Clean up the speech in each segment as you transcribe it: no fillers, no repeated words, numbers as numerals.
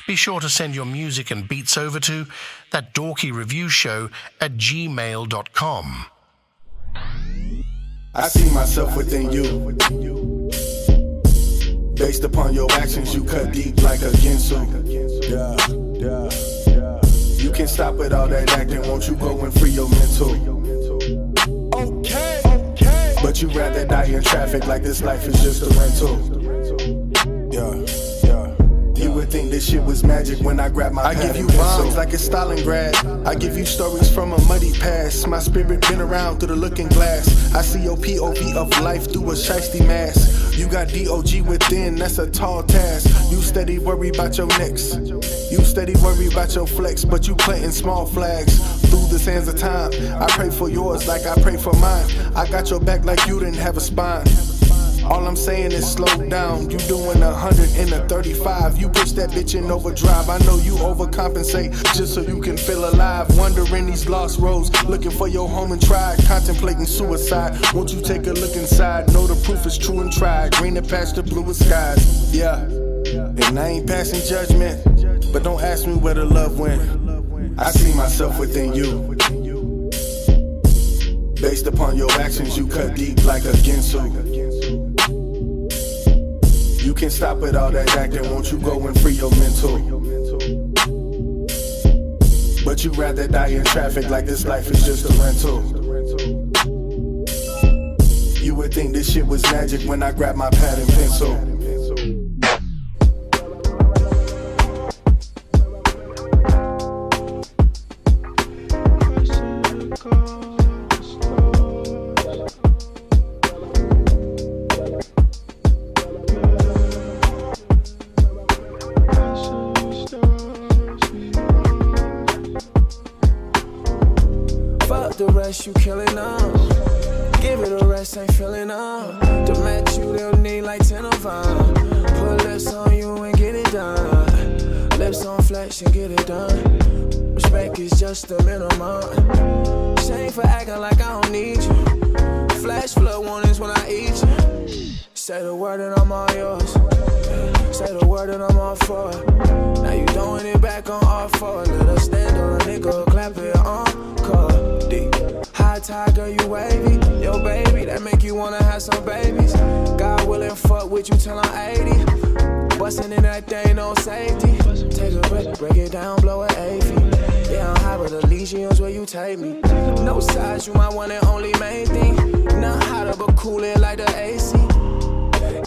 Be sure to send your music and beats over to ThatDorkyReviewShow at gmail.com. I see myself within you. Based upon your actions, you cut deep like a Ginsu. You can't stop with all that acting, won't you go and free your mental? Okay. But you rather die in traffic like this life is just a rental. You would think this shit was magic when I grab my I give you bombs like it's Stalingrad. I give you stories from a muddy past. My spirit been around through the looking glass. I see your POV of life through a shiesty mask. You got DOG within, that's a tall task. You steady worry about your next. You steady worry about your flex, but you planting small flags. Through the sands of time, I pray for yours like I pray for mine. I got your back like you didn't have a spine. All I'm saying is slow down. You doing 100 in a 35. You push that bitch in overdrive. I know you overcompensate just so you can feel alive. Wandering these lost roads, looking for your home and tried. Contemplating suicide. Won't you take a look inside? Know the proof is true and tried. Greener past the bluest skies. Yeah, and I ain't passing judgment, but don't ask me where the love went. I see myself within you. Based upon your actions, you cut deep like a Ginsu. You can't stop with all that acting, won't you go and free your mental? But you rather die in traffic like this life is just a rental. You would think this shit was magic when I grab my pad and pencil. You killing up. Give it a rest, ain't feeling up. To match you, they'll need like 10 of them. Put lips on you and get it done. Lips on flesh and get it done. Respect is just the minimum. Shame for acting like I don't need you. Flash flood warnings when I eat you. Say the word and I'm all yours. Say the word and I'm all for it. Now you throwing it back on all four. Let us stand on a nigga, clap it encore. Deep. High tide, girl, you wavy. Yo, baby, that make you wanna have some babies. God willing, fuck with you till I'm 80. Bustin' in that thing, no safety. Take a break it down, blow it 8 feet. Yeah, I'm high, but the Legion's where you take me. No size, you my one and only main thing. Not hotter, but cool it like the AC.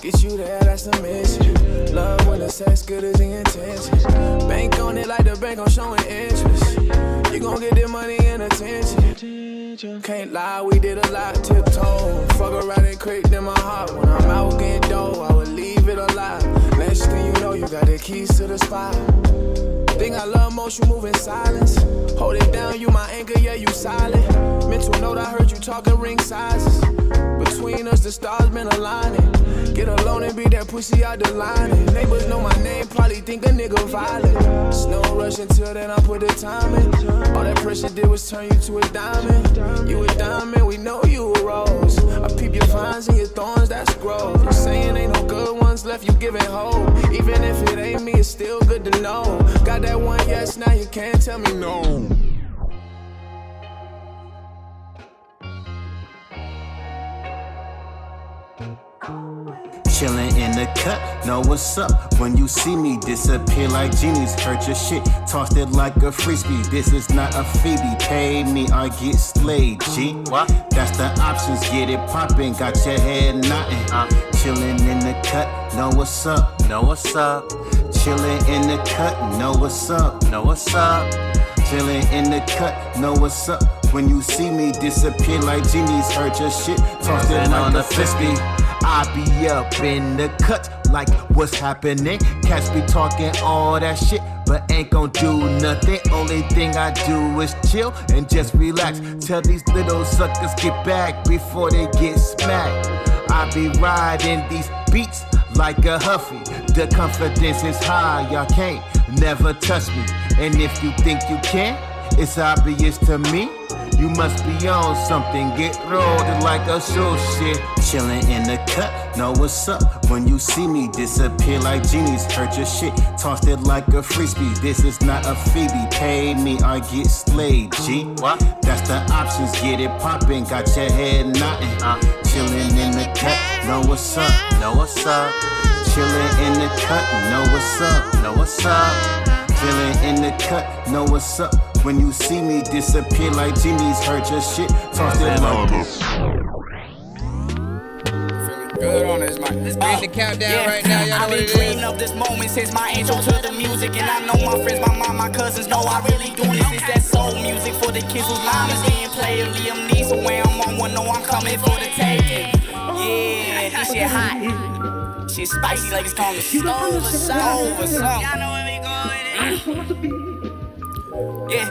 Get you there, that's the mission. Love when the sex good is the intention. Bank on it like the bank on showing interest. You gon' get the money and attention. Can't lie, we did a lot, tiptoe. Fuck around and creep in my heart. When I'm out getting dough, I would leave it alive. Next thing you know, you got the keys to the spot. Thing I love most, you move in silence. Hold it down, you my anchor, yeah, you solid. Mental note, I heard you talking ring sizes. Between us, the stars been aligning. Get alone and beat that pussy out the lining. Neighbors know my name, probably think a nigga violent. Snow rush until then I put the time in. All that pressure did was turn you to a diamond. You a diamond, we know you a rose. I peep your vines and your thorns, that's growth. You saying ain't no good ones left, you giving hope. Even if it ain't me, it's still good to know. Got that one yes, now you can't tell me no. Chillin' in the cut, know what's up. When you see me disappear like genies, hurt your shit, tossed it like a frisbee. This is not a Phoebe, pay me or get slayed, G. What? That's the options, get it poppin', got your head nodding. Chillin' in the cut, know what's up, know what's up. Chillin' in the cut, know what's up, know what's up. Chillin' in the cut, know what's up. When you see me disappear like genies, hurt your shit, tossed it like a frisbee. I be up in the cut, like what's happening? Cats be talking all that shit, but ain't gon' do nothing. Only thing I do is chill and just relax. Tell these little suckers get back before they get smacked. I be riding these beats like a huffy. The confidence is high, y'all can't never touch me. And if you think you can, It's obvious to me. You must be on something, get rolled like a show shit. Chillin' in the cut, know what's up. When you see me disappear like genies, hurt your shit, tossed it like a frisbee. This is not a Phoebe, pay me or get slayed, G. What? That's the options, get it poppin', got your head nodding. Chillin' in the cut, know what's up, know what's up. Chillin' in the cut, know what's up, know what's up. Chillin' in the cut, know what's up. When you see me disappear like genies, hurt your shit, toss it like this. Good on this mic. Let's bring the countdown right now. Y'all know what it is. I've been dreaming of this moment since my intro to the music. And I know my friends, my mom, my cousins know I really do this. It's that soul music for the kids whose mamas didn't play. Liam Neeson, where I'm on one, know I'm coming for the taking. Yeah, this shit hot. Shit spicy like it's called a stove or something. Y'all know where we going. Yeah.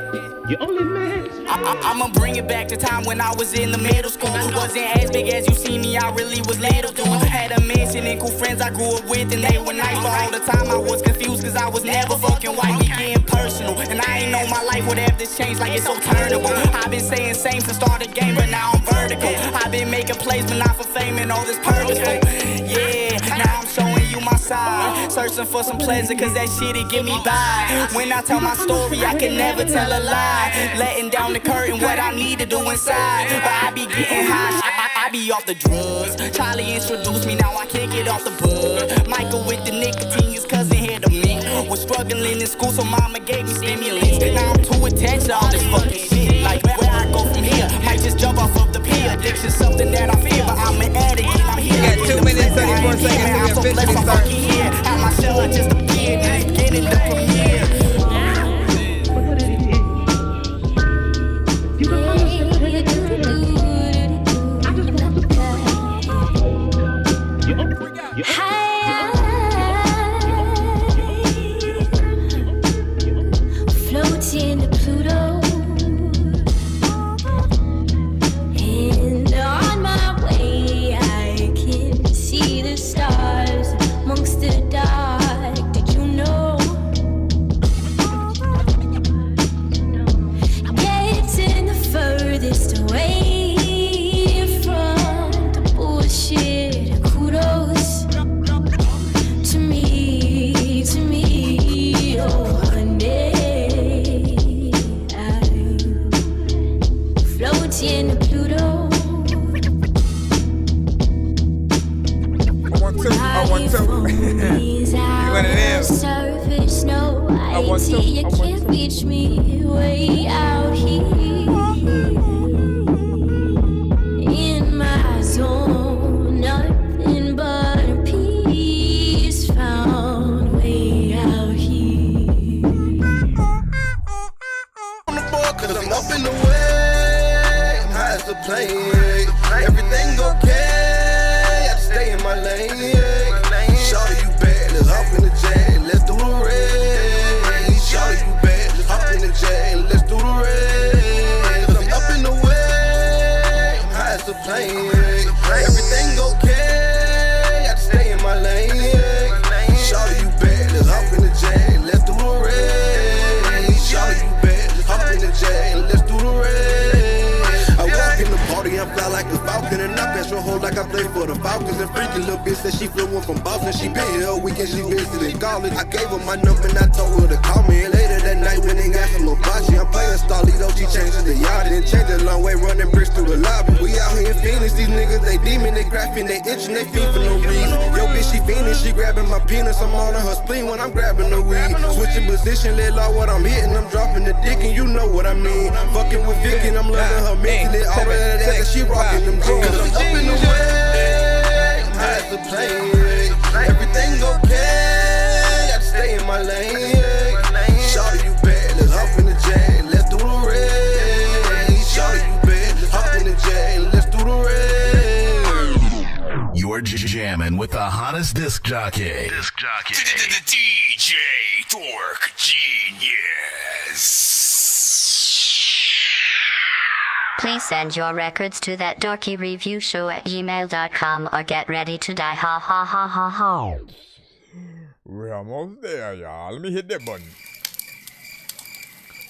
You only man. I'ma bring it back to time when I was in the middle school. Wasn't as big as you see me, I really was little dude. Had a mansion and cool friends I grew up with, and they were nice. But all the time I was confused, cause I was never fucking white. We getting personal, and I ain't know my life would have this change like it's so turnable. I've been saying same since start the game, but now I'm vertical. I've been making plays, but not for fame and all this purposeful. Yeah, now I'm showing you my side. Searching for some pleasure, cause that shit'll get me by. When I tell my story, I can never tell a lie. Letting down the curtain, what I need to do inside. But I be getting high, I be off the drugs. Charlie introduced me, now I can't get off the bud. Michael with the nicotine, his cousin here to me. Was struggling in school, so mama gave me stimulants. Now I'm too attached to all this fucking shit. Like where I go from here, might just jump off of the pier. Addiction's something that I fear, but I'm an addict and I'm here. You got 2 minutes, 34 seconds to officially start. At my shell, I just appeared, just getting the premiere. Floating to Pluto, and on my way I can see the stars amongst the dark. Did you know? Getting the furthest away from the bullshit. Kudos to me, oh honey. Floating to Pluto. I want to. What it is. Surface, no, I see you can't reach me way out here. In my zone, nothing but a peace found way out here. On the board, cause I'm up in the way. I'm high as a plane. Everything okay. I just stay in my lane. Shawty, you bad. Let's hop in the jet. Let's do the race. Shawty, you bad. Let's hop in the jet. Let's do the race. Cause I'm up in the way. I'm high as a plane. Everything okay. I just stay in my lane. Shawty, you bad. Let's hop in the jet. Let's do the race. Shawty, you bad. Let's hop in the jet. Let's do the race. I walk in the party, I fly like a falcon, and I pass your whole like I play for the Falcons. And freaky little bitch said she flew in from Boston. She been here all weekend, she visited college. I gave her my number and I told her to call me. And later that night when they got some hibachi, I'm playing Starlito, she changed the yard. Then changed a long way, running bricks through the lobby. We out here in Phoenix, these niggas, they demon, they graphing, they itching, they feed for no reason. Yo bitch, she fiending, she grabbing my penis. I'm on her spleen when I'm grabbing the weed. Switching position, let law what I'm hitting. I'm dropping the dick and you know what I mean. Fucking with Vicky and I'm loving her mentally. All of that ass, she rocking them jeans. Cause I'm up in the way, I'm high as a plane. Everything okay, I just stay in my lane. Shawty, you bad, let's hop in the jet. Let's do the race. Shawty, you bad, let's hop in the jet. Let's do the race. You're jamming with the hottest disc jockey. DJ Dork Genius. Please send your records to ThatDorkyReviewShow@gmail.com or get ready to die. Ha ha ha ha ha. We're almost there, y'all. Let me hit that button.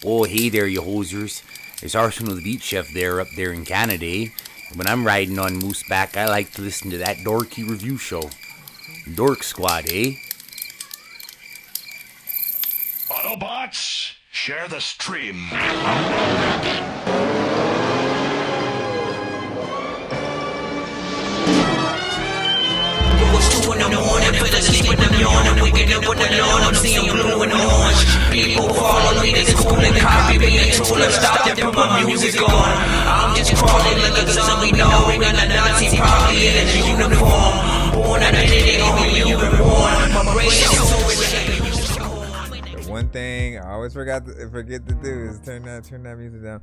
Oh, hey there, you hosers. It's Arsenal the Beat Chef there up there in Canada, eh? When I'm riding on Mooseback, I like to listen to that Dorky Review Show. Dork Squad, eh? Autobots, share the stream. It's 2 in the morning, for the sleep when I'm yawning. Waking up with the dawn, I'm seeing blue and orange. People follow me, they cool and copy me until I stop to put my music on. I'm just crawling like a zombie, knowing I'm a Nazi, probably in a uniform. Born on a day, only you were born. My brain is so one thing I always forget to do is turn that music down.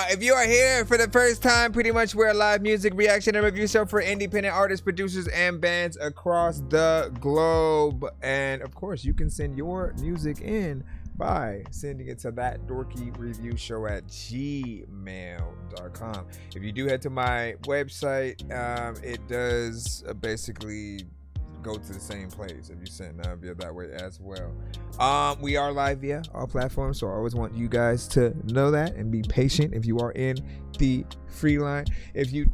If you are here for the first time, pretty much we're a live music reaction and review show for independent artists, producers, and bands across the globe. And of course, you can send your music in by sending it to ThatDorkyReviewShow at gmail.com. If you do head to my website, it does basically go to the same place if you send via that way as well. We are live via all platforms, so I always want you guys to know that and be patient if you are in the free line. If you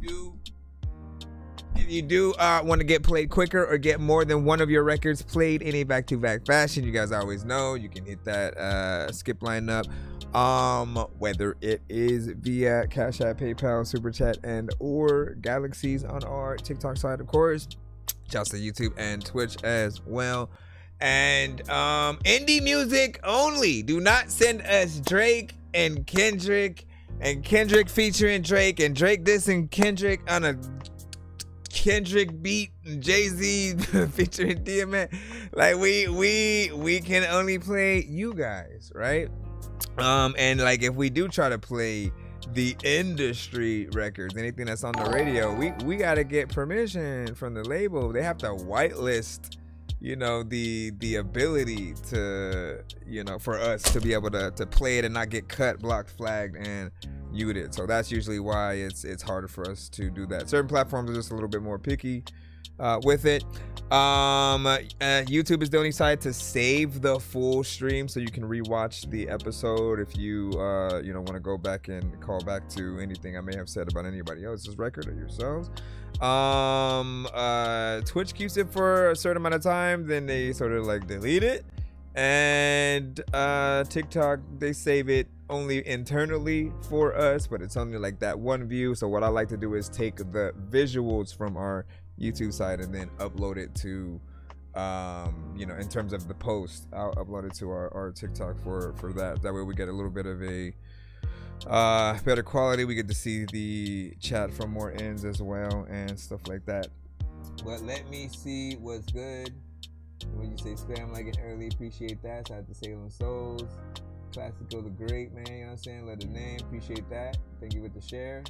do want to get played quicker or get more than one of your records played in a back-to-back fashion, you guys always know you can hit that skip line up, whether it is via Cash App, PayPal, Super Chat, and or Galaxies on our TikTok side, of course. Just to YouTube and Twitch as well. And indie music only. Do not send us Drake and Kendrick featuring Drake and Drake dissing Kendrick on a Kendrick beat and Jay-Z featuring DMX. Like we can only play you guys, right? And like if we do try to play the industry records, anything that's on the radio, we got to get permission from the label. They have to whitelist, the ability to, for us to be able to play it and not get cut, blocked, flagged, and muted. So that's usually why it's harder for us to do that. Certain platforms are just a little bit more picky with it. YouTube is the only site to save the full stream, so you can rewatch the episode if you want to go back and call back to anything I may have said about anybody else's record or yourselves. Twitch keeps it for a certain amount of time, then they sort of like delete it. And TikTok, they save it only internally for us, but it's only like that one view. So what I like to do is take the visuals from our YouTube side and then upload it to in terms of the post, I'll upload it to our TikTok for that way we get a little bit of a better quality. We get to see the chat from more ends as well and stuff like that. But let me see what's good. When you say spam like it early, appreciate that. So I have to say on Souls, Classical the Great, man, you know what I'm saying? Let the name, appreciate that. Thank you with the share.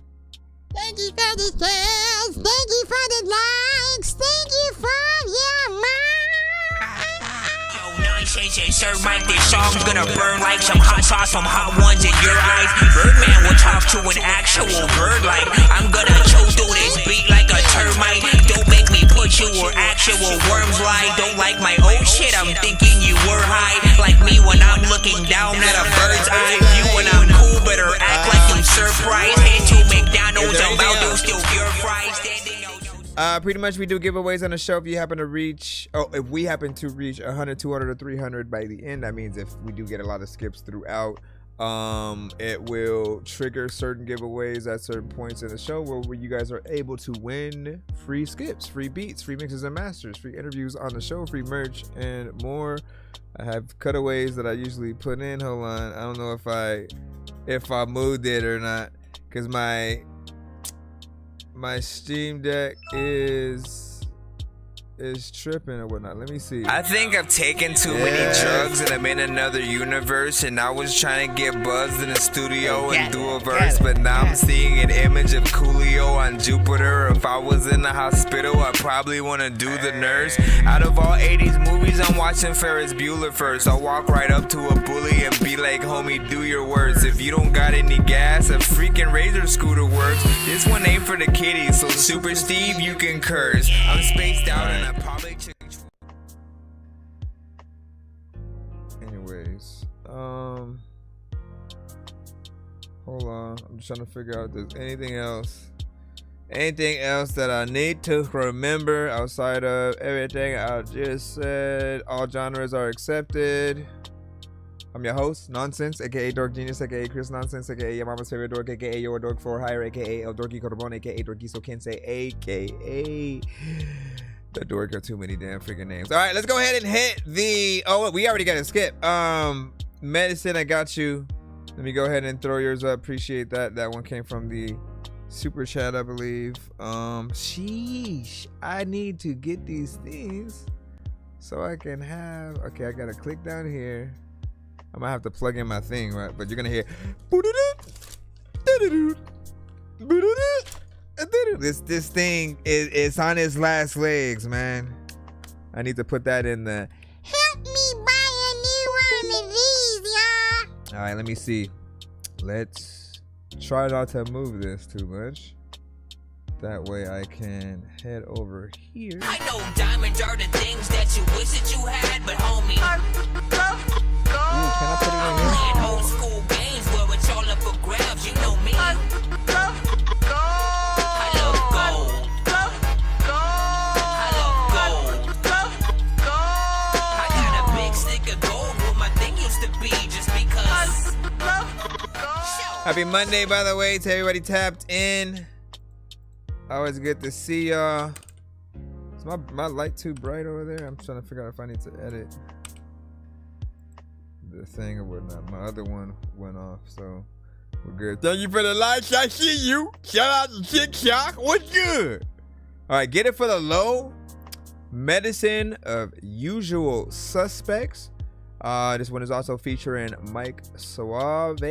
Thank you for the shares. Thank you for the likes. Thank you for your Yo, nice, sir, Mike, this song's gonna burn like some hot sauce, some hot ones in your eyes. Birdman will talk to an actual bird like I'm gonna choke through this beat like a termite. Don't make me put you where actual worms lie. Don't like my old shit, I'm thinking you were high. Like me when I'm looking down at a bird's eye view. When I'm cool, better act like you surprised. Head to McDonald's, I'm about to steal your fries. Pretty much we do giveaways on the show. If you happen to reach, if we happen to reach 100, 200, or 300 by the end, that means if we do get a lot of skips throughout, it will trigger certain giveaways at certain points in the show where you guys are able to win free skips, free beats, free mixes and masters, free interviews on the show, free merch, and more. I have cutaways that I usually put in. Hold on, I don't know if I moved it or not, because my Steam Deck is tripping or whatnot. Let me see. I think I've taken too many drugs and I'm in another universe, and I was trying to get buzzed in the studio and do a verse, but now I'm seeing an image of Coolio on Jupiter. If I was in the hospital, I'd probably want to do the nurse. Out of all 80s movies, I'm watching Ferris Bueller first. I'll walk right up to a bully and be like, homie, do your worst. If you don't got any gas, a freaking Razor scooter works. This one ain't for the kiddies, so Super Steve, you can curse. I'm spaced out and I probably took. Anyways, Hold on. I'm just trying to figure out if there's anything else. Anything else that I need to remember outside of everything I just said. All genres are accepted. I'm your host, Nonsense, aka Dork Genius, aka Chris Nonsense, aka your mama's favorite dork, aka your dork for hire, aka El Dorky Corbon, aka Dorky Sokensei, aka the dork got too many damn freaking names. All right, let's go ahead and hit the. Oh, we already got to skip. Medicine, I got you. Let me go ahead and throw yours up. Appreciate that. That one came from the super chat, I believe. Sheesh, I need to get these things so I can have. Okay, I gotta click down here. I'm gonna have to plug in my thing, right? But you're gonna hear this thing is on its last legs, man. I need to put that in the. Help me buy a new one of these, y'all. All right, let me see. Let's try not to move this too much. That way I can head over here. I know diamonds are the things that you wish that you had, but homie, Ooh, can I put it in here? playing old school games where it's all up for grabs, you know me. I love gold. I love gold. I got a big stick of gold where my thing used to be just because. Happy Monday, by the way, to everybody tapped in. Always good to see y'all. Is my light too bright over there? I'm trying to figure out if I need to edit the thing or whatnot. My other one went off, so we're good. Thank you for the likes. I see you. Shout out to TikTok. What's good? All right, get it for the low. Medicine of Usual Suspects. This one is also featuring Mike Suave.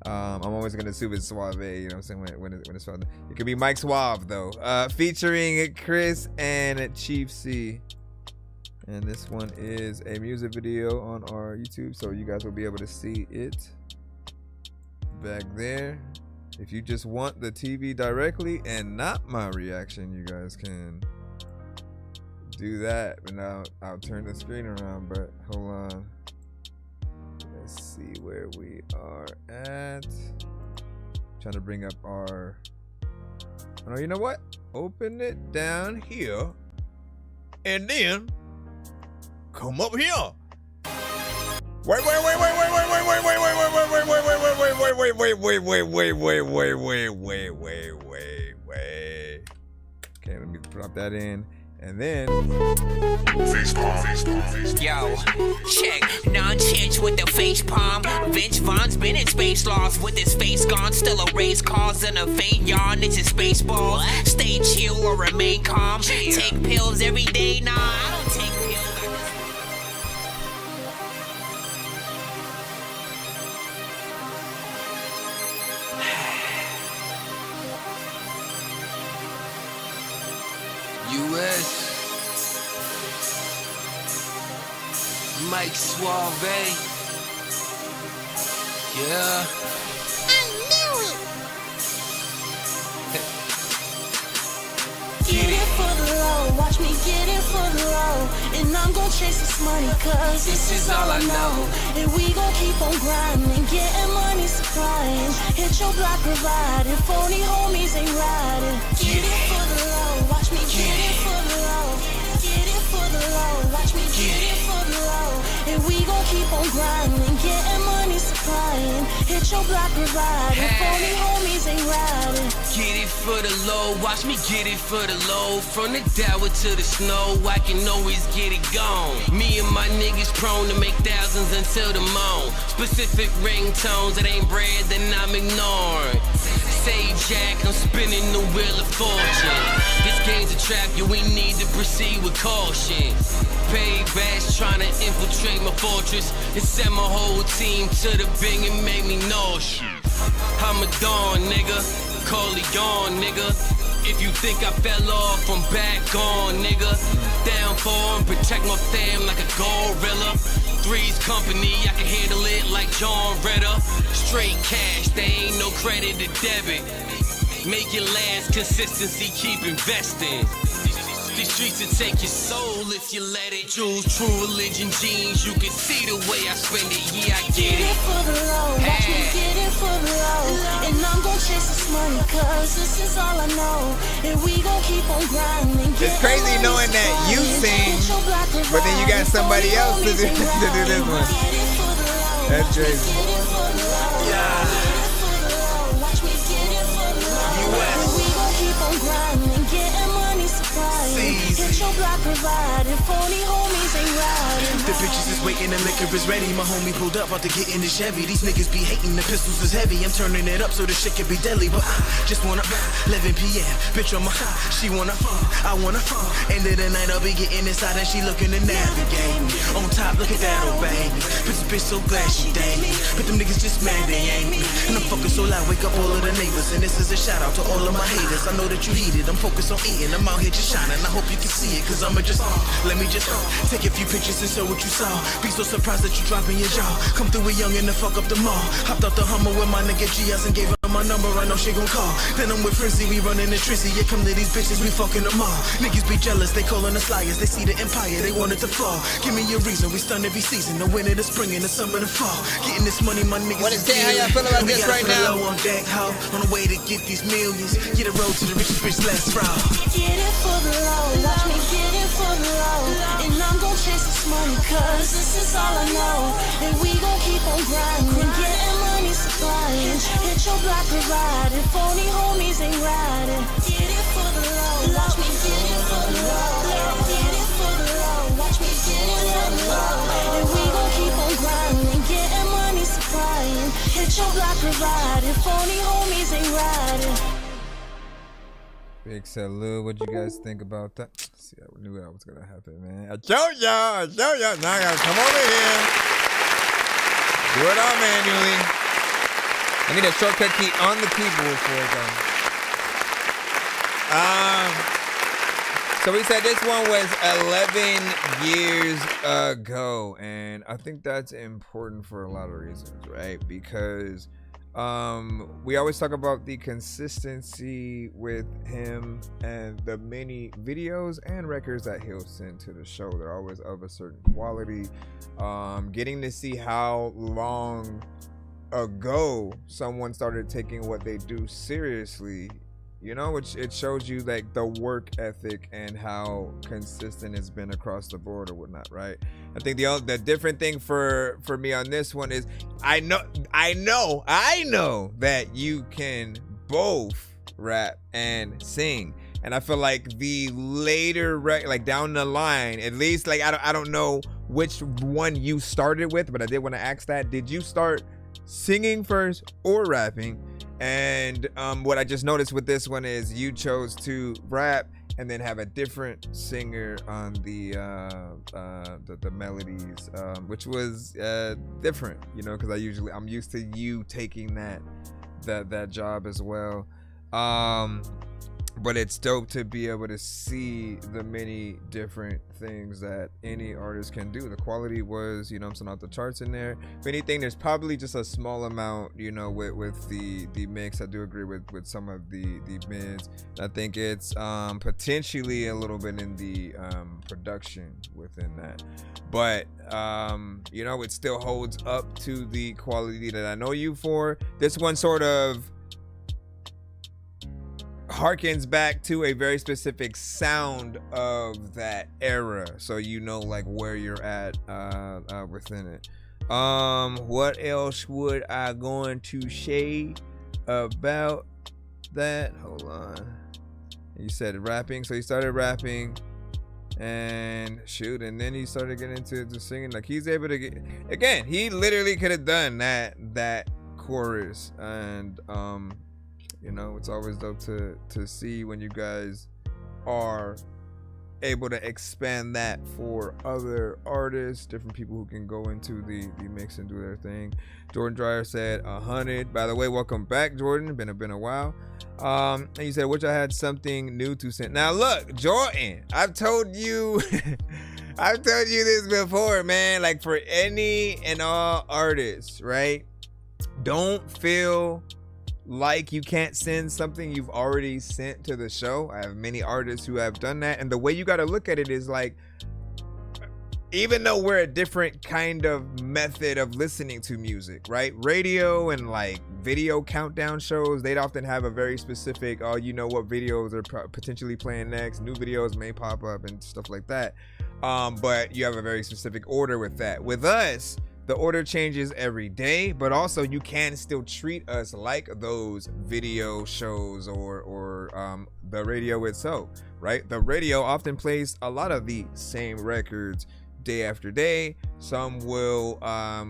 I'm always gonna assume it's Suave, you know what I'm saying, when it's fun. It could be Mike Suave though. Featuring Chris and Chief C. And this one is a music video on our YouTube, so you guys will be able to see it back there. If you just want the TV directly and not my reaction, you guys can do that. But now I'll turn the screen around, but hold on. Let's see where we are at. Trying to bring up our. Oh, you know what? Open it down here, and then come up here. Wait. Okay, let me drop that in. And then face palm. Yo, check nonsense with the face palm. Vince Vaughn's been in space lost with his face gone. Still a race cause and a faint yawn. It's a space ball. Stay chill or remain calm. Take pills every day. Nah, I don't take pills. U.S. Mike Suave. Yeah. I knew it. Get it for the low, watch me get it for the low. And I'm gon' chase this money cause this is all I know. And we gon' keep on grinding, getting money supplying. Hit your block providing, phony homies ain't riding. Get it for the low, watch me get it for the low. Get it for the low, watch me get it for the low. And we gon' keep on grinding, getting money supplying. Hit your block providing, phony homies ain't riding. Get it for the low, watch me get it for the low. From the dower to the snow, I can always get it gone. Me and my niggas prone to make thousands until the moan. Specific ringtones that ain't bread, then I'm ignoring. Say Jack, I'm spinning the wheel of fortune. This game's a trap, yeah, we need to proceed with caution. Paybacks trying to infiltrate my fortress and send my whole team to the bing and make me nauseous. I'm a dawn, nigga. Corleone, nigga. If you think I fell off, I'm back on, nigga. Down for and protect my fam like a gorilla. Three's company, I can handle it like John Ritter. Straight cash, there ain't no credit to debit. Make it last, consistency, keep investing. These streets will take your soul if you let it. Jewels, true religion, jeans, you can see the way I spend it. Yeah, I get it. Get it for the low, watch me get it for the low. chase this money, cause this is all I know. And we gon' keep on grinding. It's crazy knowing that you sing, but then you got somebody else to do this one. That's crazy. We gon' keep on grinding, getting money supplying. Get your block provided, phony homies ain't riding. The bitches is waiting, the liquor is ready. My homie pulled up, about to get in the Chevy. These niggas be hating, the pistols is heavy. I'm turning it up so the shit can be deadly. But I just wanna 11 p.m. Bitch on my she wanna I wanna End of the night I'll be getting inside and she looking to navigate me. On top, look at that old baby. Bitch so glad she dated me. But them niggas just mad they ain't me. And I'm fucking so loud, wake up all of the neighbors. And this is a shout out to all of my haters. I know that you heated, I'm focused on eating. I'm out here just shining, I hope you can see it. Cause I'ma just let me just take a few pictures and show what you saw. Be so surprised that you dropping your jaw. Come through with young and the fuck up the mall. Hopped out the Hummer with my nigga G.S. and gave her my number, I know she gon' call. Then I'm with Frizzy, we running the Trizzy. Yeah, come to these bitches, we fucking them all. Niggas be jealous, they calling us liars. They see the empire, they want it to fall. Give me a reason, we stun every season. The winter, the spring, and the summer, the fall. Getting this money, my niggas. What is that? How y'all feel about this right now? On deck, ho, on the way to get these millions. Get a road to the richest bitch, let's roll. Get it for the low, watch me get it for the low. And I'm gon' chase this money, cause this is all I know. And we gon' keep on grinding, getting money supplying. Hit your block provided, phony homies ain't riding. Get it for the low, watch me get it for the low. Get it for the low, watch me get it for the low. And we gon' keep on grinding, getting money supplying. Hit your block provided, phony homies ain't riding. Big salute. What you guys think about that? See, I knew that was gonna happen, man. I showed y'all. Now I gotta come over here. Do it all manually. I need a shortcut key on the keyboard for it though. So we said this one was 11 years ago, and I think that's important for a lot of reasons, right? Because we always talk about the consistency with him and the many videos and records that he'll send to the show. They're always of a certain quality. Getting to see how long ago someone started taking what they do seriously, you know, which it shows you like the work ethic and how consistent it's been across the board or whatnot, right? I think the different thing for me on this one is I know that you can both rap and sing, and I feel like the later like down the line, at least, like I don't know which one you started with, but I did want to ask that. Did you start singing first or rapping? And what I just noticed with this one is you chose to rap and then have a different singer on the melodies, which was different, you know, because I'm used to you taking that job as well. But it's dope to be able to see the many different things that any artist can do. The quality was, you know, I'm saying, off the charts in there. If anything, there's probably just a small amount, you know, with the mix. I do agree with some of the mids. I think it's potentially a little bit in the production within that. But, you know, it still holds up to the quality that I know you for. This one sort of harkens back to a very specific sound of that era, so you know like where you're at within it. What else would I going to say about that? Hold on. You said rapping, so he started rapping and shoot, and then he started getting into singing. Like he's able to get, again, he literally could have done that chorus, and you know, it's always dope to see when you guys are able to expand that for other artists, different people who can go into the mix and do their thing. Jordan Dreyer said 100. By the way, welcome back, Jordan. Been a while. And you said, which I had something new to send. Now look, Jordan, I've told you this before, man. Like for any and all artists, right? Don't feel like you can't send something you've already sent to the show. I have many artists who have done that, and the way you got to look at it is like, even though we're a different kind of method of listening to music, right? Radio and like video countdown shows, they'd often have a very specific, oh, you know what videos are potentially playing next. New videos may pop up and stuff like that. But you have a very specific order with that. With us, the order changes every day, but also you can still treat us like those video shows or the radio itself, right? The radio often plays a lot of the same records day after day. Some will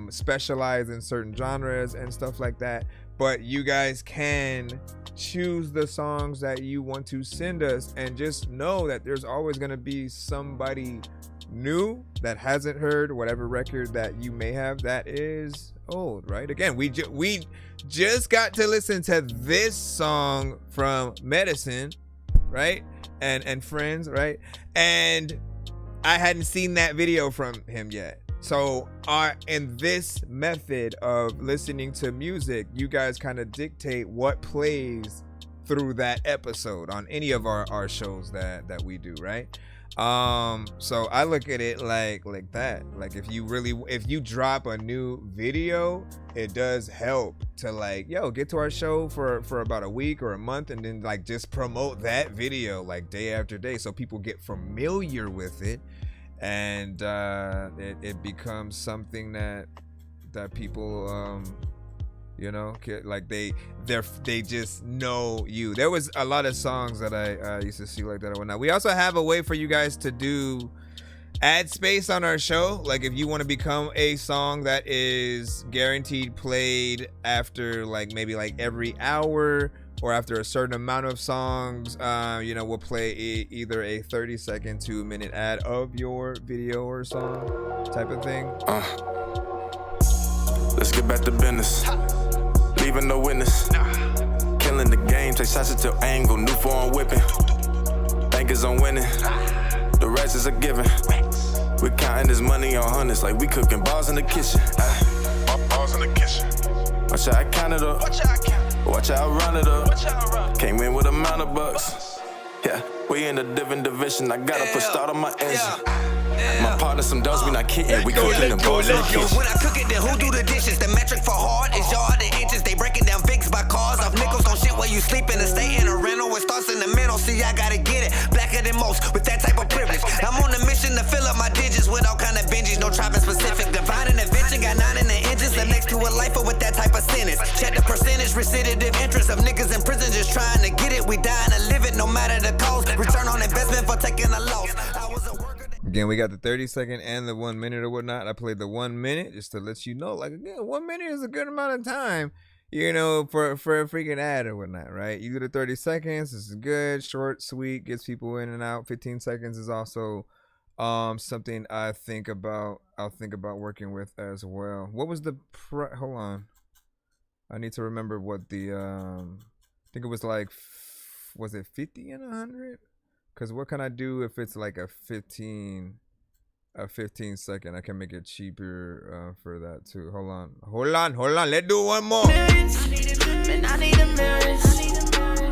specialize in certain genres and stuff like that, but you guys can choose the songs that you want to send us, and just know that there's always going to be somebody new that hasn't heard whatever record that you may have that is old, right? Again, we just got to listen to this song from Medicine, right? And Friends, right? And I hadn't seen that video from him yet. So in this method of listening to music, you guys kind of dictate what plays through that episode on any of our shows that we do, right? So I look at it like that. Like if you drop a new video, it does help to like, yo, get to our show for about a week or a month, and then like just promote that video like day after day, so people get familiar with it, and it becomes something that people you know, like they just know you. There was a lot of songs that I used to see like that and whatnot. We also have a way for you guys to do ad space on our show. Like if you want to become a song that is guaranteed played after like maybe like every hour or after a certain amount of songs, you know, we'll play either a 30-second to a minute ad of your video or song type of thing. Let's get back to business. Leaving no witness. Killing the game, take shots at your angle. New form whipping. Bankers on winning. The rest is a given. We counting this money on hundreds like we cooking bars in the kitchen. Bars in the kitchen. Watch how I count it up. Watch how I run it up. Came in with a amount of bucks. Yeah, we in a different division. I gotta put start on my engine. My partner some dogs, we not kidding. We cooking them balls in the kitchen. When I cook it, then who do the dishes? The metric for hard is yard and inches. They breaking down Vicks by cars off nickels on shit where you sleeping and stay in a rental. It starts in the middle, see I gotta get it. Blacker than most with that type of privilege. I'm on a mission to fill up my digits with all kind of binges. No tribe specific. Divine intervention, got 9 in the inches. I'm next to a lifer with that type of sentence. Check the percentage, recidive interest of niggas in prison just trying to get it. We dying to live it no matter the cost. Return on investment for taking a loss. Again, we got the 30-second and the 1 minute or whatnot. I played the 1 minute just to let you know, like, again, 1 minute is a good amount of time, you know, for a freaking ad or whatnot, right? You do the 30 seconds. This is good, short, sweet, gets people in and out. 15 seconds is also something I'll think about working with as well. What was the hold on. I need to remember what the I think it was like, was it 50 and 100? Because what can I do if it's like a 15 second? I can make it cheaper for that too. Hold on. Let's do one more. Millions. I need a million. I need a million.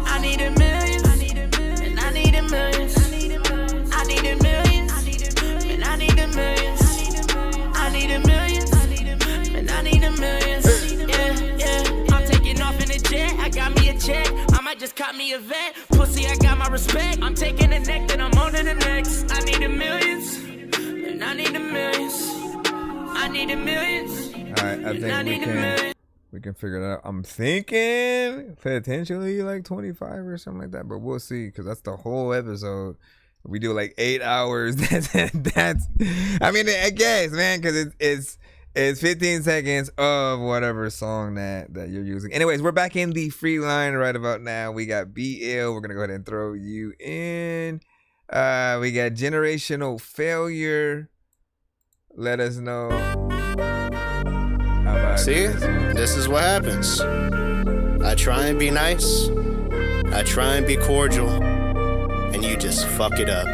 I need a million. I need a million. I need a million. I need a million. I need a million. I need a million. I need a million. I need a million. I need a million. Yeah. I'm taking off in a jet. I got me a check. I might just cop me a vet. Pussy, I got my respect. I'm taking a neck, then I'm on to the next. I need a millions. And I need a millions. I need a millions. Alright, I think we can figure it out. I'm thinking potentially like 25 or something like that, but we'll see, because that's the whole episode. We do like 8 hours. That's I mean, I guess, man, because it's 15 seconds of whatever song that you're using. Anyways, we're back in the free line right about now. We got BL. We're gonna go ahead and throw you in. We got Generational Failure. Let us know. See, this is what happens. I try and be nice. I try and be cordial, and you just fuck it up.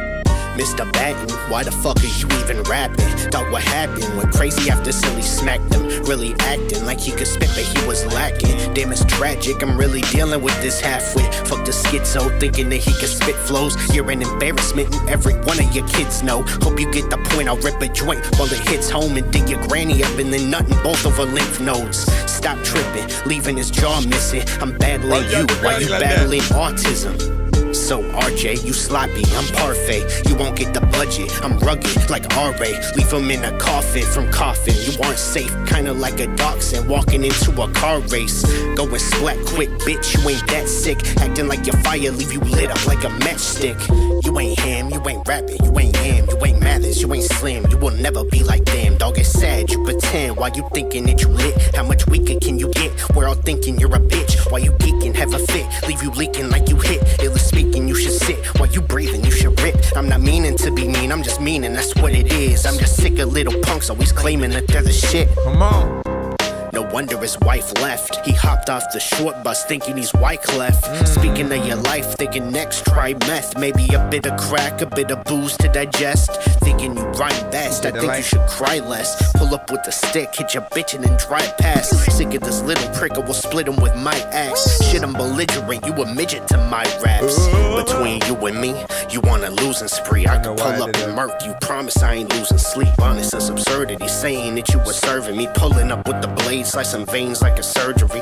Mr. Batten, why the fuck is you even rapping? Dog, what happened? Went crazy after Silly smacked him. Really acting like he could spit, but he was lacking. Damn, it's tragic, I'm really dealing with this halfwit. Fuck the schizo, thinking that he could spit flows. You're an embarrassment, and every one of your kids know. Hope you get the point, I'll rip a joint while it hits home and dig your granny up and then nutting both of her lymph nodes. Stop tripping, leaving his jaw missing. I'm battling you while you battling autism. So RJ, you sloppy, I'm parfait. You won't get the budget, I'm rugged like R-Ray. Leave him in a coffin from coffin. You aren't safe, kinda like a dachshund walking into a car race. Go and splat quick, bitch, you ain't that sick. Acting like your fire, leave you lit up like a matchstick. You ain't him, you ain't rapping, you ain't him, you ain't Mathers, you ain't Slim. You will never be like them, dog, it's sad, you pretend. While you thinking that you lit, how much weaker can you get? We're all thinking you're a bitch, while you geeking, have a fit. Leave you leaking like you hit, ill speaking, you should sit. While you breathing, you should rip. I'm not meaning to be mean, I'm just meaning that's what it is. I'm just sick of little punks always claiming that they're the shit. Come on. No wonder his wife left. He hopped off the short bus thinking he's Wyclef. Speaking of your life, thinking next try meth. Maybe a bit of crack, a bit of booze to digest. Thinking you rhyme best, I think you should cry less. Pull up with the stick, hit your bitch and then drive past. Sick of this little prick, I will split him with my axe. Shit, I'm belligerent, you a midget to my raps. Between you and me, you on a losing spree. I could pull up and murk you, promise I ain't losing sleep. Honest as absurdity, saying that you were serving me. Pulling up with the blade, slicing veins like a surgery.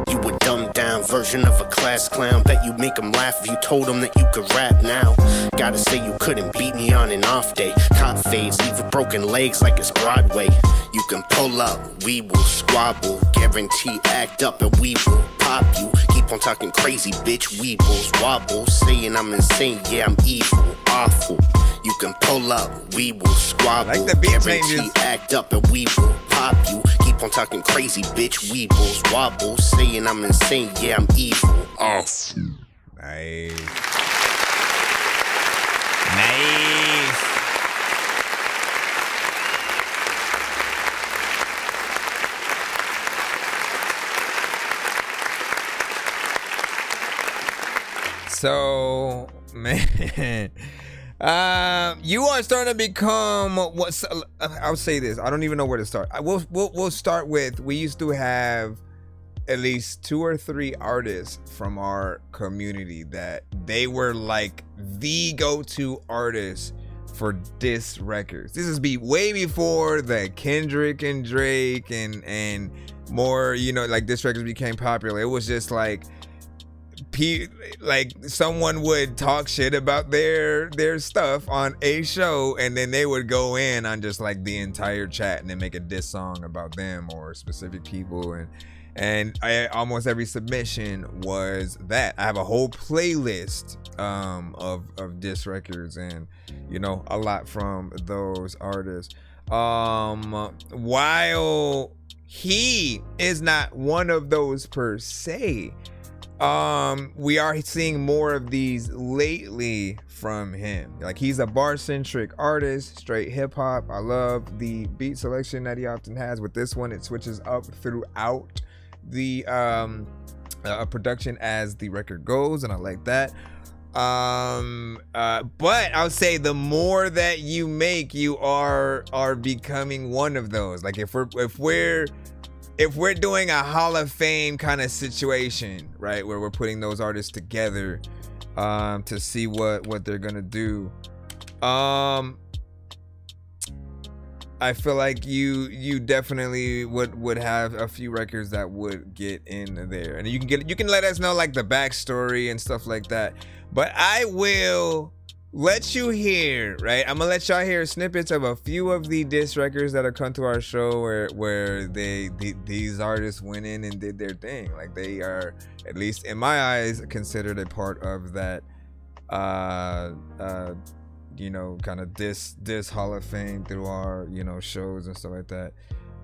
You a dumbed down version of a class clown. Bet you make him laugh if you told him that you could rap now. Gotta say you couldn't beat me on an off day. Cop fades, leave with broken legs like it's Broadway. You can pull up, we will squabble. Guarantee act up and we will pop you. Keep on talking crazy, bitch, weebles, wobble. Saying I'm insane, yeah, I'm evil, awful. You can pull up, we will squabble. Like the beat changes. Act up and we will pop you. Keep on talking crazy, bitch, weebles, wobble. Saying I'm insane, yeah, I'm evil, awful. Nice. Nice. So, man, you are starting to become what's. I'll say this. I don't even know where to start. We'll start with. We used to have at least 2 or 3 artists from our community that they were like the go-to artists for diss records. This is way before the Kendrick and Drake and more. You know, like diss records became popular. It was just like someone would talk shit about their stuff on a show, and then they would go in on just like the entire chat and then make a diss song about them or specific people, and almost every submission was that. I have a whole playlist of diss records, and you know, a lot from those artists. While he is not one of those per se, we are seeing more of these lately from him. Like, he's a bar-centric artist, straight hip-hop. I love the beat selection that he often has. With this one, it switches up throughout the production as the record goes, and I like that. But I'll say the more that you make, you are becoming one of those. Like, if we're doing a Hall of Fame kind of situation, right, where we're putting those artists together to see what they're gonna do, I feel like you definitely would have a few records that would get in there, and you can let us know like the backstory and stuff like that. But I will let you hear, right? I'm gonna let y'all hear snippets of a few of the diss records that have come to our show where these artists went in and did their thing. Like, they are, at least in my eyes, considered a part of that you know, kind of diss Hall of Fame through our, you know, shows and stuff like that.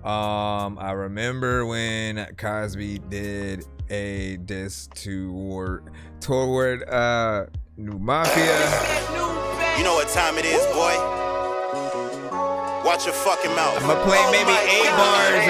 I remember when Cosby did a diss toward New Mafia. You know what time it is, boy. Watch your fucking mouth. I'm gonna play maybe 8 bars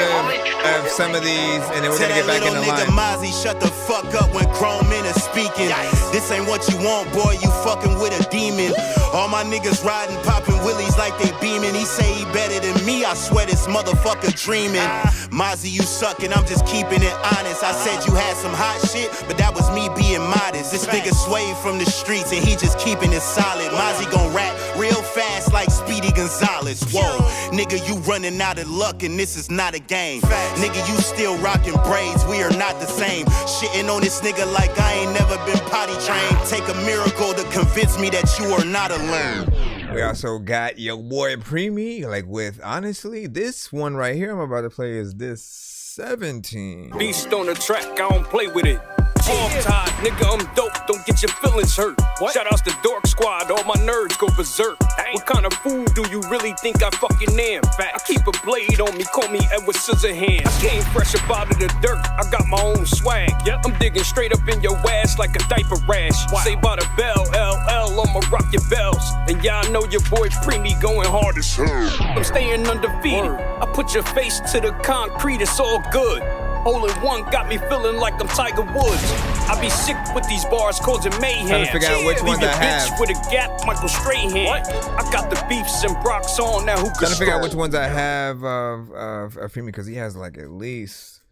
of some of these, and then we're gonna get back in the line. Mozzie, shut the fuck up when grown men are speaking. This ain't what you want, boy. You fucking with a demon. All my niggas riding, popping willies like they beaming. He say he better than me. I swear this motherfucker dreaming. Mozzie, you suck, and I'm just keeping it honest. I said you had some hot shit, but that was me being modest. This nigga swayed from the streets, and he just keeping it solid. Mozzie gon' rap real fast like Speedy Gonzalez. Whoa, nigga, you running out of luck, and this is not a game. Nigga, you still rocking braids. We are not the same. Shitting on this nigga like I ain't never been potty trained. Take a miracle to convince me that you are not alone. We also got your boy Preemie, like with, honestly, this one right here I'm about to play is this 17. Beast on the track, I don't play with it. Tied, nigga, I'm dope, don't get your feelings hurt. Shout outs to Dork Squad, all my nerds go berserk. What kind of fool do you really think I fucking am? I keep a blade on me, call me Edward Scissorhands. I came fresh up out of the dirt, I got my own swag. I'm digging straight up in your ass like a diaper rash. Say by the bell, LL, I'ma rock your bells. And y'all know your boy Preemie going hard as hell. I'm staying undefeated, I put your face to the concrete, it's all good. Hole in one got me feeling like I'm Tiger Woods. I be sick with these bars causing mayhem. Trying to figure out which ones I have. Bitch with a gap, Michael Strahan. I got the beefs and Brock's on now. Who can Trying to figure out which ones I have of Preemie, because he has like at least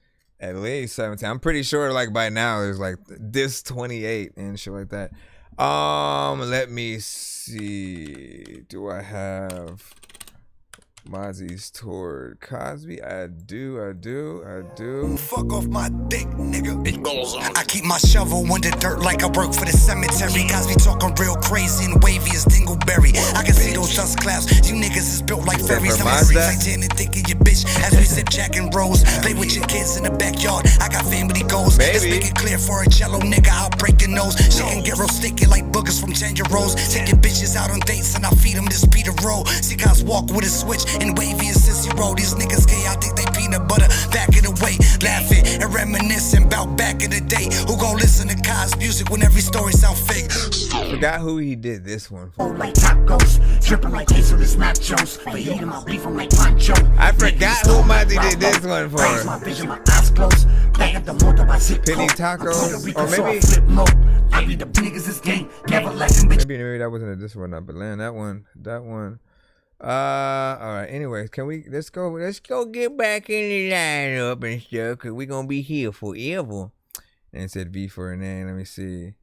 17. I'm pretty sure like by now there's like this 28 and shit like that. Let me see. Do I have Mozzie's toward Cosby? I do. Fuck off my dick, nigga. It goes on. I keep my shovel in the dirt like I work for the cemetery. Cosby talking real crazy and wavy as Dingleberry. I can see those dust clouds. You niggas is built like fairies. I'm like Janet thinking your bitch as we sip Jack and Rose. Play with your kids in the backyard. I got family goals. Let's make it clear for a jello nigga. I'll break your nose. She can get real sticky like boogers from Ginger Rose. Taking bitches out on dates and I feed them this Peter roll. See guys walk with a switch and wavy and sissy roll. These niggas gay, I think they peanut butter back in the way. Laughing and reminiscing about back in the day. Who gon' listen to Cos music when every story sound fake? Forgot who he did this one for. Like tacos, dripping like tasteless nachos. I eat them, I'll beef them like pancho. I forgot who Mozzie did this one for. My vision, my eyes closed. Penny tacos, or maybe maybe that wasn't a this one, but land that one. All right. Anyways, let's go get back in the lineup and stuff, cause we gonna be here forever. And it said V for an A. Let me see.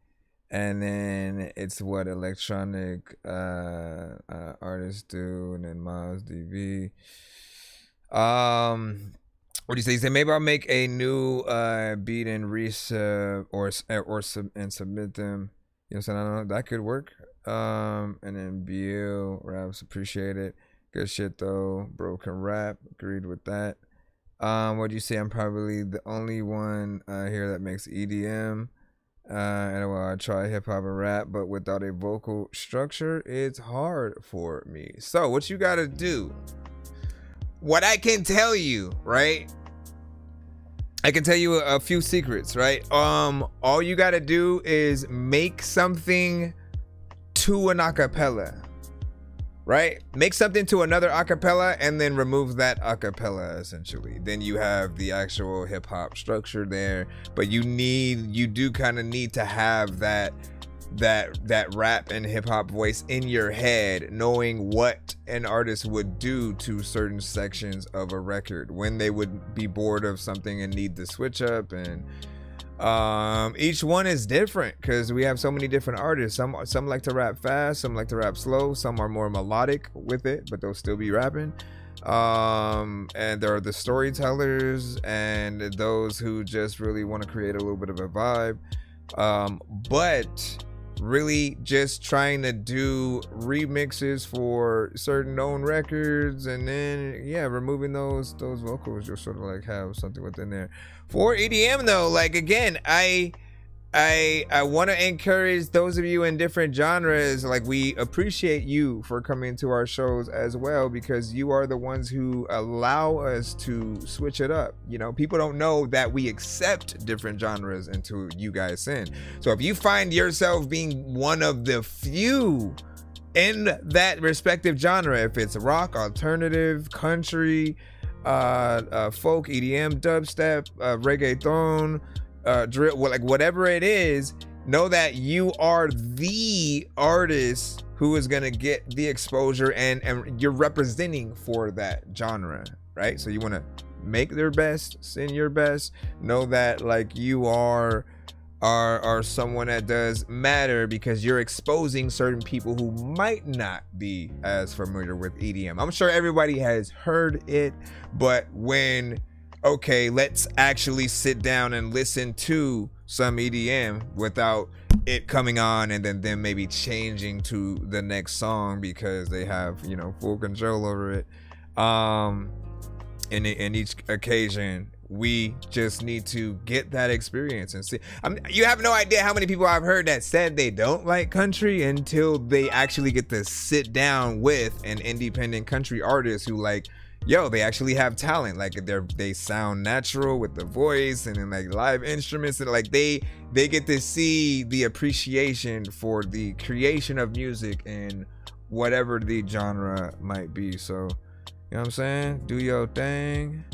And then it's what electronic artists do, and then Miles DV. What do you say? He said maybe I'll make a new beat and resub and submit them. You know what I'm saying? I don't know. That could work. And then BL raps, appreciate it. Good shit though. Broken rap, agreed with that. What do you say? I'm probably the only one here that makes EDM. And I try hip hop and rap, but without a vocal structure, it's hard for me. So what you gotta do? What I can tell you, right? I can tell you a few secrets, right? All you gotta do is make something to an acapella, right? Make something to another acapella and then remove that acapella essentially. Then you have the actual hip hop structure there, but you do kind of need to have that rap and hip hop voice in your head, knowing what an artist would do to certain sections of a record when they would be bored of something and need to switch up. And each one is different because we have so many different artists. Some like to rap fast, some like to rap slow, some are more melodic with it, but they'll still be rapping. And there are the storytellers and those who just really want to create a little bit of a vibe. But really just trying to do remixes for certain known records, and then removing those vocals, you'll sort of like have something within there. For EDM though, like again, I want to encourage those of you in different genres. Like, we appreciate you for coming to our shows as well, because you are the ones who allow us to switch it up. You know, people don't know that we accept different genres until you guys send. So if you find yourself being one of the few in that respective genre. If it's rock, alternative, country, folk, EDM, dubstep, reggaeton, drill, like whatever it is, know that you are the artist who is gonna get the exposure, and you're representing for that genre, right? So you want to make their best, send your best, know that like you are someone that does matter, because you're exposing certain people who might not be as familiar with EDM. I'm sure everybody has heard it, but when, okay, let's actually sit down and listen to some EDM without it coming on and then them maybe changing to the next song because they have, you know, full control over it. In each occasion, we just need to get that experience and see. I mean, you have no idea how many people I've heard that said they don't like country until they actually get to sit down with an independent country artist who, like, yo, they actually have talent. Like they sound natural with the voice and then like live instruments, and like they get to see the appreciation for the creation of music and whatever the genre might be. So, you know what I'm saying? Do your thing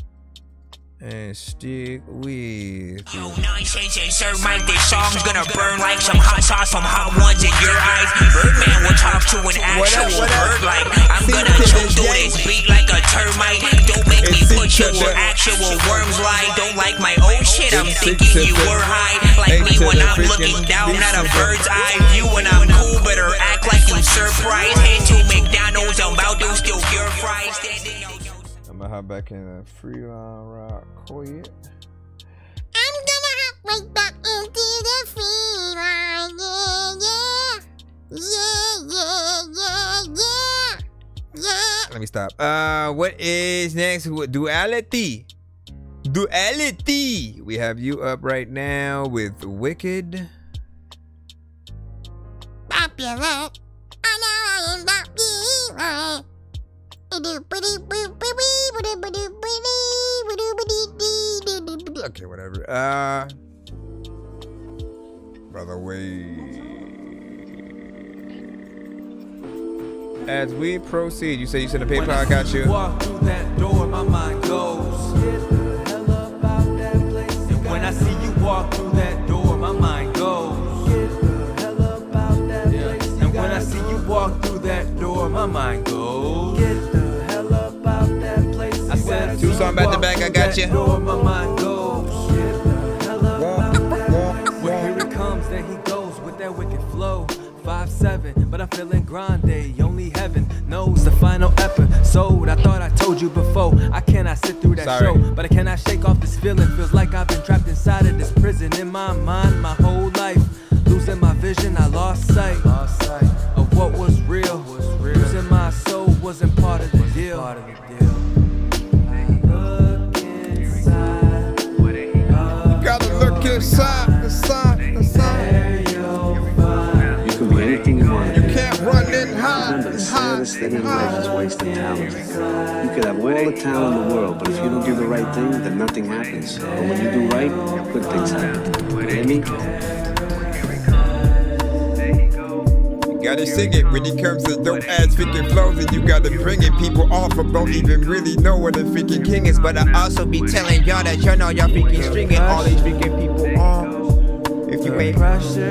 and stick with Yo, nonsense and sir, Mike, this song's gonna burn like some hot sauce from hot ones in your eyes. Birdman will talk to an actual bird like I'm gonna choke through this beat like a termite. Don't make me put you where actual worms lie. Don't like my old shit, I'm thinking you were high. Like me when I'm looking down at a bird's eye view. When I'm cool, better act like you surprised. Head to McDonald's, I'm about to steal your fries. I'm gonna hop back in the freelance rock quiet. I'm gonna hop right back into the freelance. Yeah. Let me stop. What is next? Duality. We have you up right now with Wicked. Popular. I know I am popular. Okay, whatever. Brother Wade. As we proceed, you say you sent a PayPal. I got you. Walk through that door, my mind goes. Get the hell up out that place. And when I see you walk through that door, my mind goes. Get the hell up out that place. And when I see you walk through that door, my mind goes. Get the hell up out that place. I said, two songs back to back. I got you. Door, my mind goes. Get the hell up out that place. When here he comes, there he goes with that wicked flow. 5'7", but I'm feeling grande. Only heaven knows the final episode. I thought I told you before. I cannot sit through that show, but I cannot shake off this feeling. Feels like I've been trapped inside of this prison. In my mind, my whole life, losing my vision. I lost sight of what was real. Losing my soul wasn't part of the deal. Look inside. Gotta look inside. Anything you want. You can't run and hide. Remember, the saddest thing in life is wasted talent. You could have all the talent in the world, but if you don't do the right thing, then nothing happens. But when you do right, good things happen. You hear me? You gotta sing it when it comes to dope ass freaking flows, and you gotta bring it. People off of don't even really know what a freaking king is, but I also be telling y'all that y'all know y'all freaking stringing all these freaking people on. If you ain't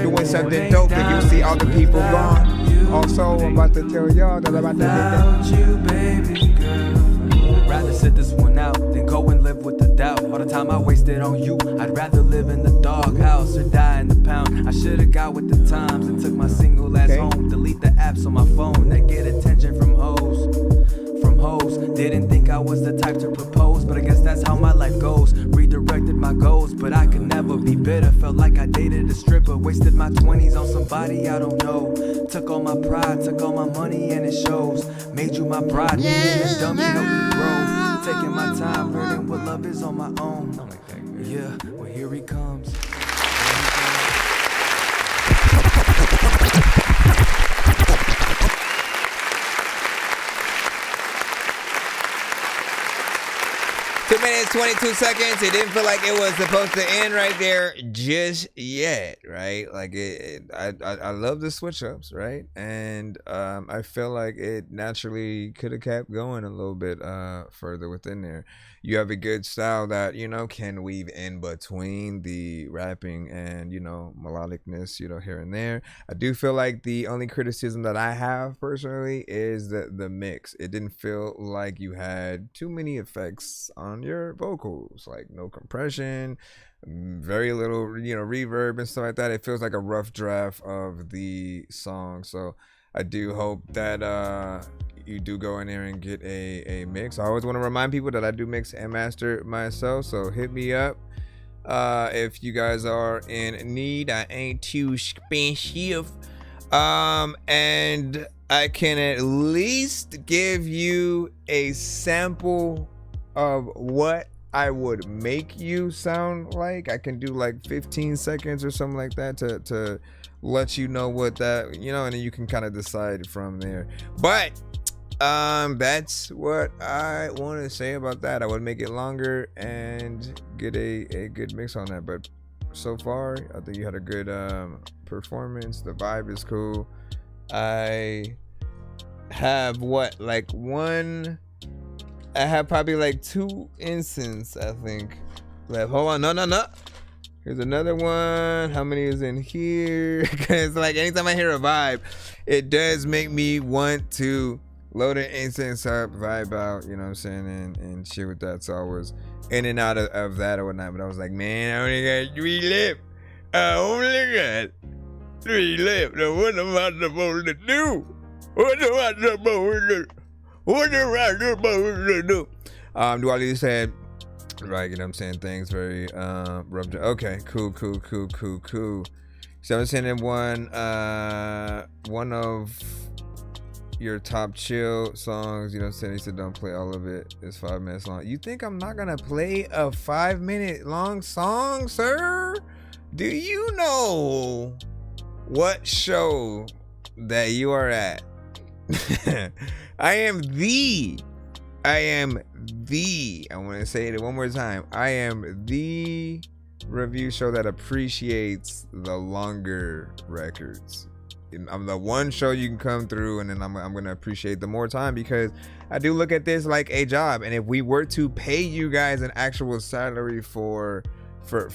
doing something dope, then you see all the people gone. Also, I'm about to tell y'all that I'm about to hit you, baby girl. I'd rather sit this one out than go and live with the doubt. All the time I wasted on you, I'd rather live in the doghouse or die in the pound. I should've got with the times and took my single ass home. Delete the apps on my phone that get attention from hoes. Didn't think I was the type to propose, but I guess that's how my life goes. Redirected my goals, but I could never be bitter. Felt like I dated a stripper, wasted my 20s on somebody I don't know. Took all my pride, took all my money, and it shows. Made you my bride, me and a dummy, help me grow. Taking my time, learning what love is on my own. Yeah, well here he comes. 2 minutes 22 seconds. It didn't feel like it was supposed to end right there just yet, right? Like I love the switch ups, right? And I feel like it naturally could have kept going a little bit further within there. You have a good style that, you know, can weave in between the rapping and, you know, melodicness, you know, here and there. I do feel like the only criticism that I have personally is the mix. It didn't feel like you had too many effects on your vocals, like no compression, very little, you know, reverb and stuff like that. It feels like a rough draft of the song. So I do hope that you do go in there and get a mix. I always want to remind people that I do mix and master myself, so hit me up if you guys are in need. I ain't too expensive, and I can at least give you a sample of what I would make you sound like. I can do like 15 seconds or something like that to let you know what that, you know, and then you can kind of decide from there. But that's what I want to say about that. I would make it longer and get a good mix on that, but so far I think you had a good performance. The vibe is cool. I have I have probably like 2 instances, I think, left. Hold on, no. Here's another one. How many is in here? Because like anytime I hear a vibe, it does make me want to load an instance up, vibe out, you know what I'm saying, and shit with that. So I was in and out of that or whatnot, but I was like, man, I only got 3 left. I only got 3 left. Now what am I supposed to do? What am I supposed to do? What am I supposed to do? Do all these said, right, you know what I'm saying, things very rough. Okay, cool. So I'm sending one of your top chill songs, you know what I'm saying? He said don't play all of it. It's 5 minutes long. You think I'm not gonna play a 5-minute long song, sir? Do you know what show that you are at? I am the I want to say it one more time. I am the review show that appreciates the longer records. I'm the one show you can come through, and then I'm gonna appreciate the more time, because I do look at this like a job. And if we were to pay you guys an actual salary for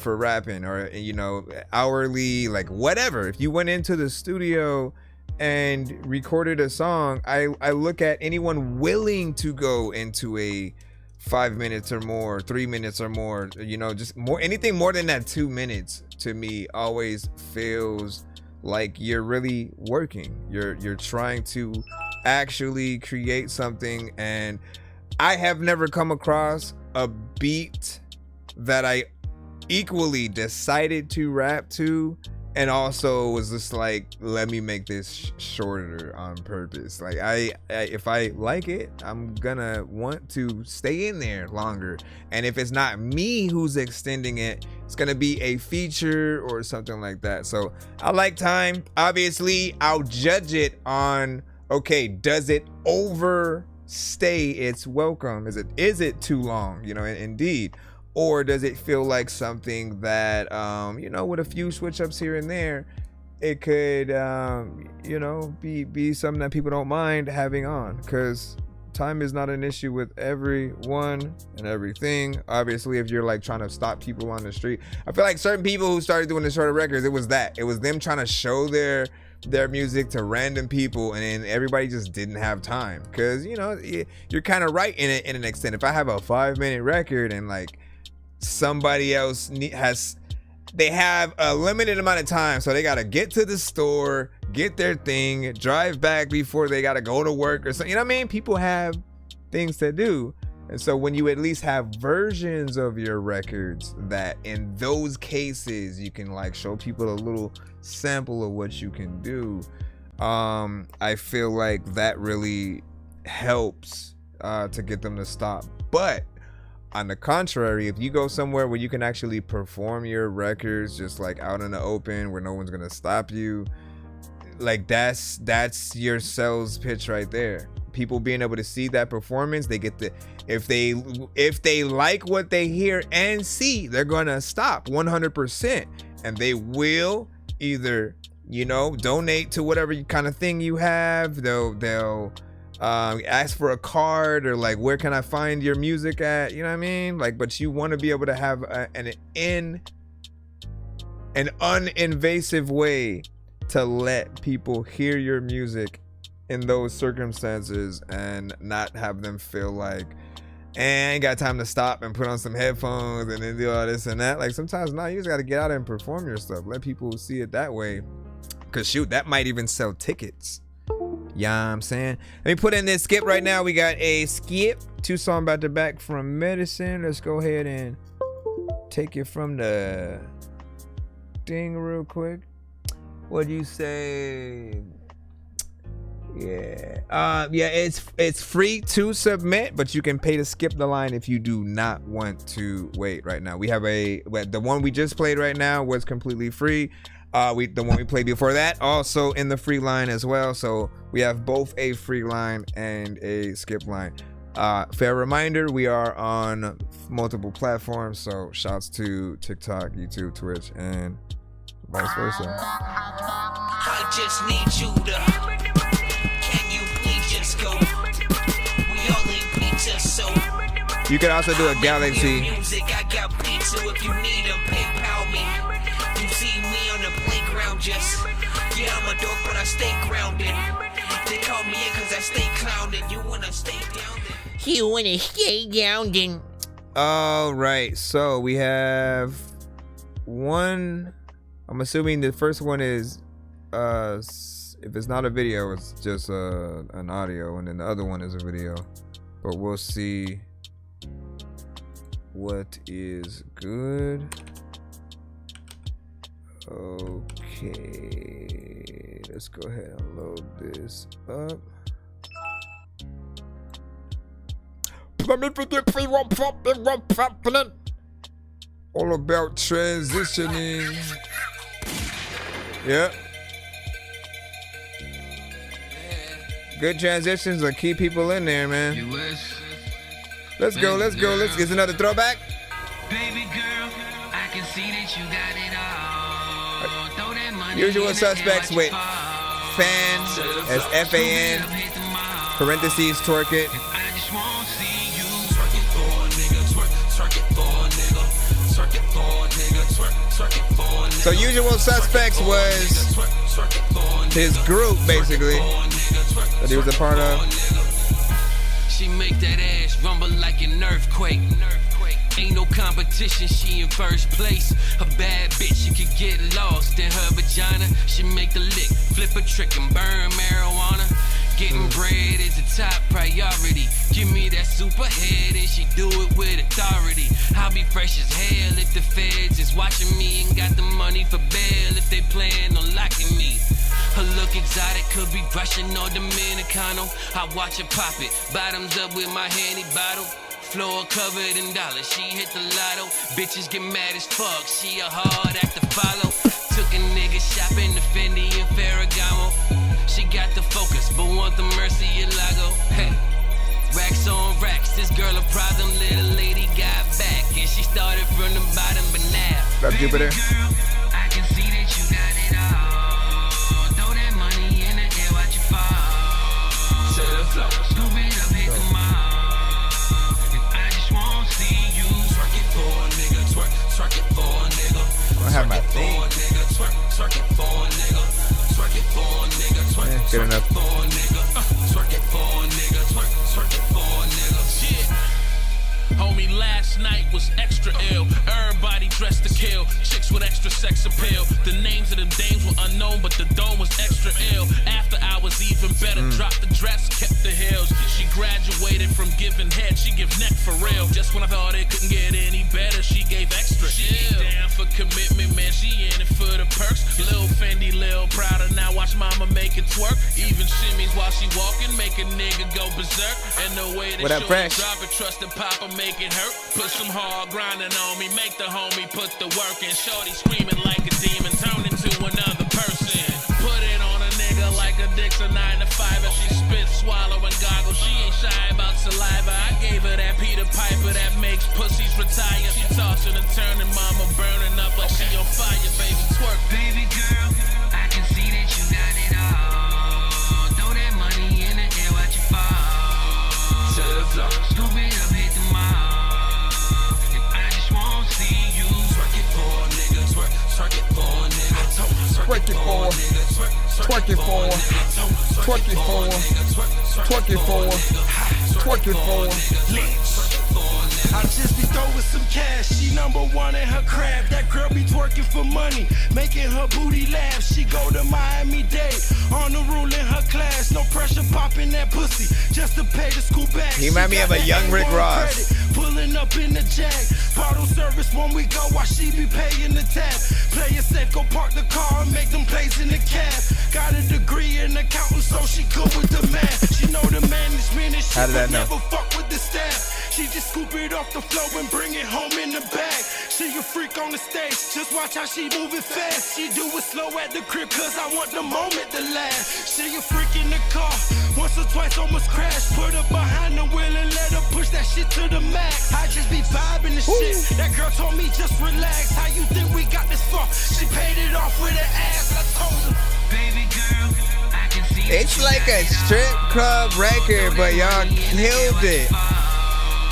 rapping, or, you know, hourly, like whatever, if you went into the studio and recorded a song, I look at anyone willing to go into a 5 minutes or more, 3 minutes or more, you know, just more, anything more than that 2 minutes, to me always feels like you're really working. You're trying to actually create something. And I have never come across a beat that I equally decided to rap to, and also was just like, let me make this shorter on purpose. Like I if I like it, I'm gonna want to stay in there longer. And if it's not me who's extending it, it's gonna be a feature or something like that. So I like time. Obviously, I'll judge it on, okay, does it overstay its welcome? Is it too long? You know, indeed. Or does it feel like something that, you know, with a few switch ups here and there, it could, you know, be something that people don't mind having on? Because time is not an issue with everyone and everything. Obviously, if you're like trying to stop people on the street, I feel like certain people who started doing the shorter records, it was them trying to show their music to random people, and then everybody just didn't have time. Because, you know, you're kind of right in an extent. If I have a 5-minute record and like somebody else they have a limited amount of time, so they gotta get to the store, get their thing, drive back before they gotta go to work or something, you know what I mean? People have things to do. And so when you at least have versions of your records that in those cases you can like show people a little sample of what you can do, I feel like that really helps to get them to stop. But on the contrary, if you go somewhere where you can actually perform your records just like out in the open where no one's gonna stop you, like that's your sales pitch right there. people being able to see that performance, they get the, if they like what they hear and see, they're gonna stop 100%, and they will either, you know, donate to whatever kind of thing you have. They'll ask for a card, or like, where can I find your music at? You know what I mean? Like, but you want to be able to have an uninvasive way to let people hear your music in those circumstances and not have them feel like, I ain't got time to stop and put on some headphones and then do all this and that. Like, sometimes, no, you just got to get out and perform your stuff. Let people see it that way. Because, shoot, that might even sell tickets. Yeah, I'm saying. Let me put in this skip right now. We got a skip, 2 songs back to back from Medicine. Let's go ahead and take it from the thing real quick. What do you say? Yeah, it's free to submit, but you can pay to skip the line if you do not want to wait. Right now, we have the one we just played right now was completely free. The one we played before that also in the free line as well. So we have both a free line and a skip line. Fair reminder, we are on multiple platforms, so shouts to TikTok, YouTube, Twitch, and vice versa. I just need you to. Can you please just go? We only pizza, so. You could also do a Galaxy. Music, I got pizza if you need a PayPal me. You see me on the playground, just. Yeah, I'm a dork, but I stay grounded. They call me in cause I stay clowned. You wanna stay down there? You wanna stay grounded? All right, so we have one. I'm assuming the first one is, if it's not a video, it's just an audio, and then the other one is a video. But we'll see what is good. Okay, let's go ahead and load this up. All about transitioning. Yep. Good transitions will keep people in there, man. Let's go. Let's get another throwback. Baby girl, I can see that you got it all. Throw that money. Usual Suspects with fan as FAN, parentheses, twerk it. I just want to see you twerk it for a nigga, twerk it for a nigga, twerk it for a nigga, twerk it for a nigga. So Usual Suspects was his group, basically, that he was a part of. She make that ass rumble like an earthquake. Ain't no competition, she in first place. A bad bitch, she could get lost in her vagina. She make the lick, flip a trick and burn marijuana. Getting bread is a top priority. Give me that super head and she do it with authority. I'll be fresh as hell if the feds is watching me and got the money for bail if they plan on locking me. Her look exotic, could be Russian or Dominicano. I watch her pop it, bottoms up with my handy bottle. Floor covered in dollars, she hit the lotto. Bitches get mad as fuck, she a hard act to follow. Took a nigga shopping to Fendi and Ferragamo. She got the focus, but want the mercy of Lago. Hey, racks on racks, this girl a problem, little lady got back. And she started from the bottom, but now. Love Jupiter. Girl, I can see that you got it all. Throw that money in the air, watch it fall. To the floor. Scoop it up, hit the mall. I have my thing. Yeah, good enough. Homie, last night was extra ill. Everybody dressed to kill. Chicks with extra sex appeal. The names of them dames were unknown, but the dome was extra ill. After hours, even better. Dropped the dress, kept the heels. She graduated from giving head, she give neck for real. Just when I thought it couldn't get any better, she gave extra. She down for commitment, man. She in it for the perks. Lil Fendi, Lil Prouder. Now watch mama make it twerk. Even shimmies while she walking, make a nigga go berserk. And the way that she drop it, trust and papa make it hurt. Put some hard grinding on me, make the homie put the work in. Shorty screaming like a demon, turn into another person. Put it on a nigga like a Dixon 9 to 5. If she spit, swallow and goggle, shy about saliva. I gave her that Peter Piper that makes pussies retire. She tossing and turning, mama burning up like she on fire. Baby, twerk. Baby girl, I can see that you got it all. Throw that money in the air, watch it fall. To the floor. Scoop it up, hit the mall. And I just won't see you. Twerk it for a nigga, twerk. Twerk it for a nigga, twerk it for a nigga, Twerk it for, twerk it for, twerk it for, twerk it for. I just be throwing some cash. She number one in her craft. That girl be twerking for money, making her booty laugh. She go to Miami-Dade on the rule in her class. No pressure popping that pussy just to pay the school back. He remind me of a young Rick Ross. Pulling up in the Jag. Bottle service when we go while she be paying the tab. Play it safe, go park the car and make them plays in the cab. Got a degree in accounting, so she good with the math. She know the management and she would never fuck with the staff. She just scoop it off the floor and bring it home in the bag. She a freak on the stage, just watch how she moving fast. She do it slow at the crib, cause I want the moment to last. She a freak in the car, once or twice almost crashed. Put her behind the wheel and let her push that shit to the max. I just be vibing the shit, that girl told me just relax. How you think we got this far? She paid it off with her ass, I told her. Baby girl, I can see it's like a strip club record, but y'all killed it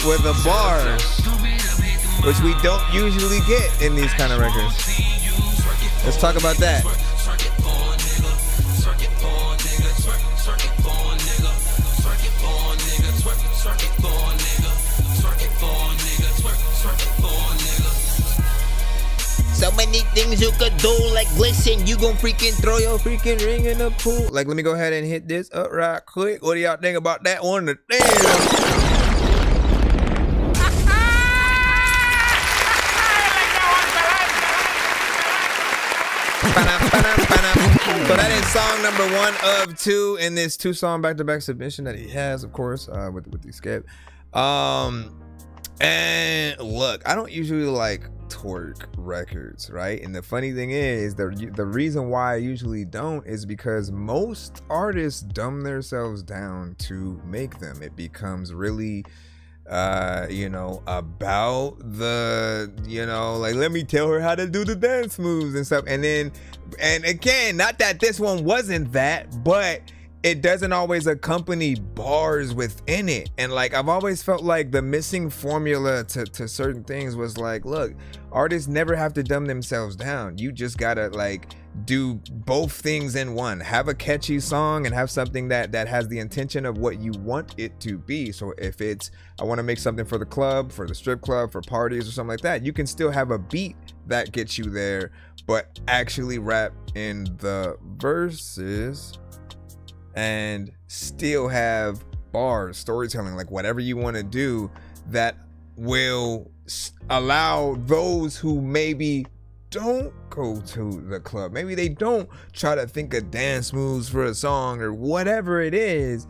with the bars, which we don't usually get in these kind of records. Let's talk about that. So many things you could do, like listen, you gon' freaking throw your freaking ring in the pool. Like, let me go ahead and hit this up right quick. What do y'all think about that one? Damn. So that is song number 1 of 2 in this 2-song back-to-back submission that he has, of course, with the skip. And look, I don't usually like twerk records, right? And the funny thing is, the reason why I usually don't is because most artists dumb themselves down to make them. It becomes really about the, like, let me tell her how to do the dance moves and stuff. And again, not that this one wasn't that, but it doesn't always accompany bars within it. And like, I've always felt like the missing formula to certain things was like, look, artists never have to dumb themselves down. You just gotta like do both things in one. Have a catchy song and have something that has the intention of what you want it to be. So if it's, I want to make something for the club, for the strip club, for parties or something like that, you can still have a beat that gets you there, but actually rap in the verses and still have bars, storytelling, like whatever you want to do that will allow those who maybe don't go to the club, maybe they don't try to think of dance moves for a song or whatever it is,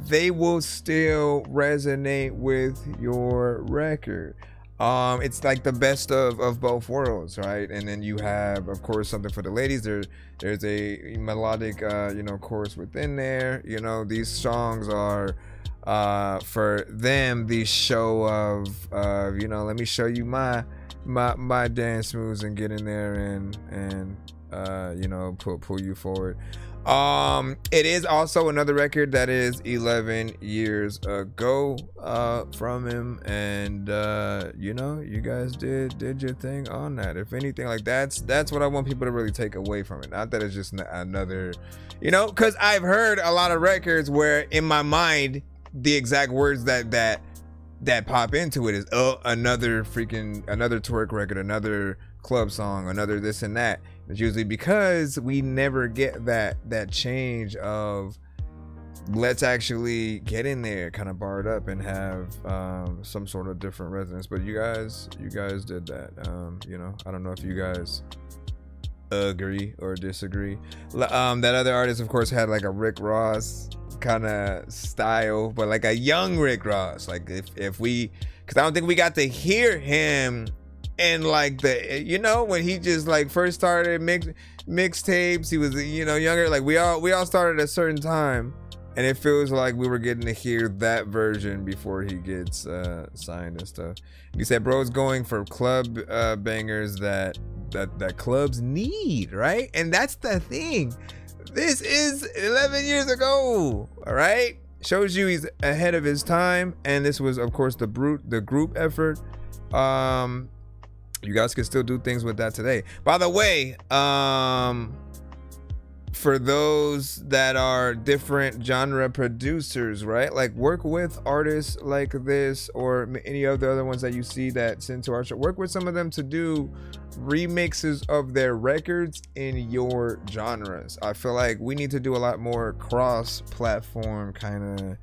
they will still resonate with your record. It's like the best of both worlds, right? And then you have, of course, something for the ladies. There's a melodic, chorus within there. These songs are for them the show of, let me show you my dance moves and get in there and pull you forward. It is also another record that is 11 years ago from him, and you guys did your thing on that. If anything, like that's what I want people to really take away from it. Not that it's just another, because I've heard a lot of records where in my mind the exact words that pop into it is another twerk record, another club song, another this and that. It's usually because we never get that change of let's actually get in there, kind of barred up and have some sort of different resonance. But you guys did that. I don't know if you guys agree or disagree. That other artist, of course, had like a Rick Ross kind of style, but like a young Rick Ross. Like if we, because I don't think we got to hear him and like the, when he just like first started mixtapes, he was, younger. Like we all started at a certain time, And it feels like we were getting to hear that version before he gets signed and stuff. He said, bro's going for club bangers that clubs need, right? And that's the thing. This is 11 years ago, all right? Shows you he's ahead of his time. And this was, of course, the group effort. You guys can still do things with that today. By the way, for those that are different genre producers, right? Like work with artists like this or any of the other ones that you see that send to our show. Work with some of them to do remixes of their records in your genres. I feel like we need to do a lot more cross-platform kind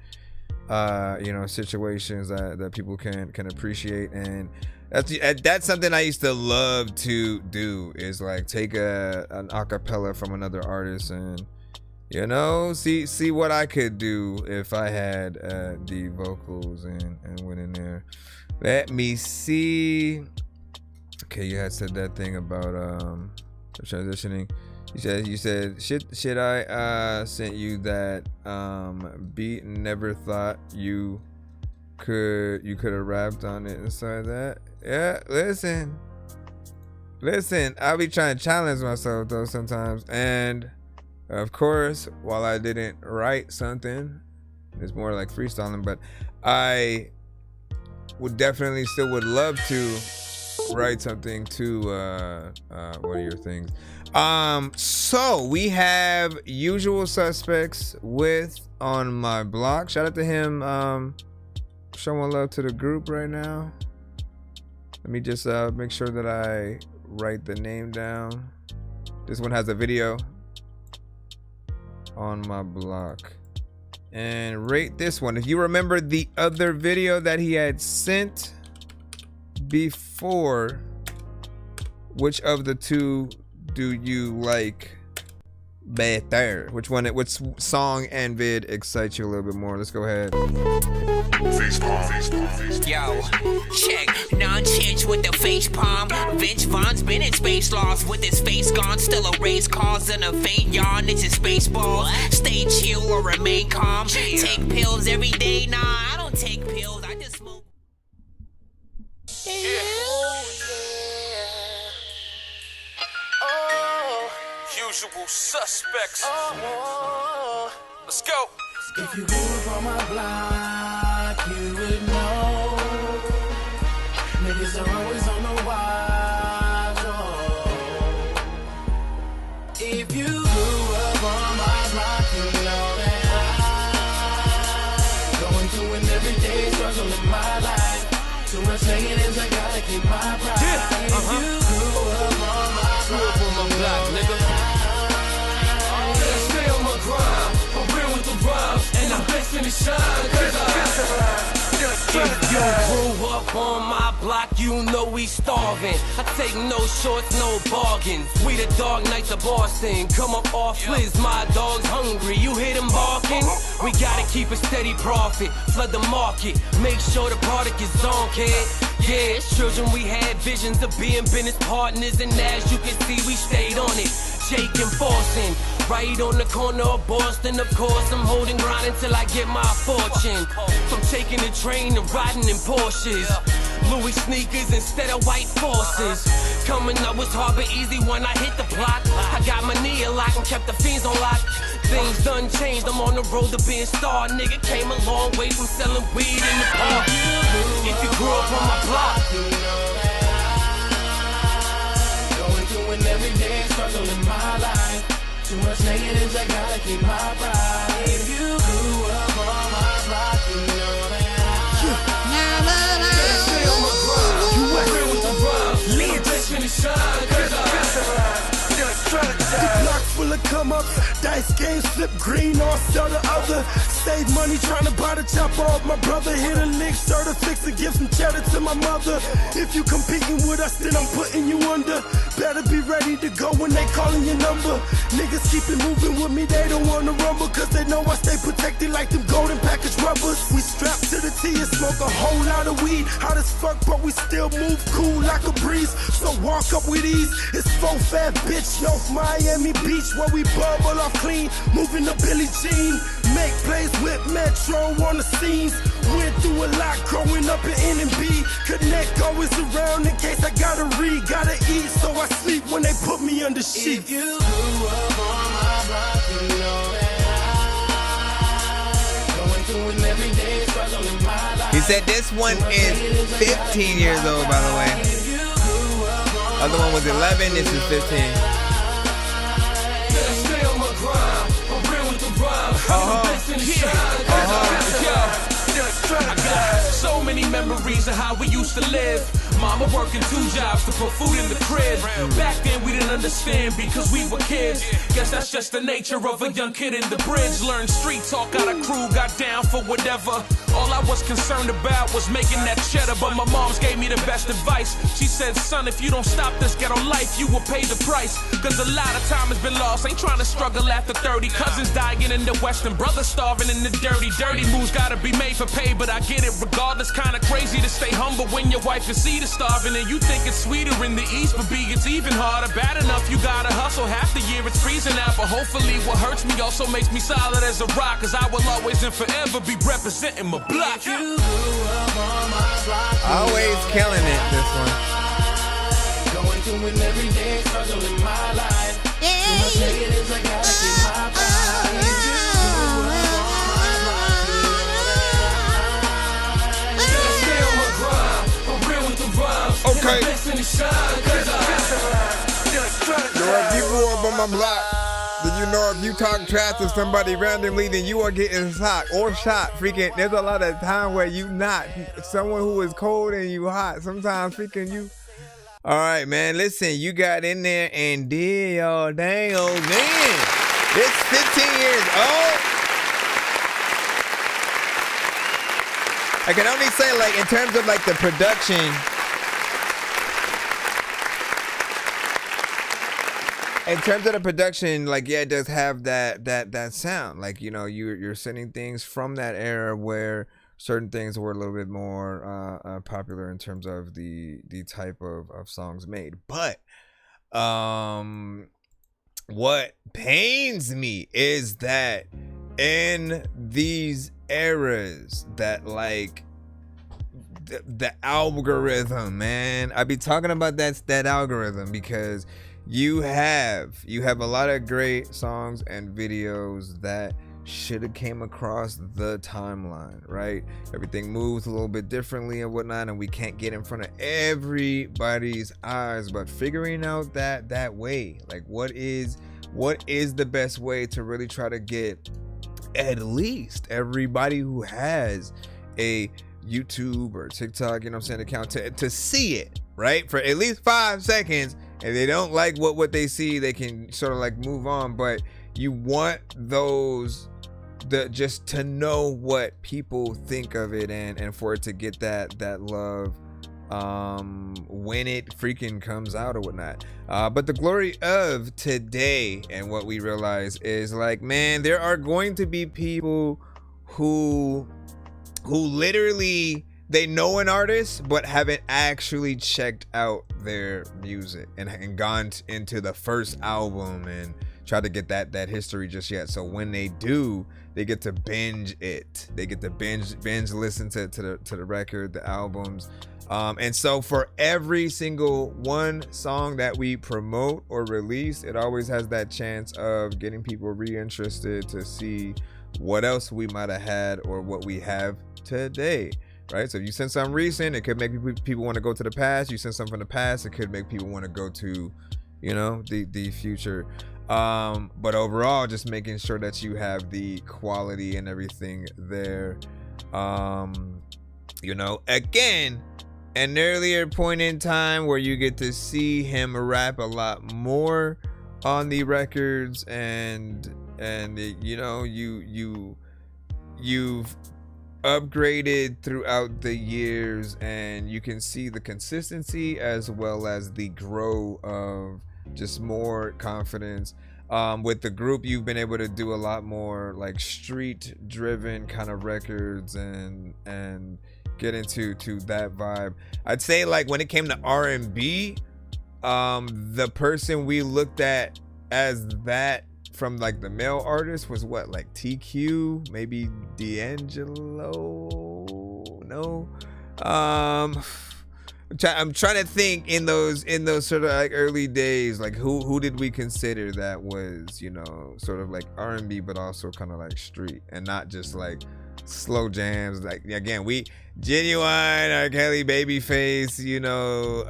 of situations that people can appreciate. And that's something I used to love to do, is like take an acapella from another artist and see what I could do if I had the vocals and went in there. Let me see. Okay, you had said that thing about transitioning. You said shit I sent you that beat and never thought you could have rapped on it inside that. Yeah, listen, I'll be trying to challenge myself though sometimes. And of course, while I didn't write something, it's more like freestyling, but I would definitely still would love to write something to one of your things. So we have Usual Suspects with On My Block. Shout out to him, showing love to the group right now. Let me just make sure that I write the name down. This one has a video. On My Block. And rate this one. If you remember the other video that he had sent before, which of the two do you like better? Which song and vid excites you a little bit more? Let's go ahead. Yo, check, non-change with the face palm. Vince Vaughn's been in space lost with his face gone. Still a race cause and a faint yawn. It's his space balls. Stay chill or remain calm. Take pills every day. Nah, I don't take pills. I just smoke. Usual Suspects. Let's go. If you grew up on my block, you would know. Niggas are always on the watch. Oh. If you grew up on my block, you know that I'm going through an everyday struggle in my life. Too much negatives, I gotta keep my pride. If you grew up on my block, nigga. Stay on my grind, I'm real with the rhymes, and I'm best in the shine, cause If you grew up on my block, you know we starving. I take no shorts, no bargains. We the Dark Knights of Boston. Come up off Fliz, my dog's hungry. You hear them barking? We gotta keep a steady profit. Flood the market, make sure the product is on, kid. Yeah, as children we had visions of being business partners, and as you can see, we stayed on it. Jake and Boston, right on the corner of Boston. Of course, I'm holding ground until I get my fortune. From taking the train to riding in Porsches, Louis sneakers instead of white forces. Coming up was hard but easy when I hit the block. I got my knee locked and kept the fiends on lock. Things done changed, I'm on the road to being star. Nigga came a long way from selling weed in the park. If you grew up on my block, an everyday struggle in my life. Too much negatives, I gotta keep my pride. If you grew up on my block, you know that I stay on my grind. You went real with the rhymes. Lean just finish shine, cause the block full of come-ups, dice games, flip green or sell the other. Save money trying to buy the chopper off my brother. Hit a lick, stir the fix and give some cheddar to my mother. If you competing with us, then I'm putting you under. Better be ready to go when they calling your number. Niggas keep it moving with me, they don't wanna rumble, cause they know I stay protected like them golden package rubbers. We strapped to the T and smoke a whole lot of weed. Hot as fuck, but we still move cool like a breeze. So walk up with ease. It's 4 fat bitch, yo, Miami Beach. where we bubble off clean, moving the Billie Jean. Make plays with Metro on the scenes. Went through a lot growing up in N&B. Connect always around in case I gotta read. Gotta eat, so I sleep when they put me under sheets. If you grew up on my block, you know that I'm going through an everyday struggle in my life. He said this one is 15 years old, by the way. Other one was 11, this is 15. I got so many memories of how we used to live. Mama working 2 jobs to put food in the crib. Back then we didn't understand because we were kids. Guess that's just the nature of a young kid in the bridge. Learned street talk, got a crew, got down for whatever. All I was concerned about was making that cheddar, but my mom's gave me the best advice. She said, son, if you don't stop this ghetto life, you will pay the price. Cause a lot of time has been lost, ain't trying to struggle after 30. Cousins dying in the west and brothers starving in the dirty. Dirty moves gotta be made for pay, but I get it regardless. Kinda crazy to stay humble when your wife and seed is starving. And you think it's sweeter in the east, but B, it's even harder. Bad enough you gotta hustle, half the year it's freezing out. But hopefully what hurts me also makes me solid as a rock. Cause I will always and forever be representing my block. Always killing it, this one. Going through an everyday struggle in my life. Too much negatives, I gotta keep my pride. Stay on my grind, I'm real with the rhymes. Okay. And the best in the shine, cause Yo, if you grew up on my block, then you know if you talk trash to somebody randomly, then you are getting shot or shot. Freaking, there's a lot of time where you not someone who is cold and you hot. Sometimes freaking you. All right, man. Listen, you got in there and did your dang old man. It's 15 years old. I can only say, like, in terms of like the production. In terms of the production, like, yeah, it does have that sound. Like, you know, you're sending things from that era where certain things were a little bit more popular in terms of the type of songs made. But what pains me is that in these eras that, like, the algorithm, man, I be talking about that algorithm because you have a lot of great songs and videos that should have came across the timeline, right? Everything moves a little bit differently and whatnot, and we can't get in front of everybody's eyes. But figuring out that way, like what is the best way to really try to get at least everybody who has a YouTube or TikTok, you know what I'm saying, account to see it, right? For at least 5 seconds. If they don't like what they see, they can sort of like move on. But you want those just to know what people think of it and for it to get that love when it freaking comes out or whatnot. But the glory of today and what we realize is, like, man, there are going to be people who literally, they know an artist but haven't actually checked out their music and gone into the first album and try to get that history just yet. So when they do, they get to binge it. They get to binge listen to the record, the albums. And so for every single one song that we promote or release, it always has that chance of getting people reinterested to see what else we might have had or what we have today. Right, so if you send something recent, it could make people want to go to the past. You send something from the past, it could make people want to go to, you know, the future. But overall, just making sure that you have the quality and everything there. You know, again, an earlier point in time where you get to see him rap a lot more on the records, and you know, you've upgraded throughout the years, and you can see the consistency as well as the grow of just more confidence. With the group, you've been able to do a lot more like street driven kind of records and get into that vibe. I'd say, like, when it came to R&B, the person we looked at as that from like the male artists was what, like TQ, maybe D'Angelo. No, I'm trying to think in those sort of like early days, like who did we consider that was, you know, sort of like R&B but also kind of like street and not just like slow jams. Like again, we Genuine, R. Kelly, Babyface, you know,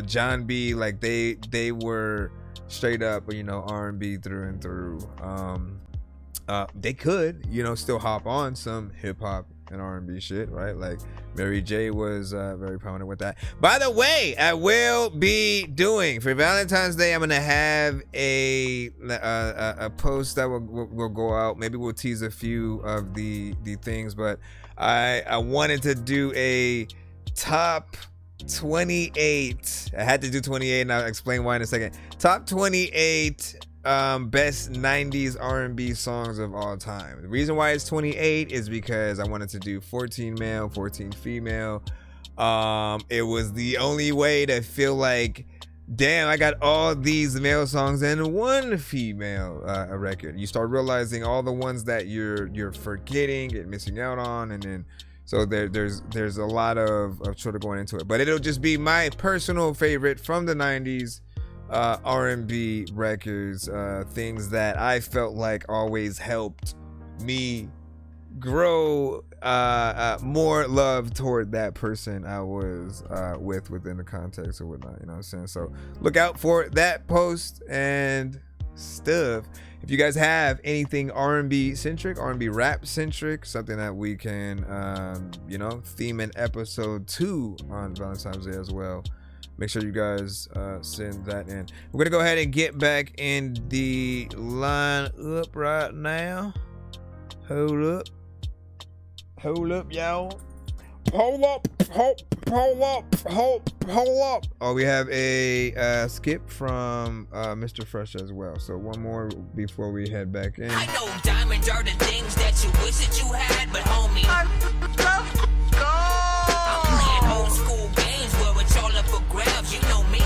John B, like they were straight up, you know, R&B through and through. They could, you know, still hop on some hip hop and R&B shit, right? Like Mary J was very prominent with that. By the way, I will be doing for Valentine's Day, I'm gonna have a post that will go out. Maybe we'll tease a few of the things, but I wanted to do a top 28. I had to do 28, and I'll explain why in a second. Top 28 best 90s R&B songs of all time. The reason why it's 28 is because I wanted to do 14 male, 14 female. It was the only way to feel like, damn, I got all these male songs and one female record. You start realizing all the ones that you're forgetting and missing out on, and then so there's a lot of sort of going into it. But it'll just be my personal favorite from the 90s R&B records, things that I felt like always helped me grow more love toward that person I was within the context or whatnot, you know what I'm saying? So look out for that post and stuff. If you guys have anything R&B centric, R&B rap centric, something that we can you know, theme in episode 2 on Valentine's Day as well, make sure you guys send that in. We're gonna go ahead and get back in the line up right now. Hold up, y'all. Hold up. Oh, we have a skip from Mr. Fresh as well. So one more before we head back in. I know diamonds are the things that you wish that you had, but homie, I'm playing old school games where it's all up for grabs. You know me.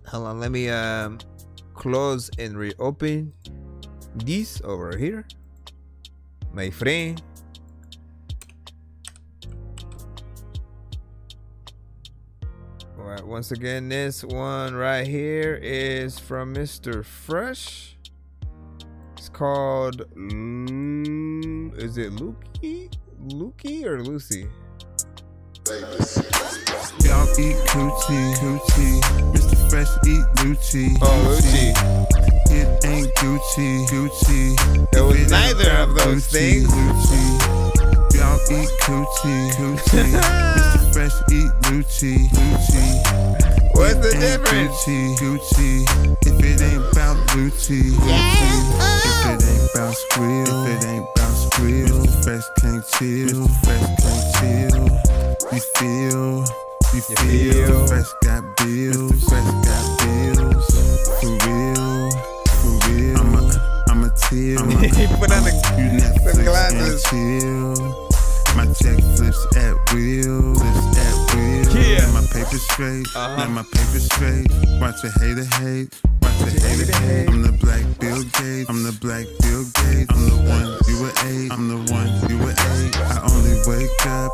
Hold on, let me close and reopen this over here, my friend. All right, once again, this one right here is from Mr. Fresh. It's called is it Lukey or Lucy? Y'all eat coochie. Mr. Fresh eat Lucci. Oh, Lucci. It ain't Gucci. It was neither of those things. Y'all eat coochie. Mr. Fresh eat Lucci. What's the difference? Gucci. If it ain't about Lucci. If it ain't about Skrill. Mr. Fresh can't chill. You feel. Fresh got bills. For real. I'm a teal. He put on the Netflix glasses. And chill. My check flips at will. Yeah. Let my paper straight. Watch a hater hate. I'm the black Bill Gates. I'm the one you were 8. I only wake up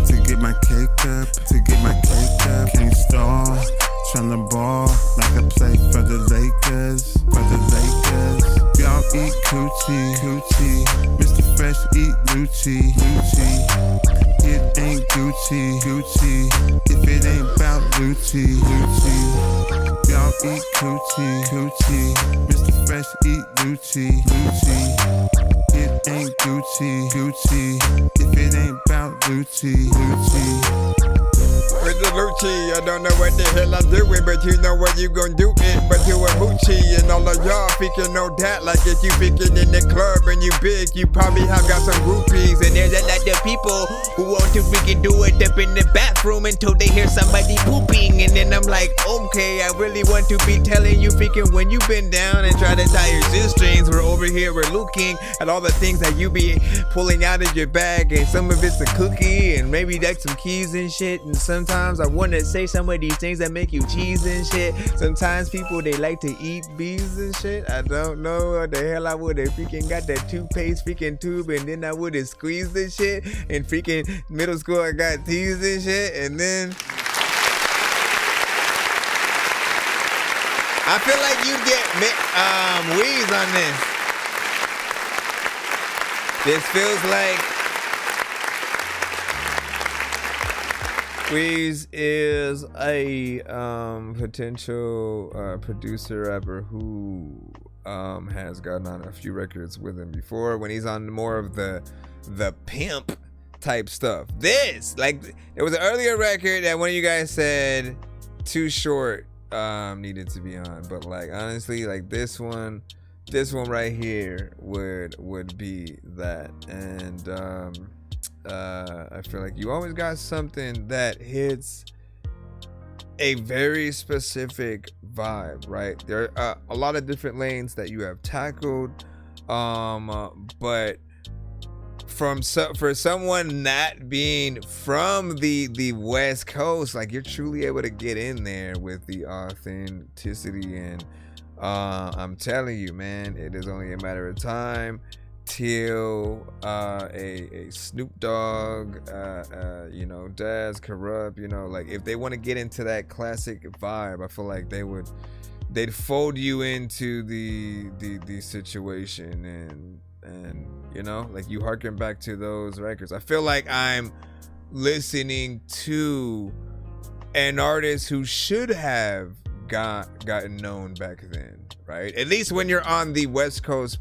to get my cake up. Can't stall, tryna ball like I play for the Lakers. Y'all eat coochie. Mr. Fresh eat Lucci. It ain't Gucci. If it ain't about Lucci. Y'all eat coochie. Mr. Fresh eat Lucci. It ain't Gucci. If it ain't about Lucci. With the Lucci, I don't know what the hell I'm doing, but you know what you gon' do it. But you a hoochie, and all of y'all freaking know that. Like if you freaking in the club and you big, you probably have got some groupies. And there's a lot of people people who want to freaking do it up in the bathroom until they hear somebody pooping. And then I'm like, okay, I really want to be telling you freaking when you bend down and try to tie your shoestrings. We're over here, we're looking at all the things that you be pulling out of your bag, and some of it's a cookie and maybe like some keys and shit. And sometimes I want to say some of these things that make you cheese and shit. Sometimes people, they like to eat bees and shit. I don't know what the hell I would have freaking got that toothpaste freaking tube, and then I would have squeezed this shit. In freaking middle school I got teased and shit, and then I feel like you get wheeze on this. This feels like Wheeze is a potential producer rapper who has gotten on a few records with him before when he's on more of the pimp type stuff. This, like, there was an earlier record that one of you guys said Too Short needed to be on, but like honestly, like this one right here would be that. And I feel like you always got something that hits a very specific vibe, right? There are a lot of different lanes that you have tackled, but for someone not being from the West Coast, like, you're truly able to get in there with the authenticity. And I'm telling you, man, it is only a matter of time till a Snoop Dogg, Daz, Corrupt, like if they want to get into that classic vibe, I feel like they'd fold you into the situation, and like you harken back to those records. I feel like I'm listening to an artist who should have gotten known back then, right? At least when you're on the West Coast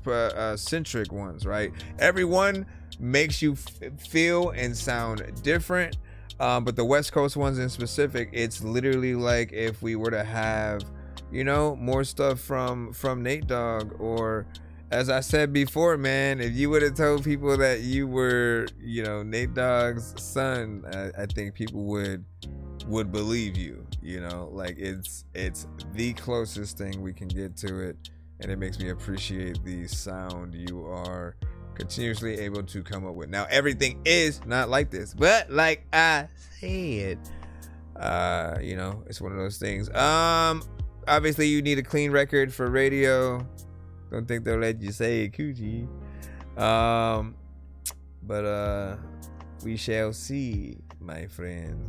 centric ones, right? Everyone makes you feel and sound different, but the West Coast ones in specific, it's literally like if we were to have, more stuff from Nate Dogg, or as I said before, man, if you would have told people that you were, Nate Dogg's son, I think people would believe you. Like it's the closest thing we can get to it, and it makes me appreciate the sound you are continuously able to come up with. Now, everything is not like this, but like I said, it's one of those things. Obviously you need a clean record for radio. Don't think they'll let you say coochie. But we shall see, my friend.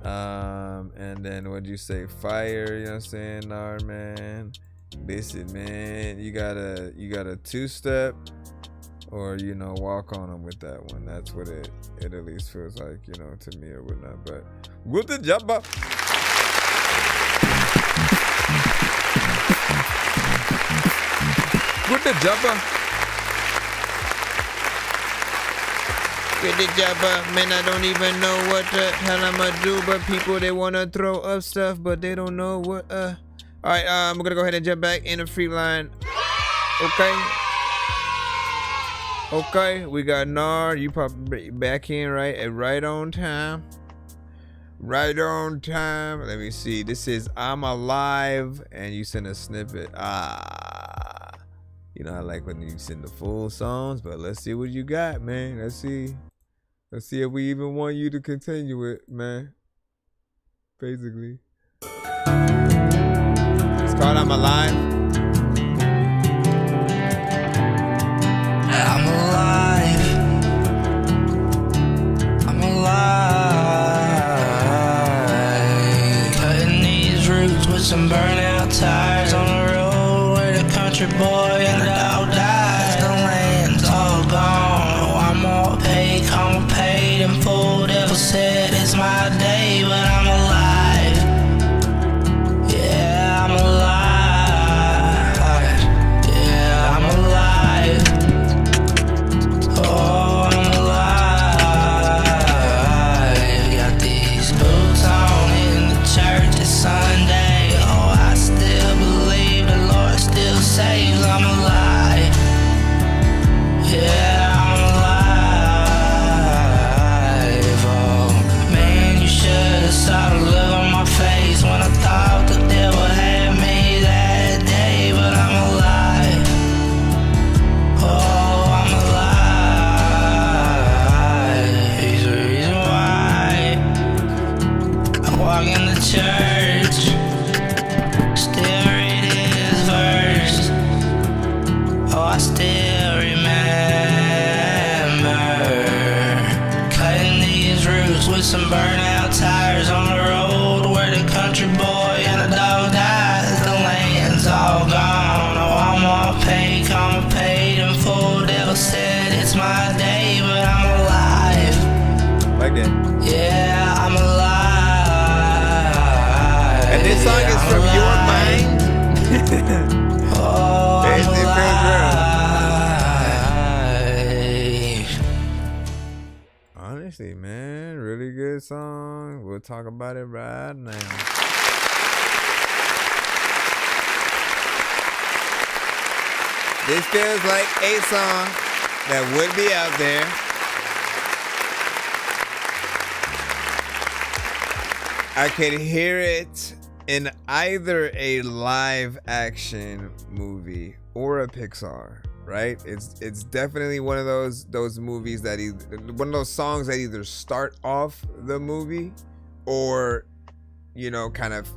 And then what'd you say? Fire, you know what I'm saying? Nah, man. Listen, man, you got a two-step, or walk on them with that one. That's what it at least feels like, to me or whatnot. But good job. Good job. Good job, man. I don't even know what the hell I'ma do, but people, they wanna throw up stuff, but they don't know what. All right, we're gonna go ahead and jump back in the free line. Okay, we got Nar. You probably back in right on time. Right on time. Let me see. This is I'm Alive, and you send a snippet. I like when you send the full songs, but let's see what you got, man. Let's see if we even want you to continue it, man. Basically. It's called I'm Alive. I'm alive. I'm alive. Cutting these roots with some burnout tires on the road where the country boy and the dog dies. The land's all gone. Oh, I'm all paid, come paid in full. Devil said it's my day, but I'm alive. Yeah, I'm alive. Yeah, I'm alive. Oh, I'm alive. Got these boots on in the church. It's Sunday. Oh, I still believe the Lord still saves. I'm alive. with some burnout tires on the road where the country boy and the dog dies. The land's all gone. Oh, I'm all paid, come paid in full. Devil said it's my day, but I'm alive. Like that. Yeah, I'm alive. And this song is from your mind. Oh, it feels real. Honestly, man, really good song. We'll talk about it right now. This feels like a song that would be out there. I could hear it in either a live action movie or a Pixar, right? It's definitely one of those movies that one of those songs that either start off the movie or, you know, kind of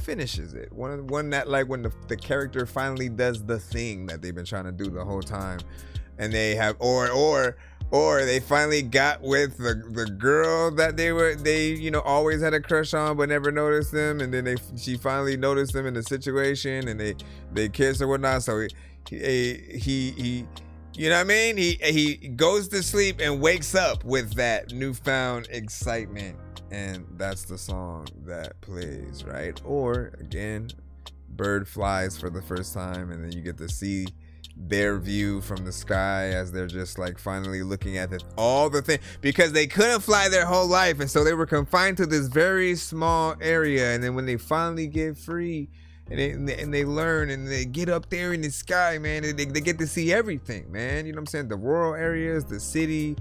finishes it. One that, like, when the character finally does the thing that they've been trying to do the whole time, and they have or they finally got with the girl that they you know always had a crush on but never noticed them, and then she finally noticed them in the situation and they kiss or whatnot. So he you know what I mean, he goes to sleep and wakes up with that newfound excitement, and that's the song that plays, right? Or again, bird flies for the first time, and then you get to see their view from the sky as they're just like finally looking at all the things, because they couldn't fly their whole life, and so they were confined to this very small area. And then when they finally get free and they learn and they get up there in the sky, man, they get to see everything, man. You know what I'm saying? The rural areas, the city,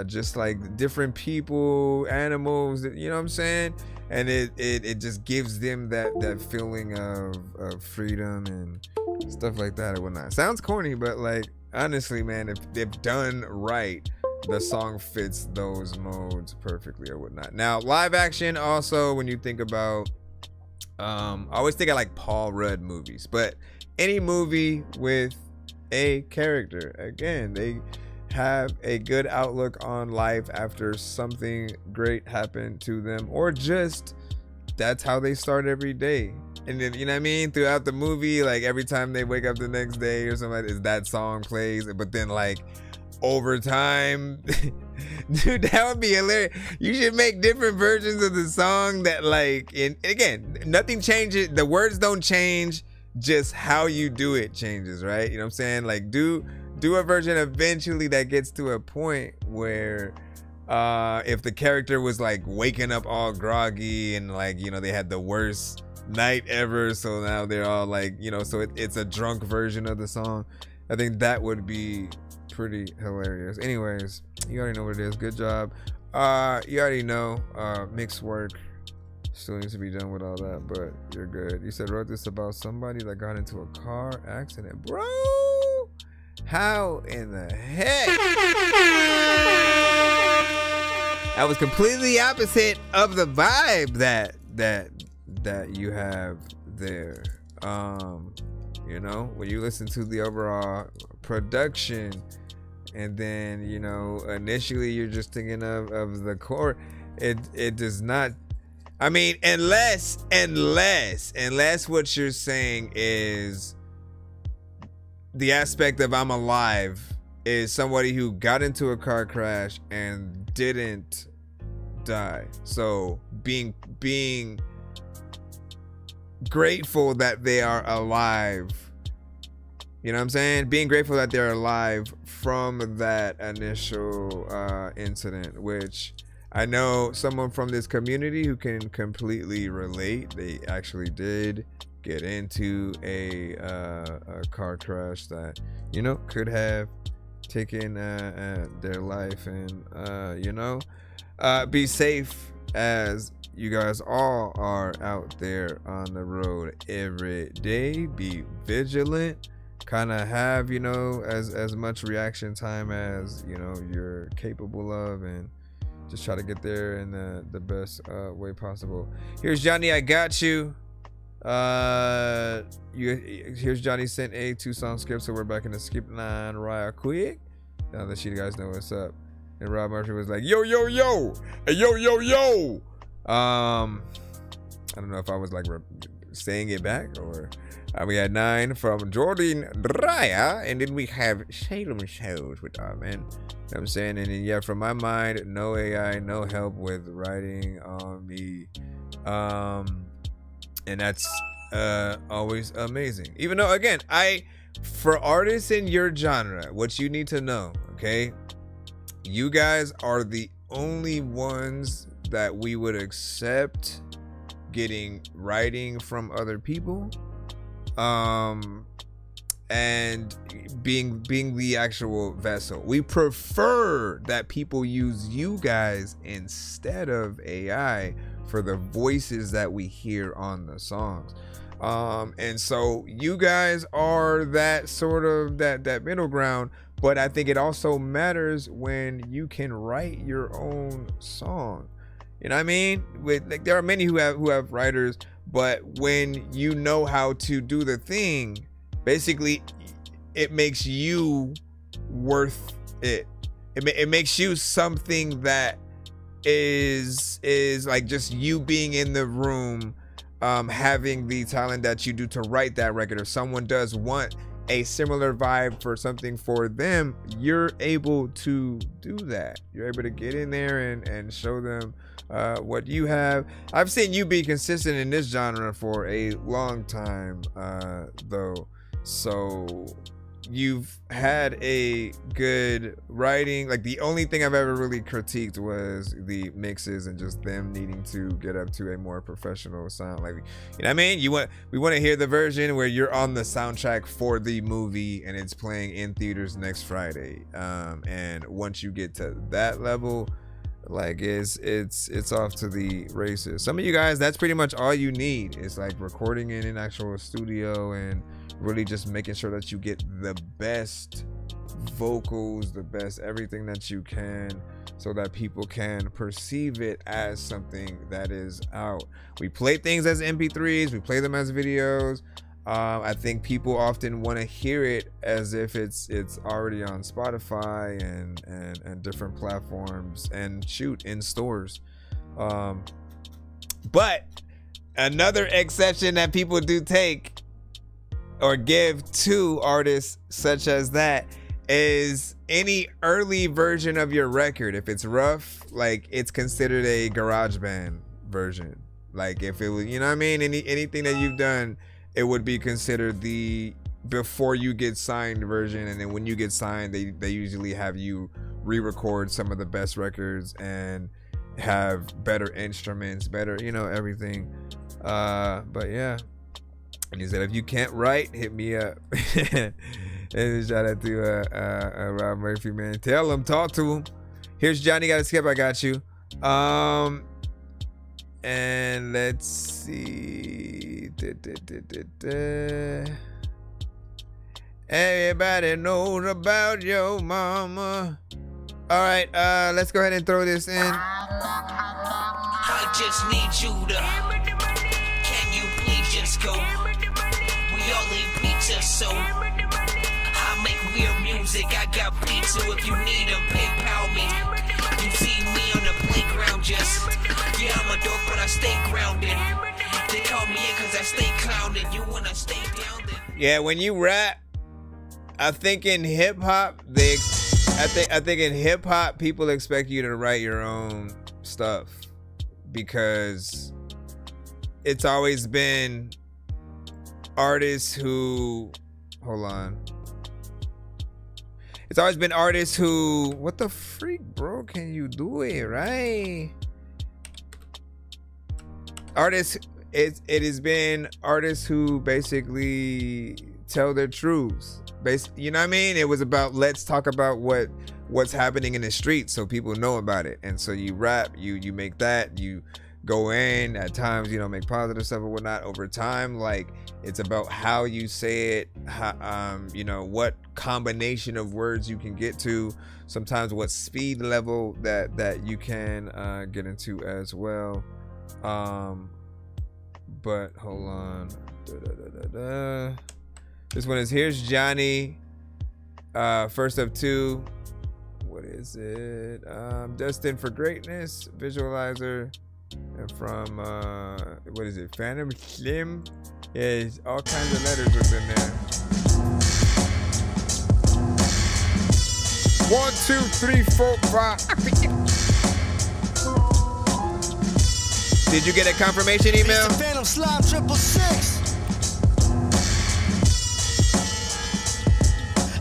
just like different people, animals, you know what I'm saying? And it just gives them that feeling of freedom and stuff like that and whatnot. Sounds corny, but like honestly, man, if done right, the song fits those modes perfectly or whatnot. Now, live action also, when you think about, I always think of like Paul Rudd movies, but any movie with a character, again, they have a good outlook on life after something great happened to them, or just that's how they start every day. And then, you know what I mean, throughout the movie, like every time they wake up the next day or something like this, that song plays. But then like over time, dude, that would be hilarious. You should make different versions of the song that, like, and again, nothing changes, the words don't change, just how you do it changes, right? You know what I'm saying? Like do a version eventually that gets to a point where if the character was like waking up all groggy and like, you know, they had the worst night ever, so now they're all like, you know, so it's a drunk version of the song. I think that would be pretty hilarious. Anyways, you already know what it is. Good job. You already know mixed work still needs to be done with all that, but you're good. You said wrote this about somebody that got into a car accident, bro. How in the heck? That was completely opposite of the vibe that you have there. You know, when you listen to the overall production, and then, you know, initially you're just thinking of the core, it does not, I mean, unless what you're saying is the aspect of I'm alive is somebody who got into a car crash and didn't die. So being grateful that they are alive. You know what I'm saying? Being grateful that they're alive from that initial incident, which I know someone from this community who can completely relate. They actually did get into a car crash that, you know, could have taken their life. And you know, be safe as you guys all are out there on the road every day. Be vigilant, kind of have, you know, as much reaction time as, you know, you're capable of, and just try to get there in the best way possible. Here's Johnny, I got you. Here's Johnny sent a 2-song script, so we're back in the skip line right quick. Now that you guys know what's up. And Rob Murphy was like, yo, yo, yo, hey, yo, yo, yo. I don't know if I was like saying it back or. We had 9 from Jordan Draya, and then we have Salem Shows with our man. You know what I'm saying? And then, yeah, from my mind, no AI, no help with writing on me. And that's always amazing. Even though, again, for artists in your genre, what you need to know, okay? You guys are the only ones that we would accept getting writing from other people. And being the actual vessel. We prefer that people use you guys instead of AI for the voices that we hear on the songs. And so you guys are that sort of that middle ground, but I think it also matters when you can write your own song. You know what I mean? Like, there are many who have writers, but when you know how to do the thing, basically, it makes you worth it. It makes you something that is like just you being in the room, having the talent that you do to write that record. If someone does want a similar vibe for something for them, you're able to do that. You're able to get in there and show them what you have. I've seen you be consistent in this genre for a long time, though. So you've had a good writing. Like, the only thing I've ever really critiqued was the mixes and just them needing to get up to a more professional sound. Like, you know what I mean? We want to hear the version where you're on the soundtrack for the movie and it's playing in theaters next Friday. And once you get to that level, like, it's off to the races. Some of you guys, that's pretty much all you need. It's like recording in an actual studio and really just making sure that you get the best vocals, the best everything that you can, so that people can perceive it as something that is out. We play things as MP3s, we play them as videos. I think people often want to hear it as if it's already on Spotify and different platforms and shoot in stores. But another exception that people do take or give to artists such as that is any early version of your record. If it's rough, like, it's considered a GarageBand version. Like, if it was, you know what I mean? Anything that you've done, it would be considered the before you get signed version. And then when you get signed, they usually have you re-record some of the best records and have better instruments, better, you know, everything. But yeah. And he said, if you can't write, hit me up. And shout out to Rob Murphy, man. Tell him, talk to him. Here's Johnny Got a Skip, I Got You. And let's see. Everybody knows about your mama. All right, let's go ahead and throw this in. I just need you to. Can you please just go? We all eat pizza, so I make weird music. I got beats, so if you need them, PayPal me. You see me on the playground, just yeah, I'm a dork, but I stay grounded. They call me in cause I stay clowning. You wanna stay down then? Yeah, when you rap, I think in hip hop, I think in hip hop, people expect you to write your own stuff because it's always been artists who, hold on. It's always been artists who, what the freak, bro? Can you do it, right? Artists, it has been artists who basically tell their truths. You know what I mean? It was about, let's talk about what's happening in the streets so people know about it. And so you rap, you make that, you go in at times, you know, make positive stuff or whatnot. Over time, like, it's about how you say it, how, you know, what combination of words you can get to, sometimes what speed level that you can get into as well. But hold on. This one is, here's Johnny, first of two. What is is it? Destined for Greatness, Visualizer, and from what is it? Phantom Slim. Yeah, it's all kinds of letters within there. 1, 2, 3, 4, 5. Did you get a confirmation email? It's the Phantom Slime 666.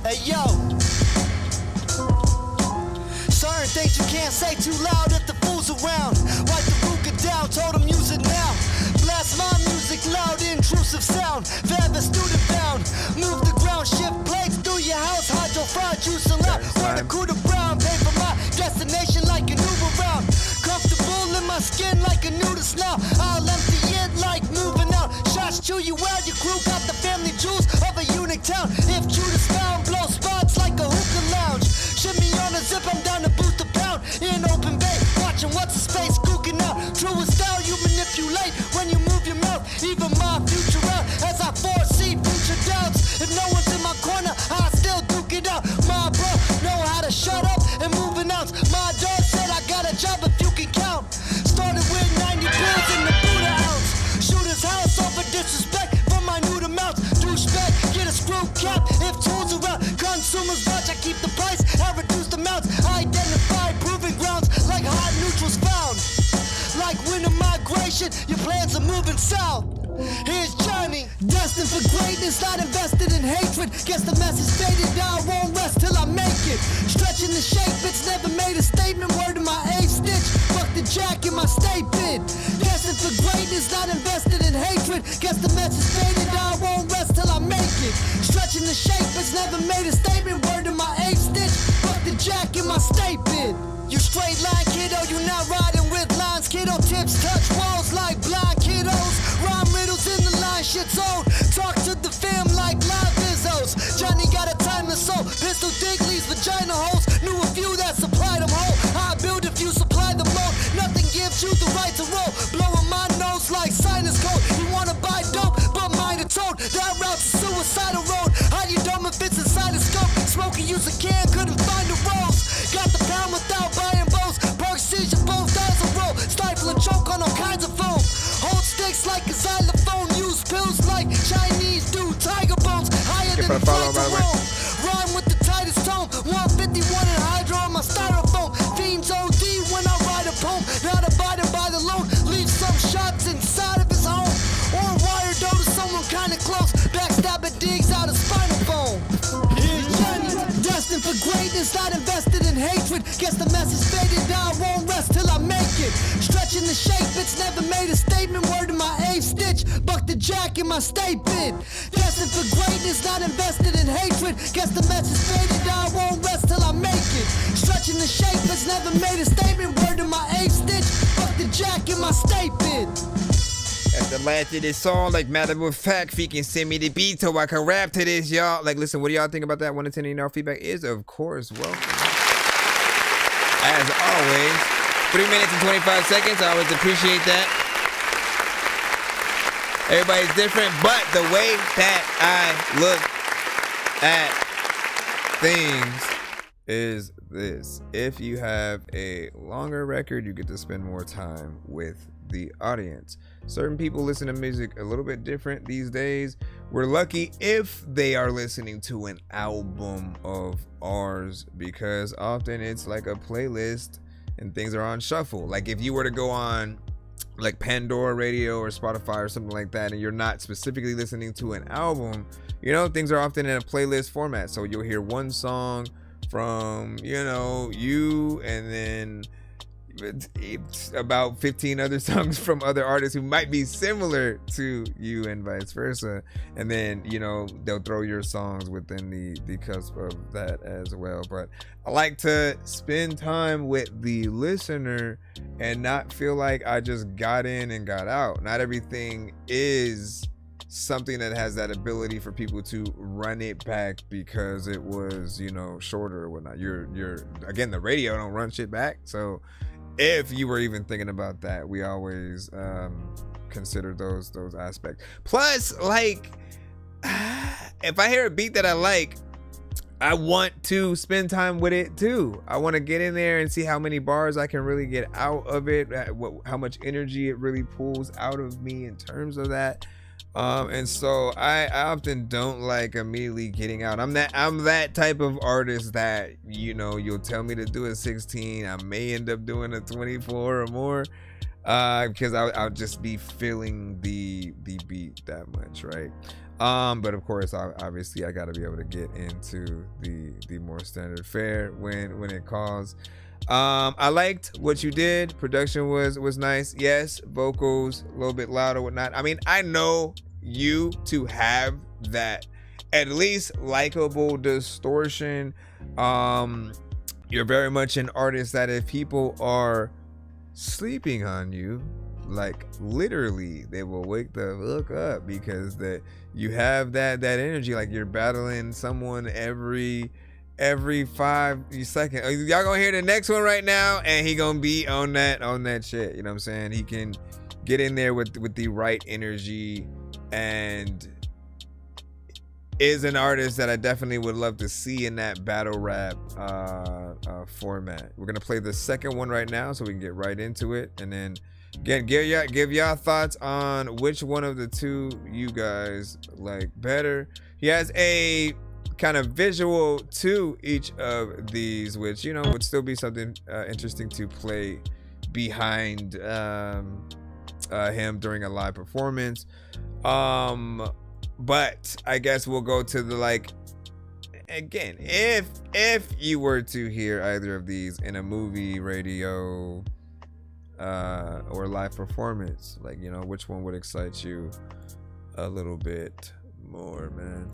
Hey yo, certain things you can't say too loud if the fool's around. Wipe the Ruka down, told him use it now. Blast my music loud, intrusive sound. Forever student bound. Move the ground, shift blades through your house. Hydro fried juice and loud. Wear the coup de brown. Pay for my destination like an Uber round. Comfortable in my skin like a nudist now. I'll empty it like moving out. Shots chew you out. Your crew got the family jewels of a unique town. If Judas found, blow spots like a hookah lounge. Shimmy on a zip, I'm down to boost a pound. In open bay, watching what's the space cooking out. Truest style you manipulate when you move your mouth. Even my future out as I foresee future doubts. If no one's in my corner, I still duke it out. My bro know how to shut up and move an ounce. My dog said I got a job if you can count. Started with 90 pills in the Buddha ounce. Shoot his house over disrespect for my new amounts. Douchebag, get a screw cap if tools around. Consumers watch, I keep the price, I reduce the amounts. I identify proving grounds like hot neutrals found. Like winter migration, your plans are moving south. Here's Johnny, destined for greatness, not invested in hatred. Guess the message faded, now I won't rest till I make it. Stretching the shape, it's never made a statement. Word to my A-stitch, fuck the jack in my stay pit. Destined for greatness, not invested in hatred. Guess the message faded, now I won't rest till I make it. Stretching the shape, it's never made a statement. Word to my A-stitch, fuck the jack in my stay pit. You straight line kiddo, you not riding with lines. Kiddo tips touch walls like blind kiddos. Rhyme riddles in the line, shit's old. Talk to the fam like live Izzos. Johnny got a timeless soul. Pistol dig leaves vagina holes. Knew a few that supplied them whole. I build if you supply the load. Nothing gives you the right to roll. Blowing my nose like sinus cold. You wanna buy dope, but mine a toad. That route's a suicidal road. How you dumb if it's inside a scope? Smoking use a can, couldn't find the rolls. Got the pound without buying bows. Perk seizure both eyes a roll. Stifle and choke on all kinds of foam. Hold sticks like a xylophone. Use pills like Chinese do. Tiger bones higher than the flight to Rome. Rhyme with the tightest tone. 151 in hydro on my styrofoam. Fiends OD when I write a poem. Not abiding by the loan. Leave some shots inside of his home. Or wire dough to someone kinda close. Backstabber digs out a spinal bone. Here's Johnny, destined for greatness, not invested in hatred. Guess the message faded, now I won't rest till I make it. Stretching the shape, it's never made a statement. Word to my A-stitch, buck the jack in my stay pit. Destined for greatness, not invested in hatred. Guess the message faded, now I won't rest till I make it. Stretching the shape, it's never made a statement. Word to my A-stitch, buck the jack in my stay pit. At the last of this song, like matter of fact, if you can send me the beat so I can rap to this, y'all. Like, listen, what do y'all think about that? 1 to 10 in our feedback is, of course, welcome. As always, 3 minutes and 25 seconds. I always appreciate that. Everybody's different, but the way that I look at things is this. If you have a longer record, you get to spend more time with the audience. Certain people listen to music a little bit different these days. We're lucky if they are listening to an album of ours, because often it's like a playlist and things are on shuffle. Like if you were to go on like Pandora Radio or Spotify or something like that, and you're not specifically listening to an album, you know, things are often in a playlist format. So you'll hear one song from, you know, you, and then it's about 15 other songs from other artists who might be similar to you, and vice versa. And then, you know, they'll throw your songs within the cusp of that as well. But I like to spend time with the listener and not feel like I just got in and got out. Not everything is something that has that ability for people to run it back because it was, you know, shorter or whatnot. You're again, the radio don't run shit back. So if you were even thinking about that, we always consider those aspects. Plus, like, if I hear a beat that I like, I want to spend time with it too. I want to get in there and see how many bars I can really get out of it, how much energy it really pulls out of me in terms of that. And so I often don't like immediately getting out. I'm that type of artist that, you know, you'll tell me to do a 16, I may end up doing a 24 or more, because I'll just be feeling the beat that much, right? But of course, obviously, I got to be able to get into the more standard fare when it calls. I liked what you did. Production was nice. Yes, vocals a little bit louder, whatnot. I mean, I know you to have that at least likable distortion. You're very much an artist that if people are sleeping on you, like literally, they will wake the fuck up because you have that energy, like you're battling someone every 5 seconds. Y'all gonna hear the next one right now, and he gonna be on that shit. You know what I'm saying? He can get in there with the right energy, and is an artist that I definitely would love to see in that battle rap format. We're gonna play the second one right now, so we can get right into it, and then again, give y'all thoughts on which one of the two you guys like better. He has a kind of visual to each of these, which, you know, would still be something interesting to play behind him during a live performance. But I guess we'll go to the, like, again, if you were to hear either of these in a movie, radio, or live performance, like, you know, which one would excite you a little bit more, man?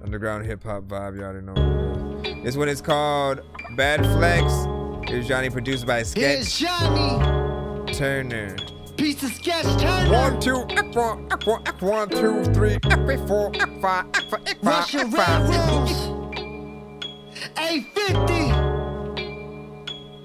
Underground hip hop vibe, you already know. This one is called Bad Flex. Here's Johnny, produced by Sketch. Here's Johnny Turner. Piece of Sketch Turner. 1 2 F4 1 2 3 F4 F5 F5 Russian railroads. 850.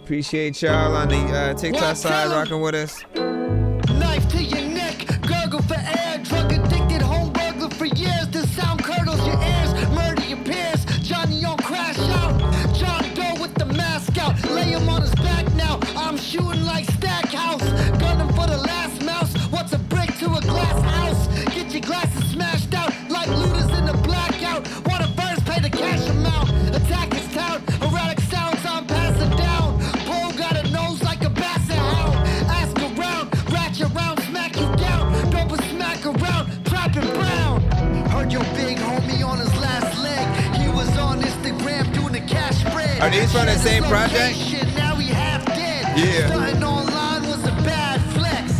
Appreciate y'all on the TikTok side rocking with us. Knife to your neck, gurgle for air, drug addicted home burglar for years. The sound curdles your ears, murder your peers. Johnny on crash out, John Doe with the mask out. Lay him on his back now, I'm shooting like Stackhouse. Gunning for the last mouse, what's a brick to a glass house? Get your glasses smashed out like looters in the blackout. Want a verse, pay the cash amount. Attack his town, erratic sounds, I'm passing down. Bull got a nose like a basset hound. Ask around, ratchet around, smack you down. Dope a smack around, trapping brown. Heard your big homie on his last leg. He was on Instagram doing a cash spread. Are these from the same project? Now he half dead. Yeah. Starting online was a bad flex.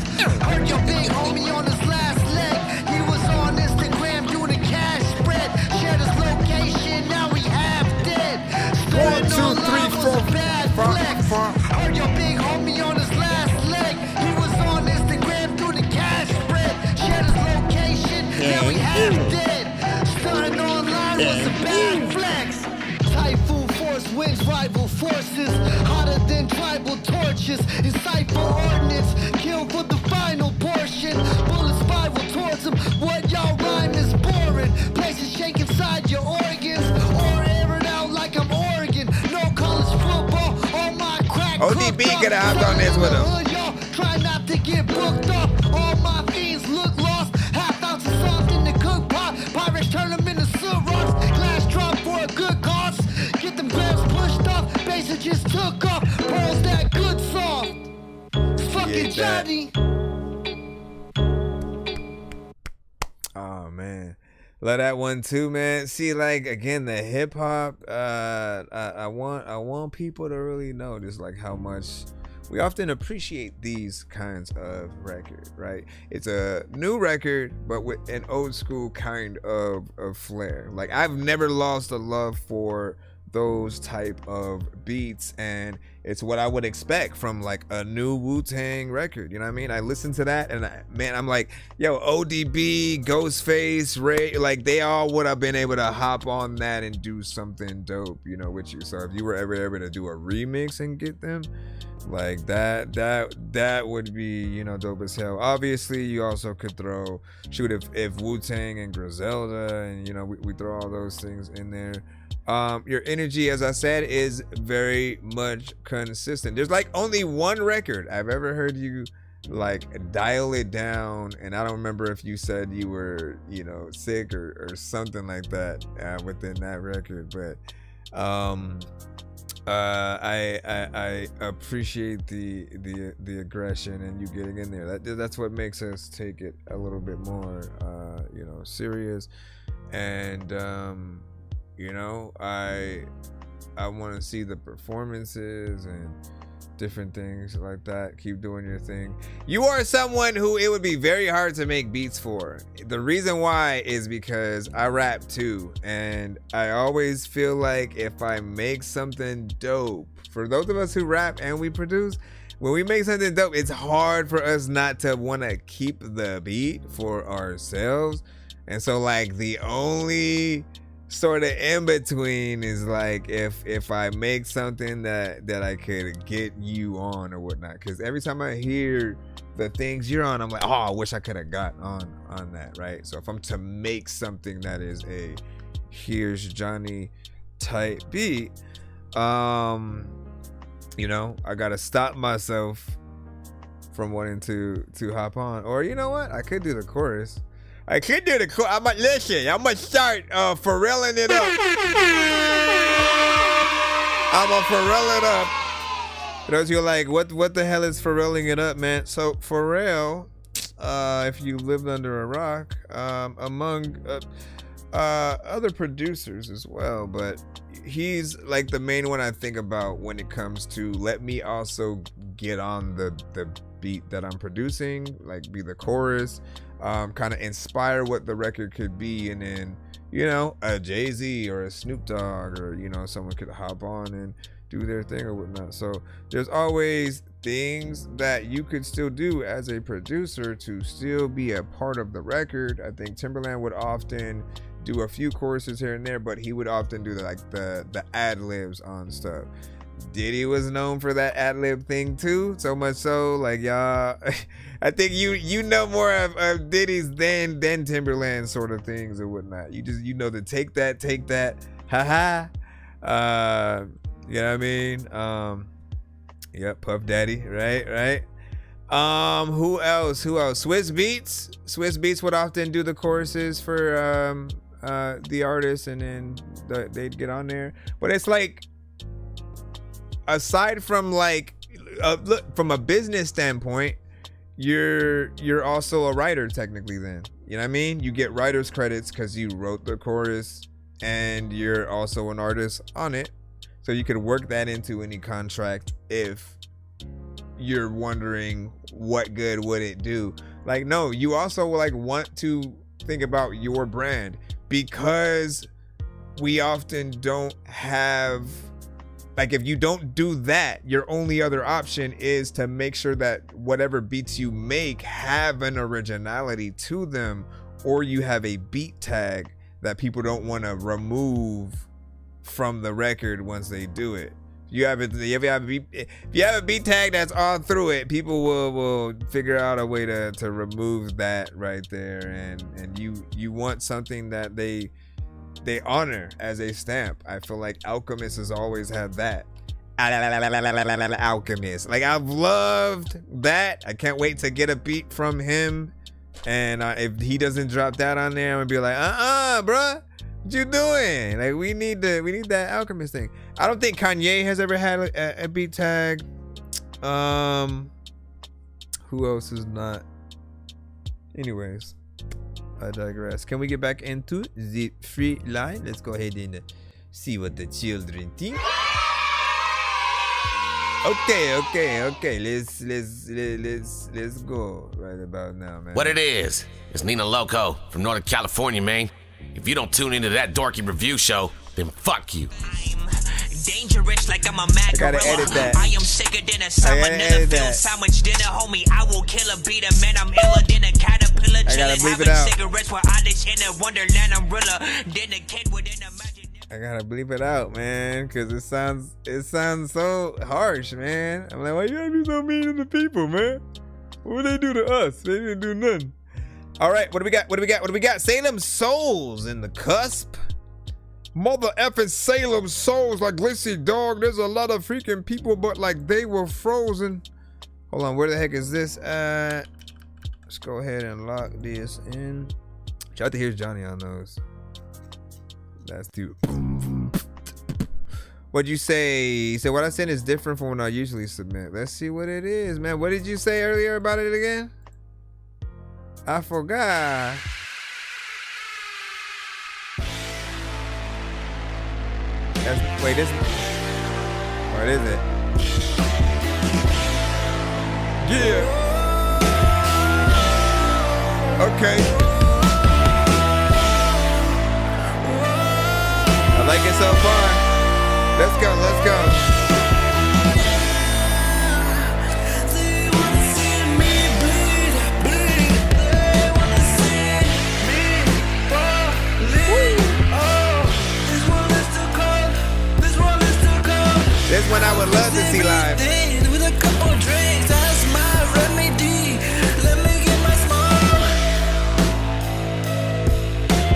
Heard your big homie on his last leg. He was on Instagram doing a cash spread. Shared his location, now he half dead. 1 2 3 4 bad flex. Heard your big homie on his last leg. He was on Instagram doing a cash spread. Shared his location, now he half dead. Starting online was a bad flex. Typhoon force winds rival forces, hotter than tribal torches. Insightful ordnance, kill for the final portion. Bullets spiral towards him. What y'all rhyme is boring. Places shake inside your organs, or air it out like I'm Oregon. No college football on my crack. ODB could have hopped on this with him. Try not to get booked up. All my fiends look lost. Half ounce of soft in the cook pot. Pirates turn them into soot rocks. Glass drop for a good cause. Get them grams pushed off. Bases just took off. Pearls that good soft. Fucking Johnny. Oh man, love that one too, man. See, like, again, the hip hop. I want people to really know just like how much we often appreciate these kinds of records, right? It's a new record, but with an old school kind of flair. Like, I've never lost a love for those type of beats, and it's what I would expect from like a new Wu-Tang record. You know what I mean? I listen to that and I'm like, yo, ODB, Ghostface, Ray, like they all would have been able to hop on that and do something dope, you know, with you. So if you were ever able to do a remix and get them, like that would be, you know, dope as hell. Obviously, you also could throw, shoot, if Wu-Tang and Griselda, and you know, we throw all those things in there. Your energy, as I said, is very much consistent. There's like only one record I've ever heard you like dial it down, and I don't remember if you said you were, sick or something like that within that record, but I appreciate the aggression and you getting in there. That's what makes us take it a little bit more serious, and I want to see the performances and different things like that. Keep doing your thing. You are someone who it would be very hard to make beats for. The reason why is because I rap too, and I always feel like if I make something dope, for those of us who rap and we produce, when we make something dope, it's hard for us not to want to keep the beat for ourselves. And so like the only sort of in between is like if I make something that I could get you on or whatnot, because every time I hear the things you're on, I'm like, oh, I wish I could have got on that, right? So if I'm to make something that is a here's Johnny type beat, I gotta stop myself from wanting to hop on. Or you know what, I could do the chorus. I'm gonna start Pharrelling it up. I'm gonna Pharrell it up. For those of you like, what the hell is Pharrelling it up, man? So Pharrell, if you lived under a rock, among other producers as well, but he's like the main one I think about when it comes to let me also get on the beat that I'm producing, like be the chorus. Kind of inspire what the record could be, and then a Jay-Z or a Snoop Dogg or someone could hop on and do their thing or whatnot. So there's always things that you could still do as a producer to still be a part of the record. I think Timberland would often do a few choruses here and there, but he would often do the ad-libs on stuff. Diddy was known for that ad-lib thing too, so much so like y'all I think you know more of Diddy's than Timberland sort of things or whatnot. You just to take that haha, you know what I mean? Puff Daddy, right. Who else? Swiss Beats would often do the choruses for the artists, and then they'd get on there. But it's like, aside from like look, from a business standpoint, you're also a writer technically then. You know what I mean? You get writer's credits because you wrote the chorus and you're also an artist on it. So you could work that into any contract if you're wondering what good would it do. Like, no, you also like want to think about your brand, because we often don't have, like, if you don't do that, your only other option is to make sure that whatever beats you make have an originality to them, or you have a beat tag that people don't want to remove from the record once they do it. If you have a beat tag that's all through it, people will figure out a way to remove that right there, and you want something that they honor as a stamp. I feel like Alchemist has always had that. Alchemist. Like, I've loved that. I can't wait to get a beat from him. And if he doesn't drop that on there, I'm gonna be like, bruh, what you doing? Like, we need that Alchemist thing. I don't think Kanye has ever had a beat tag. Who else is not? Anyways, I digress. Can we get back into the free line? Let's go ahead and see what the children think. Okay. Let's go right about now, man. What it is? It's Nina Loco from Northern California, man. If you don't tune into that Dorky Review Show, then fuck you. Dangerous like I'm a mad gorilla. I am sicker than a salmonella filled sandwich dinner, homie. I will kill a beater, man. I'm iller than a caterpillar. Chillin', having cigarettes while I dish in a wonderland umbrella. Then a kid within a magic. I gotta bleep it out, man, because it sounds so harsh, man. I'm like, why you gotta be so mean to the people, man? What would they do to us? They didn't do nothing. All right, what do we got? Salem Souls in the cusp. Mother effing Salem souls like Glissy dog. There's a lot of freaking people, but like they were frozen. Hold on, where the heck is this at? Let's go ahead and lock this in. Shout out to Here's Johnny on those. Let's do. What'd you say? You said what I sent is different from what I usually submit. Let's see what it is, man. What did you say earlier about it again? I forgot. Wait, this. What is it? Yeah. Okay. I like it so far. Let's go, let's go. This one I would love to see live. With a couple drinks, that's my remedy. Let me get my smile.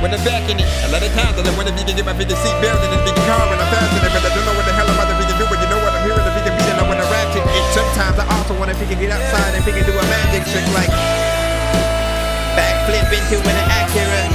When I'm back in it, a lot of times I don't want to be to get my freaking seat belt in this big car when I'm faster, but I don't know what the hell I'm about to freaking do. But you know what I'm hearing, if you can beat it, I want to ratchet it. Sometimes I also want to freaking get outside and freaking do a magic trick like backflip into an Acura.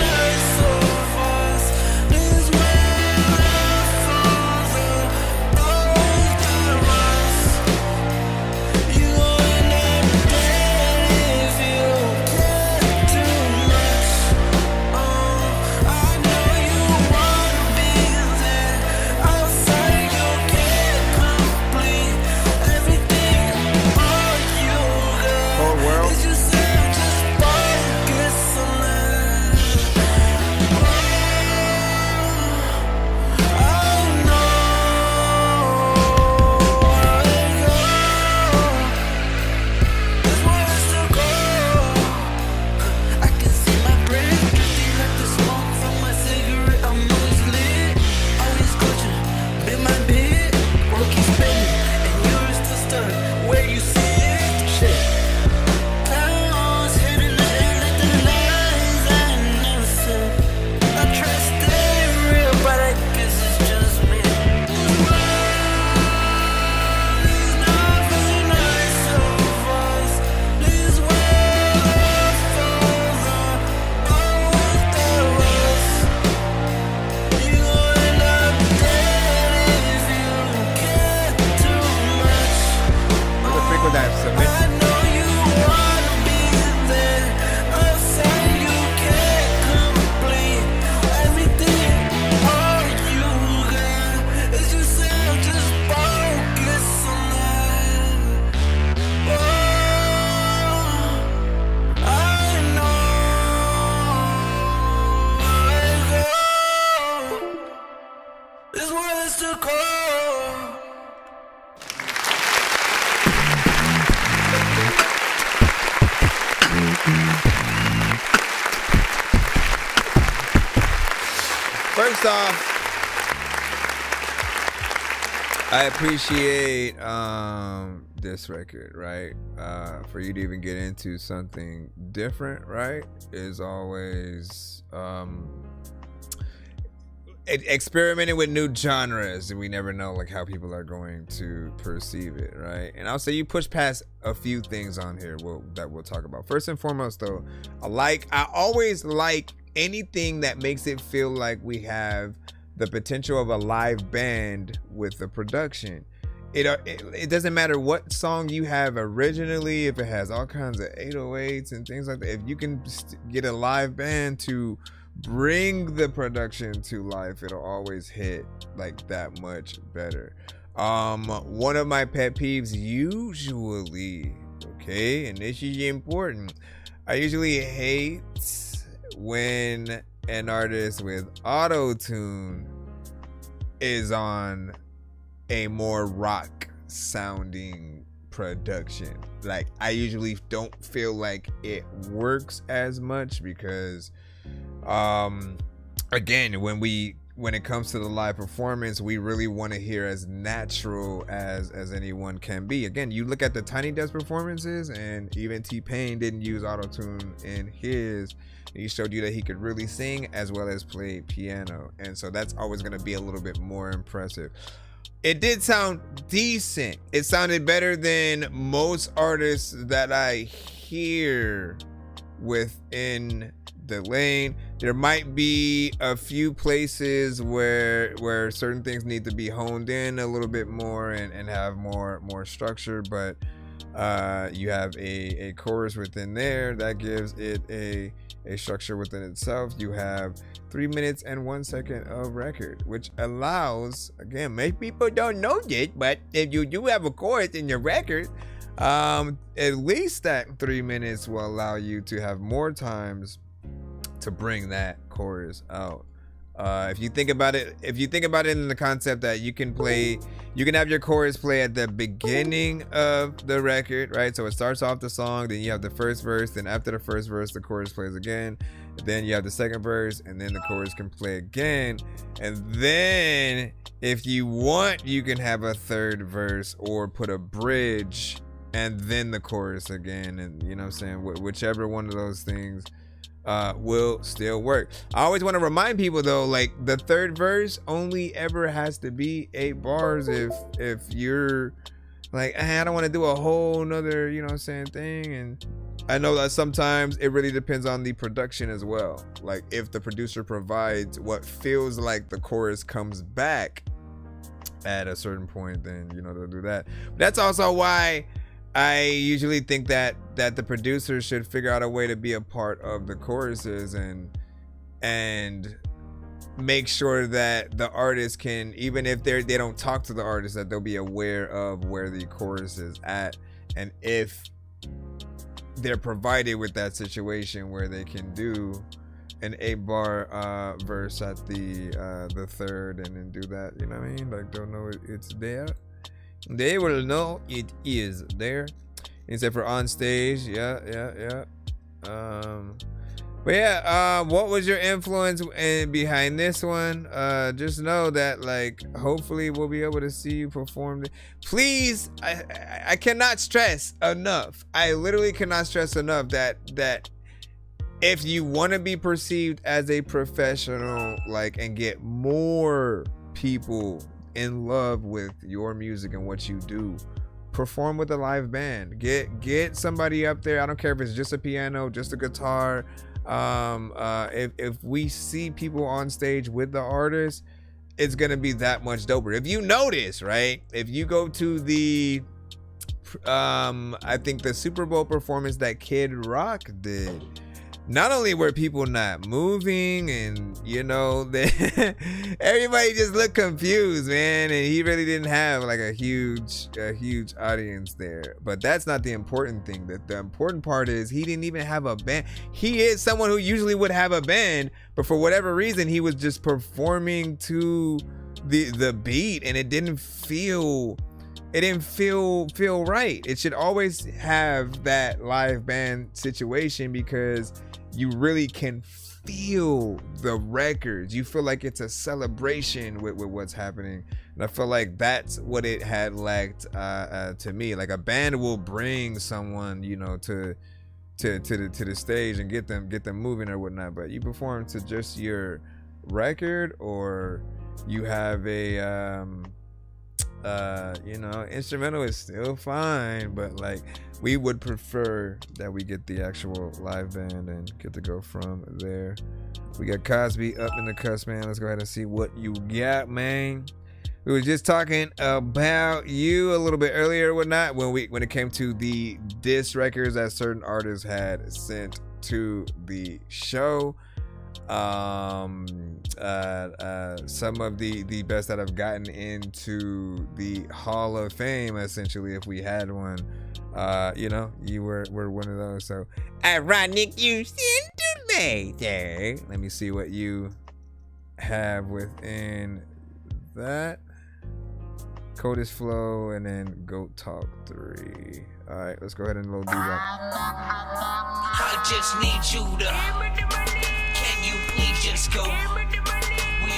First off, I appreciate this record, right? For you to even get into something different, right, is always experimenting with new genres, and we never know like how people are going to perceive it, right? And I'll say you push past a few things on here that we'll talk about. First and foremost, though, I always like anything that makes it feel like we have the potential of a live band with the production. It doesn't matter what song you have originally, if it has all kinds of 808s and things like that. If you can get a live band to bring the production to life, it'll always hit like that much better. One of my pet peeves usually, okay, and this is important, I usually hate when an artist with auto-tune is on a more rock sounding production. Like, I usually don't feel like it works as much because again, when we when it comes to the live performance, we really want to hear as natural as anyone can be. Again, you look at the Tiny Desk performances, and even T-Pain didn't use auto-tune in his. He showed you that he could really sing as well as play piano, and so that's always going to be a little bit more impressive. It did sound decent. It sounded better than most artists that I hear within the lane. There might be a few places where certain things need to be honed in a little bit more and have more structure, but you have a chorus within there that gives it a structure within itself. You have 3 minutes and 1 second of record, which allows, again, most people don't know this, but if you do have a chorus in your record, at least that 3 minutes will allow you to have more times to bring that chorus out. If you think about it in the concept that you can have your chorus play at the beginning of the record, right? So it starts off the song, then you have the first verse, then after the first verse, the chorus plays again. Then you have the second verse, and then the chorus can play again. And then if you want, you can have a third verse or put a bridge and then the chorus again. And you know what I'm saying? Whichever one of those things will still work. I always want to remind people though, like the third verse only ever has to be 8 bars if you're like, I don't want to do a whole nother, you know what I'm saying, thing. And I know that sometimes it really depends on the production as well. Like if the producer provides what feels like the chorus comes back at a certain point, then you know they'll do that. But that's also why I usually think that the producer should figure out a way to be a part of the choruses and make sure that the artist can, even if they don't talk to the artist, that they'll be aware of where the chorus is at, and if they're provided with that situation where they can do an 8-bar verse at the third and then do that, you know what I mean? Like they'll know it's there. They will know it is there. Except for on stage, yeah. But yeah, what was your influence behind this one? Just know that, like, hopefully we'll be able to see you perform. Please, I cannot stress enough. I literally cannot stress enough that if you want to be perceived as a professional, like, and get more people in love with your music and what you do, perform with a live band. Get somebody up there. I don't care if it's just a piano, just a guitar. If we see people on stage with the artist, it's gonna be that much doper. If you notice, right, if you go to the I think the Super Bowl performance that Kid Rock did, not only were people not moving, and you know, everybody just looked confused, man, and he really didn't have like a huge audience there. But that's not the important thing. The important part is he didn't even have a band. He is someone who usually would have a band, but for whatever reason, he was just performing to the beat, and it didn't feel right. It should always have that live band situation because you really can feel the records. You feel like it's a celebration with what's happening. And I feel like that's what it had lacked to me. Like a band will bring someone, you know, to the stage and get them moving or whatnot. But you perform to just your record, or you have a you know, instrumental is still fine, but like we would prefer that we get the actual live band and get to go from there. We got Cosby up in the cuss, man. Let's go ahead and see what you got, man. We were just talking about you a little bit earlier or whatnot when it came to the diss records that certain artists had sent to the show. Some of the best that have gotten into the Hall of Fame, essentially, if we had one, you know, you were one of those. So ironic you scintillator. Let me see what you have within that. Coldest Flow and then Goat Talk 3. All right, let's go ahead and load these up. I just need you to. Can you please just go? We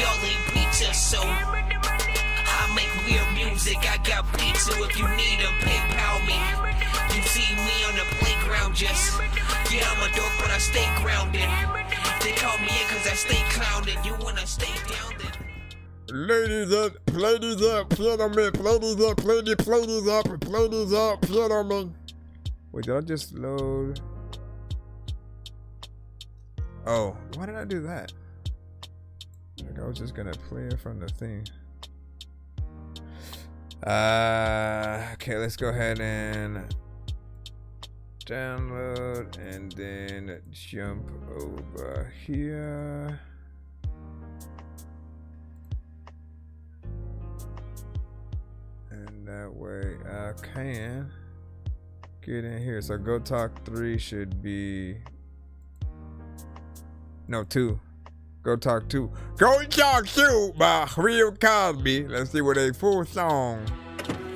all ain't pizza, so I make weird music. I got pizza if you need them, PayPal me. You see me on the playground, just yeah, I'm a dork, but I stay grounded. They call me in cause I stay clowning. You wanna stay down then? Ladies up, gentlemen, ladies up, gentlemen. Wait, did I just load? Oh, why did I do that? Like I was just gonna play it from the thing. Okay, let's go ahead and download and then jump over here. And that way I can get in here. So Go Talk 3 should be, no, 2. Go Talk 2. Go Talk 2 by Real Cosby. Let's see what a full song.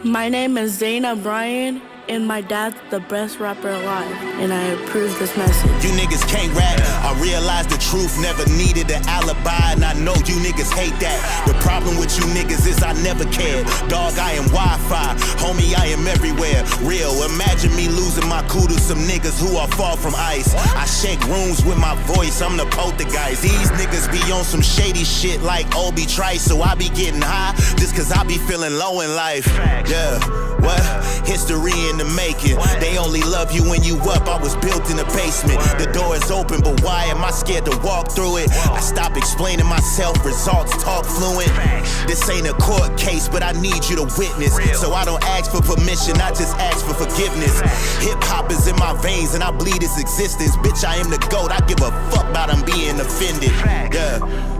My name is Zayna Bryan, and my dad's the best rapper alive, and I approve this message. You niggas can't rap. I realize the truth never needed an alibi, and I know you niggas hate that. The problem with you niggas is I never cared. Dog, I am Wi-Fi. Homie, I am everywhere. Real. Imagine me losing my cool to some niggas who are far from ice. I shake rooms with my voice. I'm the poltergeist. These niggas be on some shady shit like Obi Trice, so I be getting high just cause I be feeling low in life. Yeah. What? History in the making. They only love you when you up. I was built in the basement. The door is open, but why am I scared to walk through it? I stop explaining myself. Results talk fluent. This ain't a court case, but I need you to witness. So I don't ask for permission, I just ask for forgiveness. Hip hop is in my veins and I bleed its existence. Bitch, I am the GOAT. I give a fuck about them being offended. Yeah.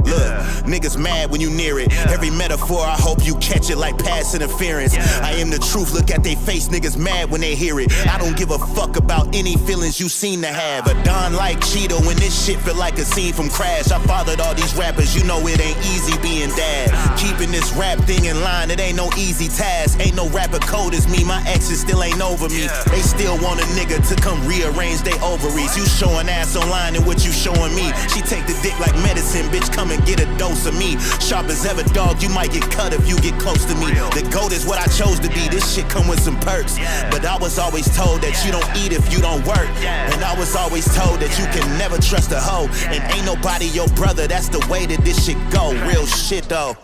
Look, niggas mad when you near it. Every metaphor, I hope you catch it like pass interference. I am the truth. Look at they face. Niggas mad when they hear it. I don't give a fuck about any feelings you seem to have. A Don like Cheeto when this shit feel like a scene from Crash. I fathered all these rappers. You know it ain't easy being dad. Keeping this rap thing in line, it ain't no easy task. Ain't no rapper cold as me. My exes still ain't over me. They still want a nigga to come rearrange their ovaries. You showing ass online and what you showing me. She take the dick like medicine. Bitch, come and get a dose of me. Sharp as ever, dog. You might get cut if you get close to me. The GOAT is what I chose to be. This shit come with some perks. But I was always told that you don't eat if you don't work. And I was always told that you can never trust a hoe. And ain't nobody your brother. That's the way that this shit go. Real shit though.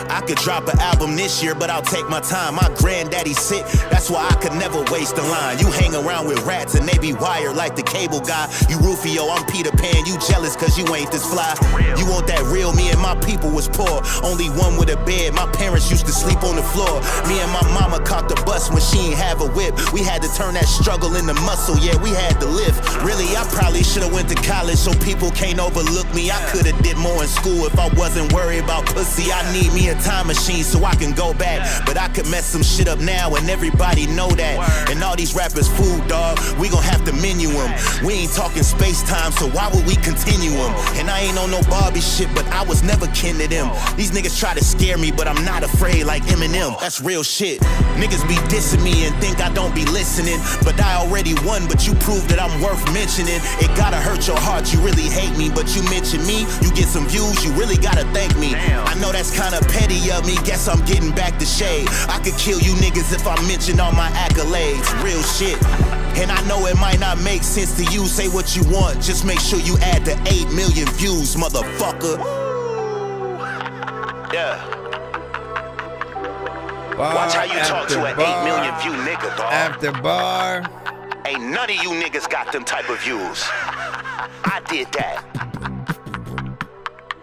I could drop an album this year, but I'll take my time. My granddaddy's sick, that's why I could never waste a line. You hang around with rats and they be wired like the cable guy. You Rufio, I'm Peter Pan. You jealous cause you ain't this fly. You want that real, me and my people was poor. Only one with a bed, my parents used to sleep on the floor. Me and my mama caught the bus when she ain't have a whip. We had to turn that struggle into muscle, yeah, we had to lift. Really, I probably should've went to college so people can't overlook me. I could've did more in school if I wasn't worried about pussy. I need me a time machine so I can go back. But I could mess some shit up now and everybody know that. And all these rappers food, dog, we gon' have to menu them. We ain't talking space time, so why would we continue them? And I ain't on no Barbie shit, but I was never kin to them. These niggas try to scare me, but I'm not afraid like Eminem. That's real shit. Niggas be dissing me and think I don't be listening. But I already won, but you proved that I'm worth mentioning. It gotta hurt your heart, you really hate me. But you mention me, you get some views, you really gotta thank me. I know that's kinda petty of me, guess I'm getting back to shade. I could kill you niggas if I mention all my accolades. Real shit. And I know it might not make sense to you, say what you want, just make sure you add the 8 million views, motherfucker. Yeah. Bar watch how you talk to an 8 million view nigga, dog. After bar. Ain't none of you niggas got them type of views. I did that.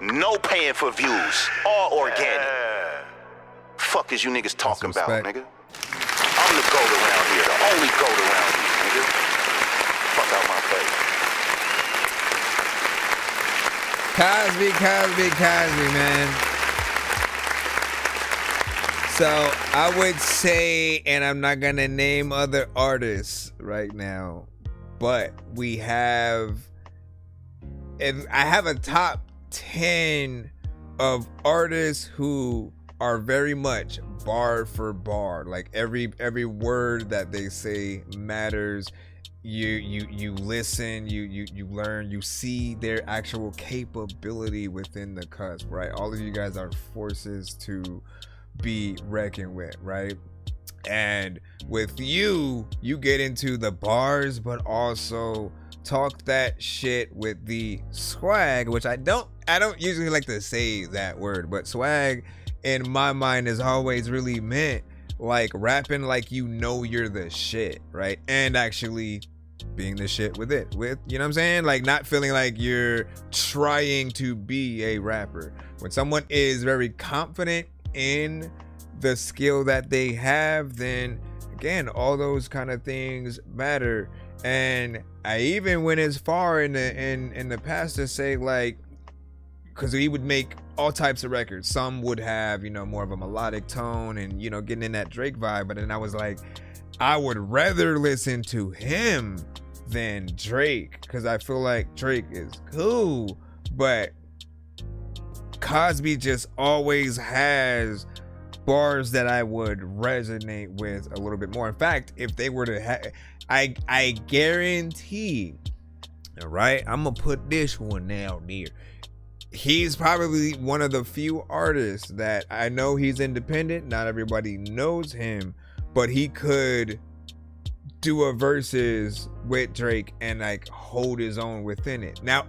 No paying for views. All organic. Fuck is you niggas talking about, nigga? I'm the GOAT around here. The only GOAT around here, nigga. Fuck out my face. Cosby, man. So I would say, and I'm not gonna name other artists right now, but we have, if I have a top 10 of artists who are very much bar for bar. Like every word that they say matters. You listen, you learn, you see their actual capability within the cusp, right? All of you guys are forces to be reckoned with, right? And with you get into the bars, but also talk that shit with the swag, which I don't usually like to say that word, but swag in my mind is always really meant like rapping like you know you're the shit, right? And actually being the shit with it, you know what I'm saying? Like not feeling like you're trying to be a rapper. When someone is very confident in the skill that they have, then again, all those kind of things matter. And I even went as far in the past to say, like, because he would make all types of records. Some would have, you know, more of a melodic tone and, you know, getting in that Drake vibe. But then I was like, I would rather listen to him than Drake, because I feel like Drake is cool, but Cosby just always has bars that I would resonate with a little bit more. In fact, if they were to I guarantee, all right, I'm gonna put this one down there. He's probably one of the few artists that I know he's independent. Not everybody knows him, but he could do a verses with Drake and like hold his own within it. Now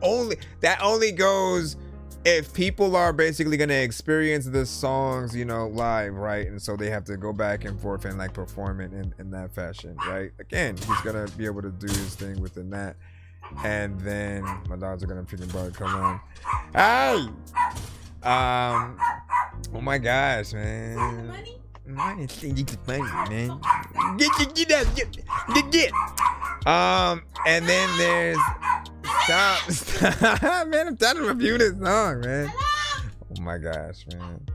that only goes if people are basically gonna experience the songs, you know, live, right? And so they have to go back and forth and like perform it in that fashion, right? Again, he's gonna be able to do his thing within that. And then my dogs are gonna freaking bug come on. Hey! Oh my gosh, man. Money, man. Get. And then there's stop. Man, I'm trying to review this song, man. Oh my gosh, man.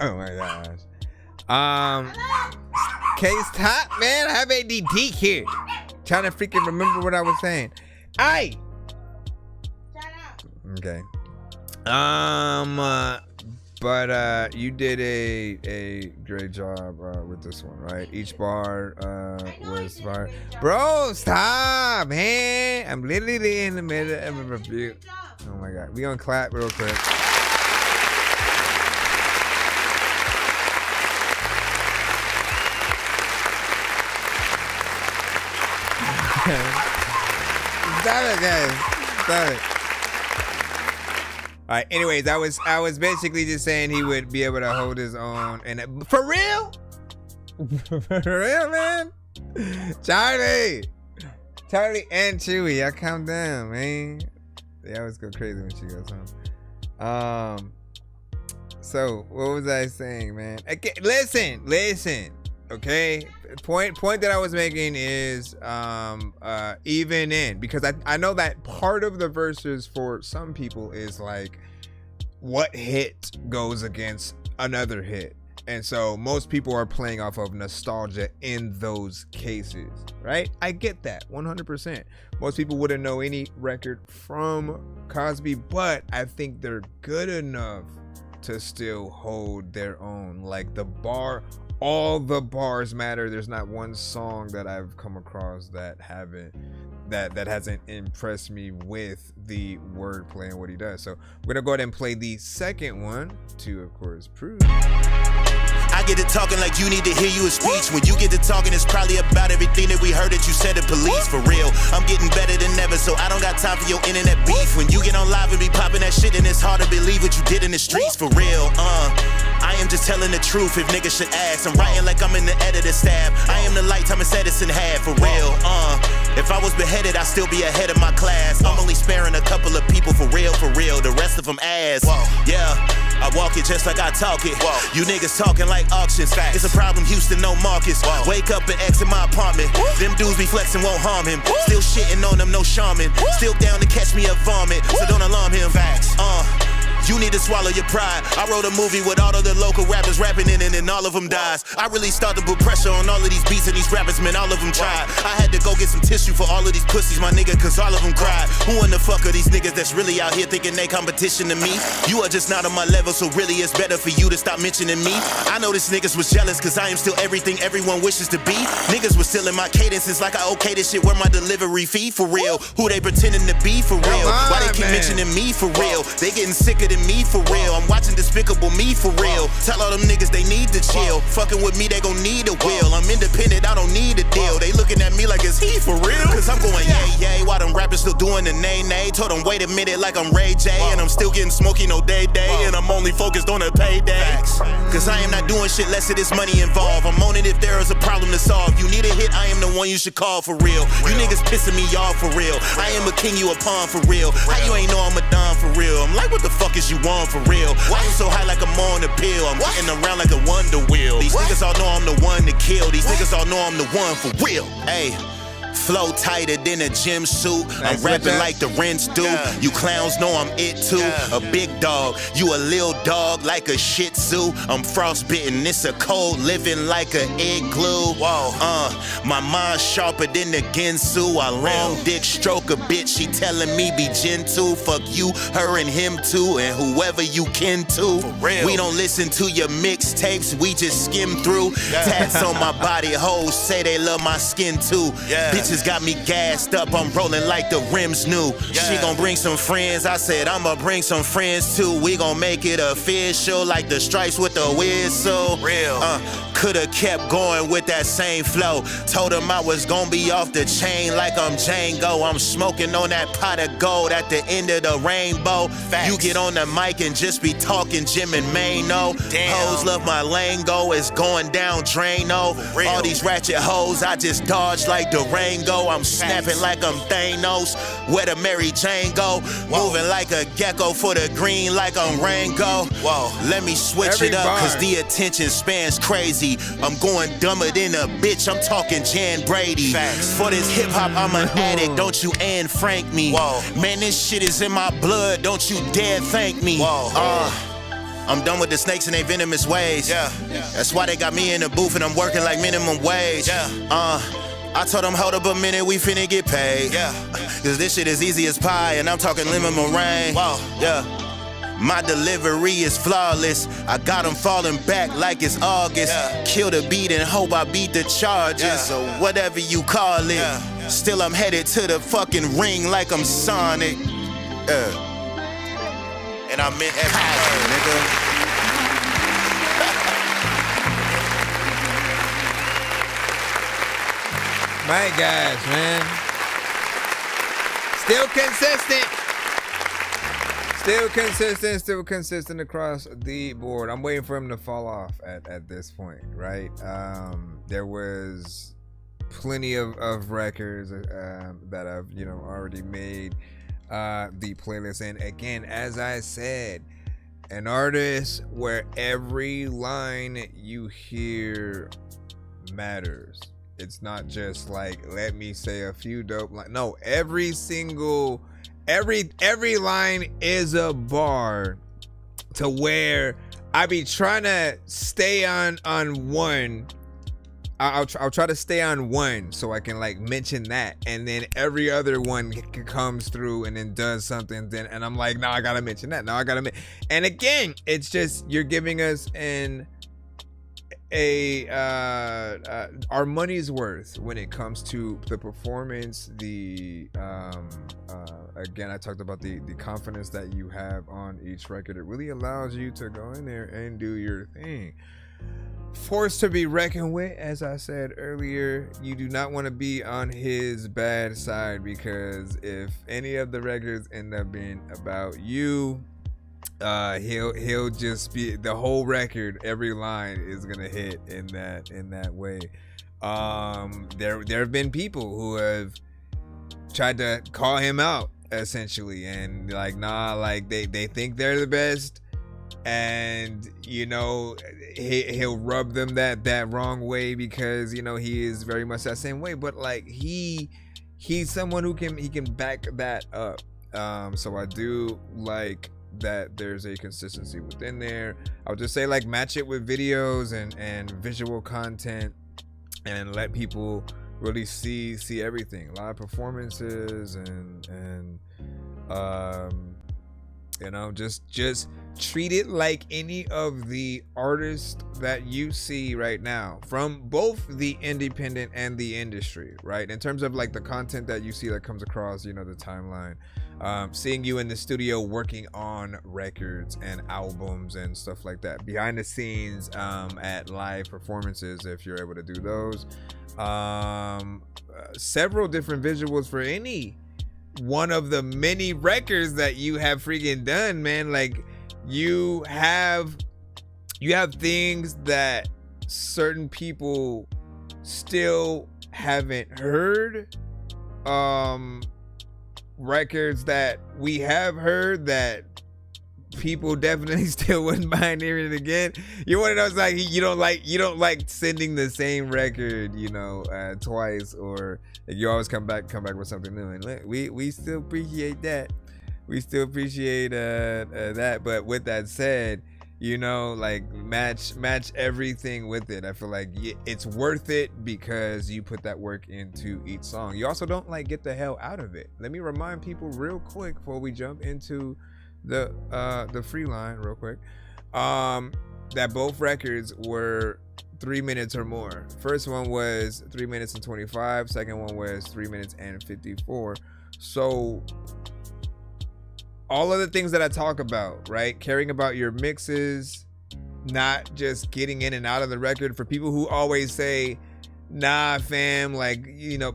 Oh my gosh. K-Stop, man. I have ADD here. Trying to freaking remember what I was saying. Aye. Okay. But you did a great job with this one, right? Each bar was fire. Bro, stop, man. I'm literally in the middle of a review. Oh my god. We gonna clap real quick. Stop it, guys. Stop it. All right. Anyways, I was basically just saying he would be able to hold his own, and for real, for real, man. Charlie, and Chewy, y'all calm down, man. They always go crazy when she goes home. So what was I saying, man? Okay, listen. Okay, point that I was making is even in, because I know that part of the verses for some people is like what hit goes against another hit, and so most people are playing off of nostalgia in those cases, right? I get that 100%. Most people wouldn't know any record from Cosby, but I think they're good enough to still hold their own. Like the bar, all the bars matter. There's not one song that I've come across that hasn't impressed me with the wordplay and what he does. So we're gonna go ahead and play the second one to, of course, prove. I get to talking like you need to hear you a speech. When you get to talking, it's probably about everything that we heard that you said to police. For real, I'm getting better than ever, so I don't got time for your internet beef. When you get on live and be popping that shit, and it's hard to believe what you did in the streets. For real, I am just telling the truth if niggas should ask. I'm writing like I'm in the editor staff. I am the light Thomas Edison had. For real, if I was beheaded, I'd still be ahead of my class. I'm only sparing a couple of people for real. The rest of them ass. Yeah, I walk it just like I talk it. You niggas talking like auctions. It's a problem, Houston, no Marcus. Wake up and exit my apartment. Them dudes be flexing, won't harm him. Still shitting on them, no shaman. Still down to catch me a vomit, so don't alarm him. You need to swallow your pride. I wrote a movie with all of the local rappers rapping in it and all of them dies. I really started to put pressure on all of these beats and these rappers, man, all of them tried. I had to go get some tissue for all of these pussies, my nigga, cause all of them cried. Who in the fuck are these niggas that's really out here thinking they competition to me? You are just not on my level, so really it's better for you to stop mentioning me. I know this niggas was jealous cause I am still everything everyone wishes to be. Niggas was still in my cadences like I okay this shit, where my delivery fee for real. Who they pretending to be for real? Why they keep mentioning me for real? They getting sicker than me for real. I'm watching Despicable Me for real. Tell all them niggas they need to chill. Fucking with me they gon' need a will. I'm independent, I don't need a deal. They looking at me like is he for real? Cause I'm going yay, while them rappers still doing the nay. Told them wait a minute like I'm Ray J. And I'm still getting smoky no day. And I'm only focused on the payday. Cause I am not doing shit less of this money involved. I'm on it if there is a problem to solve. You need a hit, I am the one you should call for real. You niggas pissing me off for real. I am a king, you a pawn for real. How you ain't know I'm a don for real? I'm like, what the fuck is you on for real? I am so high like I'm on the pill. I'm getting around like a wonder wheel. These niggas all know I'm the one to kill. These niggas all know I'm the one for real. Hey. Flow tighter than a gym suit. I'm rapping like the Rents do. You clowns know I'm it too. A big dog. You a lil dog like a Shih Tzu. I'm frostbitten. It's a cold living like a igloo. My mind sharper than the Ginsu. I long dick stroke a bitch. She telling me be gentle. Fuck you, her and him too, and whoever you kin to. We don't listen to your mixtapes. We just skim through. Tats on my body. Hoes say they love my skin too. Bitches got me gassed up, I'm rolling like the rims new. She gon' bring some friends, I said I'ma bring some friends too. We gon' make it official like the stripes with the whistle. Coulda kept going with that same flow. Told him I was gon' be off the chain like I'm Django. I'm smoking on that pot of gold at the end of the rainbow. You get on the mic and just be talking Jim and Mano. Hoes love my lingo, it's going down Drano. All these ratchet hoes, I just dodge like Durango. I'm snapping like I'm Thanos. Where the Mary Jane go? Moving like a gecko for the green like I'm Rango. Let me switch it up cause the attention span's crazy. I'm going dumber than a bitch, I'm talking Jan Brady. For this hip hop I'm an addict, don't you Anne Frank me. Man, this shit is in my blood, don't you dare thank me. I'm done with the snakes and their venomous ways. That's why they got me in the booth and I'm working like minimum wage. I told them, hold up a minute, we finna get paid. Cause this shit is easy as pie, and I'm talking lemon meringue. My delivery is flawless. I got them falling back like it's August. Kill the beat and hope I beat the charges, or whatever you call it. Still I'm headed to the fucking ring like I'm Sonic. And I meant every word, nigga. My gosh, man. Still consistent across the board. I'm waiting for him to fall off at this point, right? There was plenty of records that I've already made the playlist. And again, as I said, an artist where every line you hear matters. It's not just like, let me say a few dope lines. No, every line is a bar, to where I be trying to stay on one. I'll try to stay on one so I can like mention that, and then every other one comes through and then does something, and I'm like, no, I gotta mention that. And again, it's just, you're giving us our money's worth when it comes to the performance. Again, I talked about the confidence that you have on each record. It really allows you to go in there and do your thing. Forced to be reckoned with, as I said earlier. You do not want to be on his bad side, because if any of the records end up being about you, he'll just be, the whole record, every line is gonna hit in that way. There have been people who have tried to call him out, essentially, and like, nah, like they think they're the best, and he'll rub them that wrong way, because he is very much that same way, but like he's someone who can back that up. So I do like that there's a consistency within there. I would just say like match it with videos and visual content, and let people really see everything. Live performances and you know, just treat it like any of the artists that you see right now from both the independent and the industry, right? In terms of like the content that you see that comes across, you know, the timeline, seeing you in the studio working on records and albums and stuff like that, behind the scenes, at live performances, if you're able to do those, several different visuals for any one of the many records that you have freaking done, man. Like you have things that certain people still haven't heard, records that we have heard that people definitely still wouldn't mind hearing it again. You want to know, it's like you don't like sending the same record, you know, twice, or like you always come back with something new. And look, we still appreciate that. We still appreciate that. But with that said, you know, like match everything with it. I feel like it's worth it because you put that work into each song. You also don't like get the hell out of it. Let me remind people real quick before we jump into the free line real quick, that both records were 3 minutes or more. First one was 3 minutes and 25. Second one was 3 minutes and 54. So all of the things that I talk about, right? Caring about your mixes, not just getting in and out of the record. For people who always say, nah, fam, like, you know,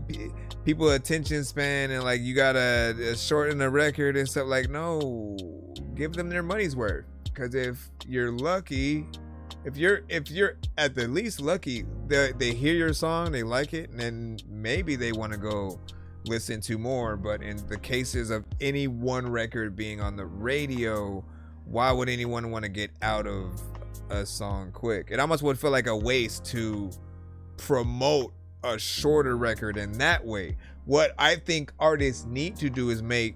people attention span and like you gotta shorten the record and stuff. Like, no, give them their money's worth. Because if you're lucky, if you're at the least lucky, they hear your song, they like it, and then maybe they want to go listen to more. But in the cases of any one record being on the radio, why would anyone want to get out of a song quick? It almost would feel like a waste to promote a shorter record in that way. What I think artists need to do is make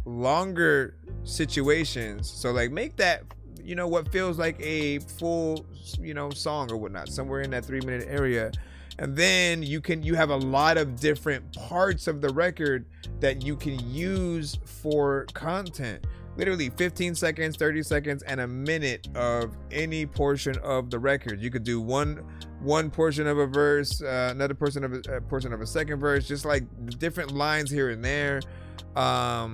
longer situations. So like make that, you know, what feels like a full, you know, song or whatnot, somewhere in that 3 minute area. And then you have a lot of different parts of the record that you can use for content. Literally 15 seconds, 30 seconds, and a minute of any portion of the record. You could do one portion of a verse, another portion of a second verse, just like different lines here and there. I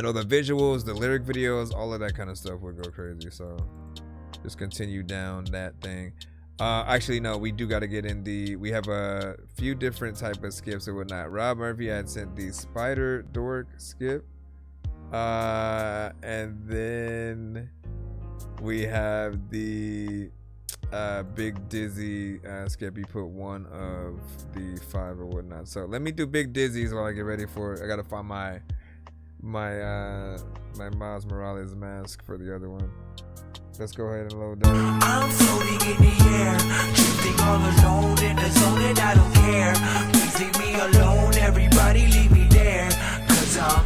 know the visuals, the lyric videos, all of that kind of stuff would go crazy. So just continue down that thing. Actually, no, we do got to get in we have a few different type of skips and whatnot. Rob Murphy had sent the Spider Dork skip. And then we have the Big Dizzy skip. He put one of the 5 or whatnot. So let me do Big Dizzy's while I get ready for it. I gotta find my Miles Morales mask for the other one. Let's go ahead and load that. I'm floating in the air, drifting all alone in the zone, and I don't care. Please leave me alone, everybody leave me there, 'cause I'm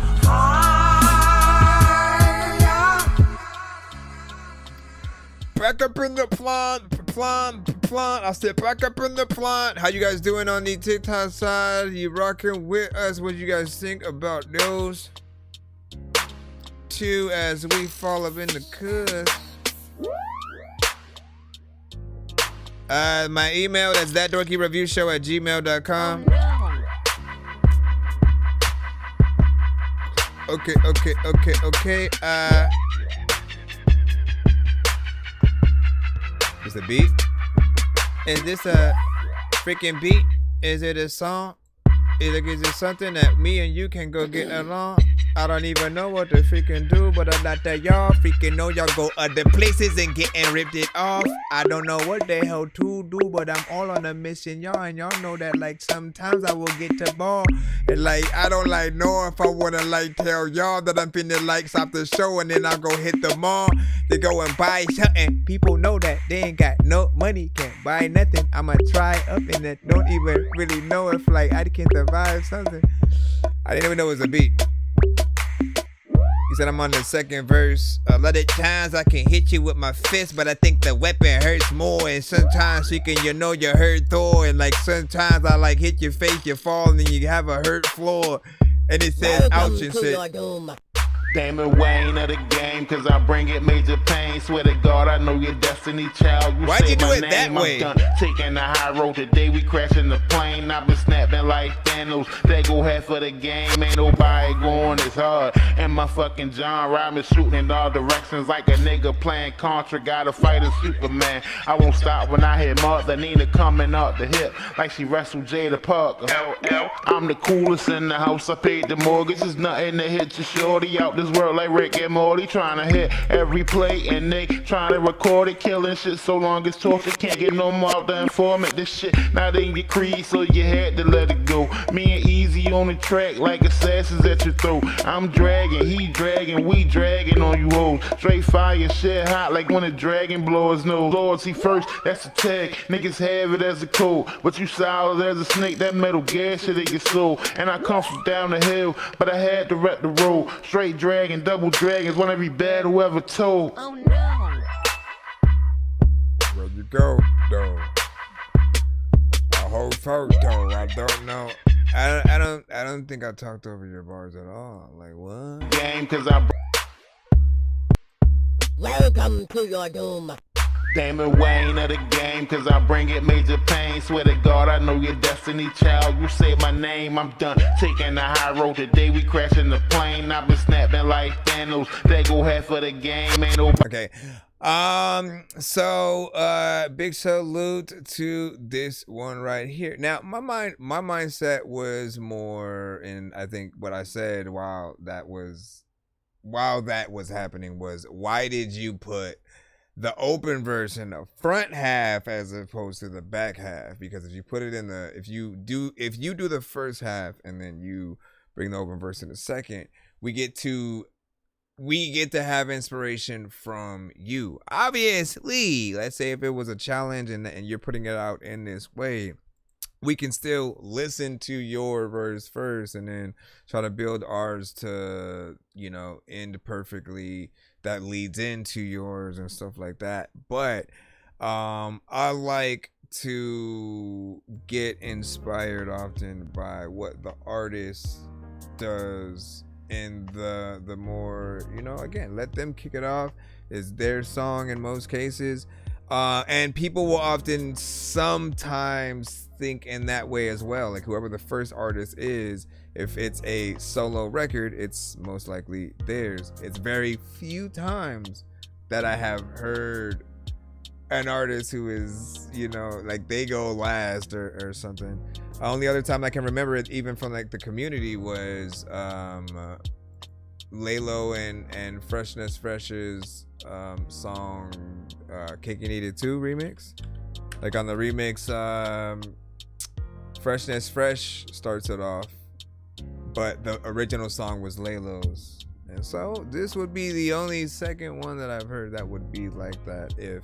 back up in the plant. I said back up in the plant. How you guys doing on the TikTok side? You rocking with us? What you guys think about those two as we fall up in the cuss? My email, that's ThatDorkyReviewShow@gmail.com. Okay. Is the beat? Is this a freaking beat? Is it a song? Is it something that me and you can go get along? I don't even know what to freaking do, but I'm not that y'all freaking know y'all go other places and getting ripped it off. I don't know what the hell to do, but I'm all on a mission, y'all, and y'all know that like sometimes I will get to ball. And like I don't like know if I wanna like tell y'all that I'm finna like stop the show and then I'll go hit the mall. They go and buy something. People know that they ain't got no money, can't buy nothing. I'ma try up in it. Don't even really know if like I can survive something. I didn't even know it was a beat. He said, I'm on the second verse. A lot of times I can hit you with my fist, but I think the weapon hurts more. And sometimes you can, you hurt Thor. And like sometimes I like hit your face, you fall, and then you have a hurt floor. And it says, ouch and shit. Damon Wayne of the game, cause I bring it major pain. Swear to God, I know your destiny child. You Why'd say you do my it that name, way? I'm done taking the high road today. We crashing the plane. I've been snapping like Thanos. They go half of the game. Ain't nobody going as hard. And my fucking John Robin shooting in all directions like a nigga playing Contra. Gotta fight a Superman. I won't stop when I hit Martha Nina coming out the hip like she wrestled Jada Parker. I'm the coolest in the house. I paid the mortgage. There's nothing to hit your shorty out this world like Rick and Morty, trying to hit every play and they trying to record it, killing shit so long it's torture. Can't get no more out the informant. This shit not in your creed, so you had to let it go. Me and Easy on the track like assassins at your throat. I'm dragging, he dragging, we dragging on you hoes. Straight fire, shit hot like when a dragon blows nose. Loyalty first, that's a tag. Niggas have it as a code, but you solid as a snake. That metal gas shit in your soul. And I come from down the hill, but I had to rep the road. Straight dragging, double dragons, won every battle ever told. Oh no. Where you go, though? A whole photo. I don't know. I don't think I talked over your bars at all. Like what? Game, cause I. Welcome to your doom. Damon Wayne of the game, cause I bring it major pain. Swear to God, I know your destiny child. You say my name, I'm done taking the high road today. We crashing the plane. I've been snapping like Thanos. They go half of the game. Ain't no. Okay. Big salute to this one right here. Now, my mindset was more in, I think what I said while that was happening was, why did you put the open verse in the front half as opposed to the back half? Because if you put it in the, if you do the first half and then you bring the open verse in the second, we get to have inspiration from you. Obviously, let's say if it was a challenge and you're putting it out in this way, we can still listen to your verse first and then try to build ours to, end perfectly that leads into yours and stuff like that. But I like to get inspired often by what the artist does, and the more, again, let them kick it off. It's their song in most cases. And people will often sometimes think in that way as well. Like whoever the first artist is, if it's a solo record, it's most likely theirs. It's very few times that I have heard an artist who is, like they go last or something. Only other time I can remember it, even from like the community, was Laylo and Freshness Fresh's song Cake and Eat It Too remix. Like on the remix, Freshness Fresh starts it off, but the original song was Laylo's. And so this would be the only second one that I've heard that would be like that, if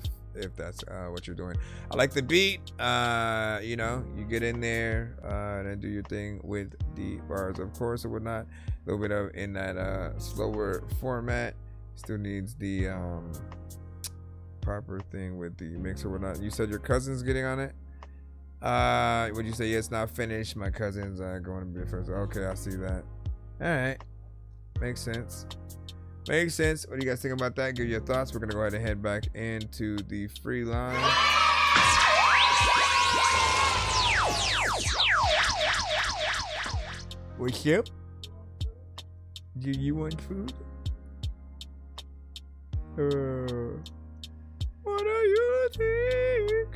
that's what you're doing. I like the beat. You get in there and then do your thing with the bars. Of course, it would not. A little bit of in that slower format. Still needs the proper thing with the mixer. Whatnot. You said your cousin's getting on it. Would you say, yeah, it's not finished? My cousin's going to be first. Okay, I see that. All right, makes sense. Makes sense. What do you guys think about that? Give your thoughts. We're gonna go ahead and head back into the free line. What's up? Do you want food? What are you thinking?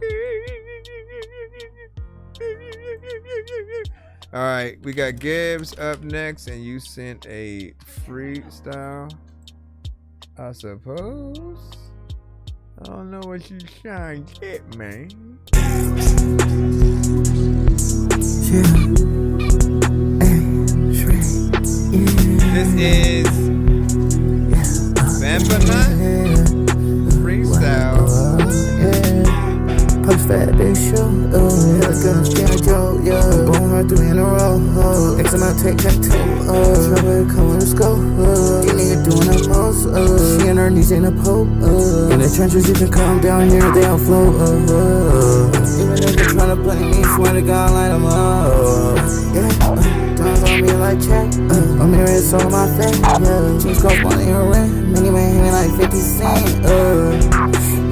All right, we got Gibbs up next, and you sent a freestyle, I suppose. I don't know what you trying to get, man. This is Vampinut freestyle. Post that big show, yeah, gun, skin, Joe, yeah. Born hard 3 in a row, X amount I'll take that too. Trouble come with a scope. You nigga doing the most. She on her knees in a pope. In the trenches, you can come down here, they'll float. Even if you're trying to play me, swear to God, light them up. Yeah, diamonds on me like check. A mirror is on my face. Yeah, jeans cost money in rent. Many man hanging like 50 cents.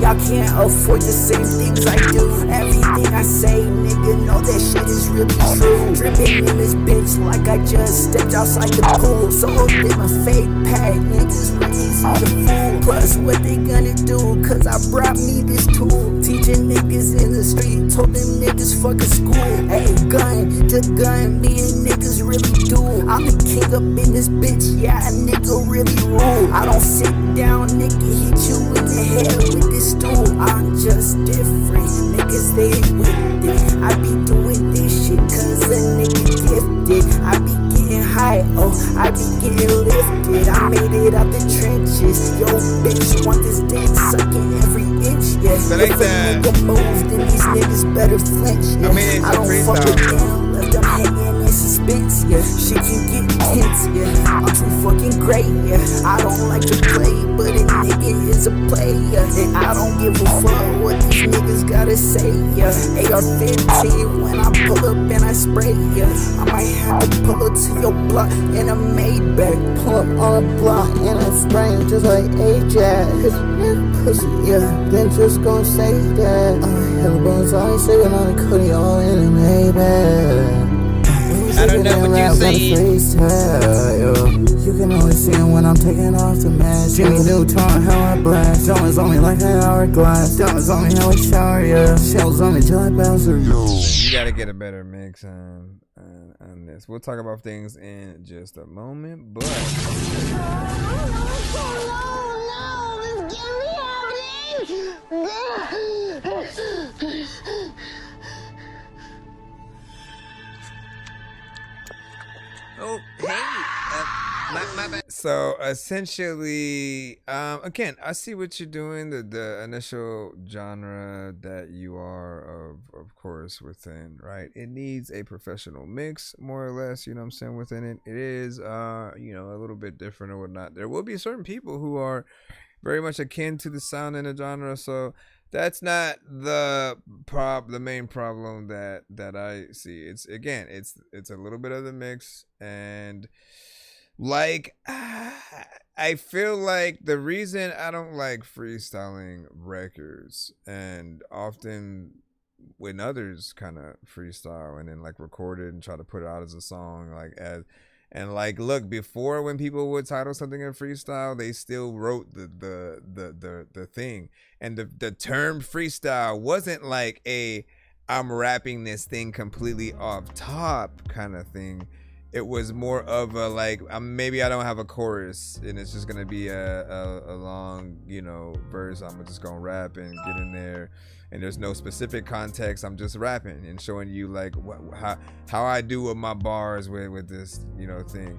Y'all can't afford the same things I do. Everything I say, nigga, know that shit is really true. Dripping in this bitch like I just stepped outside the pool. So them a fake pack, niggas really easy to fool. Plus, what they gonna do? Cause I brought me this tool. Teaching niggas in the street, told them niggas fuck a school. Hey, gun to gun, me and niggas really do. I'm the king up in this bitch, yeah, a nigga really rule. I don't sit down, nigga, hit you in the head with this stool. I'm just different, niggas they ain't with it. I be doing this shit cause a nigga gifted. I be getting high, oh, I be getting lifted. I made it out the trenches. Yo, bitch, want this dick sucking every inch, yeah. If a nigga moves, then these niggas better flinch, yeah. I don't fuck with them, left them hanging in suspense, yeah. Shit can get intense, yeah. I'm too fucking great, yeah. I don't like to play, but a nigga is a player, and I don't give a fuck what these niggas gotta say, yeah. AR-15 when I pull up and I spray, yeah. I might have to pull up to your block in a Maybach. Pull up on a block and I spray him just like Ajax. Pussy, yeah, then just gon' say that. Hella bones always say when I cut it all in a Maybach. I don't know what you're saying. You can only see him when I'm taking off the mask. Jimmy Neutron, how I blast. Diamonds on me like an hourglass. Diamonds on me, how I shower, yeah. Shells on me till I Bowser, yo. You gotta get a better mix on this. We'll talk about things in just a moment, but oh, hey, my bad. So essentially, again, I see what you're doing. The initial genre that you are, of course, within, right? It needs a professional mix, more or less. You know what I'm saying? Within it, it is, you know, a little bit different or whatnot. There will be certain people who are very much akin to the sound in the genre, so that's not the main problem that I see. It's again, it's a little bit of the mix, and like I feel like the reason I don't like freestyling records, and often when others kind of freestyle and then like record it and try to put it out as a song, like as and like look, before when people would title something a freestyle, they still wrote the thing, and the term freestyle wasn't like a I'm rapping this thing completely off top kind of thing. It was more of a like maybe I don't have a chorus and it's just gonna be a long, you know, verse. I'm just gonna rap and get in there, and there's no specific context. I'm just rapping and showing you like how I do with my bars with this, you know, thing.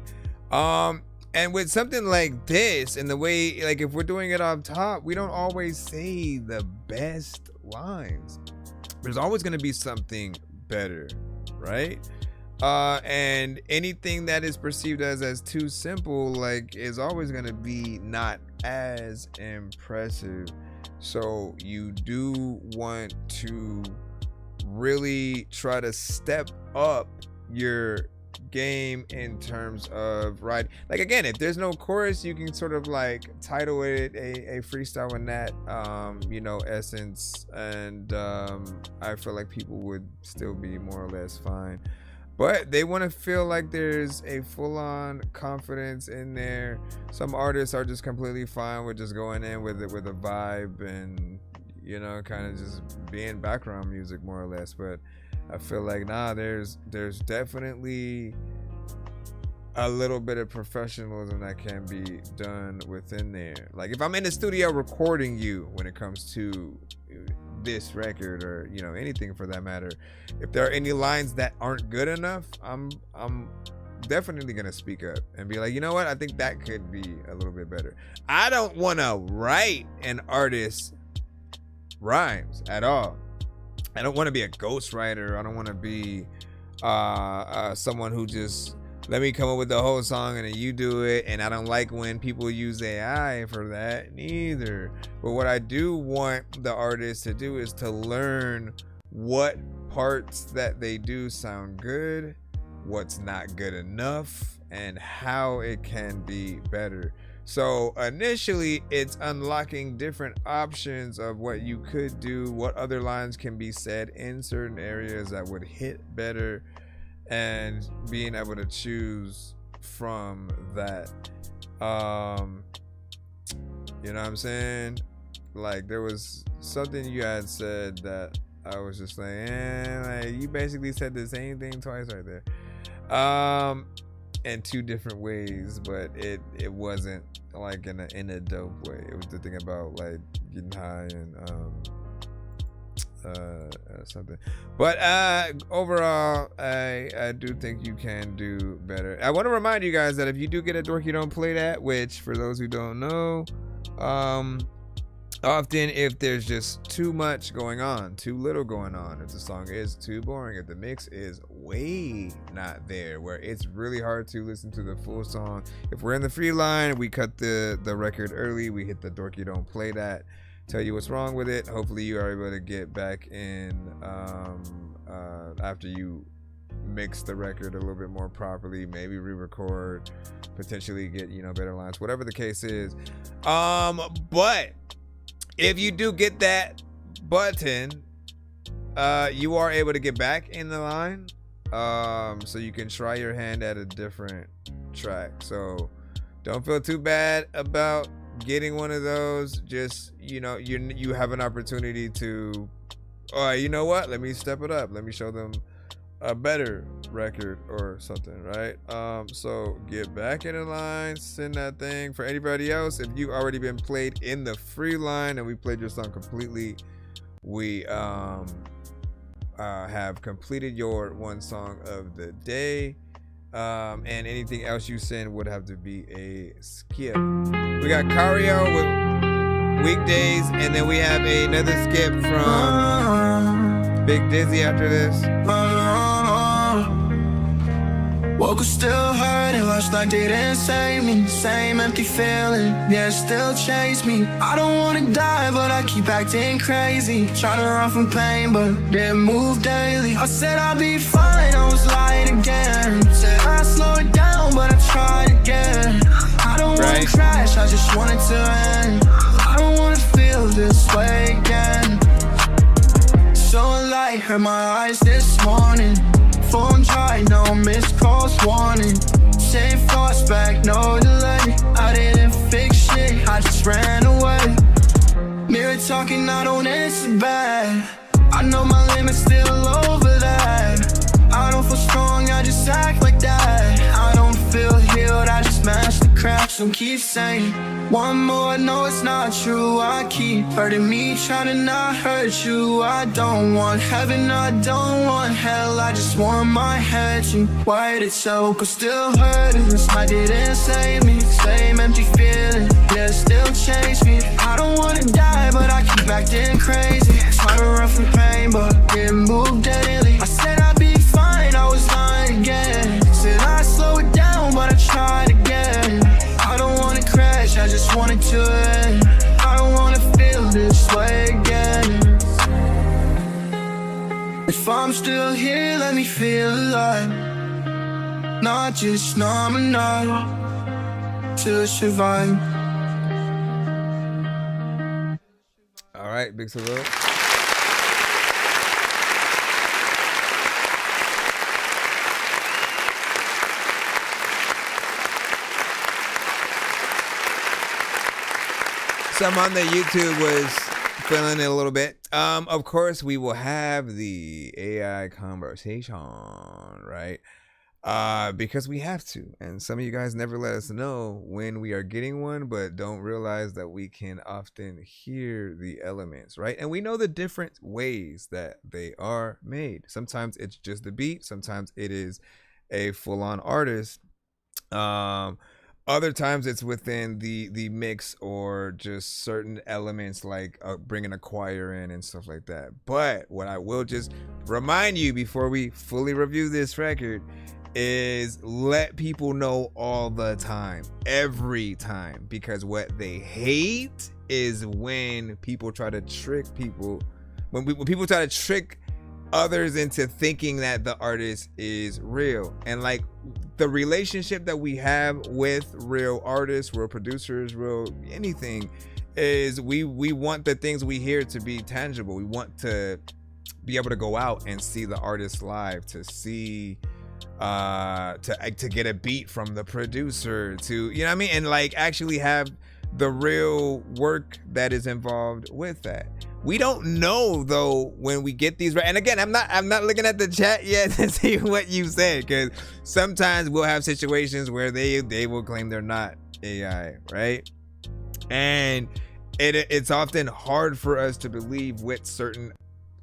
And with something like this, and the way, like if we're doing it off top, we don't always say the best lines. There's always gonna be something better, right? And anything that is perceived as too simple, like, is always gonna be not as impressive. So you do want to really try to step up your game in terms of, right, like again, if there's no chorus, you can sort of like title it a freestyle in that you know, essence, and I feel like people would still be more or less fine. But they want to feel like there's a full-on confidence in there. Some artists are just completely fine with just going in with it with a vibe and, you know, kind of just being background music more or less. But I feel like there's definitely a little bit of professionalism that can be done within there. Like if I'm in the studio recording you, when it comes to this record, or you know, anything for that matter, if there are any lines that aren't good enough, I'm definitely gonna speak up and be like, you know what, I think that could be a little bit better. I don't want to write an artist's rhymes at all. I don't want to be a ghostwriter. I don't want to be someone who just let me come up with the whole song and then you do it. And I don't like when people use AI for that neither. But what I do want the artist to do is to learn what parts that they do sound good, what's not good enough, and how it can be better. So initially it's unlocking different options of what you could do, what other lines can be said in certain areas that would hit better, and being able to choose from that. You know what I'm saying? Like, there was something you had said that I was just like, like, you basically said the same thing twice right there. In two different ways, but it wasn't like in a dope way. It was the thing about like getting high and something. But overall, I do think you can do better. I want to remind you guys that if you do get a Dorky Don't Play That, which for those who don't know, often if there's just too much going on, too little going on, if the song is too boring, if the mix is way not there, where it's really hard to listen to the full song. If we're in the free line, we cut the record early, we hit the Dorky Don't Play That, tell you what's wrong with it. Hopefully you are able to get back in after you mix the record a little bit more properly, maybe re-record, potentially get, you know, better lines, whatever the case is. But if you do get that button, you are able to get back in the line, so you can try your hand at a different track. So don't feel too bad about getting one of those. Just, you know, you have an opportunity to, you know what, let me step it up, let me show them a better record or something, right? So get back in the line, send that thing. For anybody else, if you've already been played in the free line and we played your song completely, we have completed your one song of the day, and anything else you send would have to be a skip. We got Cario with Weekdays, and then we have another skip from Big Dizzy after this. Woke up still hurting, last night didn't save me. Same empty feeling, yeah, it still chase me. I don't wanna die, but I keep acting crazy. Trying to run from pain, but didn't move daily. I said I'd be fine, I was lying again. Said I'd slow it down, but I tried again. I don't wanna crash, I just want it to end. I don't wanna feel this way again. So light hurt my eyes this morning. Phone dry, no missed calls warning. Same thoughts back, no delay. I didn't fix shit, I just ran away. Mirror talking, I don't answer back. I know my limit's still over that. I don't feel strong, I just act like that. I don't feel healed, I just smash the cracks. Don't keep saying one more, no it's not true. I keep hurting me, trying to not hurt you. I don't want heaven, I don't want hell. I just want my head to white itself, but still hurting. This night didn't save me. Same empty feeling, yeah, it still chase me. I don't wanna die, but I keep acting crazy. Trying to run from pain, but didn't move daily. I said I'd be fine, I was lying again. Said I'd slow it down, but I tried again. I don't wanna crash, I just want it to end. I don't wanna feel this way again. If I'm still here, let me feel alive. Not just numb enough to survive. All right, big salute. Some on the YouTube was feeling it a little bit. Of course, we will have the AI conversation, right? Because we have to. And some of you guys never let us know when we are getting one, but don't realize that we can often hear the elements, right? And we know the different ways that they are made. Sometimes it's just the beat. Sometimes it is a full-on artist. Other times it's within the mix or just certain elements like bringing a choir in and stuff like that. But what I will just remind you before we fully review this record is let people know all the time, every time, because what they hate is when people try to trick people, when people try to trick others into thinking that the artist is real. And like the relationship that we have with real artists, real producers, real anything, is we want the things we hear to be tangible. We want to be able to go out and see the artist live, to see to get a beat from the producer, to, you know what I mean, and like actually have the real work that is involved with that. We don't know though when we get these, and again, I'm not looking at the chat yet to see what you said, because sometimes we'll have situations where they will claim they're not AI, right? And it's often hard for us to believe with certain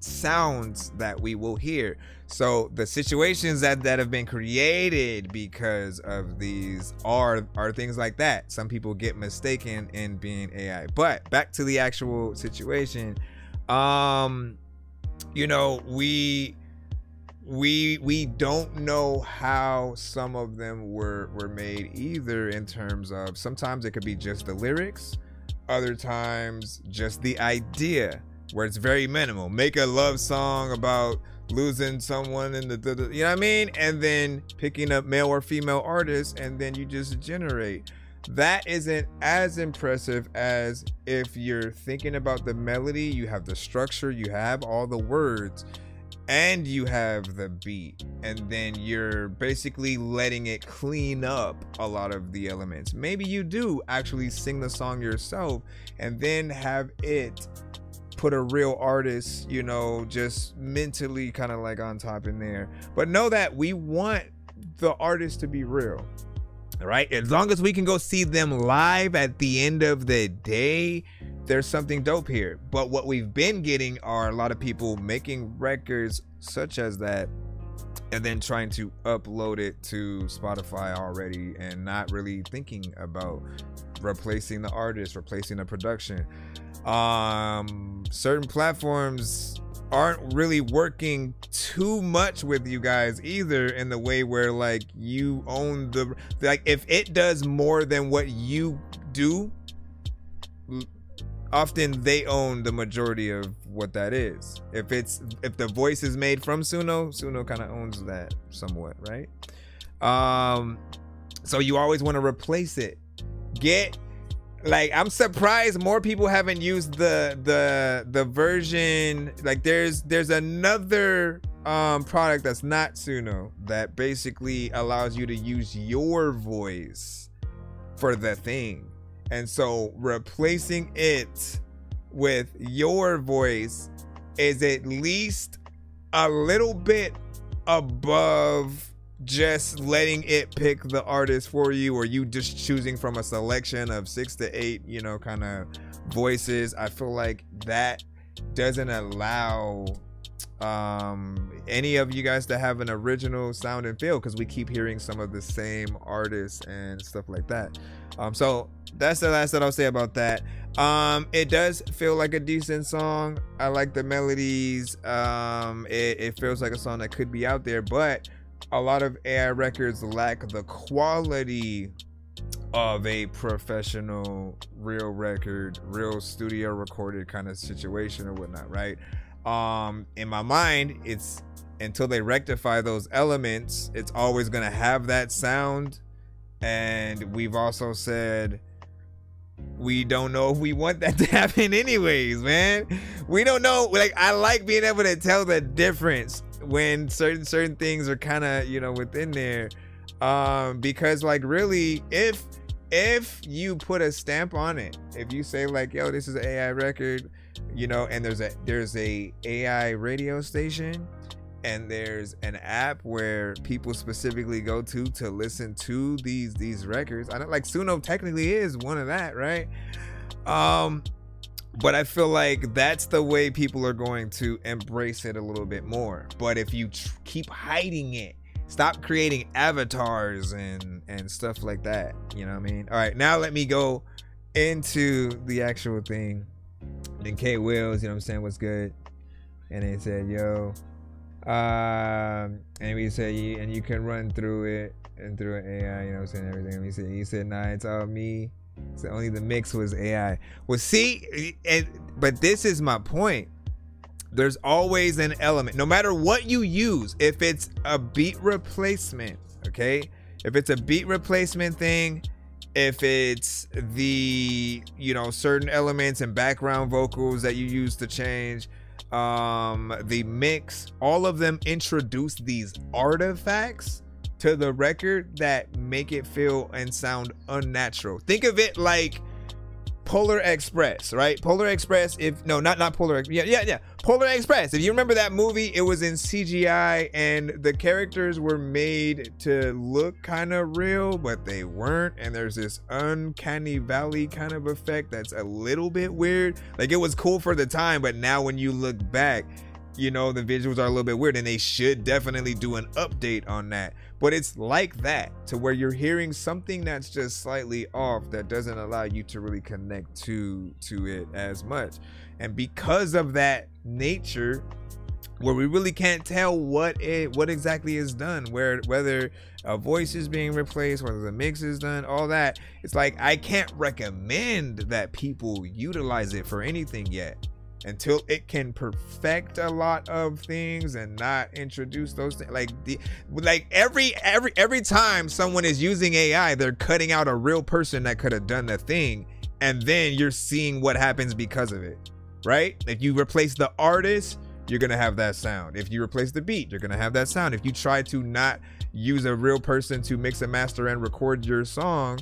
sounds that we will hear. So the situations that have been created because of these are things like that. Some people get mistaken in being AI. But back to the actual situation, you know, we don't know how some of them were made either, in terms of sometimes it could be just the lyrics, other times just the idea, where it's very minimal. Make a love song about losing someone in the you know what I mean? And then picking up male or female artists, and then you just generate. That isn't as impressive as if you're thinking about the melody, you have the structure, you have all the words, and you have the beat, and then you're basically letting it clean up a lot of the elements. Maybe you do actually sing the song yourself and then have it put a real artist, you know, just mentally kind of like on top in there. But know that we want the artist to be real, right? As long as we can go see them live at the end of the day, there's something dope here. But what we've been getting are a lot of people making records such as that and then trying to upload it to Spotify already and not really thinking about replacing the artist, replacing the production. Certain platforms aren't really working too much with you guys either, in the way where like you own the, like if it does more than what you do, often they own the majority of what that is. If the voice is made from Suno kind of owns that somewhat, right? So you always want to replace it. Like, I'm surprised more people haven't used the version. Like there's another product that's not Suno that basically allows you to use your voice for the thing. And so replacing it with your voice is at least a little bit above just letting it pick the artist for you, or you just choosing from a selection of 6 to 8, you know, kind of voices. I feel like that doesn't allow any of you guys to have an original sound and feel, because we keep hearing some of the same artists and stuff like that. So that's the last that I'll say about that. It does feel like a decent song. I like the melodies. It feels like a song that could be out there, but a lot of AI records lack the quality of a professional, real record, real studio recorded kind of situation or whatnot, right? In my mind, it's until they rectify those elements, it's always gonna have that sound. And we've also said we don't know if we want that to happen anyways, man. We don't know. Like, I like being able to tell the difference when certain things are kind of, you know, within there, because like really, if you put a stamp on it, if you say like, yo, this is an AI record, you know, and there's a AI radio station, and there's an app where people specifically go to listen to these records. I don't, like, Suno technically is one of that, right? But I feel like that's the way people are going to embrace it a little bit more. But if you keep hiding it, stop creating avatars and stuff like that, you know what I mean? All right, now let me go into the actual thing. Then K Wills, you know what I'm saying, what's good? And they said, yo, And we said, and you can run through it and through an AI, you know what I'm saying, everything. And he said, nah, it's all me. So only the mix was AI. Well, see, but this is my point. There's always an element, no matter what you use. If it's a beat replacement, okay? If it's a beat replacement thing, if it's the, you know, certain elements and background vocals that you use to change, the mix, all of them introduce these artifacts to the record that make it feel and sound unnatural. Think of it like Polar Express, right? Polar Express, not Polar, Polar Express. If you remember that movie, it was in CGI and the characters were made to look kind of real, but they weren't. And there's this uncanny valley kind of effect that's a little bit weird. Like, it was cool for the time, but now when you look back, you know, the visuals are a little bit weird, and they should definitely do an update on that. But it's like that, to where you're hearing something that's just slightly off, that doesn't allow you to really connect to it as much. And because of that nature, where we really can't tell what exactly is done, whether a voice is being replaced, whether the mix is done, all that, it's like I can't recommend that people utilize it for anything yet, until it can perfect a lot of things and not introduce those things. Like every time someone is using AI, they're cutting out a real person that could have done the thing, and then you're seeing what happens because of it, right? If you replace the artist, you're gonna have that sound. If you replace the beat, you're gonna have that sound. If you try to not use a real person to mix and master and record your song,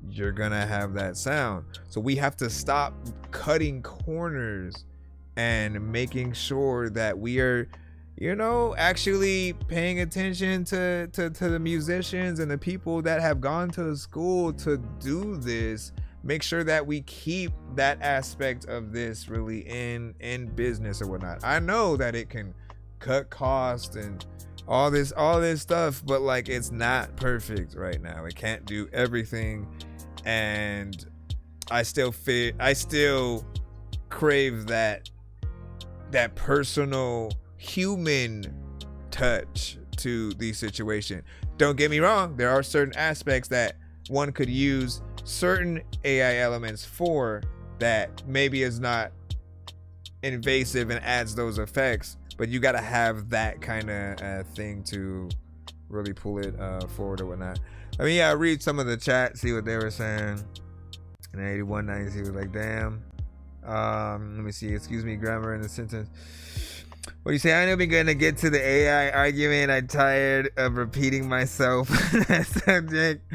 you're gonna have that sound. So we have to stop cutting corners and making sure that we are, you know, actually paying attention to the musicians and the people that have gone to school to do this. Make sure that we keep that aspect of this really in business or whatnot. I know that it can cut costs and all this stuff, but like, it's not perfect right now. It can't do everything, and I still crave that personal human touch to the situation. Don't get me wrong, there are certain aspects that one could use certain AI elements for that maybe is not invasive and adds those effects, but you got to have that kind of thing to really pull it forward or whatnot. I mean, yeah, read some of the chat, see what they were saying. And 8190 was like, damn. Let me see. Excuse me, grammar in the sentence. What do you say? I know we're gonna get to the AI argument. I'm tired of repeating myself. That subject.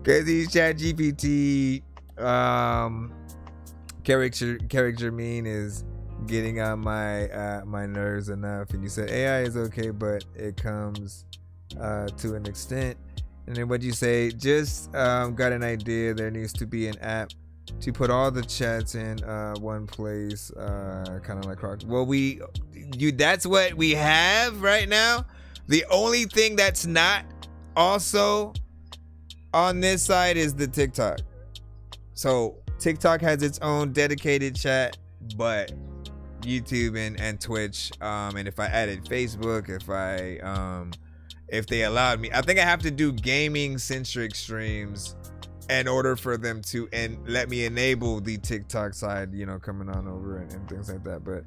Cause these chat GPT character mean is getting on my nerves enough. And you said AI is okay, but it comes to an extent. And then what you say? Just got an idea. There needs to be an app to put all the chats in one place, kind of like Croc. Well, that's what we have right now. The only thing that's not also on this side is the TikTok. So TikTok has its own dedicated chat, but YouTube and Twitch, and if I added Facebook, if they allowed me, I think I have to do gaming centric streams in order for them to let me enable the TikTok side, you know, coming on over and things like that. But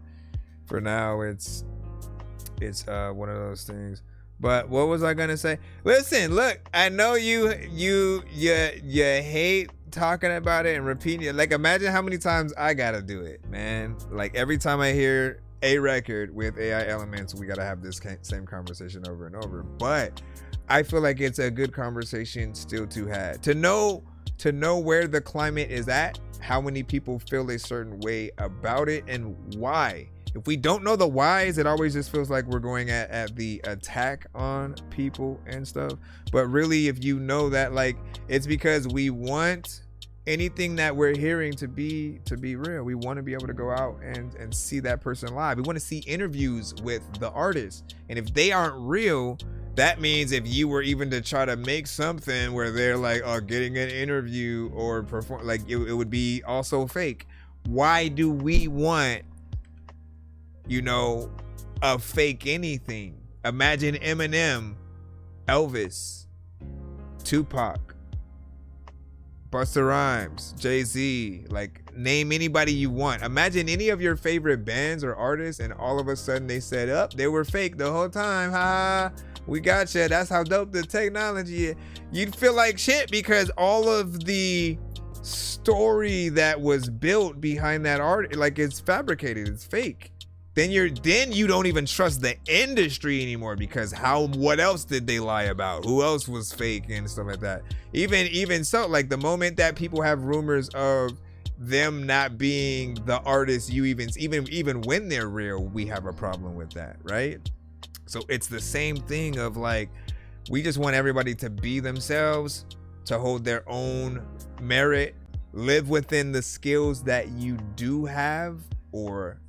for now, it's one of those things. But what was I gonna say? Listen, look, I know you hate talking about it and repeating it. Like, imagine how many times I gotta do it, man. Like, every time I hear a record with AI elements, we gotta have this same conversation over and over. But I feel like it's a good conversation still to have, to know where the climate is at, how many people feel a certain way about it, and why. If we don't know the whys, it always just feels like we're going at the attack on people and stuff. But really, if you know that, like, it's because we want anything that we're hearing to be real. We want to be able to go out and see that person live. We want to see interviews with the artist. And if they aren't real, that means if you were even to try to make something where they're like, getting an interview or perform, like, it would be also fake. Why do we want, you know, a fake anything? Imagine Eminem, Elvis, Tupac, Busta Rhymes, Jay-Z, like name anybody you want. Imagine any of your favorite bands or artists and all of a sudden they said, up, they were fake the whole time. Ha, we gotcha. That's how dope the technology is. You'd feel like shit because all of the story that was built behind that art, like it's fabricated, it's fake. Then you don't even trust the industry anymore because what else did they lie about? Who else was fake and stuff like that? Even so, like the moment that people have rumors of them not being the artists, even when they're real, we have a problem with that, right? So it's the same thing of like, we just want everybody to be themselves, to hold their own merit, live within the skills that you do have or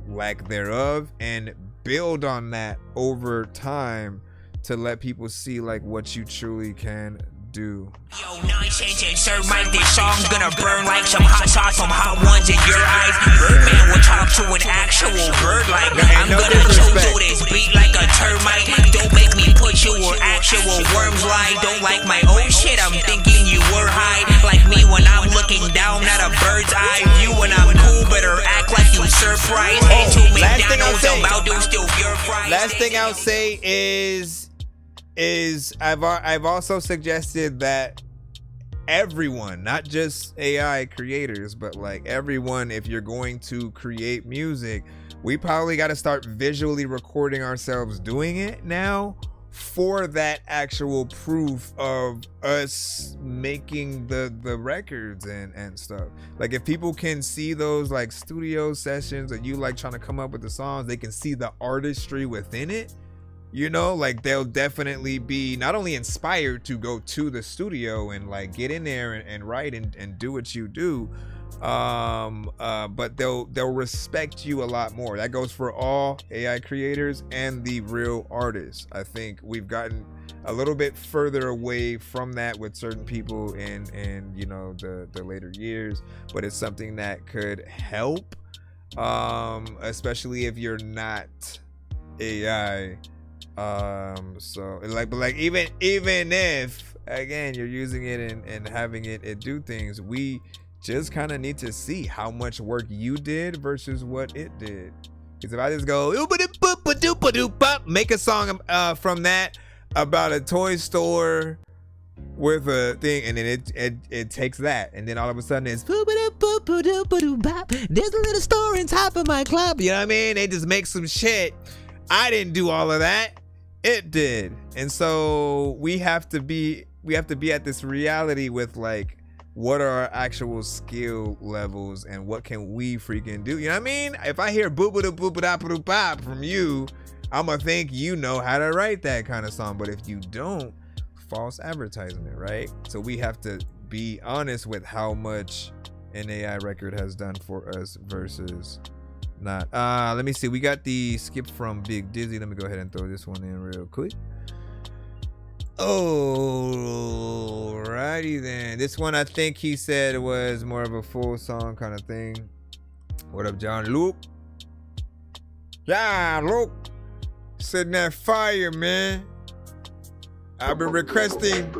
lack thereof, and build on that over time to let people see like what you truly can do. Yo, nonsense and serve Mike, this song's gonna burn like some hot sauce from hot ones in your eyes. Birdman will talk to an actual bird like I'm gonna chew through this beat like a termite. Don't make me put you where actual worms lie. Don't like my own shit, I'm thinking you were high. Like me when I'm looking down at a bird's eye view. When I'm cool, better act like you surprised. Hey, to McDonald's, about to still your fries. Last thing I'll say is I've also suggested that everyone, not just AI creators, but like everyone, if you're going to create music, we probably got to start visually recording ourselves doing it now for that actual proof of us making the records and stuff. Like if people can see those like studio sessions or you like trying to come up with the songs, they can see the artistry within it. You know, like they'll definitely be not only inspired to go to the studio and like get in there and write and do what you do, but they'll respect you a lot more. That goes for all AI creators and the real artists. I think we've gotten a little bit further away from that with certain people in you know the later years, but it's something that could help, especially if you're not AI. So like even if again you're using it and having it do things, we just kind of need to see how much work you did versus what it did. Because if I just go make a song from that about a toy store with a thing, and then it takes that, and then all of a sudden it's there's a little store in top of my club, you know what I mean? They just make some shit. I didn't do all of that, it did. And so we have to be at this reality with like, what are our actual skill levels and what can we freaking do? You know what I mean? If I hear boop-a-doop-boop-a-doop-boop-a-doop from you, I'ma think you know how to write that kind of song. But if you don't, false advertisement, right? So we have to be honest with how much an AI record has done for us versus not. Let me see. We got the skip from Big Dizzy. Let me go ahead and throw this one in real quick. Alrighty then. This one I think he said was more of a full song kind of thing. What up, John Luke? Yeah, Luke. Sitting that fire, man. I've been requesting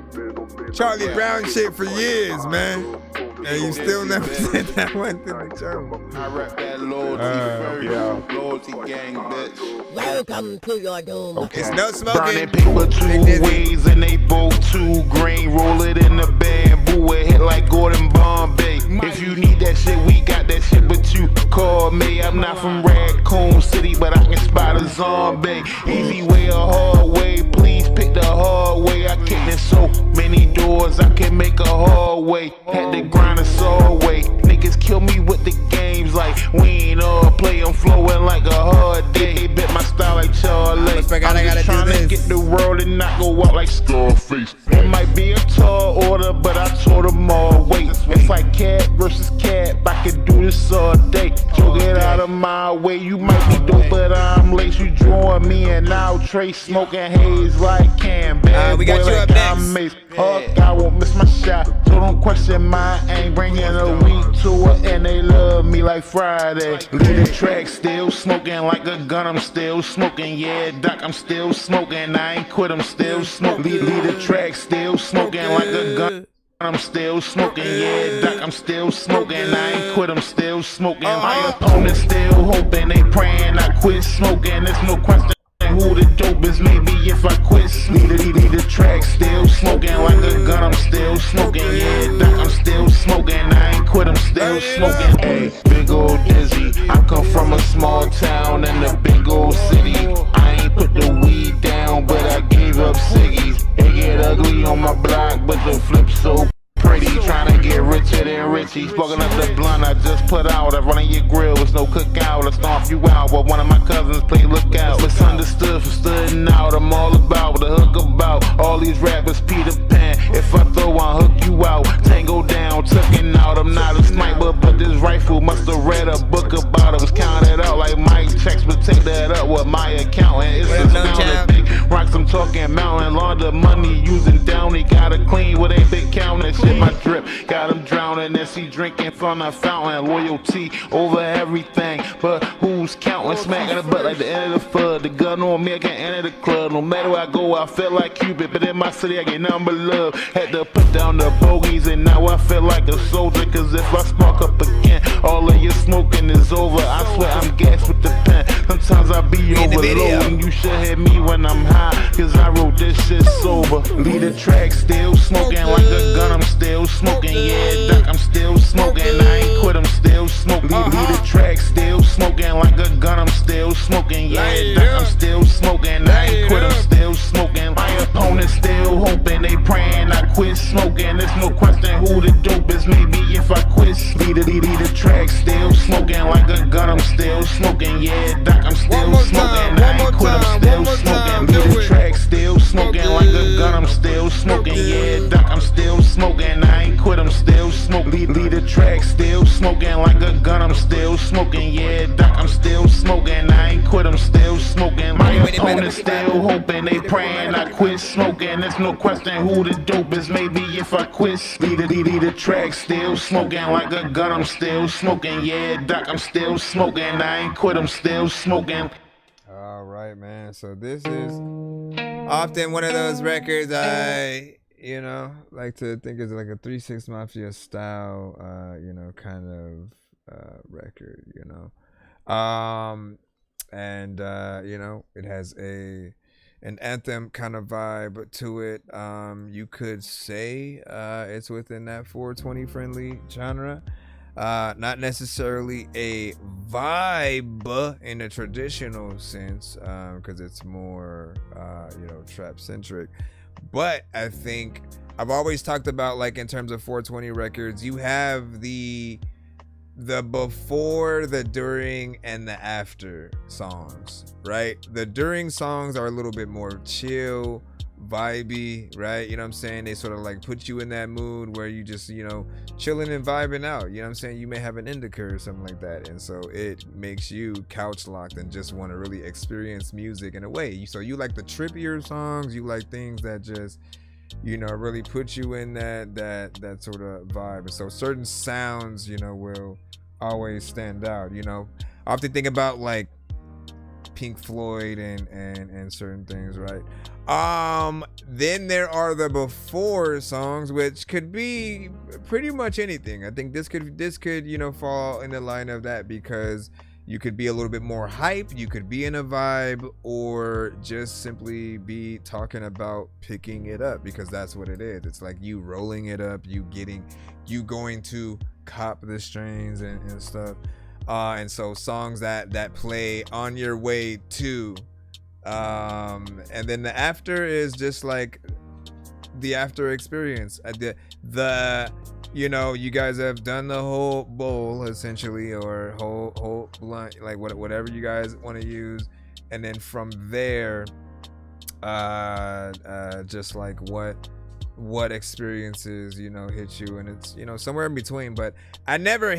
Charlie Brown shit for years, man. And you still never said that one to the channel. I rap that loyalty first, loyalty gang, bitch. Welcome to your doom. Okay. It's no smoking. Burning paper two ways and they both too green. Roll it in the bamboo, it hit like Gordon Bombay. If you need that shit, we got that shit, but you call me. I'm not from Raccoon City, but I can spot a zombie. Easy way or hard way, please pick the hard way. I kicked in so many doors, I can make a hallway. Had to grind a saw way. Niggas kill me with the games like we ain't all play. I'm flowing like a hard day. Bet my style like Charlie. I'm just trying to get the world and not go out like Scarface. It might be a tall order, but I told them all wait. It's like cat versus cat. I could do this all day. So get out of my way. You might be dope, but I'm late. You drawing me and now Trace smoking haze like Cam. Bad we got boy you like up next. I'm Mace. I won't miss my shot. So don't question my aim. Bringing a week to it and they love me like Friday. Lead the track, still smoking like a gun. I'm still smoking, yeah, Doc, I'm still smoking. I ain't quit, I'm still smoking. Lead the track, still smoking like a gun. I'm still smoking, yeah, Doc, I'm still smoking. I ain't quit, I'm still smoking. My opponents still hoping, they praying I quit smoking. There's no question who the dope is, maybe if I quit. Lead the track, still smoking like a gun. I'm still smoking, yeah, Doc, I'm still smoking. I ain't quit, I'm still smoking. Hey, big old dizzy, I come from a small town in a big old city. I ain't put the weed down, but I gave up ciggies. It get ugly on my block, but the flip so pretty. Trying to get richer than Richie. Smoking up the blunt I just put out. I run in your grill, there's no cookout. I stomp you out, but one of my cousins play lookout. Misunderstood for studying out. I'm all about the hook about. All these rappers Peter Pan. If I throw one, hook you out. Tango down, tucking out. I'm not a sniper, but this rifle must have read a book about it. Was counted out like Mike checks, but take that up with my accountant. It's a sound big rocks. I'm talking mountain. Launder money using Downey. Gotta clean with a big counter. Shit, my drip got him drowning as he drinking from a fountain. Loyalty over everything, but who's counting? Smacking the butt like the end of the FUD. The gun on me, I can enter the club. No matter where I go, I feel like Cupid, but in my city I get nothing but love. Had to put down the bogeys and now I feel like a soldier. Cause if I spark up again, all of your smoking is over. I swear I'm gassed with the pen. Sometimes I be overloading. You should hit me when I'm high, cause I wrote this shit sober. Lead the track, still smoking like a gun. I'm still smoking, yeah, Doc, I'm still smoking. I ain't quit, I'm still smoking. Lead the track, still smoking like a gun. I'm still smoking, yeah, Doc, I'm still smoking. I ain't quit, I'm still smoking. My opponents still hoping, they praying I quit smoking. There's no question who the dope is, maybe if I quit. Lead the track, still smoking like a gun. I'm still smoking, yeah, Doc, I'm still smoking. I ain't quit, I'm still smoking. Lead the track, still smoking like a gun. I'm still smoking, yeah, Doc, I'm still smoking. I ain't quit, I'm still smoking. Lead the track, still smoking like a gun. I'm still smoking, yeah, Doc, I'm still smoking. I ain't quit, I'm still smoking. My opponents still hoping, they praying I quit smoking. There's no question who the dope is, maybe if I quit. Lead the track, still smoking like a gun. I'm still smoking, yeah, Doc, I'm still smoking. I ain't quit, I'm still smoking. All right, man. So this is often one of those records I, like to think is like a 3 6 Mafia style, kind of record, and it has an anthem kind of vibe to it. You could say it's within that 420 friendly genre. Not necessarily a vibe in a traditional sense, because it's more trap centric. But I think I've always talked about, like, in terms of 420 records, you have the before, the during, and the after songs, right? The during songs are a little bit more chill, vibey, right? You know what I'm saying? They sort of like put you in that mood where you just, chilling and vibing out. You know what I'm saying? You may have an indica or something like that. And so it makes you couch locked and just want to really experience music in a way. So you like the trippier songs, you like things that just, really put you in that sort of vibe. And so certain sounds, will always stand out. I often think about like Pink Floyd and certain things, right? Then there are the before songs, which could be pretty much anything. I think this could fall in the line of that, because you could be a little bit more hype, you could be in a vibe, or just simply be talking about picking it up, because that's what it is. It's like you rolling it up, you going to cop the strains and stuff. And so songs that play on your way to, and then the after is just like the after experience. You guys have done the whole bowl essentially, or whole blunt, like whatever you guys want to use, and then from there, just like what experiences hit you, and it's somewhere in between. But I never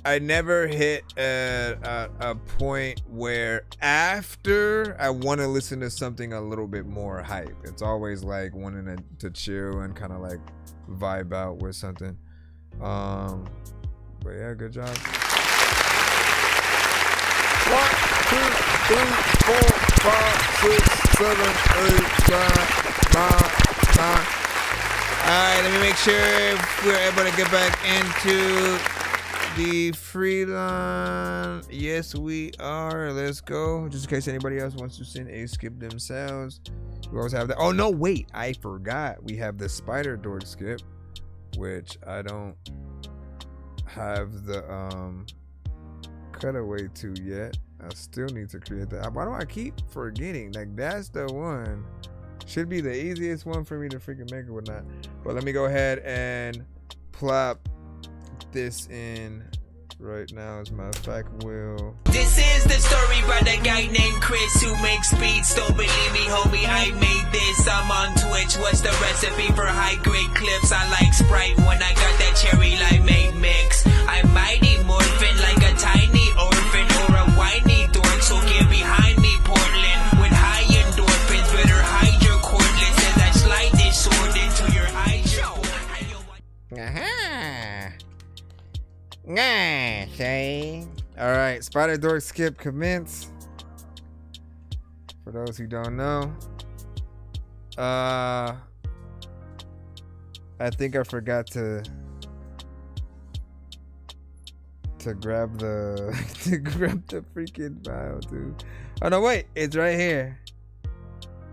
I never hit a point where after I want to listen to something a little bit more hype. It's always like wanting to chill and kind of like vibe out with something. But yeah, good job. 1, 2, 3, 4, 5, 6, 7, 8, 9, 9. Alright, let me make sure we're able to get back into the free line. Yes, we are. Let's go. Just in case anybody else wants to send a skip themselves. We always have that. Oh, no, wait. I forgot. We have the Spider Dork skip, which I don't have the cutaway to yet. I still need to create that. Why do I keep forgetting? Like, that's the one. Should be the easiest one for me to freaking make or whatnot. But let me go ahead and plop this in right now as my fact will. This is the story about a guy named Chris who makes beats. Don't believe me, homie, I made this. I'm on Twitch. What's the recipe for high grade clips? I like Sprite when I got that cherry limeade mix. I'm mighty morphin' like a tiny orphan or a whiny dork. So get behind me, Portland, with high endorphins. Better hide your cordless as I slide this sword into your All right, Spider Dork skip commence. For those who don't know, I think I forgot to grab the freaking file, dude. Oh no, wait, it's right here.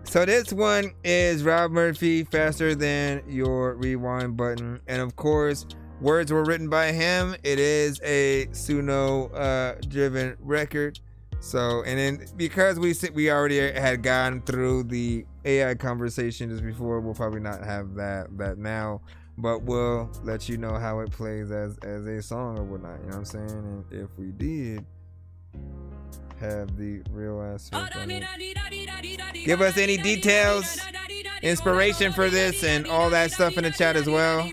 So this one is Rob Murphy, Faster Than Your Rewind Button, and of course, words were written by him. It is a Suno driven record. So, and then because we already had gone through the AI conversation just before, we'll probably not have that now, but we'll let you know how it plays as a song or whatnot. You know what I'm saying? And if we did have the real aspect on it, give us any details, inspiration for this, and all that stuff in the chat as well.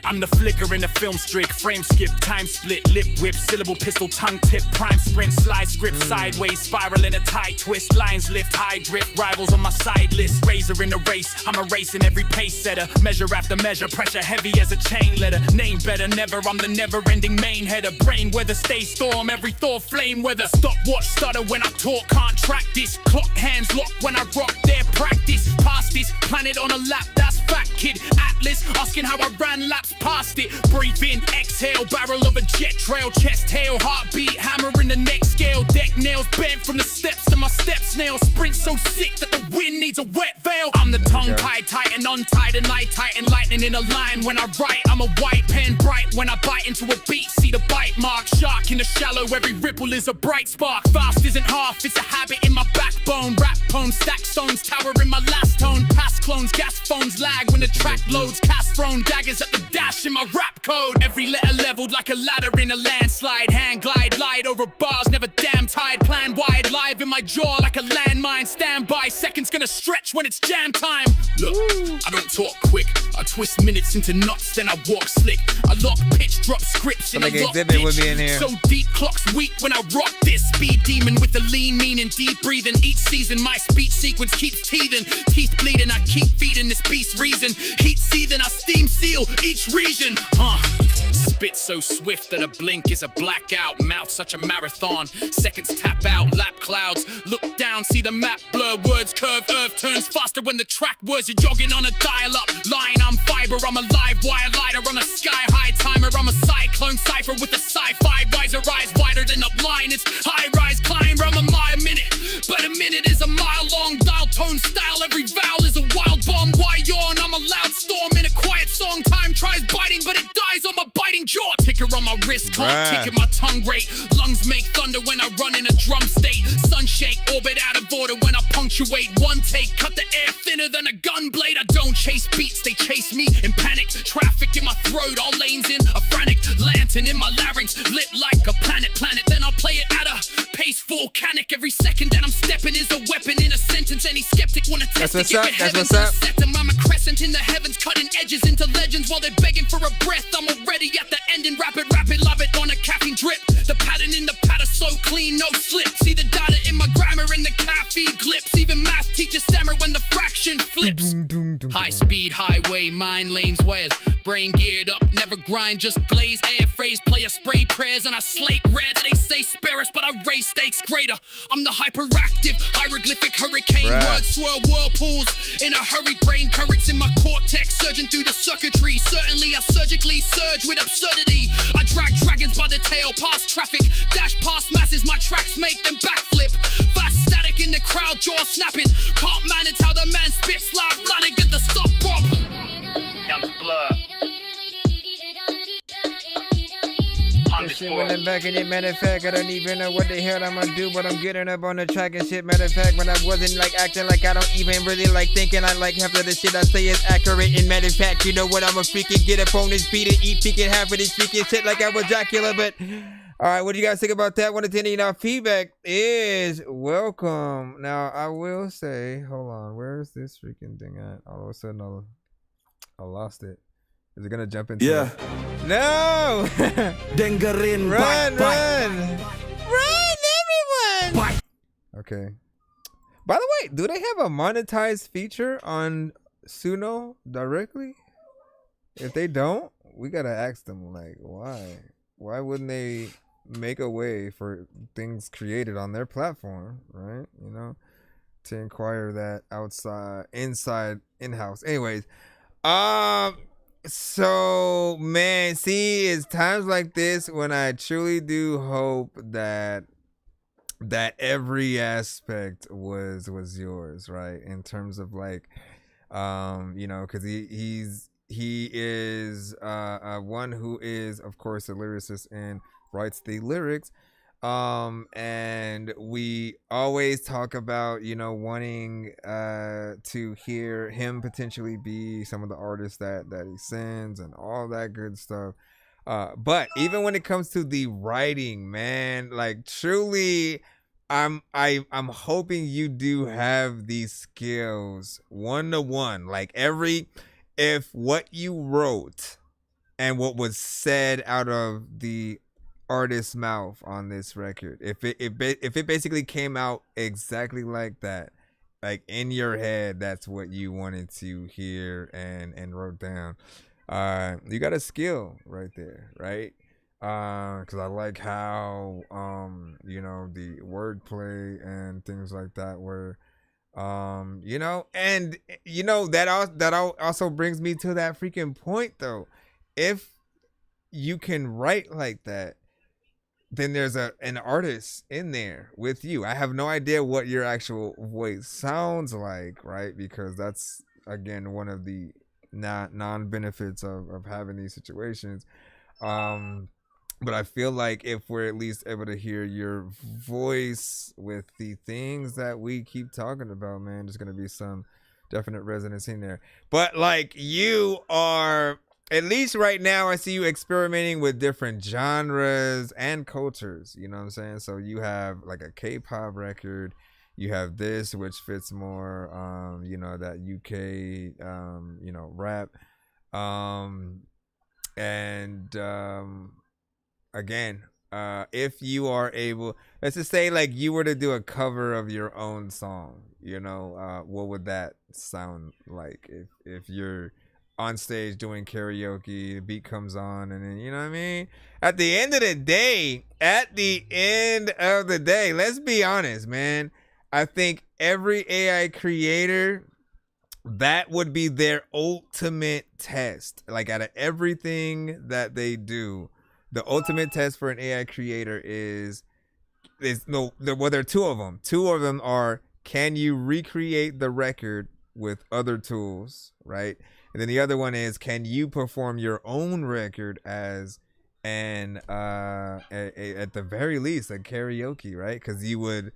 I'm the flicker in the film streak, frame skip, time split, lip whip, syllable pistol, tongue tip, prime sprint, slide script, sideways, spiral in a tight twist, lines lift, high drift, rivals on my side list, razor in the race, I'm erasing every pace setter, measure after measure, pressure heavy as a chain letter, name better never, I'm the never-ending main header, brain weather, stay storm, every thought flame weather, stop watch stutter when I talk, can't track this, clock hands lock when I rock their practice, past this, planet on a lap, that's fact kid, Atlas, asking how I ran laps past it, breathe in, exhale, barrel of a jet trail, chest tail, heartbeat, hammer in the neck scale, deck nails bent from the steps to my step snail, sprint so sick that the wind needs a wet veil, I'm the tongue tied, tighten, untied, and I tighten, lightning in a line when I write, I'm a white pen bright when I bite into a beat, see the bite mark, shark in the shallow, every ripple is a bright spark, fast isn't half, it's a habit in my backbone, rap poems, stack stones, tower in my last tone, past clones, gas phones, lag when the track loads, cast thrown, daggers at the dash in my rap code, every letter leveled like a ladder in a landslide, hand glide, light over bars, never damn tied, plan wide, live in my jaw like a landmine, stand by, seconds gonna stretch when it's jam time, look, I don't talk quick, I twist minutes into knots, then I walk slick, I lock pitch, drop scripts in a lock pitch, so deep clocks weak when I rock this, speed demon with the lean meaning, deep breathing, each season my speech sequence keeps teething, teeth bleeding, I keep feeding this beast reason, heat seething, I steam seal each region, spit so swift that a blink is a blackout, mouth such a marathon, seconds tap out, lap clouds, look down, see the map blur, words curve, earth turns faster when the track words are jogging on a dial-up line, I'm fiber, I'm a live wire lighter on a sky-high timer, I'm a cyclone cipher with a sci-fi riser, rise wider than a line, it's high-rise climber, I'm a mile a minute, but a minute is a mile long, dial tone style, every vowel is a wild bomb, why yawn, I'm a loud storm in a quiet song, time tries biting, but it dies on my biting jaw, ticker on my wrist, clock ticking my tongue rate, lungs make thunder when I run in a drum state, sun shake, orbit out of order when I punctuate, one take, cut the air thinner than a gun blade, I don't chase beats, they chase me in panic, traffic in my throat, all lanes in a frantic, lantern in my larynx, lit like a planet, then I'll play it at a pace volcanic, every second that I'm stepping is a weapon in a sentence, any skeptic wanna test it, give it heaven to set them, I'm a crest crescent in the heavens, cutting edges into legends while they're begging for a breath. I'm already at the end and rapid, love it on a caffeine drip. The pattern in the patter so clean, no slip. See the data in my grammar in the caffeine clips. Even math teachers stammer when the fraction flips. High speed highway, mind lanes where's brain geared up, never grind, just glaze air phrase, play a spray prayers and I slate red. They say spare us, but I raise stakes greater. I'm the hyperactive, hieroglyphic hurricane. Words swirl whirlpools in a hurried brain currents in my cortex, surging through the circuitry. Certainly I surgically surge with absurdity. I drag dragons by the tail, past traffic, dash past masses, my tracks make them backflip. Fast static in the crowd, jaw snapping. Can't manage how the man spits loud, blooded, get the stop Bob. Young Blur. Shit when I'm back in it, matter of fact, I don't even know what the hell I'm gonna do, but I'm getting up on the track and shit. Matter of fact, when I wasn't like acting like I don't even really like thinking, I like half of the shit I say is accurate. And matter of fact, you know what, I'm a freaking get up on this beat and eat freaking half of this freaking shit like I was Dracula. But alright, what do you guys think about that? 1 to 10, you know, feedback is welcome. Now I will say, hold on, where's this freaking thing at? All of a sudden I lost it. Is it gonna jump into it? No! Dengarin, run! Run, everyone! Okay. By the way, do they have a monetized feature on Suno directly? If they don't, we gotta ask them, like, why? Why wouldn't they make a way for things created on their platform, right? You know, to inquire that outside, inside, in-house. Anyways, so man, see, it's times like this when I truly do hope that every aspect was yours, right? In terms of like, you know, because he is one who is, of course, a lyricist and writes the lyrics. And we always talk about, you know, wanting to hear him potentially be some of the artists that he sends and all that good stuff. But even when it comes to the writing, man, like truly, I'm hoping you do have these skills 1-to-1. Like if what you wrote and what was said out of the artist's mouth on this record, if it basically came out exactly like that, like in your head, that's what you wanted to hear and wrote down, you got a skill right there, right? Because I like how you know, the wordplay and things like that were, you know, and you know that also brings me to that freaking point though. If you can write like that, then there's an artist in there with you. I have no idea what your actual voice sounds like, right? Because that's, again, one of the non-benefits of having these situations. But I feel like if we're at least able to hear your voice with the things that we keep talking about, man, there's going to be some definite resonance in there. But like, you are... At least right now, I see you experimenting with different genres and cultures. You know what I'm saying? So you have like a K-pop record. You have this, which fits more, you know, that UK, you know, rap. Again, if you are able, let's just say like you were to do a cover of your own song, you know, what would that sound like if you're on stage doing karaoke, the beat comes on, and then, you know what I mean? At the end of the day, let's be honest, man. I think every AI creator, that would be their ultimate test. Like, out of everything that they do, the ultimate test for an AI creator is well, there are two of them. Two of them are, can you recreate the record with other tools, right? And then the other one is, can you perform your own record as at the very least, a karaoke, right? Because you would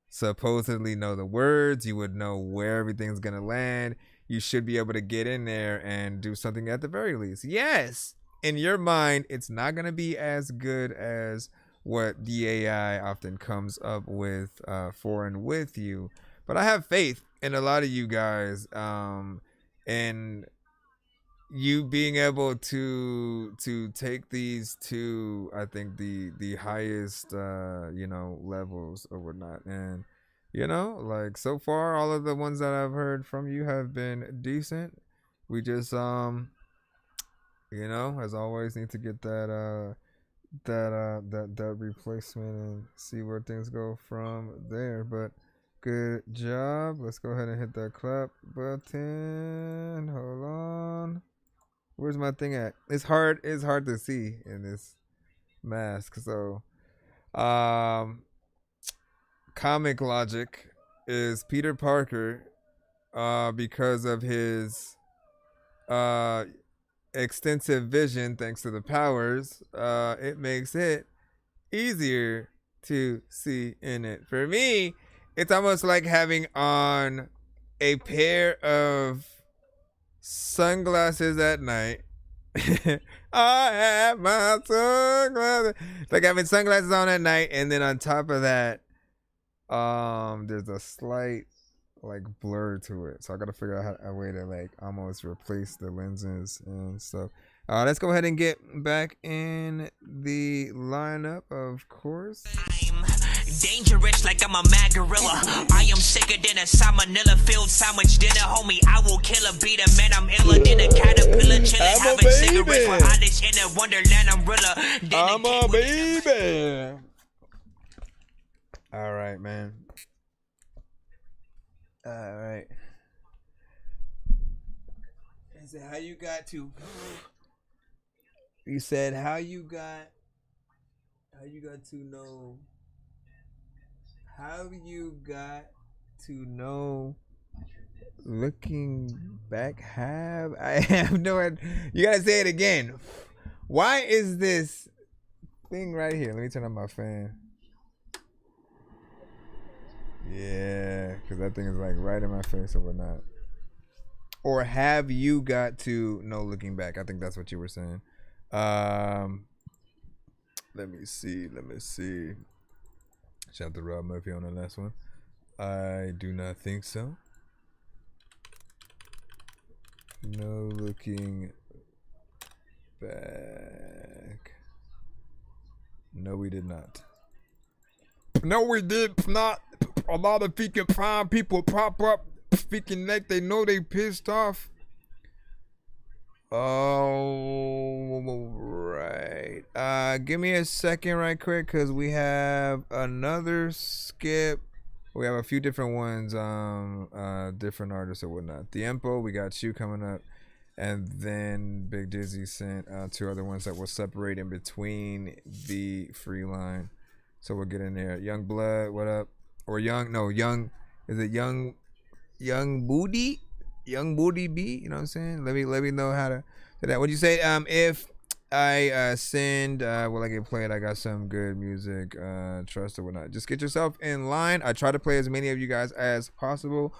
supposedly know the words, you would know where everything's gonna land. You should be able to get in there and do something at the very least. Yes, in your mind, it's not gonna be as good as what the AI often comes up with for and with you. But I have faith in a lot of you guys. and you being able to take these to, I think, the highest levels or whatnot. And like, so far all of the ones that I've heard from you have been decent. We just as always, need to get that replacement and see where things go from there. But good job. Let's go ahead and hit that clap button. Hold on. Where's my thing at? It's hard to see in this mask. So comic logic is Peter Parker, because of his extensive vision thanks to the powers. It makes it easier to see in it. For me, it's almost like having on a pair of sunglasses at night. I have my sunglasses. It's like having sunglasses on at night, and then on top of that, there's a slight like blur to it. So I gotta figure out a way to like almost replace the lenses and stuff. Let's go ahead and get back in the lineup, of course. Dangerous like I'm a mad gorilla. I am sicker than a salmonella filled sandwich dinner, homie. I will kill a beat a man. I'm iller than a caterpillar, chillin', having cigarettes with Irish in a wonderland umbrella. I'm a baby. All right, man. All right. I said, how you got to? You said how you got to know. How you got to know? Looking back, I have no idea. You gotta say it again. Why is this thing right here? Let me turn on my fan. Yeah, because that thing is like right in my face or whatnot. Or have you got to know looking back? I think that's what you were saying. Let me see. Shout out to Rob Murphy on the last one. I do not think so. No looking back. No, we did not. No, we did not. A lot of freaking prime people pop up speaking like they know they pissed off. Oh, right. Give me a second right quick, because we have another skip. We have a few different ones, different artists or whatnot. Tiempo, we got you coming up. And then Big Dizzy sent two other ones that will separate in between the free line. So we'll get in there. Young Blood, what up? Or is it Young Booty? Young Booty B, you know what I'm saying? Let me know how to do that. What'd you say? If I send will I get played? I got some good music, trust or whatnot. Just get yourself in line. I try to play as many of you guys as possible.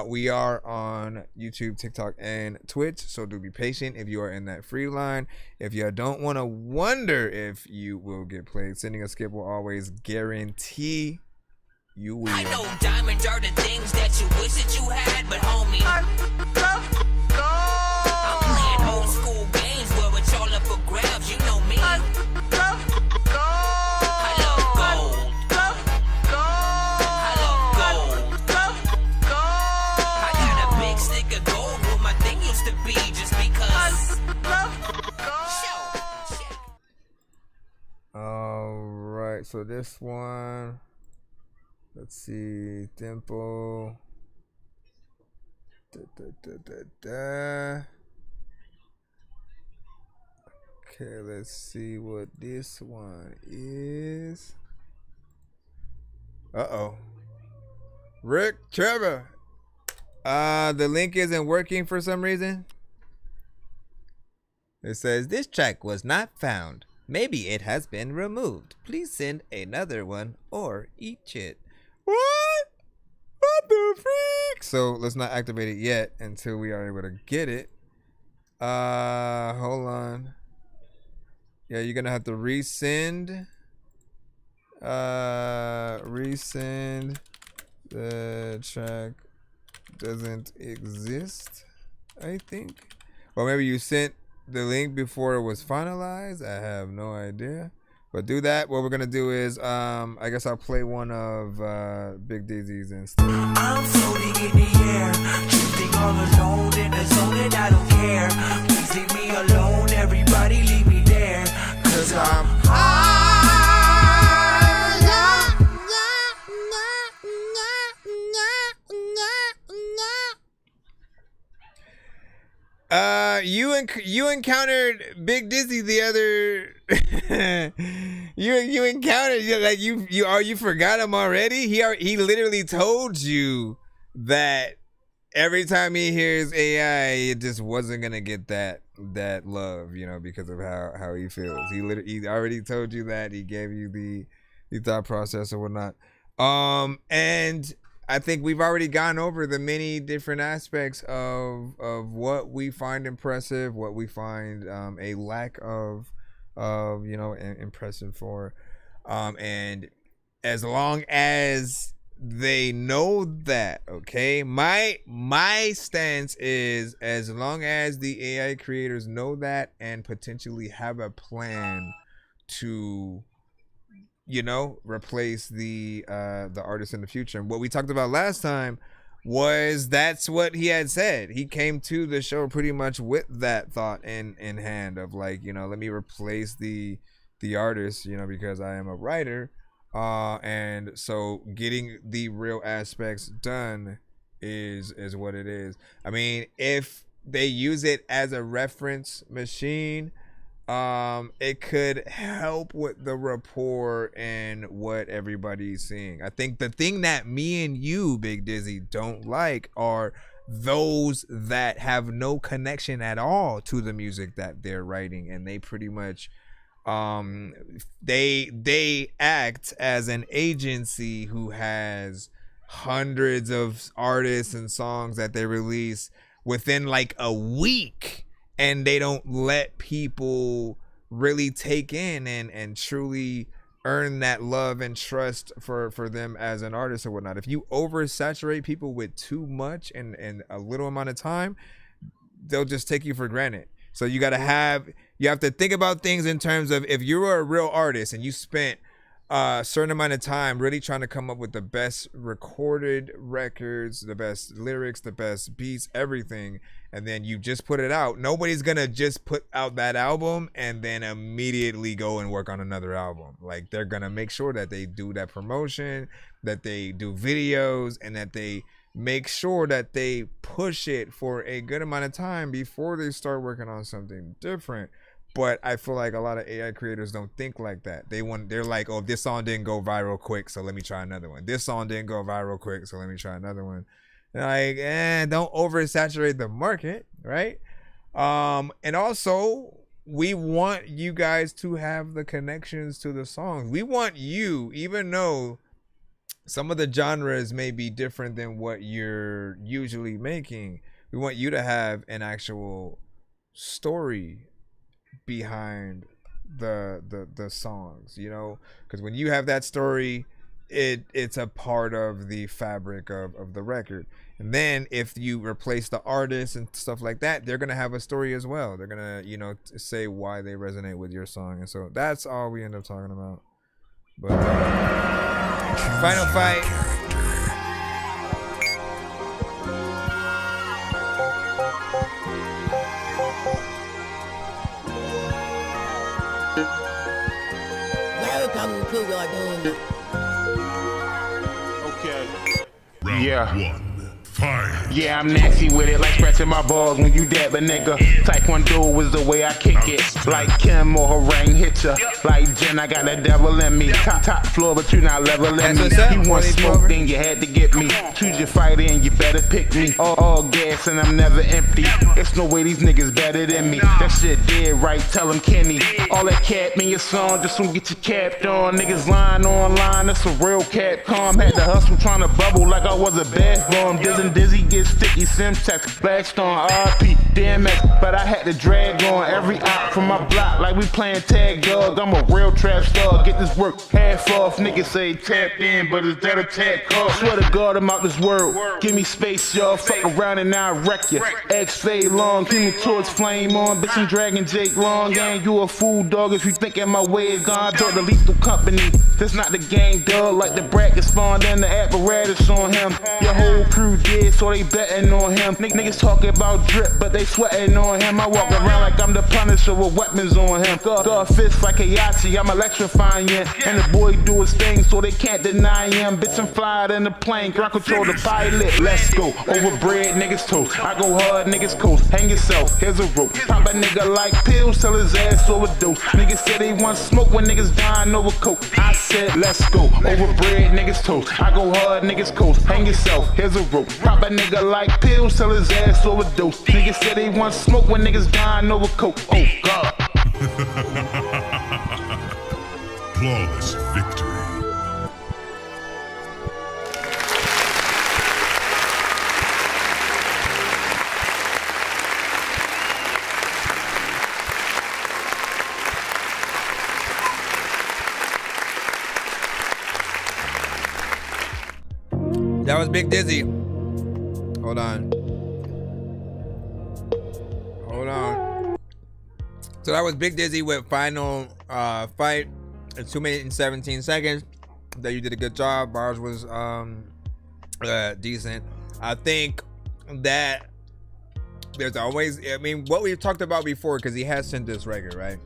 We are on YouTube, TikTok, and Twitch, so do be patient if you are in that free line. If you don't want to wonder if you will get played, sending a skip will always guarantee you will. I know diamonds are the things that you wish that you had, but homie, I'm playing old school games where it's all up for grabs. You know me. I love gold. I love gold. I got a big stick of gold where my thing used to be, just because. All right, so this one. Let's see, tempo. Okay, let's see what this one is. Rick Trevor. The link isn't working for some reason. It says this track was not found. Maybe it has been removed. Please send another one or eat it. What the freak? So let's not activate it yet until we are able to get it. Hold on. Yeah, you're gonna have to resend. Resend. The track doesn't exist. I think. Or maybe you sent the link before it was finalized. I have no idea. But do that. What we're gonna do is, I guess I'll play one of Big Dizzy's instead. I'm floating in the air, drifting all alone in the zone, and I don't care. Please leave me alone, everybody leave me there, 'cause I'm You encountered Big Dizzy the other. you encountered like you forgot him already. He literally told you that every time he hears AI, it just wasn't gonna get that love, because of how he feels. He already told you that. He gave you the thought process or whatnot. And I think we've already gone over the many different aspects of what we find impressive, what we find a lack of impressive for, and as long as they know that, okay, my stance is, as long as the AI creators know that and potentially have a plan to replace the artist in the future. And what we talked about last time was that's what he had said. He came to the show pretty much with that thought in hand of like, let me replace the artist, because I am a writer. And so getting the real aspects done is what it is. I mean, if they use it as a reference machine, it could help with the rapport and what everybody's seeing. I think the thing that me and you, Big Dizzy, don't like are those that have no connection at all to the music that they're writing, and they pretty much they act as an agency who has hundreds of artists and songs that they release within like a week. And they don't let people really take in and truly earn that love and trust for them as an artist or whatnot. If you oversaturate people with too much and a little amount of time, they'll just take you for granted. So you have to think about things in terms of, if you were a real artist and you spent a certain amount of time really trying to come up with the best recorded records, the best lyrics, the best beats, everything, and then you just put it out, nobody's gonna just put out that album and then immediately go and work on another album. Like, they're gonna make sure that they do that promotion, that they do videos, and that they make sure that they push it for a good amount of time before they start working on something different. But I feel like a lot of AI creators don't think like that. They're like, oh, this song didn't go viral quick, so let me try another one. This song didn't go viral quick, so let me try another one. Like, don't oversaturate the market, right? And also, we want you guys to have the connections to the songs. We want you, even though some of the genres may be different than what you're usually making, we want you to have an actual story behind the songs, because when you have that story, it's a part of the fabric of the record. And then if you replace the artists and stuff like that, they're gonna have a story as well. They're gonna say why they resonate with your song. And so that's all we end up talking about. But final fight. Okay. Yeah. Yeah, I'm nasty with it, like scratching my balls when you dab a nigga. Taekwondo was the way I kick it, like Kim or Harang hit ya. Like Jen, I got the devil in me. Top floor, but you not leveling me. You want smoke, then you had to get me. Choose your fighter and you better pick me. All gas and I'm never empty. It's no way these niggas better than me. That shit dead right, tell him Kenny. All that cap in your song, just don't get your capped on. Niggas lying online, that's a real Capcom. Had to hustle trying to bubble like I was a bad bum. when Dizzy gets sticky, Simtex, latched on RP, DMX, but I had to drag on every out from my block like we playing tag dog. I'm a real trap star, get this work half off. Niggas say tap in, but is that a tap call? Swear to God, I'm out this world. Give me space, y'all. Fuck around and I'll wreck ya. X fade long, keep me towards flame on. Bitch, I'm dragging Jake Long, gang. You a fool, dog. If you thinking my way is gone, talk the lethal company. That's not the gang, dog. Like the bracket spawned and the apparatus on him. Your whole crew dead, so they betting on him. Niggas talking about drip, but they sweating on him. I walk around like I'm the Punisher with weapons on him. God fist like a Yahtzee, I'm electrifying him. And the boy do his thing, so they can't deny him. Bitch, I'm flying in the plane, ground control the pilot. Let's go, overbred niggas toast. I go hard, niggas coast. Hang yourself, here's a rope. Pop a nigga like pills, till his ass overdose. Niggas say they want smoke when niggas dying over coke. I said, let's go, overbred niggas toast. I go hard, niggas coast. Hang yourself, here's a rope. Pop a nigga like pills, till his ass overdose. Niggas say they want smoke when niggas dying over coke. Oh God. Flawless victory. That was Big Dizzy. Hold on. So that was Big Dizzy with Final Fight in 2 minutes and 17 seconds. That you did a good job. Bars was decent. I think that there's always, I mean, what we've talked about before, because he has sent this record, right?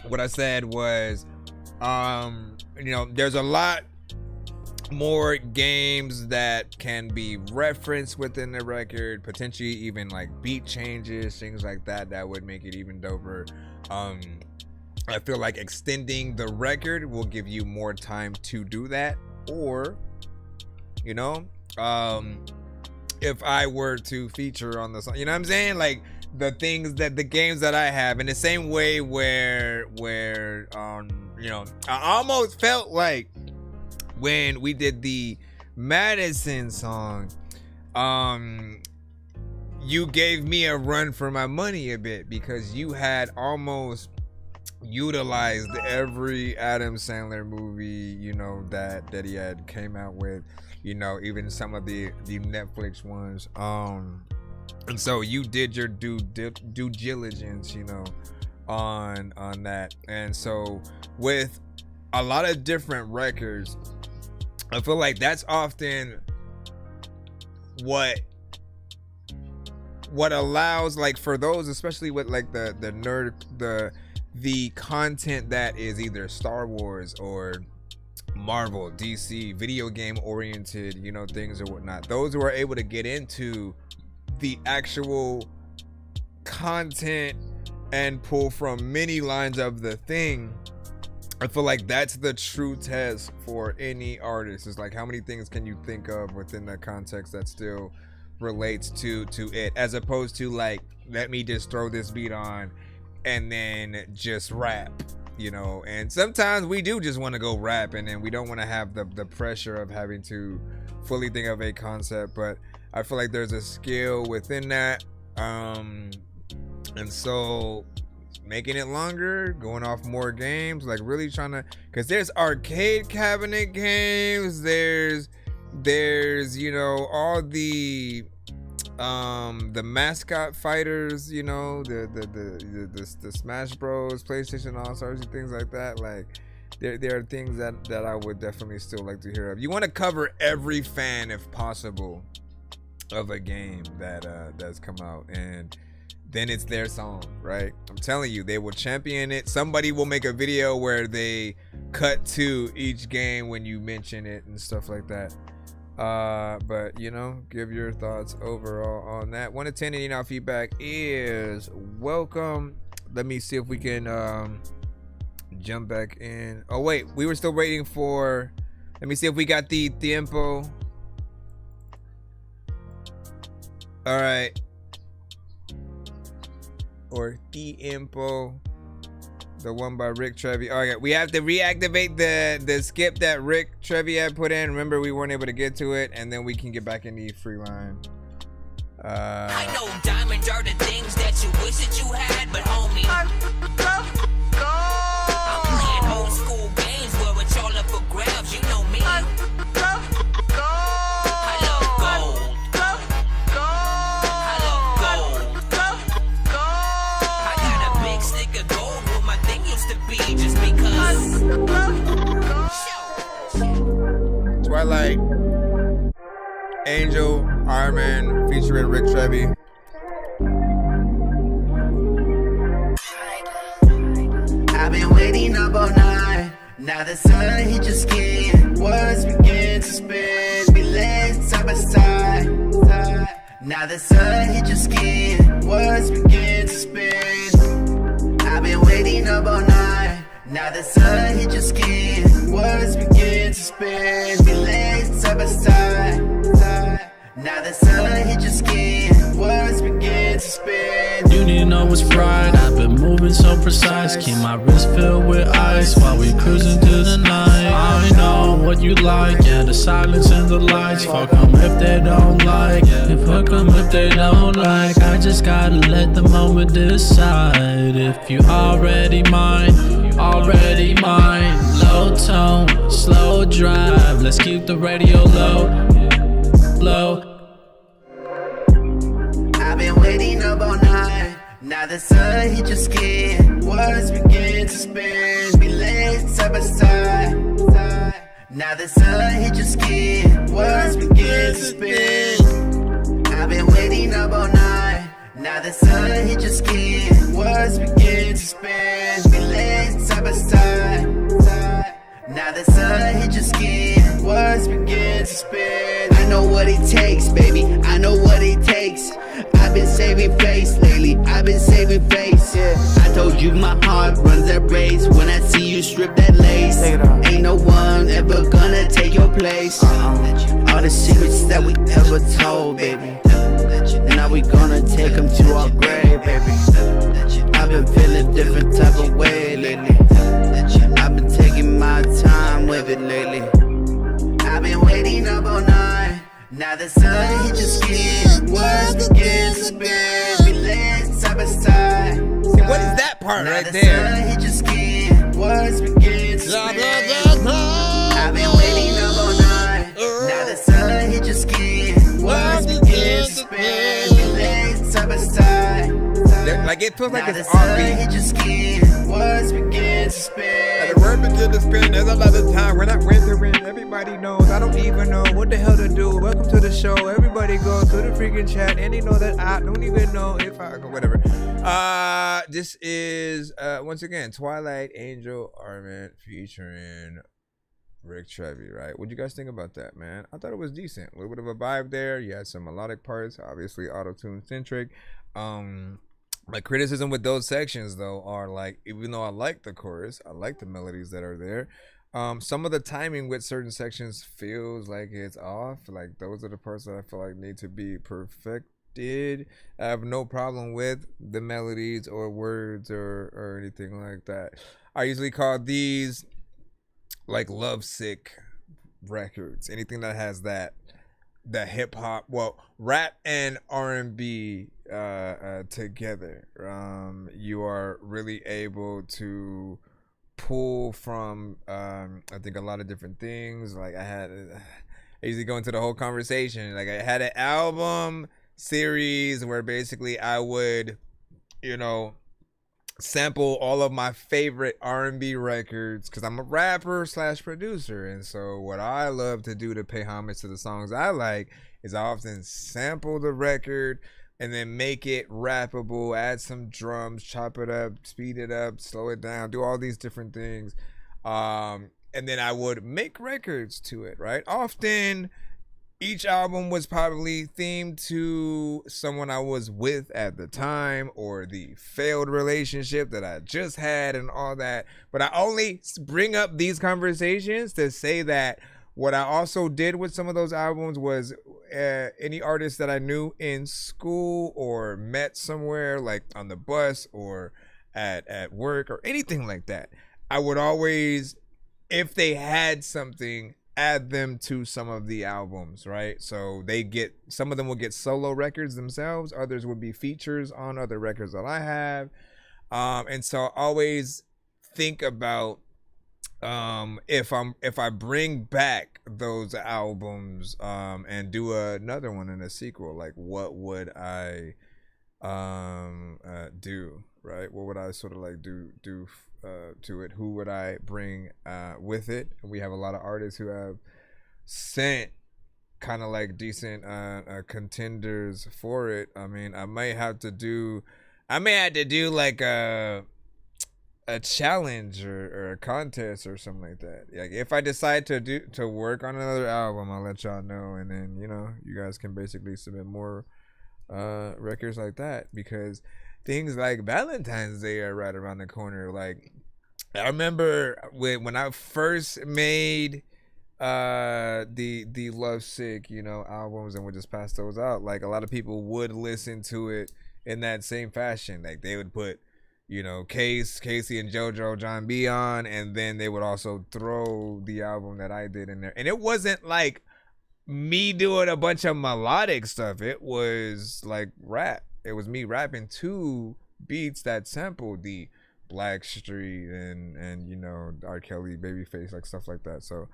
What I said was, you know, there's a lot more games that can be referenced within the record, potentially even like beat changes, things like that, that would make it even doper. I feel like extending the record will give you more time to do that, or you know, if I were to feature on the song, you know what I'm saying, like the things that the games that I have in the same way where you know, I almost felt like when we did the Madison song, you gave me a run for my money a bit, because you had almost utilized every Adam Sandler movie, you know, that he had came out with, you know, even some of the Netflix ones, and so you did your due diligence, you know, on that. And so with a lot of different records, I feel like that's often what allows, like, for those, especially with like the nerd, the content that is either Star Wars or Marvel, DC, video game oriented, you know, things or whatnot. Those who are able to get into the actual content and pull from many lines of the thing, I feel like that's the true test for any artist. It's like, how many things can you think of within that context that still relates to it, as opposed to like, let me just throw this beat on and then just rap, you know. And sometimes we do just want to go rap, and then we don't want to have the pressure of having to fully think of a concept. But I feel like there's a skill within that, and so making it longer, going off more games, like really trying to, because there's arcade cabinet games, there's you know, all the mascot fighters, you know, the Smash Bros, PlayStation All-Stars and things like that. Like there are things that I would definitely still like to hear of. You want to cover every fan, if possible, of a game that's come out, and then it's their song, right? I'm telling you, they will champion it. Somebody will make a video where they cut to each game when you mention it and stuff like that. But you know, give your thoughts overall on that. 1 to 10, and you know, feedback is welcome. Let me see if we can jump back in. Oh wait, we were still waiting for, let me see if we got the tiempo. All right, or tiempo. The one by Rick Trevi. Oh, yeah, we have to reactivate the skip that Rick Trevi had put in. Remember, we weren't able to get to it, and then we can get back in the free line. I know diamonds are the things that you wish that you had, but homie, I'm playing old school games where it's all up for grabs. You know me. I love gold. I love gold. I got a big stick of gold where my thing used to be just because. Twilight, Angel, Iron Man, featuring Rick Trevi. I've been waiting up all night. Now the sun hit your skin. Words begin to spin. Be legs side by side. Now the sun hit your skin. Words begin to spin. I've been waiting up all night. Now the sun hit your skin. Words begin to spin. Be legs side by side. Now the sun hit your skin. Words begin to spin. You need to know what's right. I've been moving so precise. Keep my wrist filled with ice while we cruising to the night. I know what you like. Yeah, the silence and the lights. Fuck them if they don't like. And fuck them if they don't like. I just gotta let the moment decide. If you already mine, already mine. Low tone, slow drive. Let's keep the radio low. I've been waiting up all night. Now the sun hit your skin. Words begin to spin. Be legs side by side. Now the sun hit your skin. Words begin to spin. I've been waiting up all night. Now the sun hit your skin. Words begin to spin. Be legs side by side. Now the sun hit your skin. Words begin to spin. I know what it takes, baby. I know what it takes. I've been saving face lately. I've been saving face. Yeah. I told you my heart runs that race. When I see you strip that lace, ain't no one ever gonna take your place. All the secrets that we ever told, baby. Now we gonna take them to our grave, baby. I've been feeling different type of way lately. I've been taking my time with it lately. I've been waiting up all night. Now the sun hit your skin. Words begin to spin. Be legs side by side. See, what is that part now right the there? sun hit your skin. Words begin to spin. I've been waiting up all night. Now the sun hit your skin. Words begin to spin. Be legs side by side. Like it feels like now it's the sun R&B. hit your skin. Words begin to spin. The word begin to spin. There's a lot of time when I went to win. Everybody knows. I don't even know what the hell to do. Welcome to the show. Everybody go to the freaking chat. And they know that I don't even know if I go. Whatever. This is once again Twilight, Angel, Armin featuring Rick Trevi. Right? What'd you guys think about that, man? I thought it was decent. A little bit of a vibe there. You had some melodic parts. Obviously, auto-tune centric. My criticism with those sections though are like, even though I like the chorus, I like the melodies that are there, some of the timing with certain sections feels like it's off. Like those are the parts that I feel like need to be perfected. I have no problem with the melodies or words or anything like that. I usually call these like lovesick records. Anything that has that hip hop, well, rap and R&B together. You are really able to pull from I think a lot of different things. Like I usually go into the whole conversation. Like I had an album series where basically I would, sample all of my favorite R&B records because I'm a rapper / producer, and so what I love to do to pay homage to the songs I like is I often sample the record and then make it rappable, add some drums, chop it up, speed it up, slow it down, do all these different things, and then I would make records to it, right? Often each album was probably themed to someone I was with at the time or the failed relationship that I just had and all that. But I only bring up these conversations to say that what I also did with some of those albums was any artists that I knew in school or met somewhere, like on the bus or at work or anything like that, I would always, if they had something, add them to some of the albums, right? So some of them will get solo records themselves, others would be features on other records that I have. And so I always think about if I bring back those albums and do another one in a sequel, like what would I do, right? What would I sort of like do to it? Who would I bring with it? And we have a lot of artists who have sent kind of like decent contenders for it. I mean, I may have to do like a challenge or a contest or something like that. Like if I decide to work on another album, I'll let y'all know, and then you guys can basically submit more records like that, because things like Valentine's Day are right around the corner. Like I remember when I first made the Lovesick albums and would just pass those out, like a lot of people would listen to it in that same fashion. Like they would put Casey and JoJo John B on, and then they would also throw the album that I did in there. And it wasn't like me doing a bunch of melodic stuff. It was like rap. It was me rapping to beats that sampled the Blackstreet and R. Kelly, Babyface, like stuff like that. So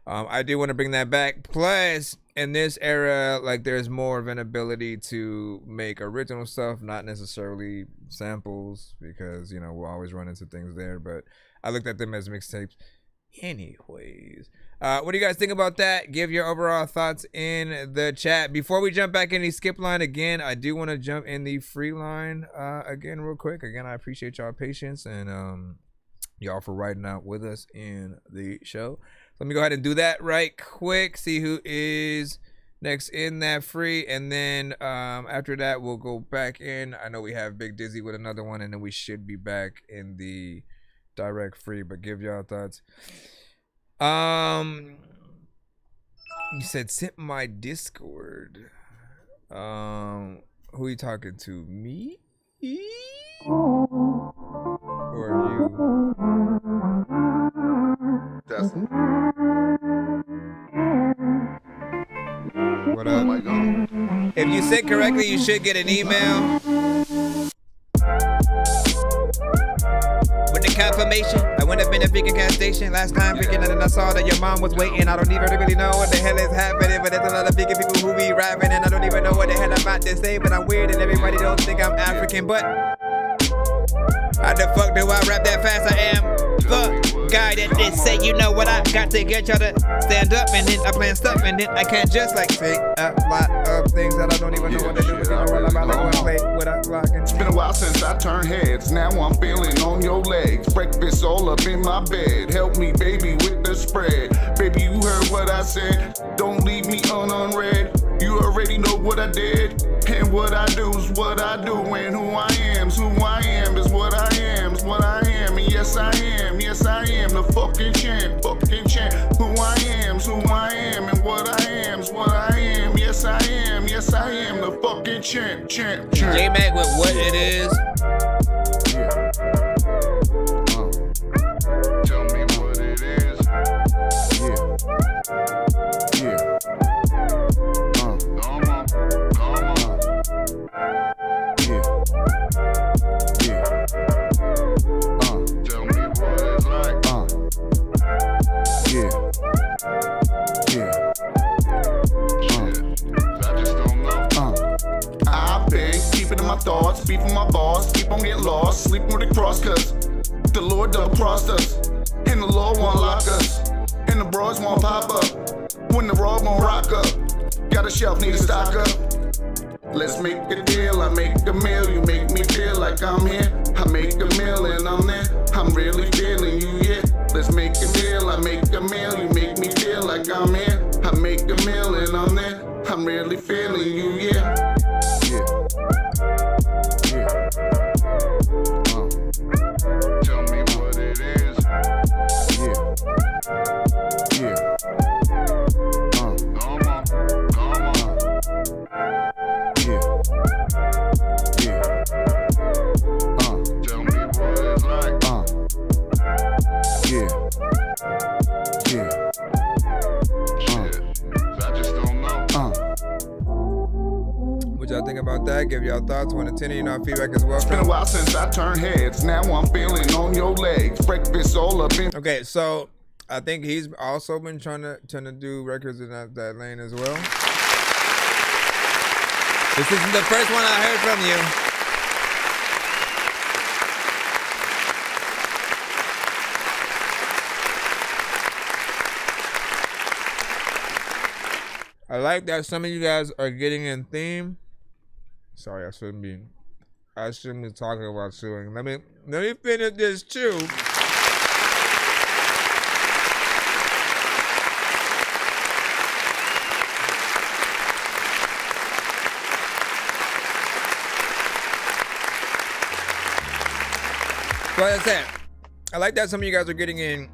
I do want to bring that back. Plus, in this era, like there's more of an ability to make original stuff, not necessarily samples, because we'll always run into things there. But I looked at them as mixtapes. Anyways, what do you guys think about that? Give your overall thoughts in the chat. Before we jump back in the skip line again, I do want to jump in the free line again real quick. Again, I appreciate y'all patience and y'all for riding out with us in the show. Let me go ahead and do that right quick. See who is next in that free, and then after that we'll go back in. I know we have Big Dizzy with another one, and then we should be back in the direct free. But give y'all thoughts. You said sent my Discord. Who you talking to? Me? Or you? That's what up? Oh my God. If you said correctly, you should get an email with the confirmation. I went up in the freaking gas station last time freaking, and then I saw that your mom was waiting. I don't even really know what the hell is happening, but there's a lot of vegan people who be rapping, and I don't even know what the hell I'm about to say, but I'm weird and everybody don't think I'm African. But how the fuck do I rap that fast? I am the guy that did say, you know what, I got to get y'all to stand up, and then I plan stuff, and then I can't just like say a lot of things that I don't even know what to do. You know what, I'm about to go and play without blocking. It's been a while since I turned heads, now I'm feeling on your legs. Breakfast all up in my bed, help me baby with the spread. Baby, you heard what I said, don't leave me unread. You already know what I did, and what I do is what I do, and who I am is who I am, is what I am, is what I am, and yes I am, the fucking champ, who I am is who I am, and what I am is what I am, yes I am, the fucking champ. J-Mac with what it is. Tell me what it is. I've been keeping in my thoughts, beefing my boss, keep on getting lost, sleeping with the cross, cause the Lord double crossed us, and the Lord won't lock us, and the broads won't pop up, when the raw won't rock up, got a shelf, need to stock up. Let's make a deal, I make a meal, you make me feel like I'm here. I make a meal and I'm there, I'm really feeling you, yeah. Let's make a deal, I make a meal, you make me feel like I'm here. I make a meal and I'm there, I'm really feeling you, yeah. Tell me what it is. Tell me what What y'all think about that? Give y'all thoughts. 1 to 10, you know, feedback as well. Been a while since I turned heads. Now I'm feeling on your legs. Breakfast all up in. Okay, so I think he's also been trying to do records in that lane as well. This isn't the first one I heard from you. I like that some of you guys are getting in theme. Sorry, I shouldn't be talking about suing. Let me finish this too. Like I said, I like that some of you guys are getting in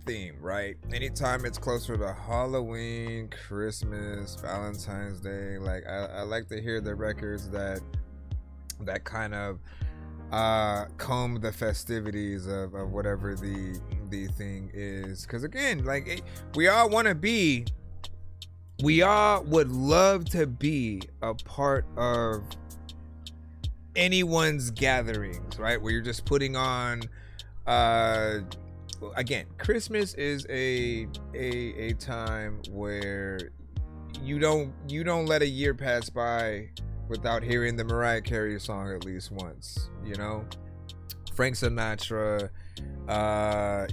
theme, right? Anytime it's closer to Halloween, Christmas, Valentine's Day, like I like to hear the records that kind of comb the festivities of whatever the thing is. Because again, like we all would love to be a part of anyone's gatherings, right? Where you're just putting on again, Christmas is a time where you don't let a year pass by without hearing the Mariah Carey song at least once, you know? Frank Sinatra,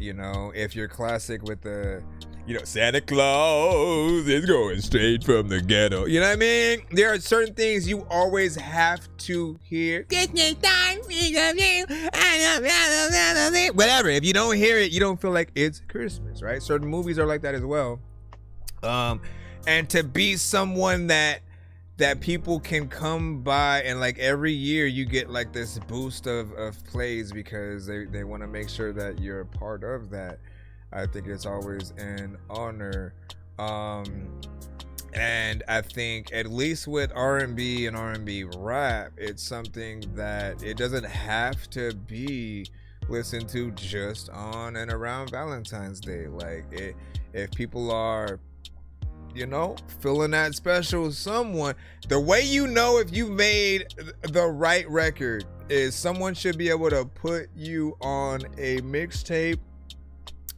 you know, if you're classic with the, you know, Santa Claus is going straight from the ghetto. You know what I mean? There are certain things you always have to hear. Whatever. If you don't hear it, you don't feel like it's Christmas, right? Certain movies are like that as well. And to be someone that people can come by and like every year you get like this boost of plays because they want to make sure that you're a part of that. I think it's always an honor. And I think at least with R&B and R&B rap, it's something that it doesn't have to be listened to just on and around Valentine's Day. Like if people are, you know, feeling that special someone, the way you know if you made the right record is someone should be able to put you on a mixtape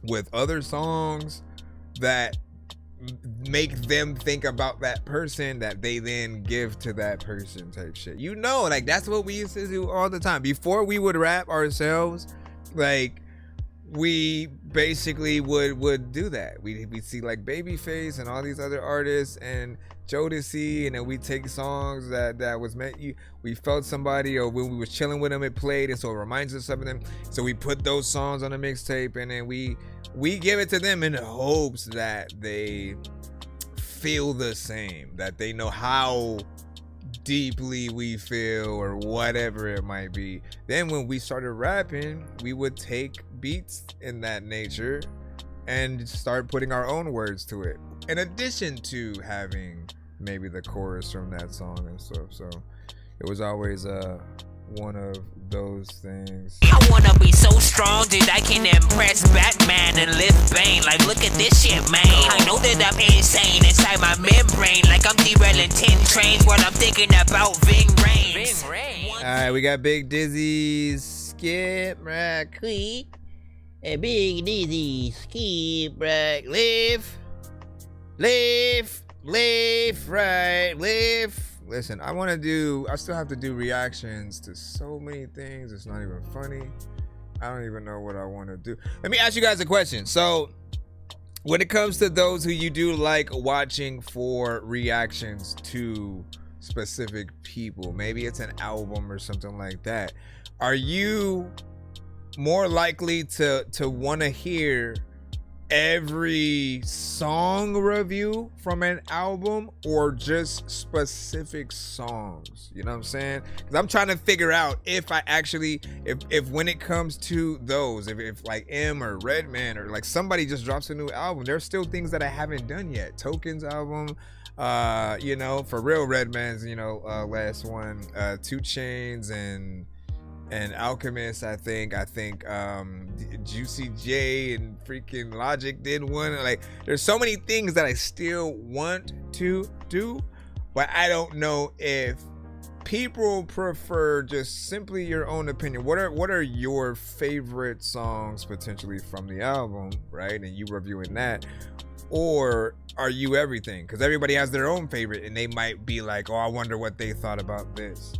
with other songs that make them think about that person that they then give to that person type shit. You know, like that's what we used to do all the time. Before we would rap ourselves, like we basically would do that. We'd see like Babyface and all these other artists and Jodeci, and then we take songs that was meant we felt somebody, or when we was chilling with them it played, and so it reminds us of them. So we put those songs on a mixtape, and then we give it to them in hopes that they feel the same, that they know how deeply we feel or whatever it might be. Then when we started rapping, we would take beats in that nature and start putting our own words to it, in addition to having maybe the chorus from that song and stuff. So it was always one of those things. I wanna be so strong that I can impress Batman and lift Bane. Like, look at this shit, man. I know that I'm insane inside my membrane. Like I'm derailing 10 trains when I'm thinking about Ving Rhames. Alright, we got Big Dizzy's Skip Right Quick. And Big Dizzy Skip Right Live right, live. Listen, I still have to do reactions to so many things. It's not even funny. I don't even know what I want to do. Let me ask you guys a question. So when it comes to those who you do like watching for reactions to specific people, maybe it's an album or something like that, are you more likely to want to hear every song review from an album or just specific songs? You know what I'm saying? Because I'm trying to figure out if I actually, if when it comes to those, if like M or Redman or like somebody just drops a new album, there's still things that I haven't done yet. Token's album, you know, for real, Redman's, you know, last one, 2 Chainz and Alchemist, I think Juicy J and freaking Logic did one. Like, there's so many things that I still want to do. but I don't know if people prefer just simply your own opinion. What are your favorite songs potentially from the album, right? And you reviewing that, or are you everything? Because everybody has their own favorite, and they might be like, "Oh, I wonder what they thought about this."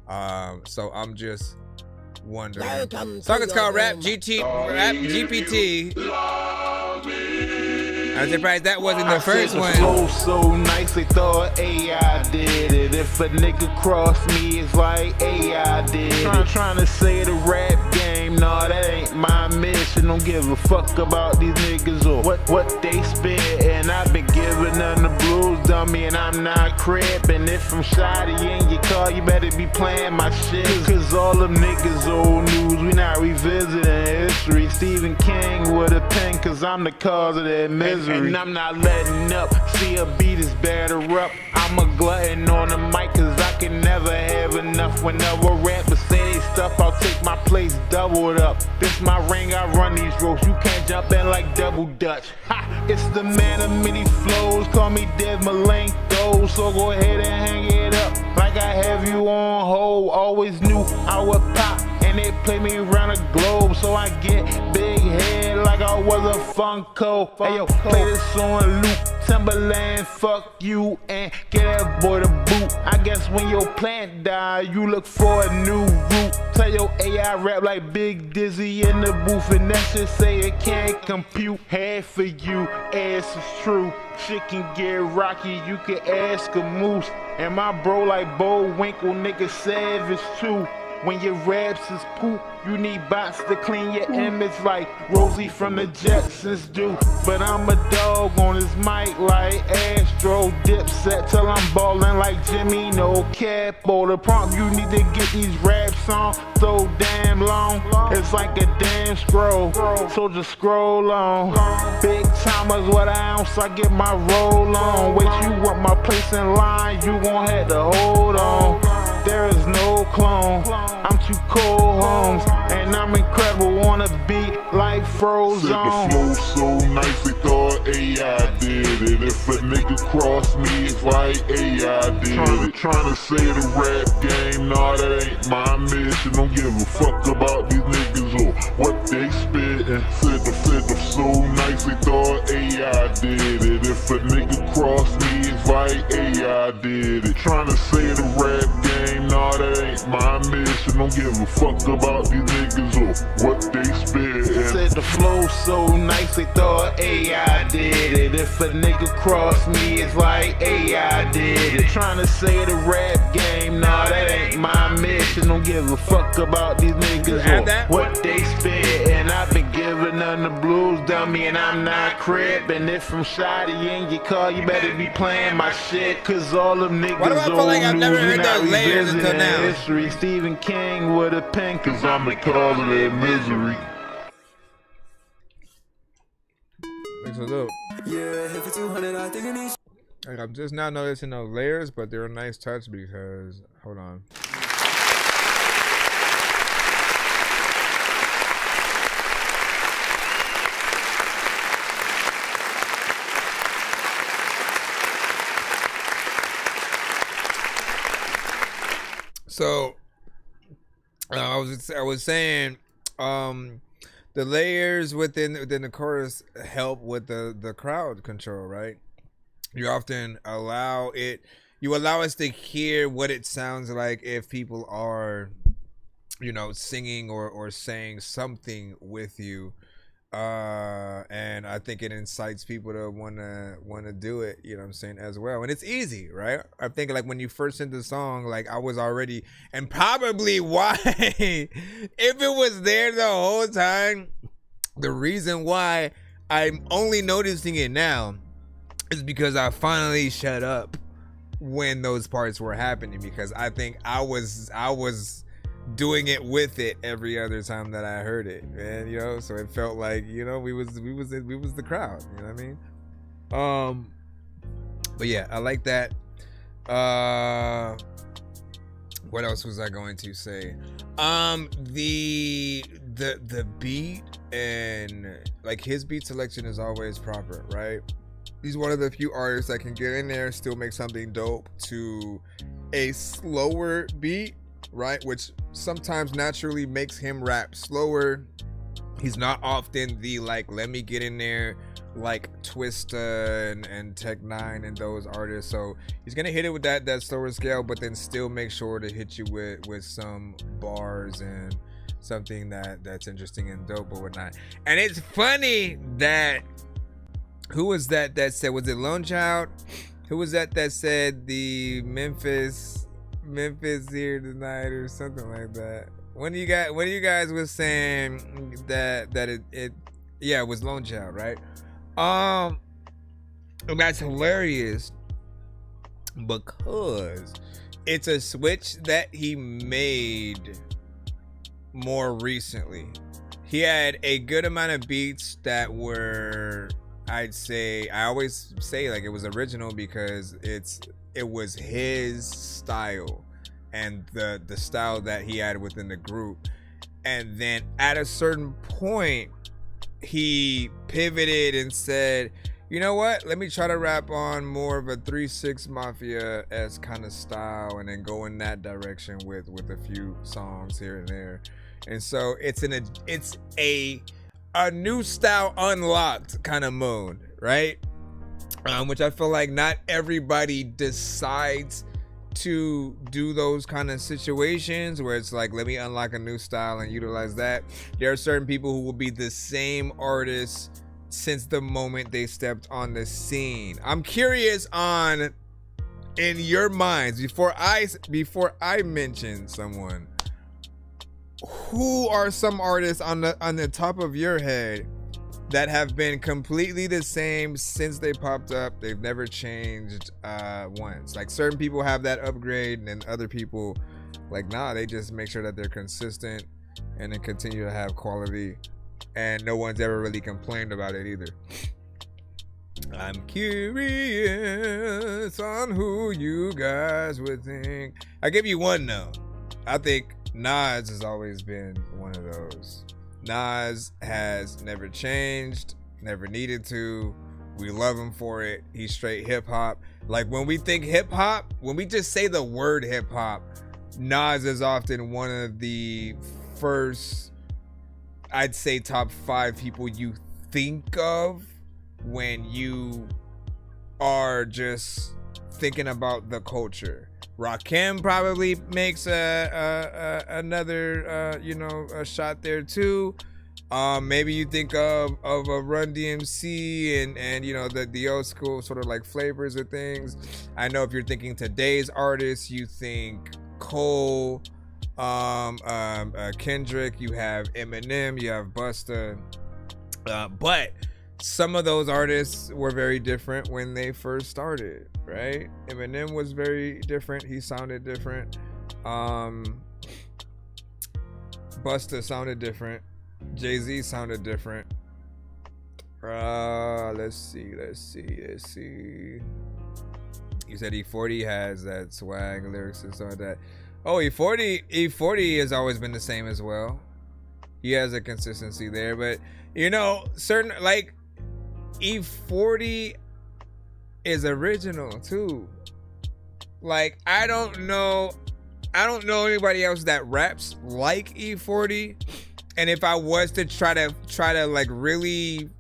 So I'm just wondering. Song is called Rap GPT. I'm surprised that wasn't the first one. Flow so nice, they thought AI did it. If a nigga cross me, it's like AI did it. Trying to say the rap game, nah, that ain't my mission. Don't give a fuck about these niggas or what they spit. And I've been giving them the blues, dummy, and I'm not crippin'. If I'm shoddy in your car, you better be playing my shit. Cause all them niggas old news, we not revisiting history. Stephen King with a pen, cause I'm the cause of their misery. And I'm not letting up, see a beat is batter up. I'm a glutton on the mic, cause I can never have enough. Whenever rappers say they stuff, I'll take my place doubled up. This my ring, I run these ropes, you can't jump in like double dutch. Ha! It's the man of many flows, call me Dev Malenko. So go ahead and hang it up, like I have you on hold. Always knew I would pop, and they play me around the globe. So I get big head like I was a Funko. Hey yo, play this on loop, Timberland, fuck you, and get that boy the boot. I guess when your plant die, you look for a new route. Tell your AI rap like Big Dizzy in the booth, and that shit say it can't compute. Half for you, ass is true. Shit can get rocky, you can ask a moose. And my bro like Bo Winkle, nigga savage too. When your raps is poop, you need bots to clean your image like Rosie from the Jetsons do. But I'm a dog on his mic like Astro Dipset till I'm ballin' like Jimmy, no capo. The prompt you need to get these raps on so damn long. It's like a damn scroll, so just scroll on. Big timers with an ounce, I get my roll on. Wait, you want my place in line, you gon' have to hold on. There is no clone, I'm too cold, Holmes, and I'm incredible on a beat like Frozen. Said the flow so nice, they thought AI did it. If a nigga cross me, it's like AI did it. Trying to say the rap game, nah, that ain't my mission. Don't give a fuck about these niggas or what they spittin'. Said the so nice, they thought AI did it. If a nigga cross me, it's like AI did it. Trying to say the rap game, nah, that ain't my mission. Don't give a fuck about these niggas or what they spit. Said the flow so nice, they thought AI did it. If a nigga cross me, it's like AI did it. Trying to say the rap game, nah, that ain't my mission. Don't give a fuck about these niggas or what they spit. And I've been giving them the blues, dummy, and I'm not crippin'. If I'm shoddy in your car, you better be playing my shit. Cause all them niggas Why do I feel like I've never heard those layers until now? History. Stephen King with a pen, cause I'm the cause of their misery. Thanks for the Yeah, hit for 200, I think it needs. Like, I'm just now noticing those layers, but they're a nice touch because, hold on. So I was saying the layers within the chorus help with the crowd control, right? You often allow us to hear what it sounds like if people are, singing or saying something with you. And I think it incites people to want to do it, you know what I'm saying, as well. And it's easy, right? I think like when you first sent the song, like I was already, and probably why, if it was there the whole time, the reason why I'm only noticing it now is because I finally shut up when those parts were happening, because I think I was doing it with it every other time that I heard it, man, so it felt like, we was the crowd, you know what I mean? But yeah, I like that. What else was I going to say? The beat, and like his beat selection is always proper, right? He's one of the few artists that can get in there, still make something dope to a slower beat, right? Which sometimes naturally makes him rap slower. He's not often the like, let me get in there like Twista and Tech Nine and those artists. So he's gonna hit it with that slower scale, but then still make sure to hit you with some bars and something that's interesting and dope or whatnot. And it's funny that who was that said, was it Lone Child? Who was that said the Memphis here tonight or something like that? When you guys was saying that it was Lone Child, right? And that's hilarious because it's a switch that he made more recently. He had a good amount of beats that were, I always say like it was original because it was his style and the style that he had within the group. And then at a certain point he pivoted and said, you know what, let me try to rap on more of a 3-6 Mafia-esque kind of style and then go in that direction with a few songs here and there. And so it's a new style unlocked kind of mode, right? Which I feel like not everybody decides to do those kind of situations where it's like, let me unlock a new style and utilize that. There are certain people who will be the same artists since the moment they stepped on the scene. I'm curious on, in your minds, before I mention someone, who are some artists on the top of your head that have been completely the same since they popped up? They've never changed once. Like certain people have that upgrade, and then other people, like, nah, they just make sure that they're consistent and then continue to have quality, and no one's ever really complained about it either. I'm curious on who you guys would think. I'll give you one though. I think Nas has always been one of those. Nas has never changed, never needed to. We love him for it. He's straight hip hop. Like when we think hip hop, when we just say the word hip hop, Nas is often one of the first, I'd say, top 5 people you think of when you are just thinking about the culture. Rakim probably makes another a shot there too. Maybe you think of a Run DMC and the old school sort of like flavors of things. I know if you're thinking today's artists, you think Cole, Kendrick, you have Eminem, you have Busta, but some of those artists were very different when they first started, right? Eminem was very different. He sounded different. Busta sounded different. Jay-Z sounded different. Let's see. You said E40 has that swag, lyrics and stuff like that. Oh, E40 has always been the same as well. He has a consistency there, but certain like E40 is original too. Like I don't know anybody else that raps like E40. And if I was to try to like really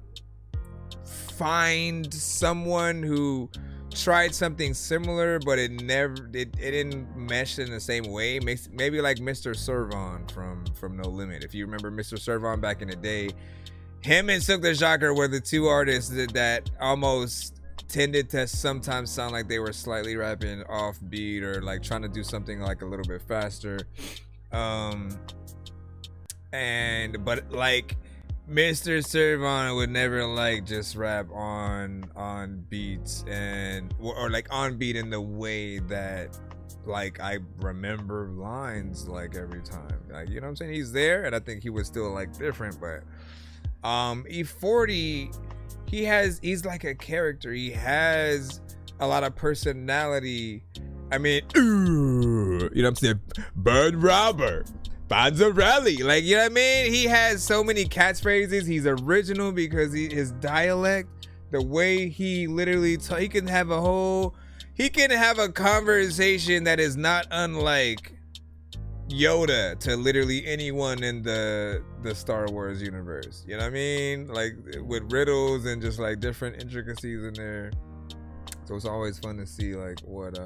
find someone who tried something similar, but it didn't mesh in the same way, maybe like Mr. Servon from No Limit. If you remember Mr. Servon back in the day, him and Silk the Shocker were the two artists that almost tended to sometimes sound like they were slightly rapping off beat or like trying to do something like a little bit faster. But like Mr. Servon would never like just rap on beats or like on beat in the way that like I remember lines like every time. Like, you know what I'm saying? He's there, and I think he was still like different, but E40, he's like a character. He has a lot of personality. I mean, you know what I'm saying? Bird robber, Bonzarelli. Like, you know what I mean? He has so many catchphrases. He's original because his dialect The way he literally he can have a conversation that is not unlike Yoda to literally anyone in the Star Wars universe. You know what I mean? Like with riddles and just like different intricacies in there. So it's always fun to see like what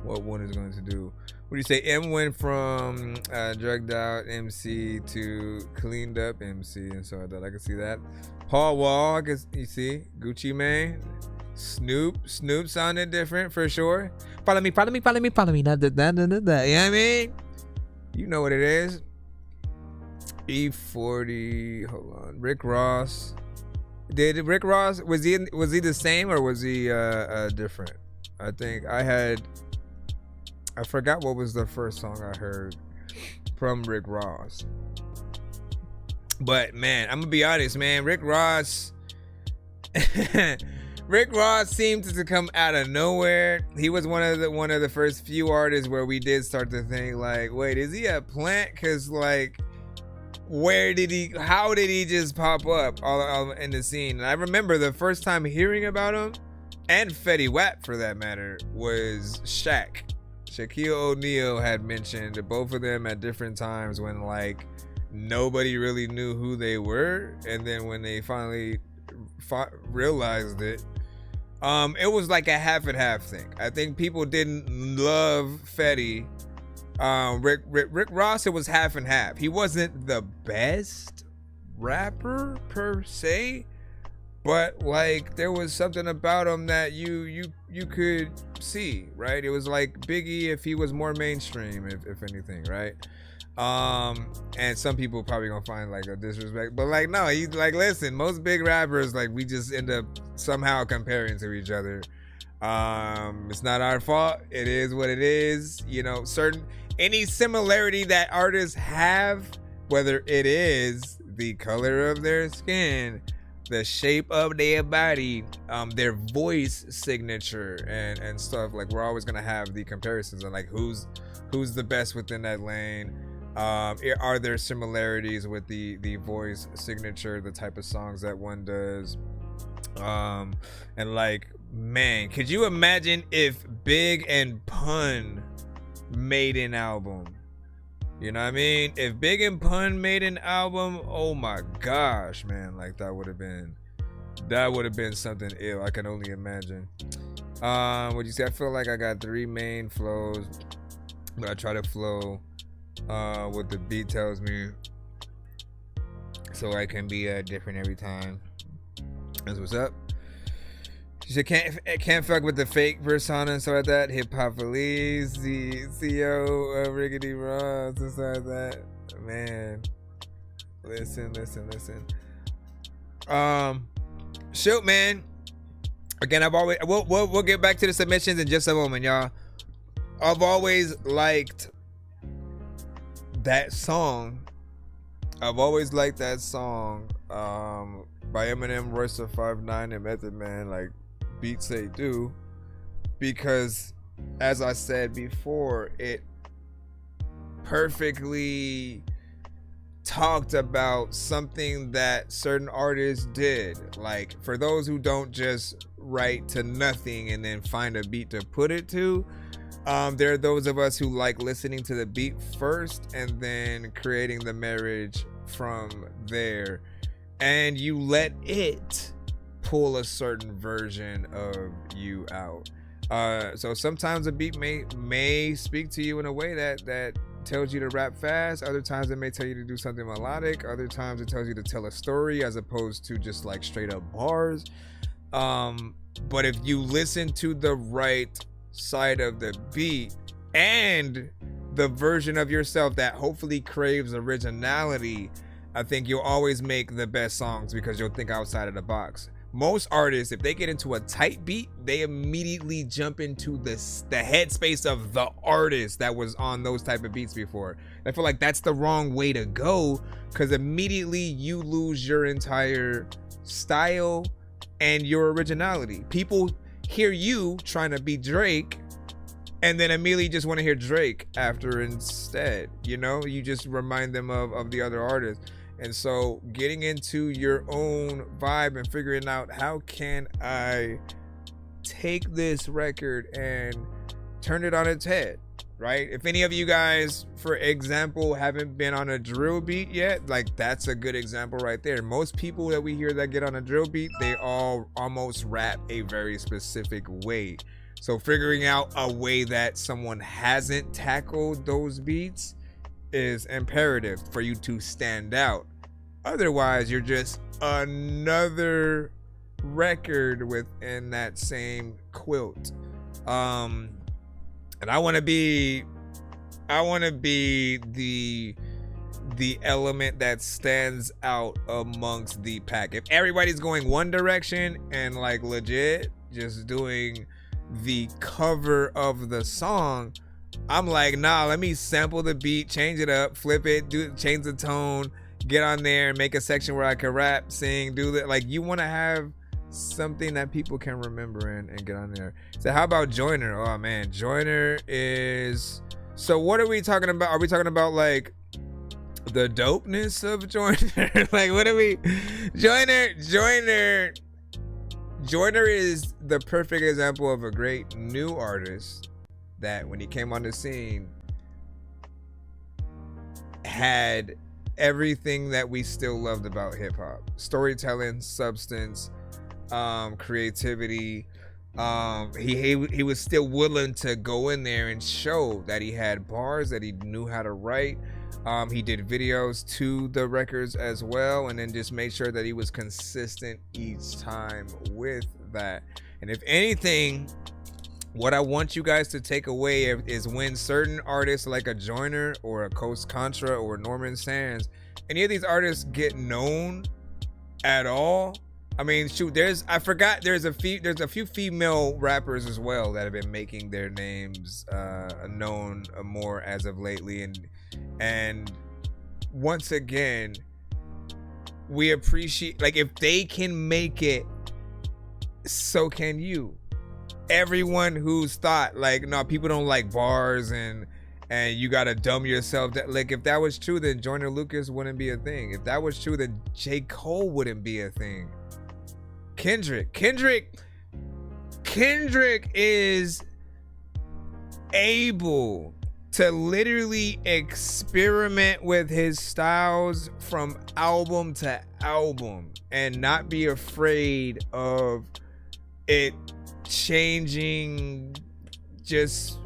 one is going to do. What do you say? M went from drugged out MC to cleaned up MC, and so I thought I could see that. Paul Wall, I guess you see. Gucci Mane. Snoop sounded different for sure. Follow me. You know what I mean? You know what it is. E40. Hold on. Rick Ross. Did Rick Ross, was he the same or was he different? I think I forgot what was the first song I heard from Rick Ross. But man, I'm gonna be honest, man. Rick Ross seemed to come out of nowhere. He was one of the first few artists where we did start to think like, wait, is he a plant? Cause like, how did he just pop up all in the scene? And I remember the first time hearing about him, and Fetty Wap for that matter, was Shaq. Shaquille O'Neal had mentioned both of them at different times when like nobody really knew who they were, and then when they finally realized it, it was like a half and half thing. I think people didn't love Fetty. Rick Ross, it was half and half. He wasn't the best rapper per se, but like there was something about him that you could see, right? It was like Biggie if he was more mainstream, if anything, right? And some people probably gonna find like a disrespect, but like no, he's like, listen, most big rappers like we just end up somehow comparing to each other. It's not our fault. It is what it is. You know, any similarity that artists have, whether it is the color of their skin, the shape of their body, their voice signature, and stuff, like we're always gonna have the comparisons and like who's the best within that lane. Are there similarities with the voice signature, the type of songs that one does? And like, man, could you imagine if Big and Pun made an album? You know what I mean? If Big and Pun made an album, oh my gosh, man, like that would have been something ill. I can only imagine. What you say? I feel like I got 3 main flows, but I try to flow what the beat tells me, so I can be different every time. That's what's up. She said can't fuck with the fake persona and stuff like that. Hip Hop Police, the CEO of Riggedy Ross and stuff like that. Man, listen. Shoot, man. Again, we'll get back to the submissions in just a moment, y'all. I've always liked that song. By Eminem, Royce da 5'9", and Method Man, like Beats They Do, because as I said before, it perfectly talked about something that certain artists did. Like, for those who don't just write to nothing and then find a beat to put it to, there are those of us who like listening to the beat first and then creating the marriage from there, and you let it pull a certain version of you out. So sometimes a beat may speak to you in a way that tells you to rap fast. Other times it may tell you to do something melodic. Other times it tells you to tell a story as opposed to just like straight up bars. But if you listen to the right side of the beat and the version of yourself that hopefully craves originality, I think you'll always make the best songs because you'll think outside of the box. Most artists, if they get into a tight beat, they immediately jump into the headspace of the artist that was on those type of beats before. I feel like that's the wrong way to go, because immediately you lose your entire style and your originality. People hear you trying to be Drake and then immediately just want to hear Drake after instead. You know, you just remind them of the other artists. And so getting into your own vibe and figuring out how can I take this record and turn it on its head, right? If any of you guys, for example, haven't been on a drill beat yet, like that's a good example right there. Most people that we hear that get on a drill beat, they all almost rap a very specific way. So figuring out a way that someone hasn't tackled those beats is imperative for you to stand out. Otherwise, you're just another record within that same quilt. And I want to be the element that stands out amongst the pack. If everybody's going one direction and like legit just doing the cover of the song, I'm like, nah, let me sample the beat, change it up, flip it, change the tone, get on there, make a section where I can rap, sing, do that. Like, you want to have something that people can remember and get on there. So how about Joyner? Oh man, Joyner is... So what are we talking about? Are we talking about like the dopeness of Joyner? Like, what are we... Joyner is the perfect example of a great new artist that when he came on the scene had everything that we still loved about hip-hop: storytelling, substance, creativity. He was still willing to go in there and show that he had bars, that he knew how to write. He did videos to the records as well, and then just made sure that he was consistent each time with that. And if anything, what I want you guys to take away is when certain artists like a Joyner or a Coast Contra or Norman Sands, any of these artists get known at all. I mean, shoot, there's a few female rappers as well that have been making their names known more as of lately, and once again, we appreciate, like, if they can make it, so can you. Everyone who's thought like, no, people don't like bars and you gotta dumb yourself, that, like, if that was true, then Joyner Lucas wouldn't be a thing. If that was true, then J. Cole wouldn't be a thing. Kendrick is able to literally experiment with his styles from album to album and not be afraid of it changing just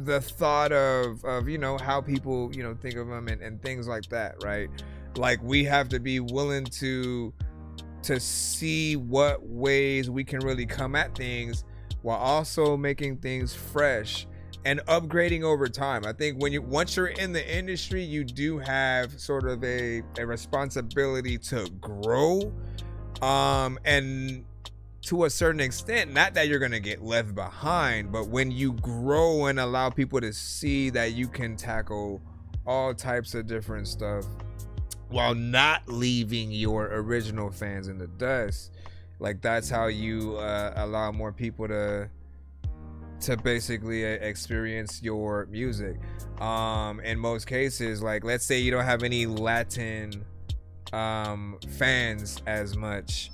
the thought of you know, how people, you know, think of him and things like that, right? Like, we have to be willing to see what ways we can really come at things while also making things fresh and upgrading over time. I think once you're in the industry, you do have sort of a responsibility to grow, and to a certain extent, not that you're gonna get left behind, but when you grow and allow people to see that you can tackle all types of different stuff while not leaving your original fans in the dust, like, that's how you allow more people to basically experience your music. In most cases, like, let's say you don't have any Latin fans as much,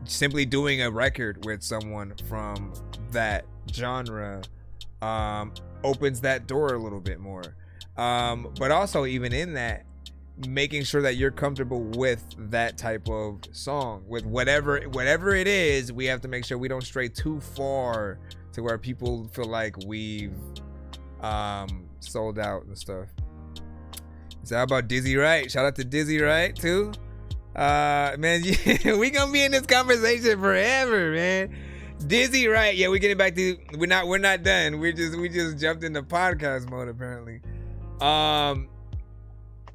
simply doing a record with someone from that genre opens that door a little bit more. But also, even in that, making sure that you're comfortable with that type of song, with whatever it is. We have to make sure we don't stray too far to where people feel like we've sold out and stuff. So how about Dizzy Wright? Shout out to Dizzy Wright too. Man, we gonna be in this conversation forever, man. Dizzy Wright, yeah, we're getting back to, we're not done. We just jumped into podcast mode apparently.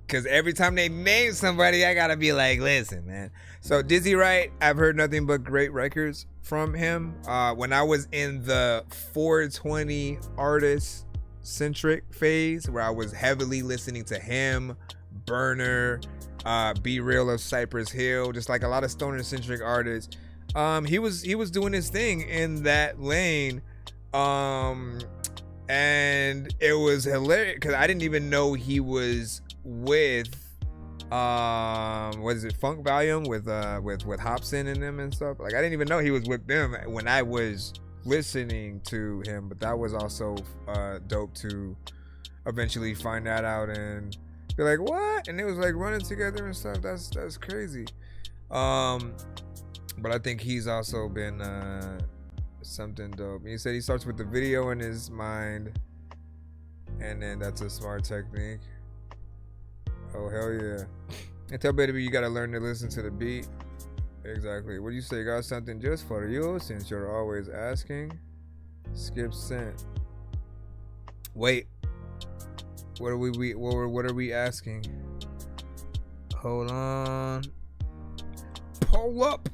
Cause every time they name somebody, I gotta be like, listen, man. So Dizzy Wright, I've heard nothing but great records from him. When I was in the 420 artist centric phase, where I was heavily listening to him, Burner, Be Real of Cypress Hill, just like a lot of stoner centric artists. He was doing his thing in that lane. And it was hilarious because I didn't even know he was with what is it, Funk Volume with Hobson in them and stuff. Like I didn't even know he was with them when I was listening to him, but that was also dope to eventually find that out and be like, what? And it was like running together and stuff. That's crazy. But I think he's also been something dope. He said he starts with the video in his mind, and then that's a smart technique. Oh hell yeah! And tell baby you gotta learn to listen to the beat. Exactly. What do you say? Got something just for you since you're always asking. Skip sent. Wait. What are we asking? Hold on. Pull up.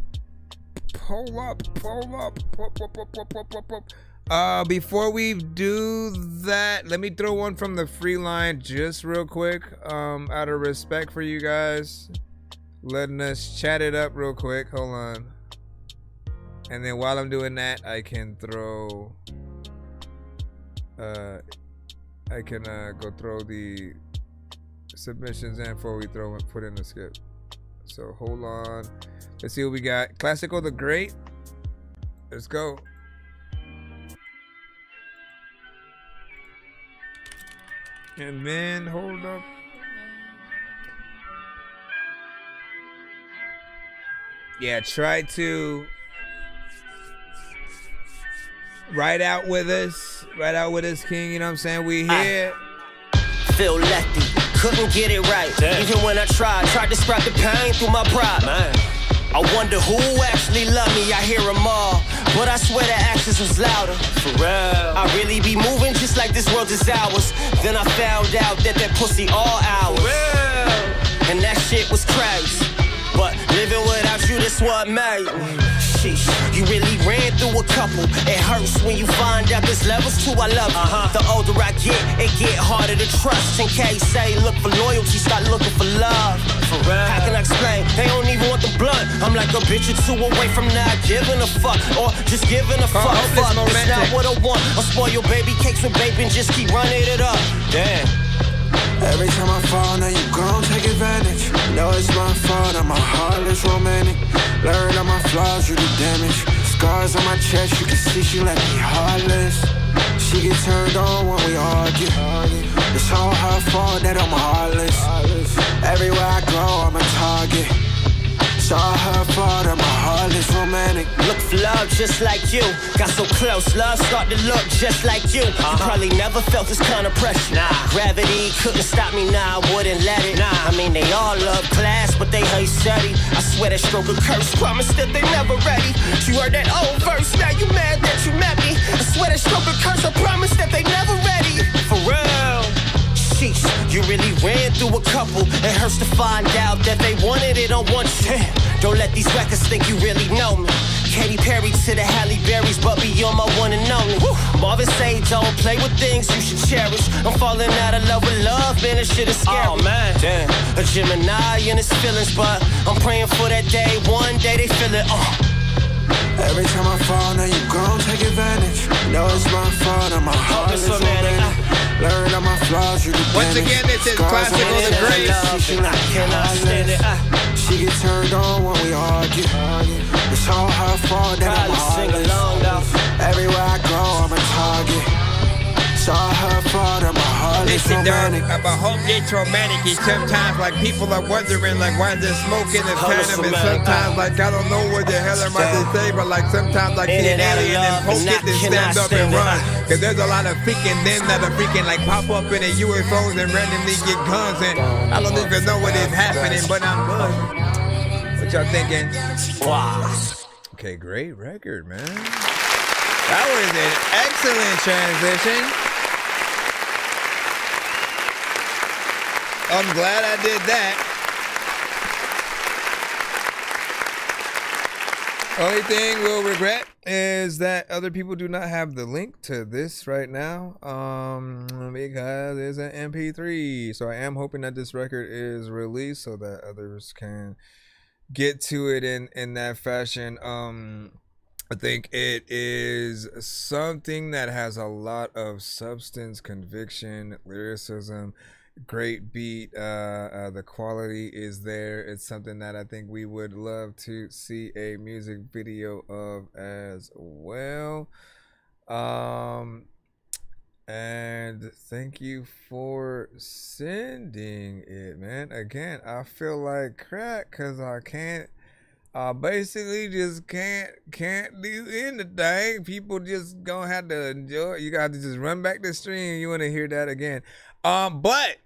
Before we do that, let me throw one from the free line just real quick. Out of respect for you guys, letting us chat it up real quick. Hold on. And then while I'm doing that, I can throw go throw the submissions in before we put in the skip. So hold on. Let's see what we got. Classical the Great. Let's go. And then hold up. Yeah, try to ride out with us, King. You know what I'm saying? We here. Feel lefty, couldn't get it right. Even when I tried to scrap the pain through my pride. I wonder who actually loved me. I hear them all, but I swear the actions was louder. For real, I really be moving just like this world is ours. Then I found out that pussy all ours. For real, and that shit was crazy. But living without you, that's what made me. Sheesh, you really ran through a couple. It hurts when you find out there's levels to I love you. The older I get, it get harder to trust. In case say look for loyalty, start looking for love. For real, how can I explain? They don't even want the blunt. I'm like a bitch or two away from not giving a fuck, or just giving a fuck. Fuck, it's not what I want. I'll spoil your baby cakes with baby and just keep running it up. Damn. Every time I fall, now you gon' take advantage. Know it's my fault, I'm a heartless romantic. Learn all my flaws, you the damage. Scars on my chest, you can see she left me heartless. She get turned on when we argue. It's all her fault that I'm heartless. Everywhere I go, I'm a target. It's all her fault, I'm a heartless romantic. Look for love just like you. Got so close, love start to look just like you. You probably never felt this kind of pressure. Gravity couldn't stop me, I wouldn't let it. I mean, they all love class, but they hate study. I swear that stroke a curse, promise that they never ready. You heard that old verse, now you mad that you met me. I swear that stroke a curse, I promise that they never ready. For real. Sheesh, you really ran through a couple. It hurts to find out that they wanted it on one shit. Don't let these records think you really know me. Katy Perry to the Halle Berrys, but be on my one and only. Marvin say don't play with things you should cherish. I'm falling out of love with love, man, this shit is scary. Oh man, damn, a Gemini in his feelings, but I'm praying for that day. One day they feel it. Every time I fall, now you gon' take advantage. Know it's my fault, I'm a heartless romantic. Learn all my flaws, you the damage. Once again, this is Classical the Great. She get turned on when we argue. It's all her fault that I'm heartless. Everywhere I go, I'm a target. It's all her fault, I'm a heartless romantic. About hope gets romantic. Sometimes like people are wondering like why they're smoking and phantom, and sometimes like I don't know what the hell I'm about to say, but like sometimes I see an alien and poke it and stand up and run. Cause there's a lot of freaking them that are freaking like pop up in the UFOs and randomly get guns, and I don't even know what is happening, but I'm good. What y'all thinking? Wow. Okay, great record, man. That was an excellent transition. I'm glad I did that. Only thing we'll regret is that other people do not have the link to this right now, because it's an MP3. So I am hoping that this record is released so that others can get to it in that fashion. I think it is something that has a lot of substance, conviction, lyricism, Great beat. The quality is there. It's something that I think we would love to see a music video of as well. And thank you for sending it, man. Again, I feel like crap because I can't. I basically just can't do anything. People just gonna have to enjoy. You got to just run back the stream. You want to hear that again? But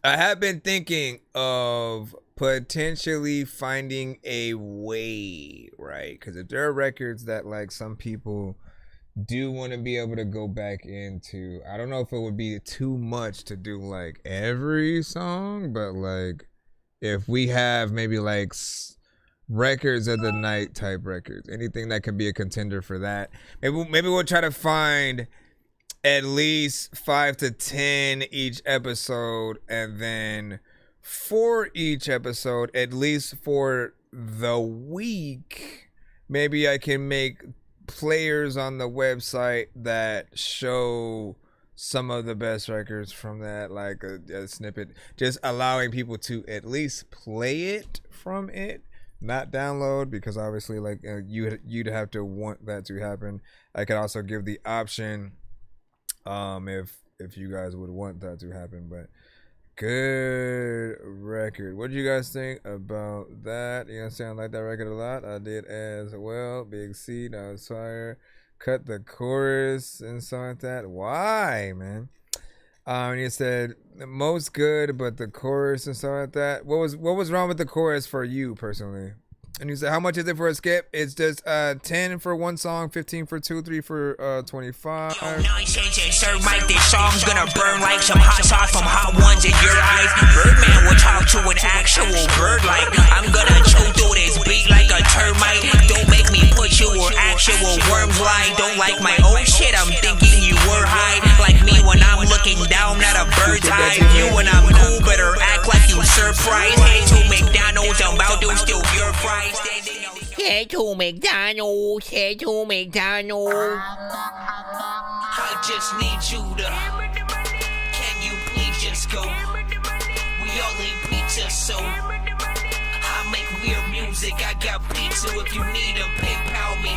I have been thinking of potentially finding a way, right? Because if there are records that like some people do want to be able to go back into, I don't know if it would be too much to do like every song, but like if we have maybe like records of the night type records, anything that could be a contender for that, maybe we'll try to find at least 5 to 10 each episode, and then for each episode, at least for the week, maybe I can make players on the website that show some of the best records from that, like a snippet, just allowing people to at least play it from it, not download, because obviously like you'd have to want that to happen. I could also give the option if you guys would want that to happen. But good record. What do you guys think about that? You know, sound like that record a lot. I did as well. Big C, that was fire. Cut the chorus and something like that. Why, man? You said most good, but the chorus and stuff like that. What was wrong with the chorus for you personally? And you said, how much is it for a skip? It's just 10 for one song, 15 for 2, 3 for 25. Serve Mike, this song's gonna burn like some hot sauce from hot ones in your eyes. Birdman will talk to an actual bird like I'm gonna chew through this beat like a termite. Don't make me put you where actual worms lie. Don't like my own shit, I'm thinking you were high. Like me when I'm looking down at a bird's eye view. When I'm cool, better act like you surprised. Hey to McDonald's, I'm about to steal your fries. Head to McDonald's, head to McDonald's. I just need you to. Can you please just go? We all eat pizza, so I make weird music. I got pizza if you need them, PayPal me.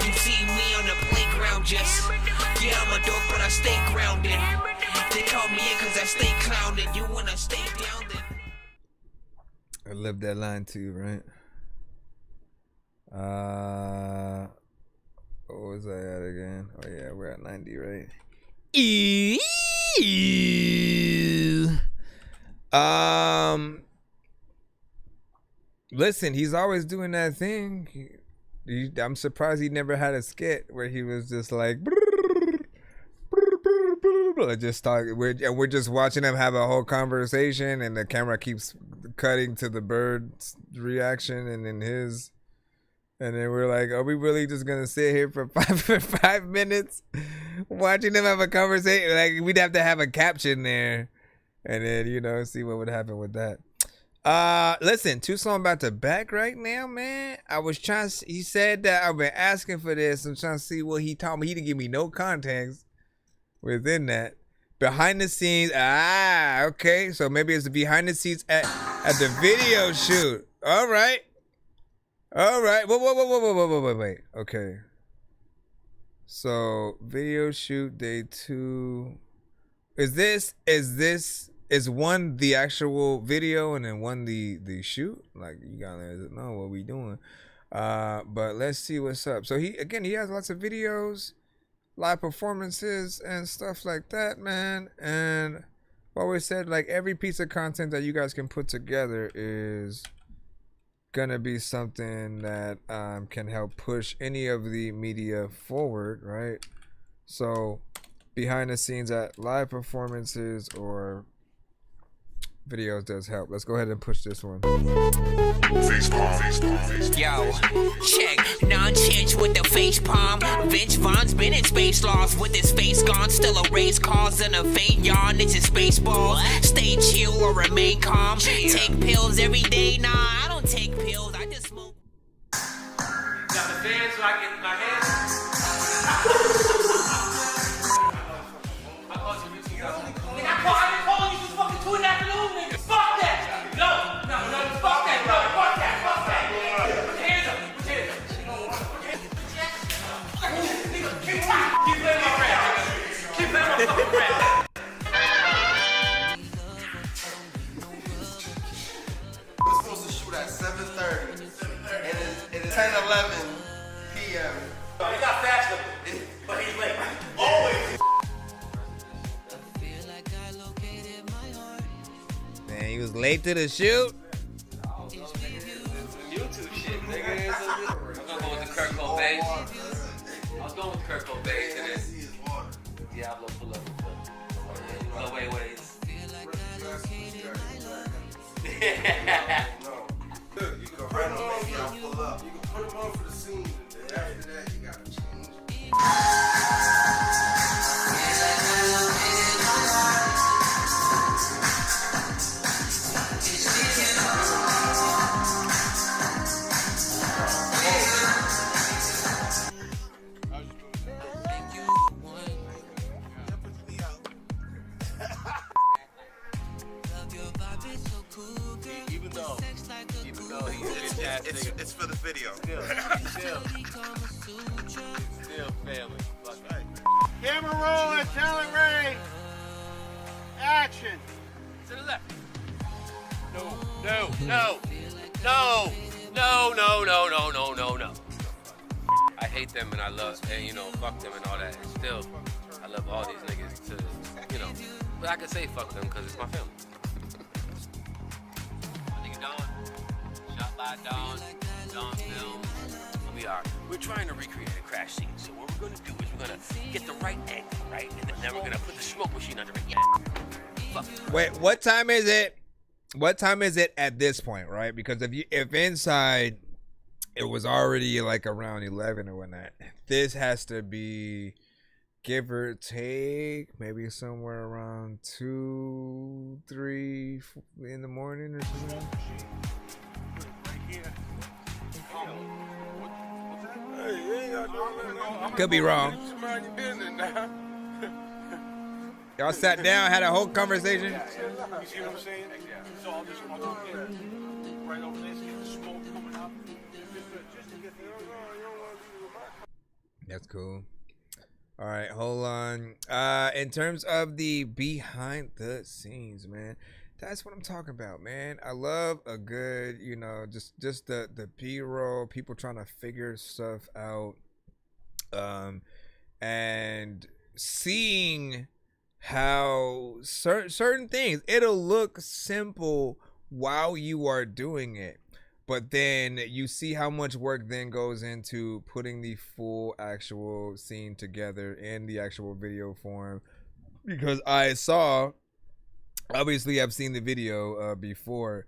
You see me on the playground, just yeah, I'm a dork, but I stay grounded. They call me in cause I stay clowning. You wanna stay down then? I love that line too, right? What was I at again? Oh yeah, we're at 90, right? Listen, he's always doing that thing. I'm surprised he never had a skit where he was just like just talking. We're just watching him have a whole conversation, and the camera keeps cutting to the bird's reaction and then his. And then we're like, are we really just gonna sit here for five minutes watching them have a conversation? Like, we'd have to have a caption there, and then, you know, see what would happen with that. Listen, 2 songs back to back right now, man. I was trying. He said that I've been asking for this. I'm trying to see what he told me. He didn't give me no context within that. Behind the scenes. Okay. So maybe it's the behind the scenes at the video shoot. All right. Wait. Okay. So video shoot day 2. Is one the actual video and then one the shoot? Like, you gotta know what we doing. But let's see what's up. So he has lots of videos, live performances and stuff like that, man. And I always said, like, every piece of content that you guys can put together is gonna be something that can help push any of the media forward, right? So behind the scenes at live performances or videos does help. Let's go ahead and push this one. Yo, check nonsense with the face palm. Vince Vaughn's been in space lost with his face gone. Still a race cause and a faint yawn. It's his baseball. Stay chill or remain calm. Take pills every day. Nah, I don't take pills. I just smoke. Got the fans so I get my hands. I called you. I didn't call you. We're supposed to shoot at 7:30, and it's 10:11 p.m. He got faster, but he's late. Always. Man, he was late to the shoot. YouTube shit, nigga. I'm gonna go with the Kurt Cobain. I was going with Kurt Cobain and then Diablo pull up with the. No, wait. Look, you can run on maybe I'll pull up. You can put them on for the scene, and then after that, you gotta change. Even though he's a jazz nigga. It's for the video. Still family. Fuck right. Camera rolling, talent Ray. Action. To the left. No. I hate them and I love, and you know, fuck them and all that. And still, I love all these niggas to, you know. But I can say fuck them because it's my family. My nigga Don, shot by Don Films. We're trying to recreate a crash scene. So what we're gonna do is we're gonna get the right angle, right? And then we're gonna put the smoke machine under it. Fuck. Wait, what time is it? What time is it at this point, right? Because if inside it was already like around 11 or whatnot, this has to be give or take maybe somewhere around 2, 3 in the morning or something. Could be wrong. Y'all sat down, had a whole conversation. You see what I'm saying? So I'll just walk up there, right over there, get the smoke coming out. Just to get That's cool. All right, hold on. In terms of the behind the scenes, man, that's what I'm talking about, man. I love a good, you know, just the B-roll, people trying to figure stuff out, and seeing how certain things, it'll look simple while you are doing it, but then you see how much work then goes into putting the full actual scene together in the actual video form. Because obviously I've seen the video before,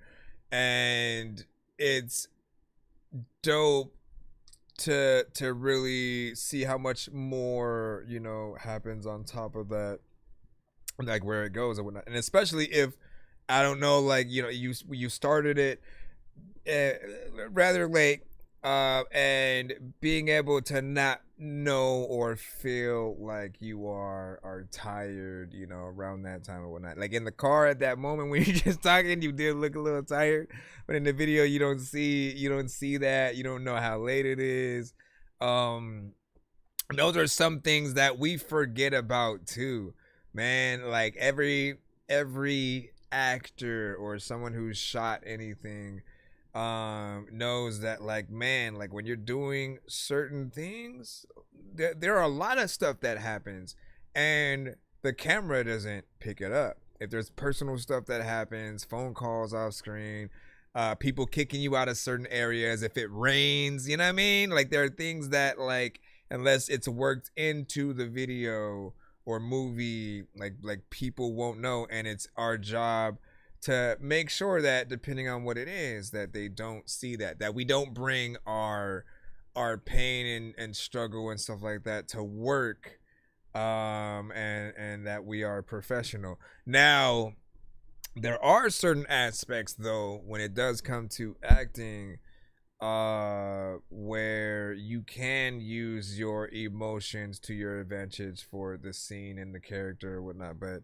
and it's dope to really see how much more, you know, happens on top of that, like where it goes and whatnot. And especially if, I don't know, like, you know, you started it rather late, and being able to not know or feel like you are tired, you know, around that time or whatnot. Like in the car at that moment when you're just talking, you did look a little tired, but in the video you don't see that. You don't know how late it is. Those are some things that we forget about too, man. Like every actor or someone who's shot anything knows that, like, man, like when you're doing certain things, there are a lot of stuff that happens and the camera doesn't pick it up. If there's personal stuff that happens, phone calls off screen, people kicking you out of certain areas, if it rains, you know what I mean? Like there are things that, like, unless it's worked into the video or movie, like people won't know, and it's our job to make sure that, depending on what it is, that they don't see that we don't bring our pain and struggle and stuff like that to work, and that we are professional. Now, there are certain aspects though when it does come to acting, where you can use your emotions to your advantage for the scene and the character or whatnot, but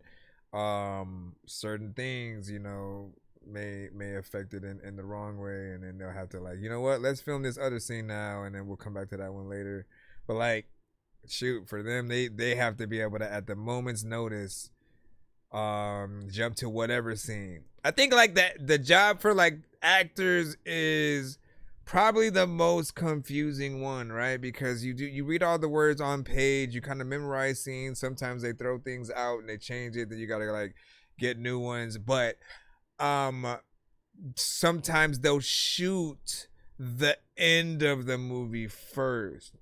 certain things, you know, may affect it in the wrong way, and then they'll have to, like, you know what, let's film this other scene now and then we'll come back to that one later. But like shoot, for them, they have to be able to, at the moment's notice, jump to whatever scene. I think like that the job for like actors is probably the most confusing one, right? Because you read all the words on page, you kind of memorize scenes. Sometimes they throw things out and they change it, then you gotta like get new ones. But sometimes they'll shoot the end of the movie first,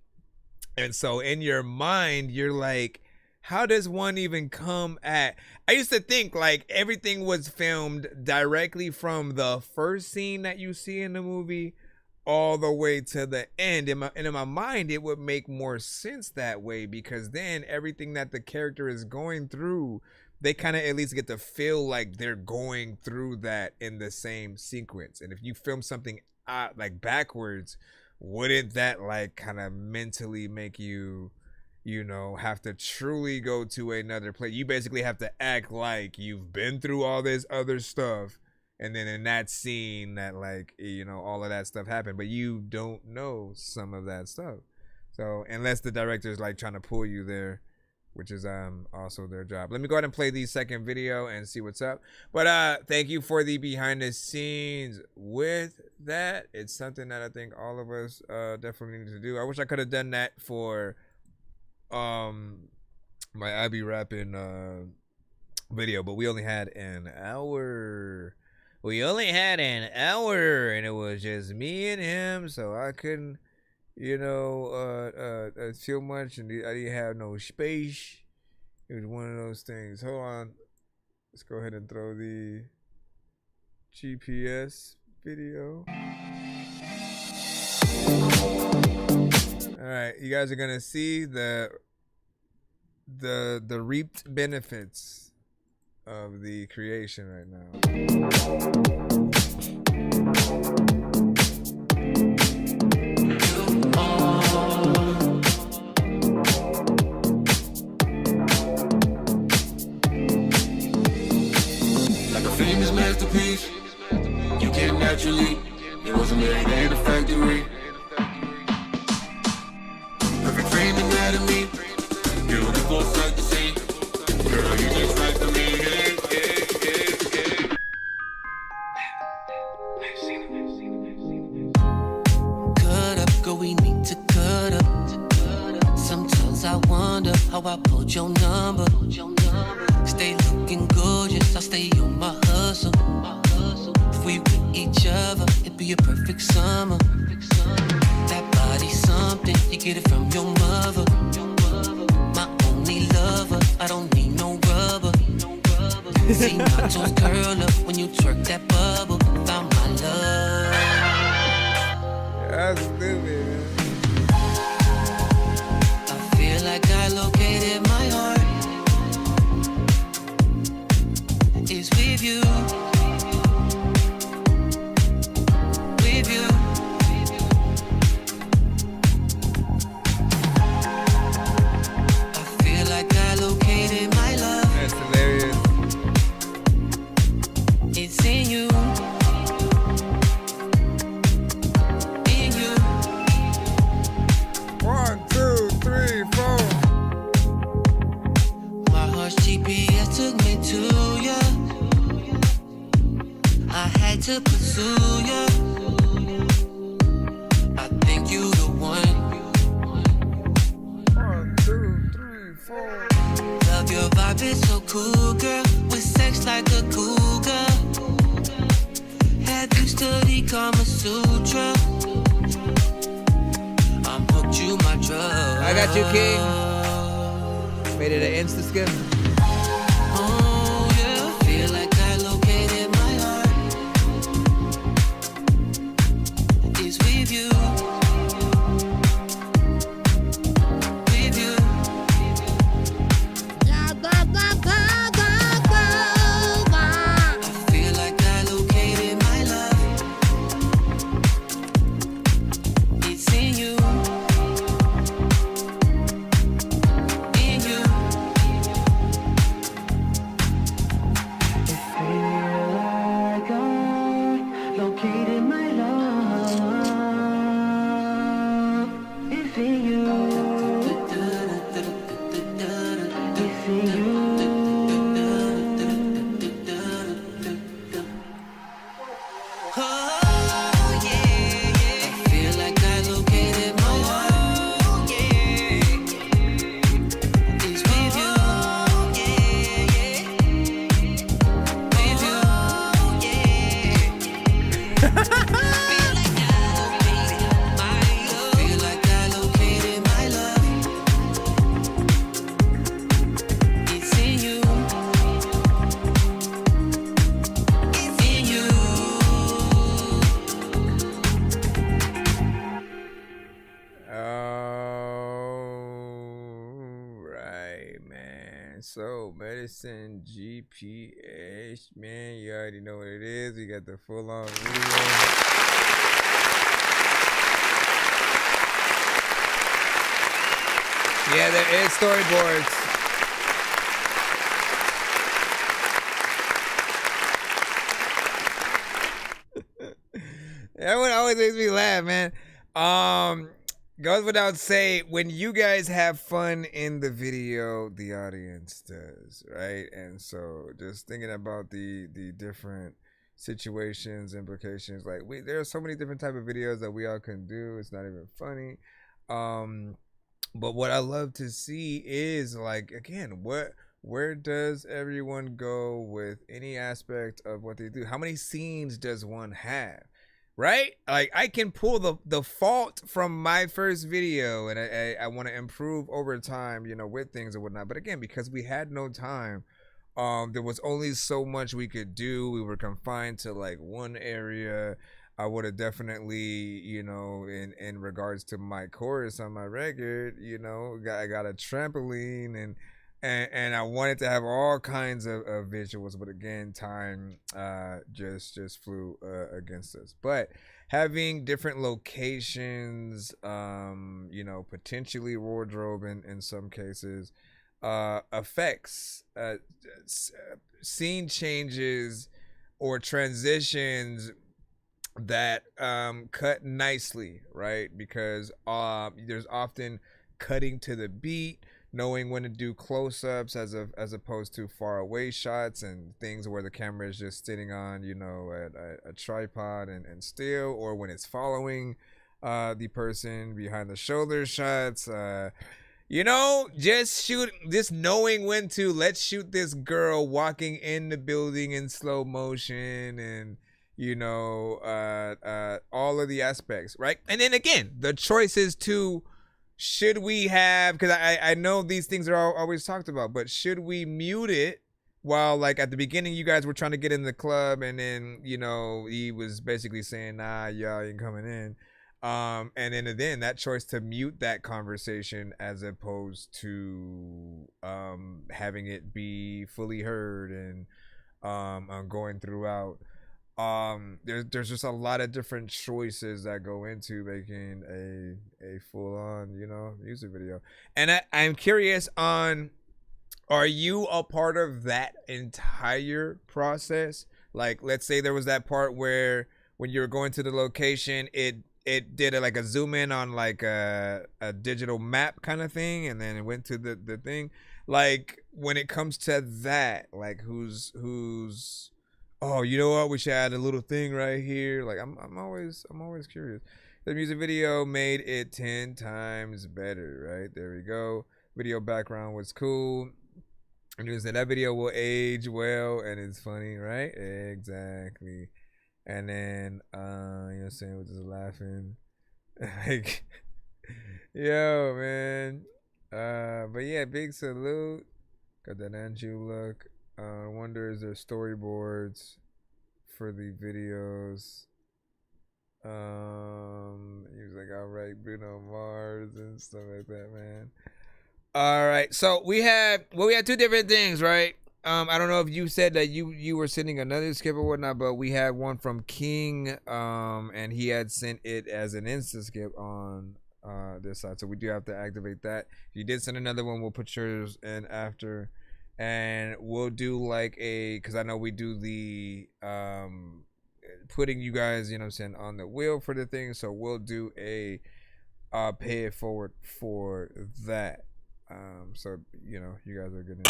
and so in your mind you're like, how does one even come at? I used to think like everything was filmed directly from the first scene that you see in the movie all the way to the end. In my mind, it would make more sense that way, because then everything that the character is going through, they kind of at least get to feel like they're going through that in the same sequence. And if you film something like backwards, wouldn't that like kind of mentally make you, you know, have to truly go to another place? You basically have to act like you've been through all this other stuff, and then in that scene that like, you know, all of that stuff happened, but you don't know some of that stuff. So unless the director's like trying to pull you there, which is also their job. Let me go ahead and play the second video and see what's up. But thank you for the behind the scenes with that. It's something that I think all of us definitely need to do. I wish I could have done that for my I Be Rapping video, but we only had an hour. We only had an hour, and it was just me and him, so I couldn't, you know, feel much, and I didn't have no space. It was one of those things. Hold on, let's go ahead and throw the GPS video. All right, you guys are gonna see the reaped benefits of the creation right now. Like a famous masterpiece, you came naturally. It wasn't made in a factory. Perfect frame anatomy, beautiful sight to see. Girl, you just right for me. Cut up, girl, we need to cut up. Sometimes I wonder how I pulled your number. Stay looking gorgeous, I'll stay on my hustle. If we with each other, it'd be a perfect summer. That body's something, you get it from your mother. My only lover, I don't need no rubber. See my toes curl up when you twerk that bubble. Found my love. That's stupid, man. I feel like I located my heart. It's with you. With you. I feel like I located my love. That's hilarious. It's in you. In you. 1, 2, 3, 4. My heart's GPS took me to you. I had to pursue you. I think you the one. 1, 2, 3, 4. Love your vibe, it's so cool, girl. With sex like a cougar. Have you studied Kama Sutra? I'm hooked, you my drug. I got you, King. Made it an insta skip. Oh yeah, I feel like I located my heart. It's with you. With you. I feel like I located my love. It's in you. In you. Alright, so medicine GPH, man, you already know what it is. We got the full on video. Yeah, there is storyboards. That one always makes me laugh, man. Goes without saying, when you guys have fun in the video, the audience does, right? And so just thinking about the different situations, implications, like there are so many different type of videos that we all can do. It's not even funny. But what I love to see is, like, again, where does everyone go with any aspect of what they do? How many scenes does one have? Right? Like, I can pull the fault from my first video, and I want to improve over time, you know, with things and whatnot. But again, because we had no time, there was only so much we could do. We were confined to like one area. I would have definitely, you know, in regards to my chorus on my record, you know, I got a trampoline and I wanted to have all kinds of visuals, but again, time just flew against us. But having different locations, you know, potentially wardrobe in some cases, effects, scene changes or transitions that cut nicely, right? Because there's often cutting to the beat, knowing when to do close-ups as opposed to far away shots and things where the camera is just sitting on, you know, a tripod and still, or when it's following the person, behind the shoulder shots, you know, just knowing when to, let's shoot this girl walking in the building in slow motion, and you know, all of the aspects, right? And then again, the choices to, should we have, because I know these things are always talked about, but should we mute it while, like, at the beginning you guys were trying to get in the club, and then, you know, he was basically saying, nah, y'all ain't coming in. And then that choice to mute that conversation as opposed to having it be fully heard and going throughout. There's just a lot of different choices that go into making a full-on, you know, music video. And I'm curious on, are you a part of that entire process? Like, let's say there was that part where when you were going to the location, it did like a zoom in on like a digital map kind of thing, and then it went to the thing. Like, when it comes to that, like, who's oh, you know what, we should add a little thing right here. Like, I'm always curious. The music video made it 10 times better, right? There we go. Video background was cool. And you said that video will age well and it's funny, right? Exactly. And then you know what I'm saying, we're just laughing. Like, yo, man. But yeah, big salute. Got that Andrew look. I wonder, is there storyboards for the videos? He was like, all right, Bruno Mars and stuff like that, man. All right, so we had two different things, right? I don't know if you said that you were sending another skip or whatnot, but we had one from King, and he had sent it as an Insta skip on this side, so we do have to activate that. If you did send another one, we'll put yours in after. And we'll do like because I know we do the putting you guys, you know what I'm saying, on the wheel for the thing. So we'll do a pay it forward for that. So, you know, you guys are gonna.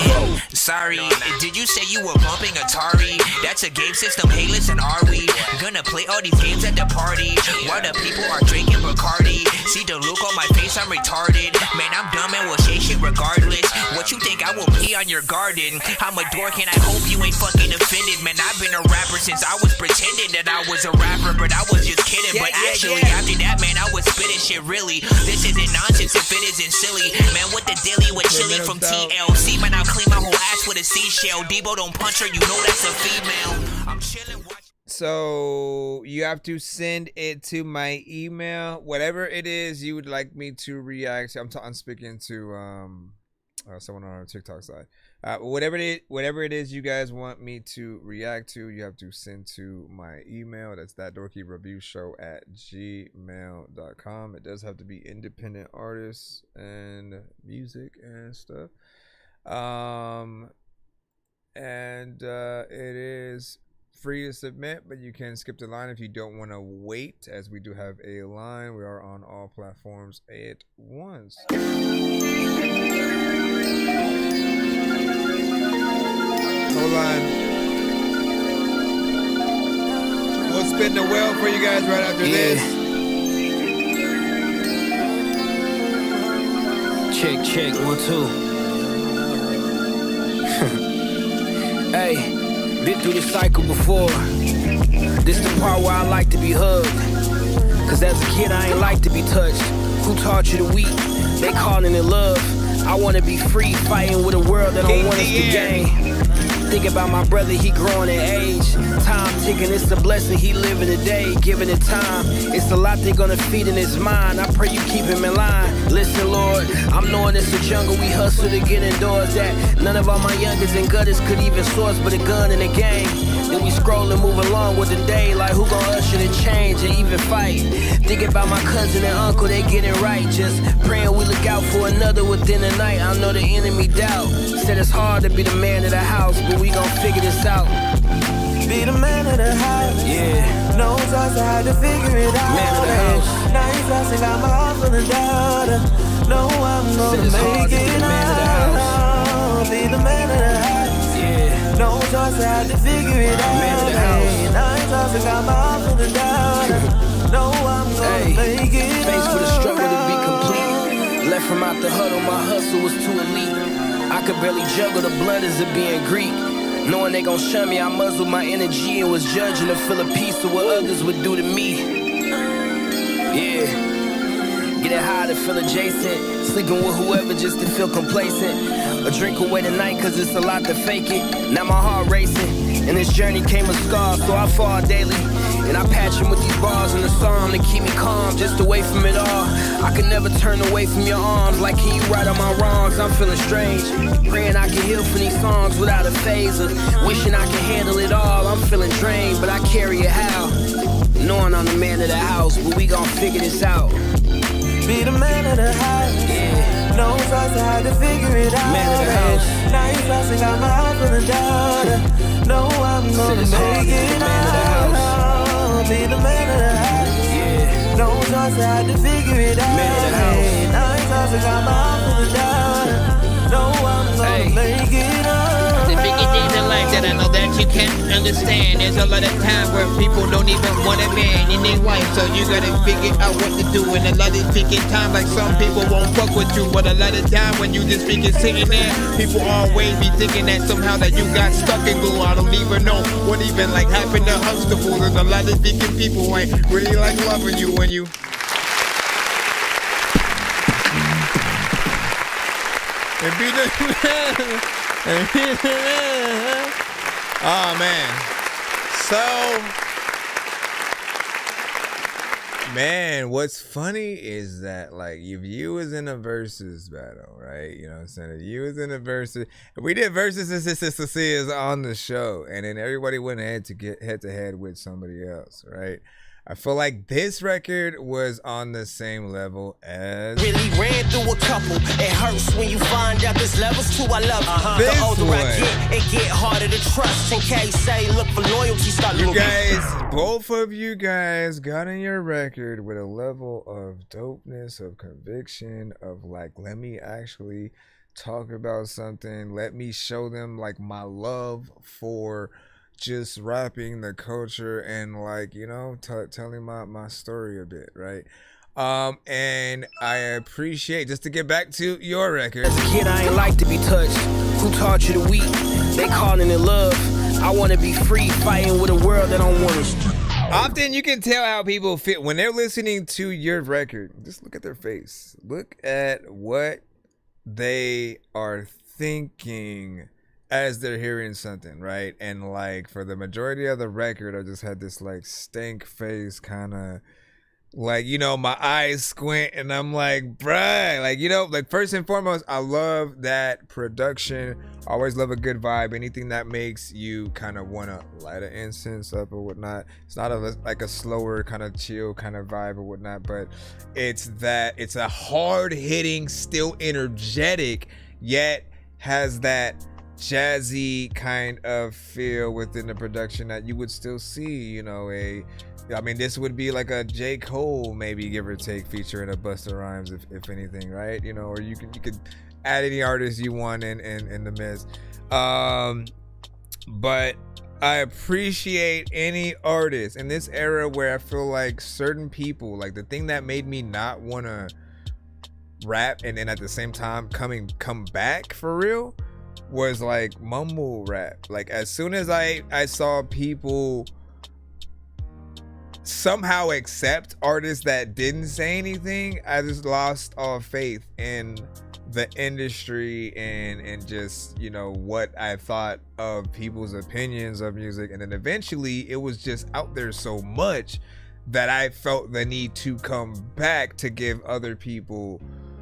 Sorry, did you say you were bumping Atari? That's a game system. Hey, listen, are we gonna play all these games at the party while the people are drinking Bacardi? See the look on my face, I'm retarded. Man, I'm dumb and will say shit regardless. What you think I will pee on your garden? I'm a dork and I hope you ain't fucking offended. Man, I've been a rapper since I was pretending that I was a rapper, but I was just kidding. But actually, after that, man, I was spitting shit really. This isn't nonsense if it isn't silly. Man, what the dilly with chili from TLC? Man, I'll clean my whole ass with a seashell. Debo don't punch her, you know that's a female. I'm chilling. So you have to send it to my email, whatever it is you would like me to react to. I'm speaking to someone on our TikTok side. Whatever it is you guys want me to react to, you have to send to my email. That's ThatDorkyReviewShow@gmail.com. It does have to be independent artists and music and stuff. It is free to submit, but you can skip the line if you don't want to wait, as we do have a line. We are on all platforms at once. Hold on. We'll spin the wheel for you guys right after this. Check, 1, 2. Hey, been through this cycle before. This the part where I like to be hugged. Cause as a kid I ain't like to be touched. Who taught you to weep? They calling it love. I wanna be free, fighting with a world that don't want us to gain. Think about my brother, he growing in age. Time ticking, it's a blessing, he living the day, giving it time. It's a lot they gonna feed in his mind. I pray you keep him in line. Listen, Lord, I'm knowing it's a jungle, we hustle to get indoors. That none of all my youngers and gutters could even source but a gun in the game. Then we scroll and move along with the day, like who gon' usher the change and even fight. Think about my cousin and uncle, they getting right. Just praying we look out for another within the night. I know the enemy doubt. Said it's hard to be the man of the house, but we gon' figure this out. Be the man of the house. Yeah. Knows also how to figure it out. Man of the house. Now he's asking out my heart for the daughter. No, I'm gonna make it out. Be the man of the house. Yeah. Knows also how to figure it out. Man of the house. Now he's asking out my heart for the daughter. No, I'm gonna make it out. Thanks for the struggle to be complete. Left from out the huddle, my hustle was too elite. I could barely juggle the blood as it being Greek. Knowing they gon' shun me, I muzzled my energy and was judging to feel a piece of what others would do to me. Yeah. Get it high to feel adjacent. Sleeping with whoever just to feel complacent. A drink away tonight cause it's a lot to fake it. Now my heart racing. And this journey came a scar, so I fall daily. And I patch him with these bars in the song to keep me calm, just away from it all. I can never turn away from your arms. Like, can you right on my wrongs? I'm feeling strange. Praying I can heal from these songs without a phaser. Wishing I can handle it all. I'm feeling drained, but I carry it how. Knowing I'm the man of the house, but we gon' figure this out. Be the man of the house. Yeah. Knows also how to figure it out. Man of the house. Now he's asking out my heart for the daughter. No, I'm gonna make it out. Be the man of the house. Yeah. Knows also how to figure it out. Man of the house. Now he's asking out my heart for the daughter. No, I'm gonna make it out. The biggest things in life that I know that you can't understand. There's a lot of time where people don't even want a man in their wife, so you gotta figure out what to do. And a lot of freaking time, like some people won't fuck with you, but a lot of time when you just freaking sitting there, people always be thinking that somehow that you got stuck in glue. I don't even know what even like happened to Huxtable. There's a lot of freaking people ain't really like loving you when you. And be the oh man. So, man, what's funny is that, like, if you was in a versus battle, right? You know what I'm saying? If you was in a versus, we did versus and Sister Cecilia's on the show, and then everybody went ahead to get head to head with somebody else, right? I feel like this record was on the same level as Really ran through a couple. It hurts when you find out there's levels to I love you. This The older I one. get, it get harder to trust. In case say look for loyalty, start you looking. guys, both of you guys got in your record with a level of dopeness, of conviction, of like, let me actually talk about something. Let me show them like my love for just rapping the culture and like, you know, telling my story a bit, right? And I appreciate, just to get back to your record. As a kid, I ain't like to be touched. Who taught you to weep? They calling it love. I wanna be free, fighting with a world that don't want us. Often you can tell how people feel when they're listening to your record. Just look at their face. Look at what they are thinking as they're hearing something, right? And like for the majority of the record, I just had this like stank face kind of Like, you know, my eyes squint and I'm like, bruh, like, you know, like first and foremost, I love that production. I always love a good vibe. Anything that makes you kind of want to light an incense up or whatnot. It's not like a slower kind of chill kind of vibe or whatnot, but it's a hard hitting, still energetic, yet has that jazzy kind of feel within the production that you would still see, you know, I mean, this would be like a J. Cole, maybe, give or take, featuring a Busta Rhymes, if anything, right? You know, or you could add any artist you want in the mix. But I appreciate any artist in this era where I feel like certain people, like the thing that made me not want to rap and then at the same time come back for real was like mumble rap. Like as soon as I saw people somehow accept artists that didn't say anything, I just lost all faith in the industry and just, you know, what I thought of people's opinions of music. And then eventually it was just out there so much that I felt the need to come back to give other people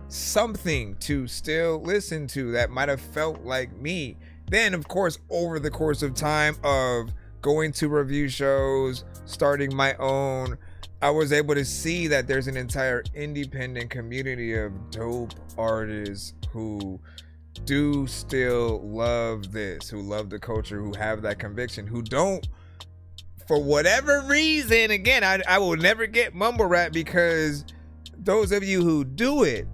something to still listen to that might have felt like me. Then of course, over the course of time of going to review shows, starting my own, I was able to see that there's an entire independent community of dope artists who do still love this, who love the culture, who have that conviction, who don't, for whatever reason, again, I will never get mumble rap, because those of you who do it,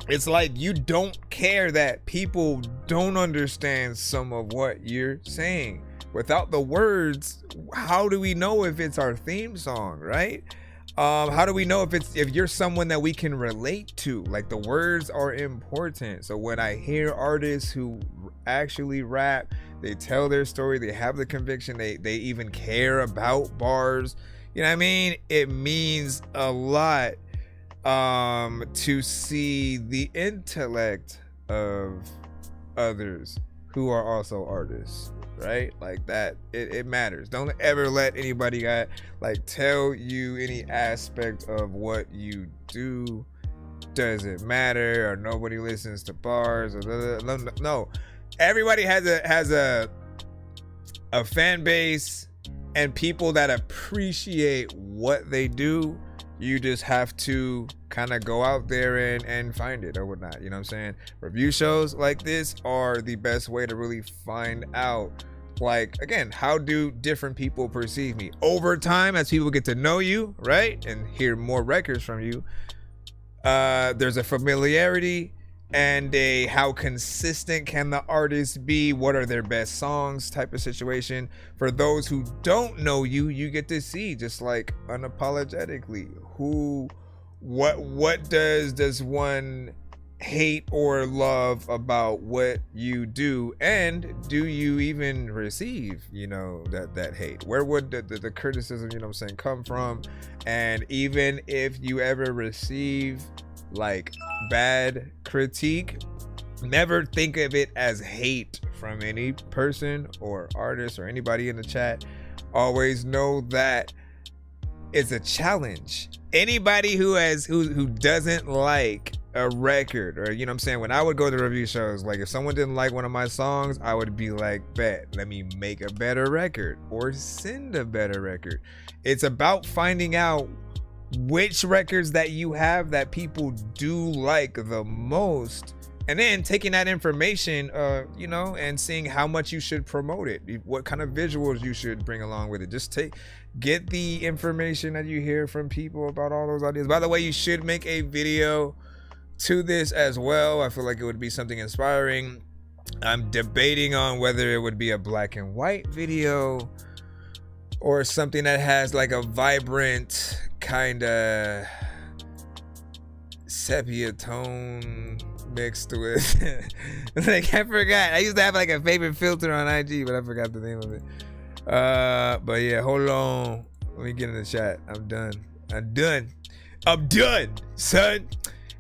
it's like you don't care that people don't understand some of what you're saying. Without the words, how do we know if it's our theme song, right? How do we know if you're someone that we can relate to? Like, the words are important. So when I hear artists who actually rap, they tell their story, they have the conviction, they even care about bars, you know what I mean? It means a lot to see the intellect of others who are also artists, right? Like that, it matters. Don't ever let anybody tell you any aspect of what you do doesn't matter, or nobody listens to bars, or no. Everybody has a fan base and people that appreciate what they do. You just have to kind of go out there and find it or whatnot. You know what I'm saying? Review shows like this are the best way to really find out, like, again, how do different people perceive me over time as people get to know you, right? And hear more records from you. There's a familiarity and a how consistent can the artist be? What are their best songs type of situation. For those who don't know you, you get to see just like unapologetically what does one hate or love about what you do, and do you even receive, you know, that hate? Where would the criticism, you know what I'm saying, come from? And even if you ever receive like bad critique, never think of it as hate from any person or artist or anybody in the chat. Always know that it's a challenge. Anybody who doesn't like a record, or, you know what I'm saying, when I would go to review shows, like if someone didn't like one of my songs, I would be like, bet, let me make a better record or send a better record. It's about finding out which records that you have that people do like the most, and then taking that information, you know, and seeing how much you should promote it, what kind of visuals you should bring along with it. Just get the information that you hear from people about all those ideas. By the way, you should make a video to this as well. I feel like it would be something inspiring. I'm debating on whether it would be a black and white video or something that has like a vibrant kind of sepia tone mixed with like, I forgot. I used to have like a favorite filter on IG, but I forgot the name of it. But yeah, hold on. Let me get in the chat. I'm done, son.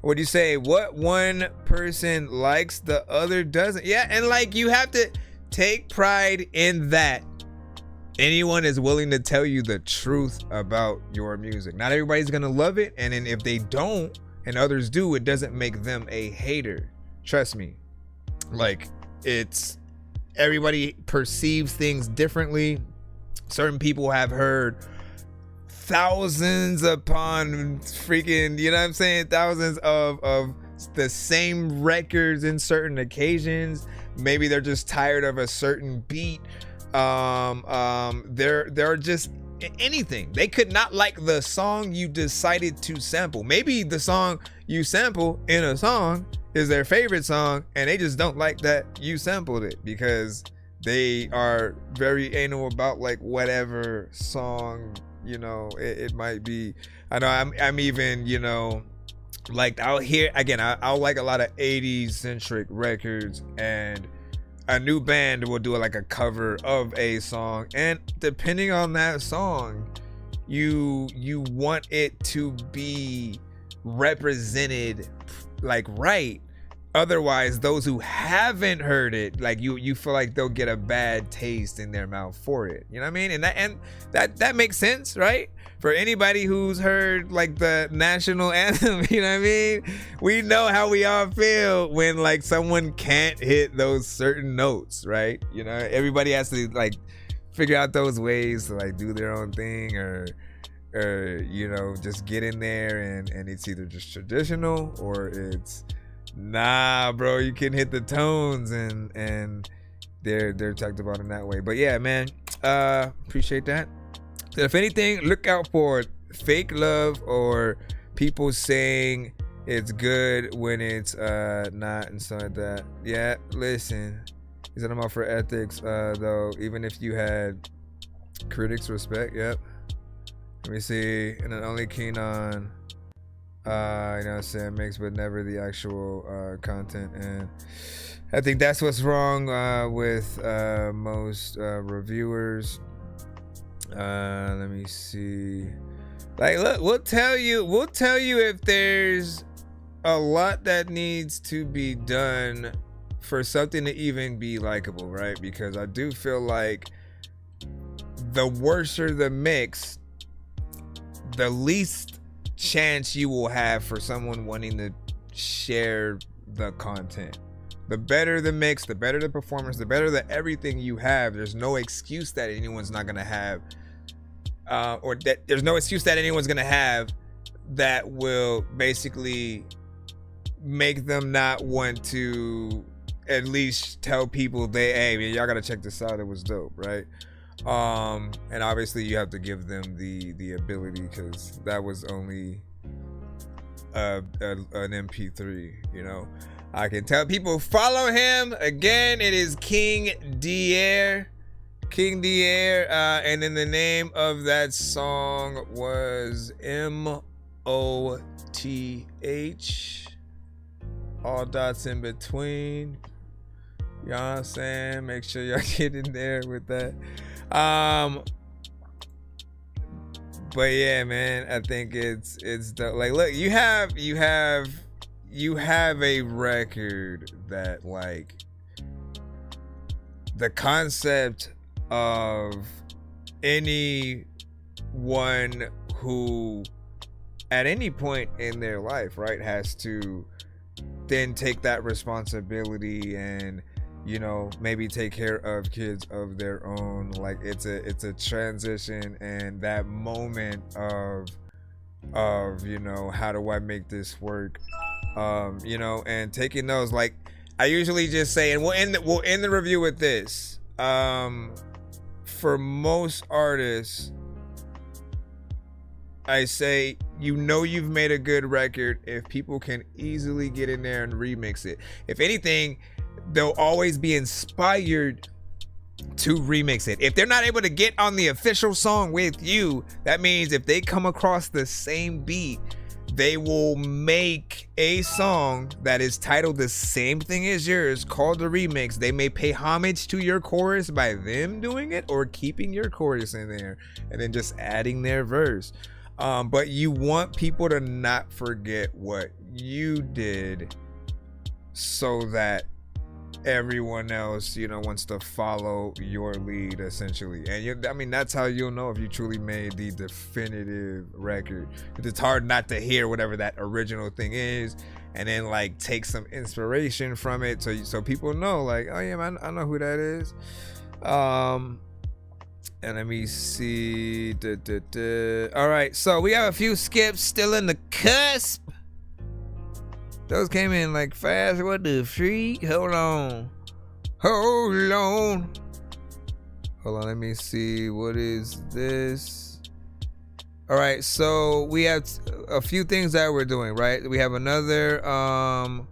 What do you say? What one person likes, the other doesn't. Yeah, and like, you have to take pride in that. anyone is willing to tell you the truth about your music. Not everybody's gonna love it, and then if they don't and others do, it doesn't make them a hater. Trust me. Like, it's everybody perceives things differently. Certain people have heard thousands upon freaking, you know what I'm saying, thousands of the same records in certain occasions. Maybe they're just tired of a certain beat. They're just anything. They could not like the song you decided to sample. Maybe the song you sample in a song is their favorite song, and they just don't like that you sampled it because they are very anal about like whatever song, you know, it might be. I know I'm even, you know, like out here again, I'll like a lot of 80s centric records, and a new band will do like a cover of a song, and depending on that song, you want it to be represented like right. Otherwise, those who haven't heard it, like you feel like they'll get a bad taste in their mouth for it. You know what I mean? And that makes sense, right? For anybody who's heard like the national anthem, you know what I mean? We know how we all feel when like someone can't hit those certain notes, right? You know, everybody has to like figure out those ways to like do their own thing, or you know, just get in there and it's either just traditional or it's nah, bro, you can hit the tones, and they're talked about in that way. But yeah, man, appreciate that. If anything, look out for fake love or people saying it's good when it's not and stuff like that. Yeah, listen, he said I'm out for ethics, though, even if you had critics respect. Yep. Let me see. And then only keen on you know what I'm saying, mix, but never the actual content. And I think that's what's wrong with most reviewers. Let me see. Like, look, we'll tell you if there's a lot that needs to be done for something to even be likable, right? Because I do feel like the worser the mix, the least chance you will have for someone wanting to share the content. The better the mix, the better the performance, the better the everything you have. There's no excuse that anyone's not gonna have, or that there's no excuse that anyone's gonna have that will basically make them not want to at least tell people hey, man, y'all gotta check this out. It was dope, right? And obviously you have to give them the ability, because that was only an MP3, you know. I can tell people follow him again. It is King Dier, and then the name of that song was MOTH, all dots in between. You know what I'm saying? Make sure y'all get in there with that. But yeah, man, I think it's the, like, look, you have a record that, like, the concept of anyone who at any point in their life, right, has to then take that responsibility and, you know, maybe take care of kids of their own. Like, it's a transition, and that moment of you know, how do I make this work, you know, and taking those, like, I usually just say, and we'll end the review with this, for most artists, I say, you know, you've made a good record if people can easily get in there and remix it. If anything, they'll always be inspired to remix it. If they're not able to get on the official song with you, that means if they come across the same beat, they will make a song that is titled the same thing as yours, called a remix. They may pay homage to your chorus by them doing it, or keeping your chorus in there and then just adding their verse. But you want people to not forget what you did, so that everyone else, wants to follow your lead, essentially. And I mean, that's how you'll know if you truly made the definitive record. It's hard not to hear whatever that original thing is, and then like take some inspiration from it, so people know, like, oh yeah, man, I know who that is. And let me see. All right, so we have a few skips still in the cusp. Those came in like fast. What the freak? Hold on. Let me see. What is this? All right, so we have a few things that we're doing, right? We have another, or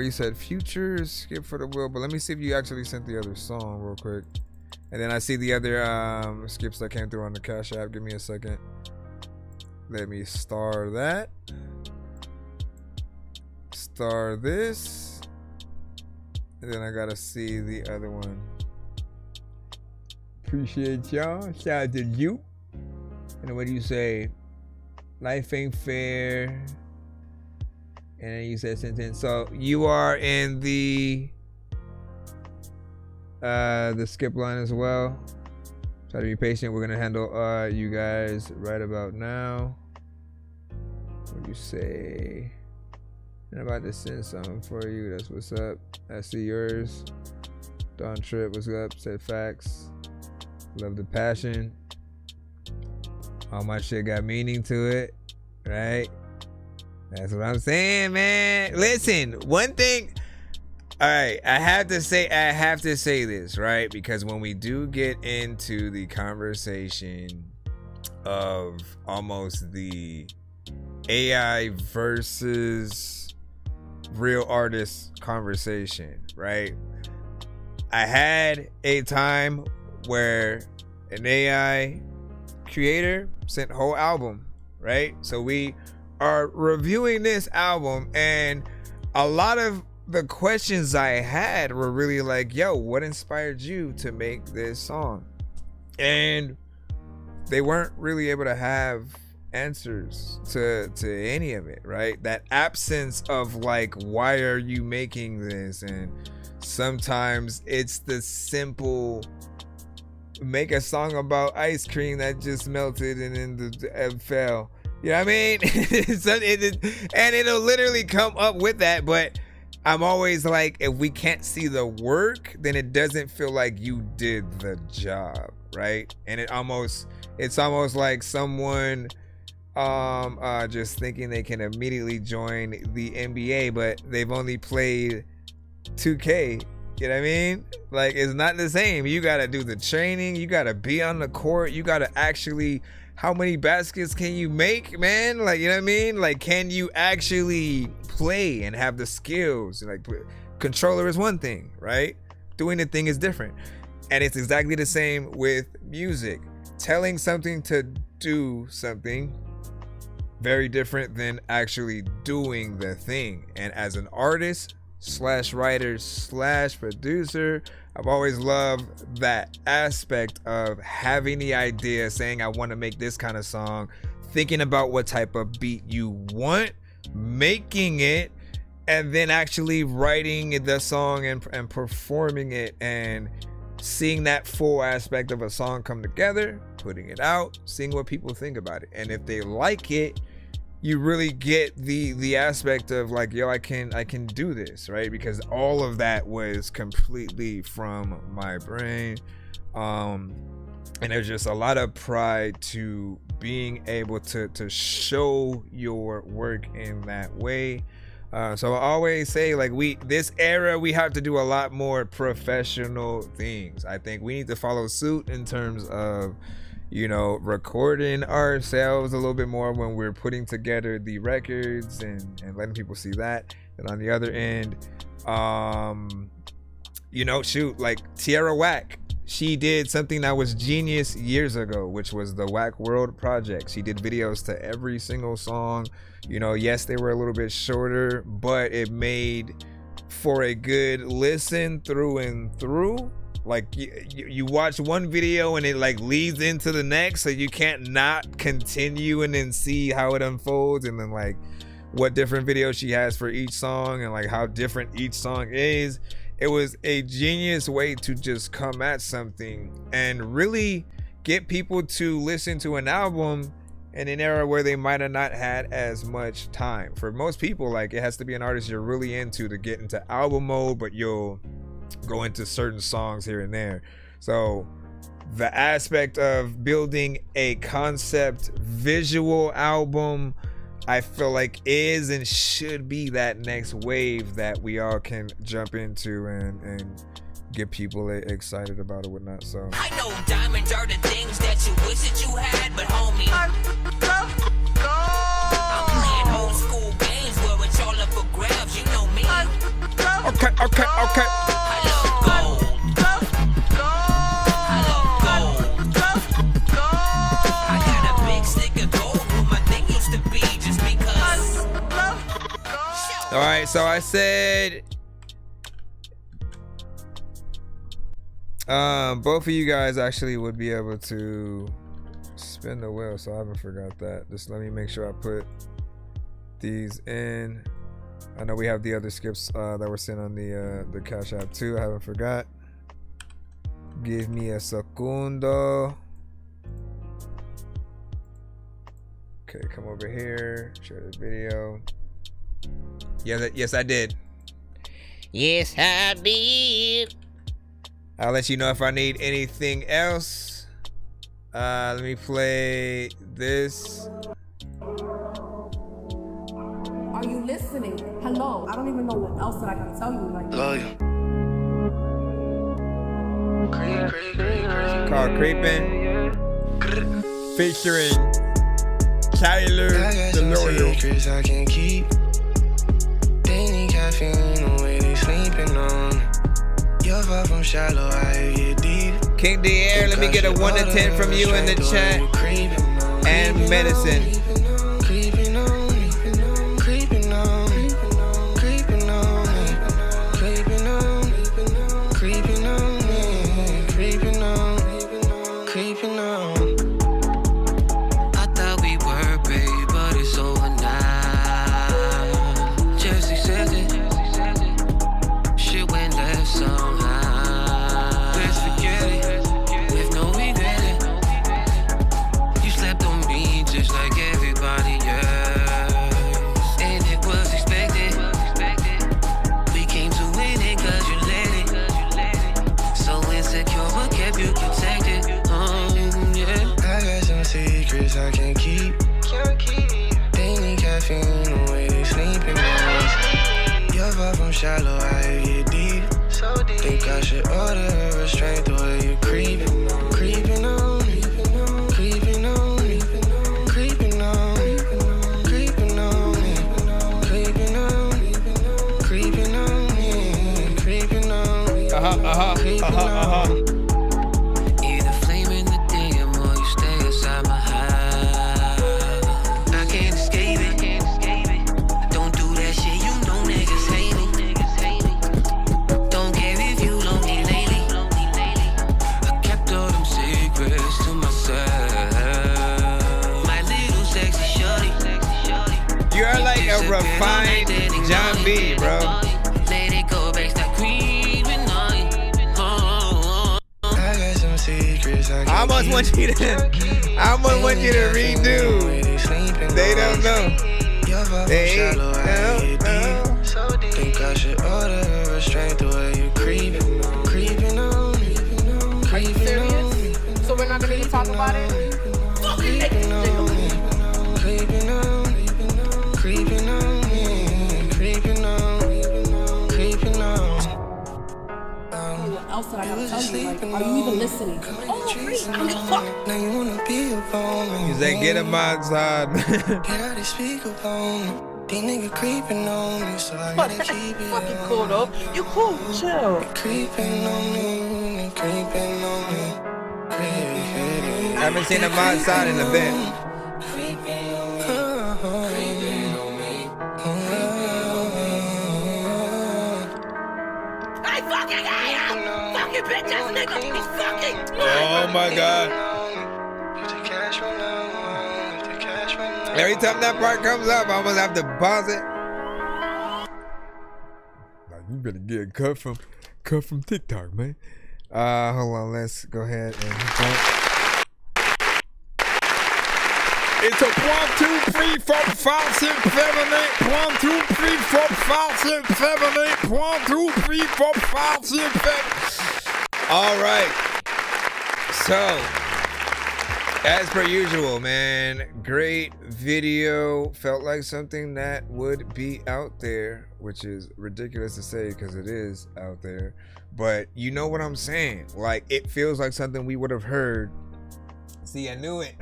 you said future skip for the wheel, but let me see if you actually sent the other song real quick. And then I see the other skips that came through on the Cash App. Give me a second. Let me star that. Star this. And then I gotta see the other one. Appreciate y'all. Shout out to you. And what do you say? Life ain't fair. And then you said sentence. So you are in the skip line as well. Try to be patient. We're gonna handle you guys right about now. What do you say? I'm about to send something for you. That's what's up. I see yours. Don Trip, what's up? Said facts. Love the passion. All my shit got meaning to it, right? That's what I'm saying, man. Listen, one thing. All right, I have to say this, right? Because when we do get into the conversation of almost the AI versus real artist conversation, right? I had a time where an AI creator sent a whole album, right? So we are reviewing this album, and a lot of the questions I had were really like, yo, what inspired you to make this song? And they weren't really able to have answers to any of it, right? That absence of like, why are you making this? And sometimes it's the simple, make a song about ice cream that just melted and then fell. You know what I mean? And it'll literally come up with that, but I'm always like, if we can't see the work, then it doesn't feel like you did the job, right? And it's almost like someone just thinking they can immediately join the NBA, but they've only played 2K. You know what I mean? Like, it's not the same. You gotta do the training, you gotta be on the court, you gotta actually, how many baskets can you make, man? Like, you know what I mean? Like, can you actually play and have the skills? Like, controller is one thing, right? Doing the thing is different. And it's exactly the same with music. Telling something to do something, very different than actually doing the thing. And as an artist / writer / producer, I've always loved that aspect of having the idea, saying I want to make this kind of song, thinking about what type of beat you want, making it, and then actually writing the song and performing it, and seeing that full aspect of a song come together, putting it out, seeing what people think about it. And if they like it, you really get the aspect of like, yo, I can do this, right? Because all of that was completely from my brain. And there's just a lot of pride to being able to show your work in that way. So I always say, like, this era, we have to do a lot more professional things. I think we need to follow suit in terms of, recording ourselves a little bit more when we're putting together the records and letting people see that. And on the other end, like Tierra Whack, she did something that was genius years ago, which was the Whack World Project. She did videos to every single song. Yes, they were a little bit shorter, but it made for a good listen through and through. Like, you watch one video and it like leads into the next, so you can't not continue and then see how it unfolds. And then like what different videos she has for each song and like how different each song is. It was a genius way to just come at something and really get people to listen to an album in an era where they might have not had as much time. For most people, like, it has to be an artist you're really into to get into album mode, but you'll go into certain songs here and there. So the aspect of building a concept visual album, I feel like is and should be that next wave that we all can jump into and get people excited about or whatnot. So I know diamonds are the things that you wish that you had, but homie, I'm playing old school games where it's all up for grabs. You know me. Okay. I love gold. I love gold. I got a big stick of gold where my thing used to be just because. all right, so I said both of you guys actually would be able to spin the wheel, so I haven't forgot that. Just let me make sure I put these in. I know we have the other skips that were sent on the Cash App too. I haven't forgot. Give me a segundo. Okay, come over here. Share the video. Yes, I did. Yes, I did. I'll let you know if I need anything else. Let me play this. Are you listening? Hello. I don't even know what else that I can tell you. Like, Called Creepin'. Featuring Tyler the Loyal. Secrets I can keep. They need caffeine the way they sleeping on. You're far from shallow, I get deep. King Dier, let me get a 1 to 10 from you in the chat. And medicine. Creeping on me, creeping on me, creeping on me, creeping on me, creeping on me, creeping on, creeping on. I thought we were, babe, but it's over now. Just accept it. Shit went left somehow. Let's forget it with no regret. You slept on me just like everybody else, and it was expected. We came to win it 'cause you let it. So insecure but kept you protected. Yeah. I got some secrets I can't keep. They need caffeine the way they sleeping on. You're far from shallow, I get deep. Think I should order a restraint the way you creeping, creeping on me, creeping on me, creeping on me, creeping on me, creeping on me, creeping on me, creeping on me, creeping on me. Either flame in the DM or you stay inside my house. I can't escape it. Don't do that shit, you know niggas hate me. Don't care if you love me lately. I kept all them secrets to myself. My little sexy shorty. You are like a refined John B, bro. Let it go back, stop creeping on you. I got some secrets I I almost want you to redo. They don't know. They don't know. Think I should order a restraint the way you creeping, creeping on me, creeping on me. so we're not gonna even talk about it? Creeping on me, creeping on me, creeping on me, creeping on, creeping on. What else did I gotta tell you? Like, are you even listening? Oh, fuck. Now you wanna be upon me. You say get him outside. Get out and speak upon me. These niggas creeping on me, so I gotta keep it Fucking cool though. You cool, chill. creeping on me, creeping on me, creeping. I haven't seen him outside in a bit. I fucking hate him! Fucking bitch ass nigga! He's fucking! Oh my god. Every time that part comes up, I almost have to pause it. You better get cut from TikTok, man. Hold on, let's go ahead and hit that. It's a 1, 2, 3, 4, 5, 6, 7, 8. 1, 2, 3, 4, 5, 6, 7, 8. 1, 2, 3, 4, 5, 6, 7. All right. So, as per usual, man, great video. Felt like something that would be out there, which is ridiculous to say because it is out there. But you know what I'm saying? Like, it feels like something we would have heard. See, I knew it.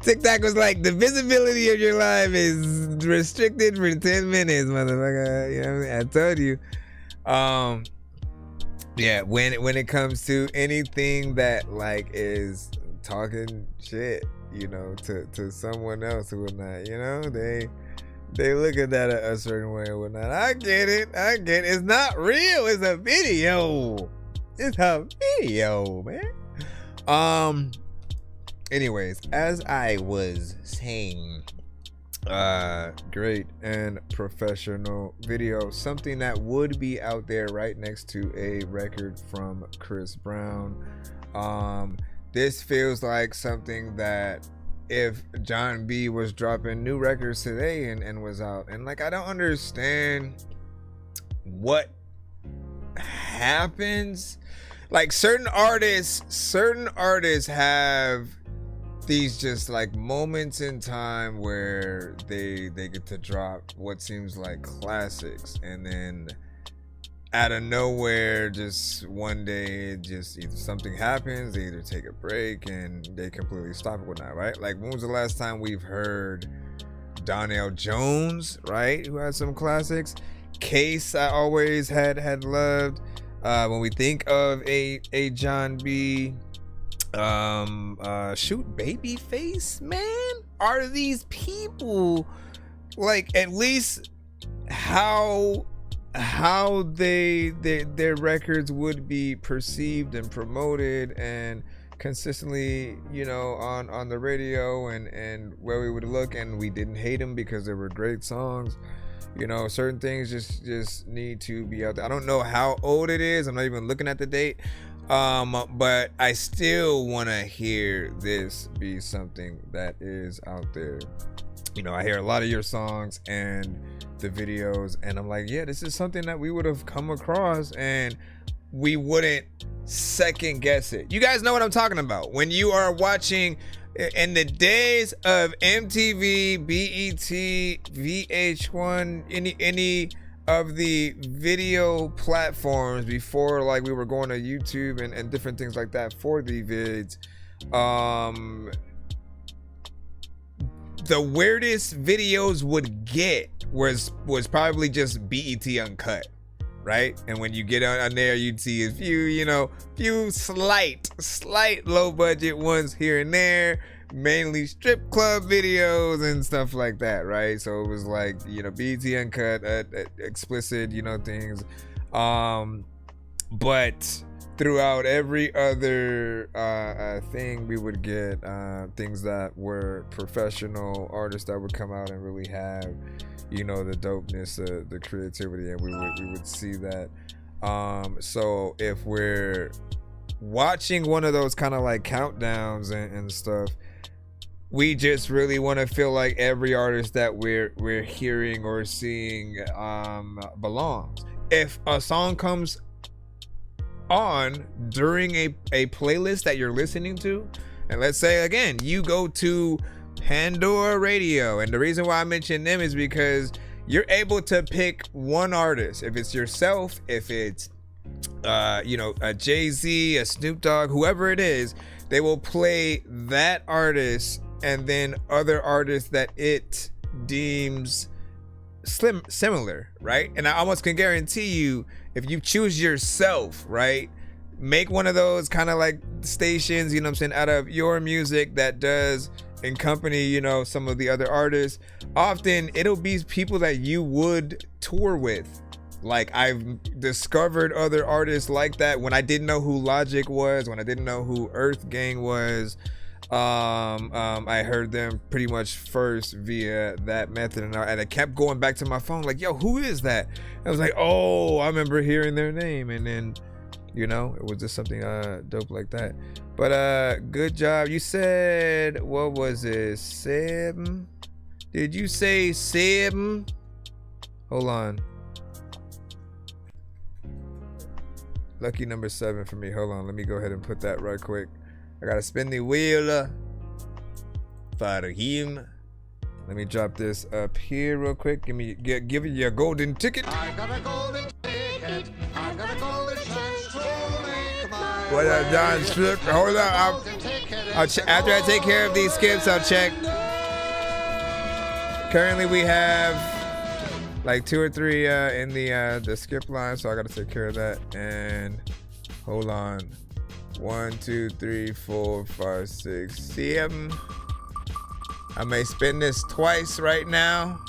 TikTok was like, the visibility of your life is restricted for 10 minutes, motherfucker. You know what I mean? I told you. Yeah, when it comes to anything that like is talking shit, you know, to someone else or whatnot, you know, they look at that a certain way or whatnot. I get it. It's not real. It's a video. It's a video, man. Anyways, as I was saying, great and professional video, something that would be out there right next to a record from Chris Brown. This feels like something that if John B was dropping new records today and was out, and like I don't understand what happens. Like certain artists have these just like moments in time where they get to drop what seems like classics, and then out of nowhere, just one day, just either something happens, they either take a break and they completely stop it, whatnot, right? Like when was the last time we've heard Donnell Jones, right, who had some classics? Case I always had loved. When we think of a John B, shoot, Babyface, man, are these people like at least how their records would be perceived and promoted and consistently, you know, on the radio and where we would look, and we didn't hate them because they were great songs. You know, certain things just need to be out there. I don't know how old it is. I'm not even looking at the date. But I still want to hear this be something that is out there. You know, I hear a lot of your songs and the videos, and I'm like, yeah, this is something that we would have come across and we wouldn't second guess it. You guys know what I'm talking about. When you are watching in the days of MTV, BET, VH1, any of the video platforms before, like we were going to YouTube and different things like that for the vids, the weirdest videos would get was probably just BET Uncut, right? And when you get on there, you'd see a few slight low budget ones here and there, mainly strip club videos and stuff like that, right? So it was like, you know, BET Uncut, explicit, you know, things. But throughout every other thing, we would get things that were professional artists that would come out and really have, you know, the dopeness, the creativity, and we would see that. So if we're watching one of those kind of like countdowns and stuff, we just really want to feel like every artist that we're hearing or seeing belongs. If a song comes on during a playlist that you're listening to, and let's say again you go to Pandora Radio, and the reason why I mention them is because you're able to pick one artist. If it's yourself, if it's you know, a Jay-Z, a Snoop Dogg, whoever it is, they will play that artist and then other artists that it deems similar, right? And I almost can guarantee you, if you choose yourself, right, make one of those kind of like stations, you know what I'm saying, out of your music that does accompany, you know, some of the other artists. Often it'll be people that you would tour with. Like, I've discovered other artists like that when I didn't know who Logic was, when I didn't know who Earth Gang was. I heard them pretty much first via that method, and I kept going back to my phone like, yo, who is that? I was like, oh, I remember hearing their name, and then, you know, it was just something dope like that. But good job. You said, what was it, 7? Did you say 7? Hold on. Lucky number 7 for me. Hold on, let me go ahead and put that right quick. I gotta spin the wheel for him. Let me drop this up here real quick. Give me your golden ticket. I got a golden ticket. I got a golden chance to make my What up, John Strip? Hold on. After I take care of these skips, I'll check. Currently, we have like 2 or 3 in the skip line, so I gotta take care of that. And hold on. 1, 2, 3, 4, 5, 6, 7. I may spin this twice right now.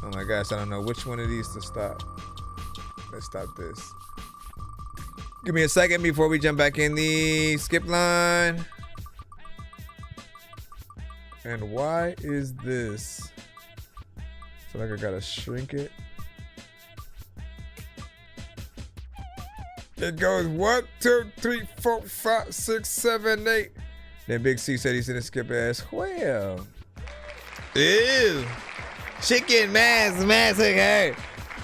Oh my gosh, I don't know which one of these to stop. Let's stop this. Give me a second before we jump back in the skip line. And why is this? I feel like I gotta shrink it. It goes 1, 2, 3, 4, 5, 6, 7, 8. Then Big C said he's gonna skip as well. Ew. Chicken massacre.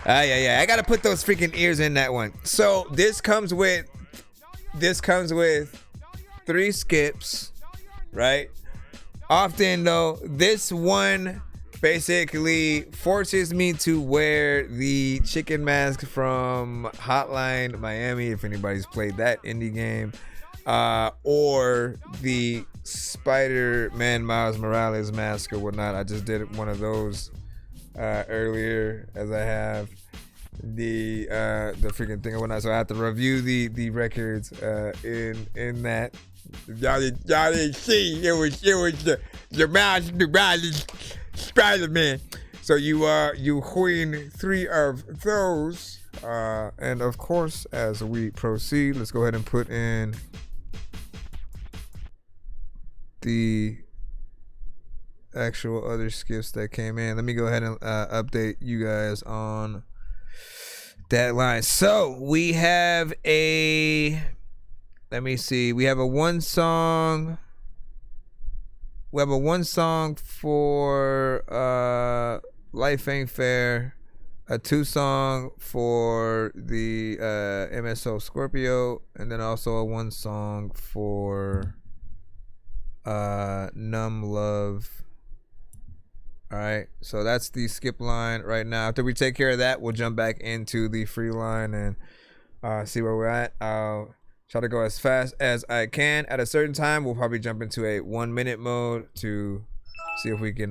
Yeah. I gotta put those freaking ears in that one. So this comes with 3 skips, right? Often though, this one basically forces me to wear the chicken mask from Hotline Miami, if anybody's played that indie game, or the Spider-Man Miles Morales mask or whatnot. I just did one of those earlier, as I have the freaking thing or whatnot. So I have to review the records in that. Y'all didn't see it was the Miles Morales Spider-Man. So you win 3 of those, and of course, as we proceed, let's go ahead and put in the actual other skips that came in. Let me go ahead and update you guys on that line. So we have let me see. We have a 1 song. We have a 1 song for Life Ain't Fair, a 2 song for the MSO Scorpio, and then also a 1 song for Numb Love. All right, so that's the skip line right now. After we take care of that, we'll jump back into the free line and see where we're at. I'll try to go as fast as I can. At a certain time, we'll probably jump into a 1-minute mode to see if we can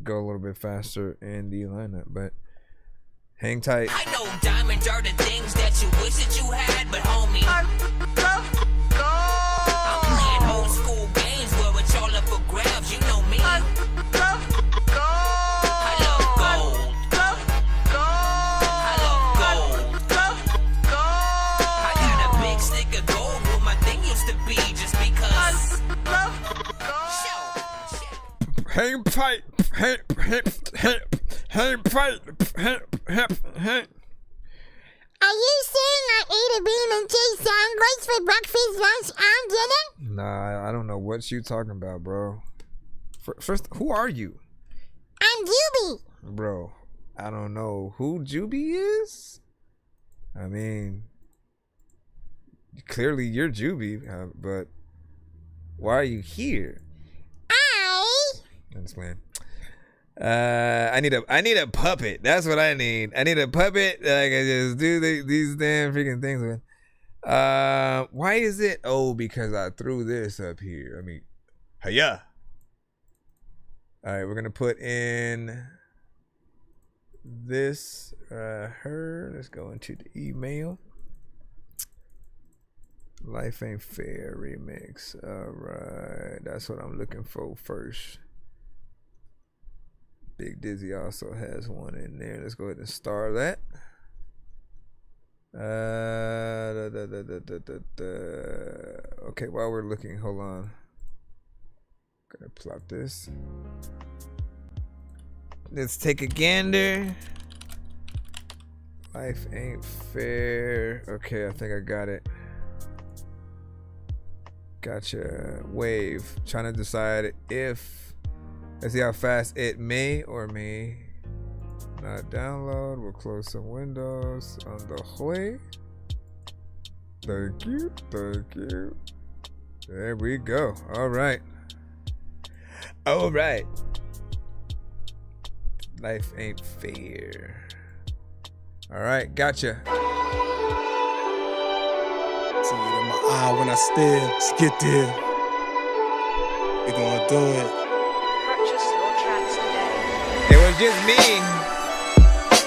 go a little bit faster in the lineup. But hang tight. I know diamonds are the things that you wish that you had, but homie, I'm playing old school games where it's all up for grabs. You know me. I love gold. I love gold. I got a big stick of gold where my thing used to be, just because. Hang tight. Hang tight. Are you saying I ate a bean and cheese sandwich for breakfast, lunch, and dinner? Nah, I don't know what you talking about, bro. First, who are you? I'm Juby. Bro, I don't know who Juby is. I mean, clearly you're Juby, but why are you here? I'm just playing. I need a puppet. That's what I need. I need a puppet that I can just do these damn freaking things with. Why is it? Oh, because I threw this up here. I mean, hiya. All right, we're gonna put in this her. Let's go into the email. Life Ain't Fair remix. All right, that's what I'm looking for first. Big Dizzy also has one in there. Let's go ahead and star that. Okay, while we're looking, hold on. Gonna plot this. Let's take a gander. Life ain't fair. Okay, I think I got it. Gotcha. Wave. Trying to decide if. Let's see how fast it may or may not download. We'll close some windows on the way. Thank you. Thank you. There we go. All right. All right. Life ain't fair. All right. Gotcha. See it in my eye when I stare. Let's get there. We gonna do it. It was just me.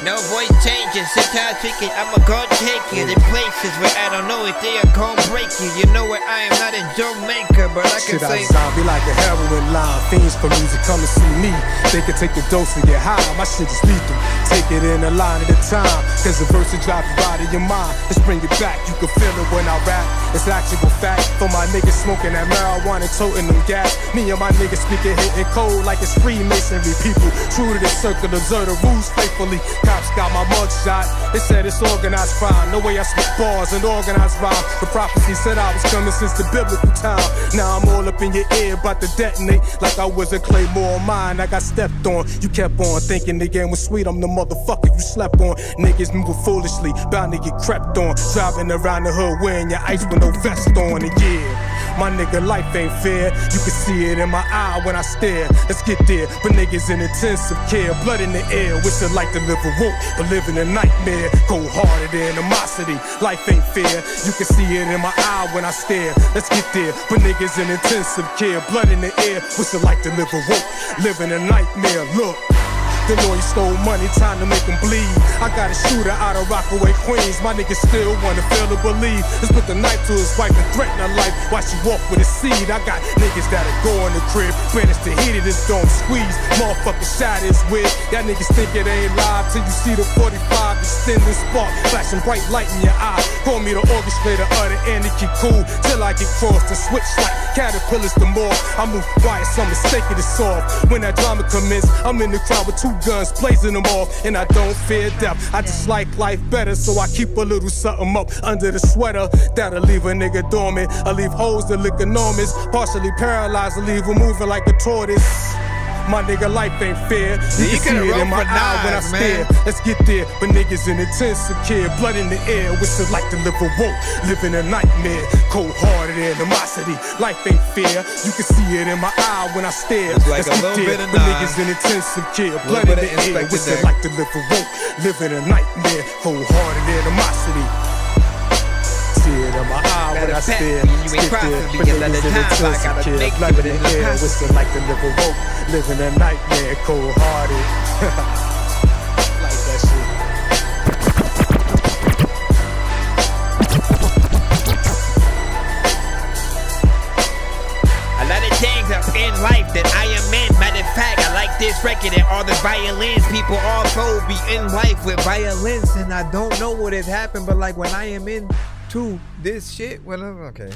No voice changes. Sometimes thinking I'ma go take you to places where I don't know if they are gonna break you. You know where I am not a joke maker, but I can say zombie like a heroin line. Fiends for music come and see me. They can take the dose and get high. My shit is lethal. Take it in a line at a time. Cause the verse will drive you out of your mind. Let's bring it back. You can feel it when I rap. It's actual fact. For my niggas smoking that marijuana, toting them gas. Me and my niggas speaking hitting cold like it's Freemasonry. People true to the circle, observe the rules faithfully. Cops got my mug shot. They said it's organized crime. No way I spit bars and organized rhyme. The prophecy said I was coming since the biblical time. Now I'm all up in your ear, about to detonate like I was a Claymore mine. I got stepped on. You kept on thinking the game was sweet. I'm the motherfucker you slept on. Niggas moving foolishly, bound to get crept on. Driving around the hood wearing your ice with no vest on. And yeah, my nigga life ain't fair. You can see it in my eye when I stare. Let's get there. But niggas in intensive care, blood in the air. Wish I like to live a woke, but living a nightmare. Cold-hearted animosity. Life ain't fair. You can see it in my eye when I stare. Let's get there. But niggas in intensive care, blood in the air. Wish I like to live a woke, living a nightmare. Look. The lawyer stole money, time to make him bleed. I got a shooter out of Rockaway, Queens. My niggas still wanna fail to believe. Let's put the knife to his wife and threaten her life while she walk with a seed. I got niggas that'll go in the crib, manage to hit it, it's gon' squeeze. Motherfucking shot is with. Y'all niggas think it ain't live till you see the 45 extending spark, flashing bright light in your eye. Call me the orchestrator of the anarchy, cool till I get crossed and switch like caterpillars to more. I move quiet, some mistake it is soft. When that drama commence, I'm in the crowd with two guns, blazing them off, and I don't fear death. I just like life better, so I keep a little something up under the sweater that'll leave a nigga dormant. I leave hoes that look enormous, partially paralyzed, I leave them moving like a tortoise. My nigga life ain't fair. You can see it in my eye when I stare. Let's get there, but niggas in intensive care, blood in the air. Wish I like to live a woke, living a nightmare. Cold-hearted animosity. Life ain't fair. You can see it in my eye when I stare. Like Let's a get little there, bit of but Nas, niggas in intensive care, blood in the air. Wish I like to live a woke, living a nightmare. Cold-hearted animosity. See it in my eye when I stare. Skip there, but niggas in intensive care, blood in the air. Wish I like to live a woke, living a nightmare, cold-hearted. Like that shit. a lot of things are in life that I am in. Matter of fact, I like this record and all the violins. People also be in life with violins, and I don't know what has happened, but like when I am in to this shit, when I'm okay.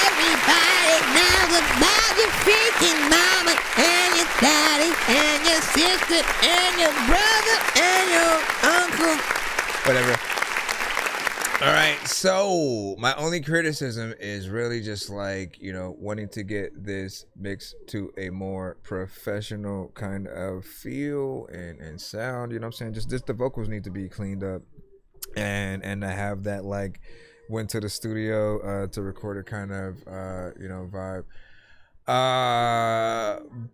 Everybody knows about your freaking mama and your daddy and your sister and your brother and your uncle. Whatever. All right, so my only criticism is really just like, you know, wanting to get this mix to a more professional kind of feel and sound, you know what I'm saying? Just the vocals need to be cleaned up and to have that like went to the studio to record a kind of you know, vibe.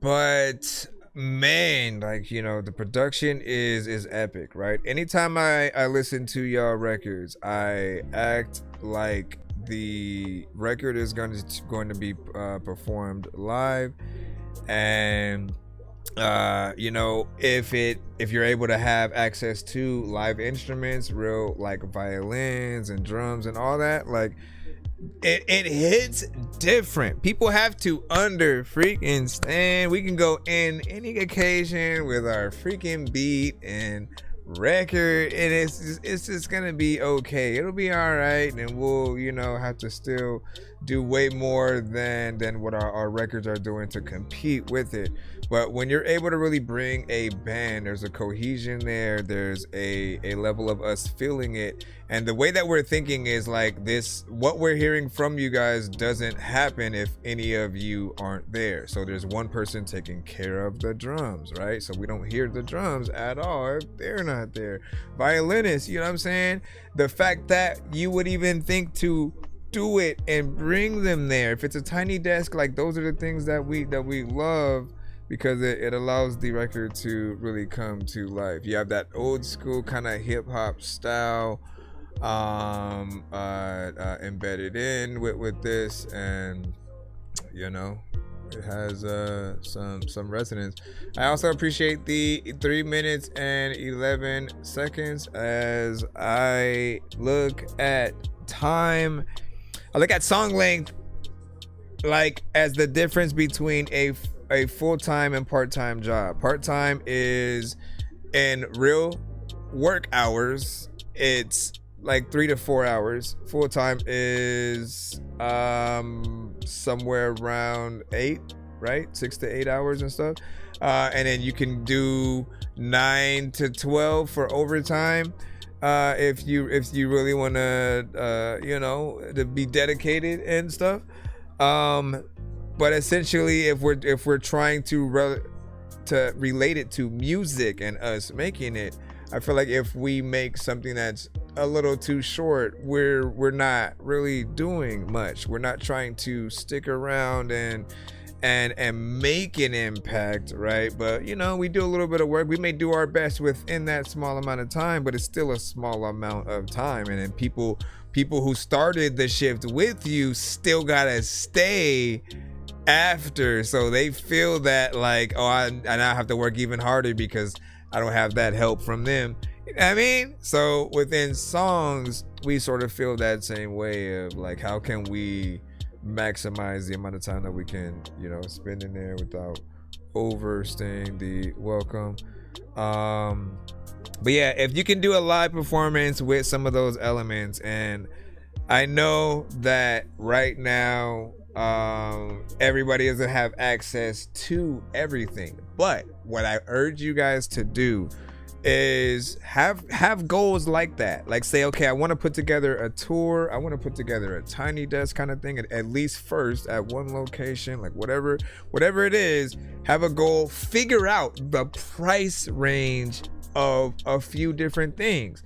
But man, like, you know, the production is epic, right? Anytime I listen to y'all records, I act like the record is going to be performed live, and you know, if you're able to have access to live instruments, real like violins and drums and all that, like it hits different. People have to understand. We can go in any occasion with our freaking beat and record, and it's just gonna be okay. It'll be all right, and we'll, you know, have to still do way more than what our records are doing to compete with it. But when you're able to really bring a band, there's a cohesion there, there's a level of us feeling it, and the way that we're thinking is like this, what we're hearing from you guys doesn't happen if any of you aren't there. So there's one person taking care of the drums, right? So we don't hear the drums at all if they're not there. Violinists, you know what I'm saying? The fact that you would even think to do it and bring them there, if it's a tiny desk, like those are the things that we love, because it allows the record to really come to life. You have that old school kind of hip hop style embedded in with this, and you know, it has some resonance. I also appreciate the 3 minutes and 11 seconds. As I look at time, I look at song length like as the difference between a full-time and part-time job. Part-time is in real work hours, it's like 3 to 4 hours. Full-time is somewhere around 8, right? 6 to 8 hours and stuff. And then you can do 9 to 12 for overtime. If you really want to, you know, to be dedicated and stuff. But essentially, if we're trying to relate it to music and us making it, I feel like if we make something that's a little too short, we're not really doing much. We're not trying to stick around and make an impact, right? But you know, we do a little bit of work. We may do our best within that small amount of time, but it's still a small amount of time. And then people who started the shift with you still gotta stay after, so they feel that like, oh, I now have to work even harder because I don't have that help from them. You know what I mean? So within songs, we sort of feel that same way of like, how can we maximize the amount of time that we can, you know, spend in there without overstaying the welcome. But yeah, if you can do a live performance with some of those elements, and I know that right now everybody doesn't have access to everything, but what I urge you guys to do is have goals like that. Like say, okay, I want to put together a tour, I want to put together a tiny desk kind of thing, at least first at one location, like whatever it is. Have a goal, figure out the price range of a few different things.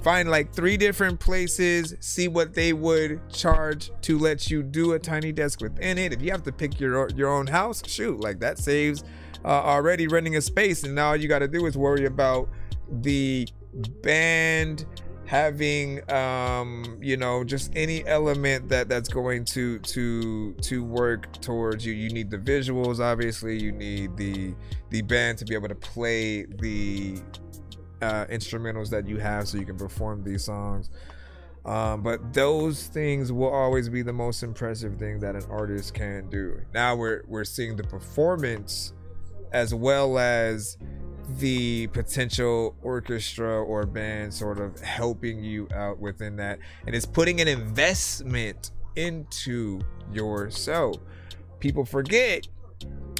Find like 3 different places, see what they would charge to let you do a tiny desk within it. If you have to pick your own house, shoot, like that saves already renting a space, and now all you got to do is worry about the band having you know, just any element that's going to work towards you. You need the visuals, obviously. You need the band to be able to play the instrumentals that you have so you can perform these songs. But those things will always be the most impressive thing that an artist can do. Now we're seeing the performance as well as the potential orchestra or band sort of helping you out within that, and it's putting an investment into yourself. People forget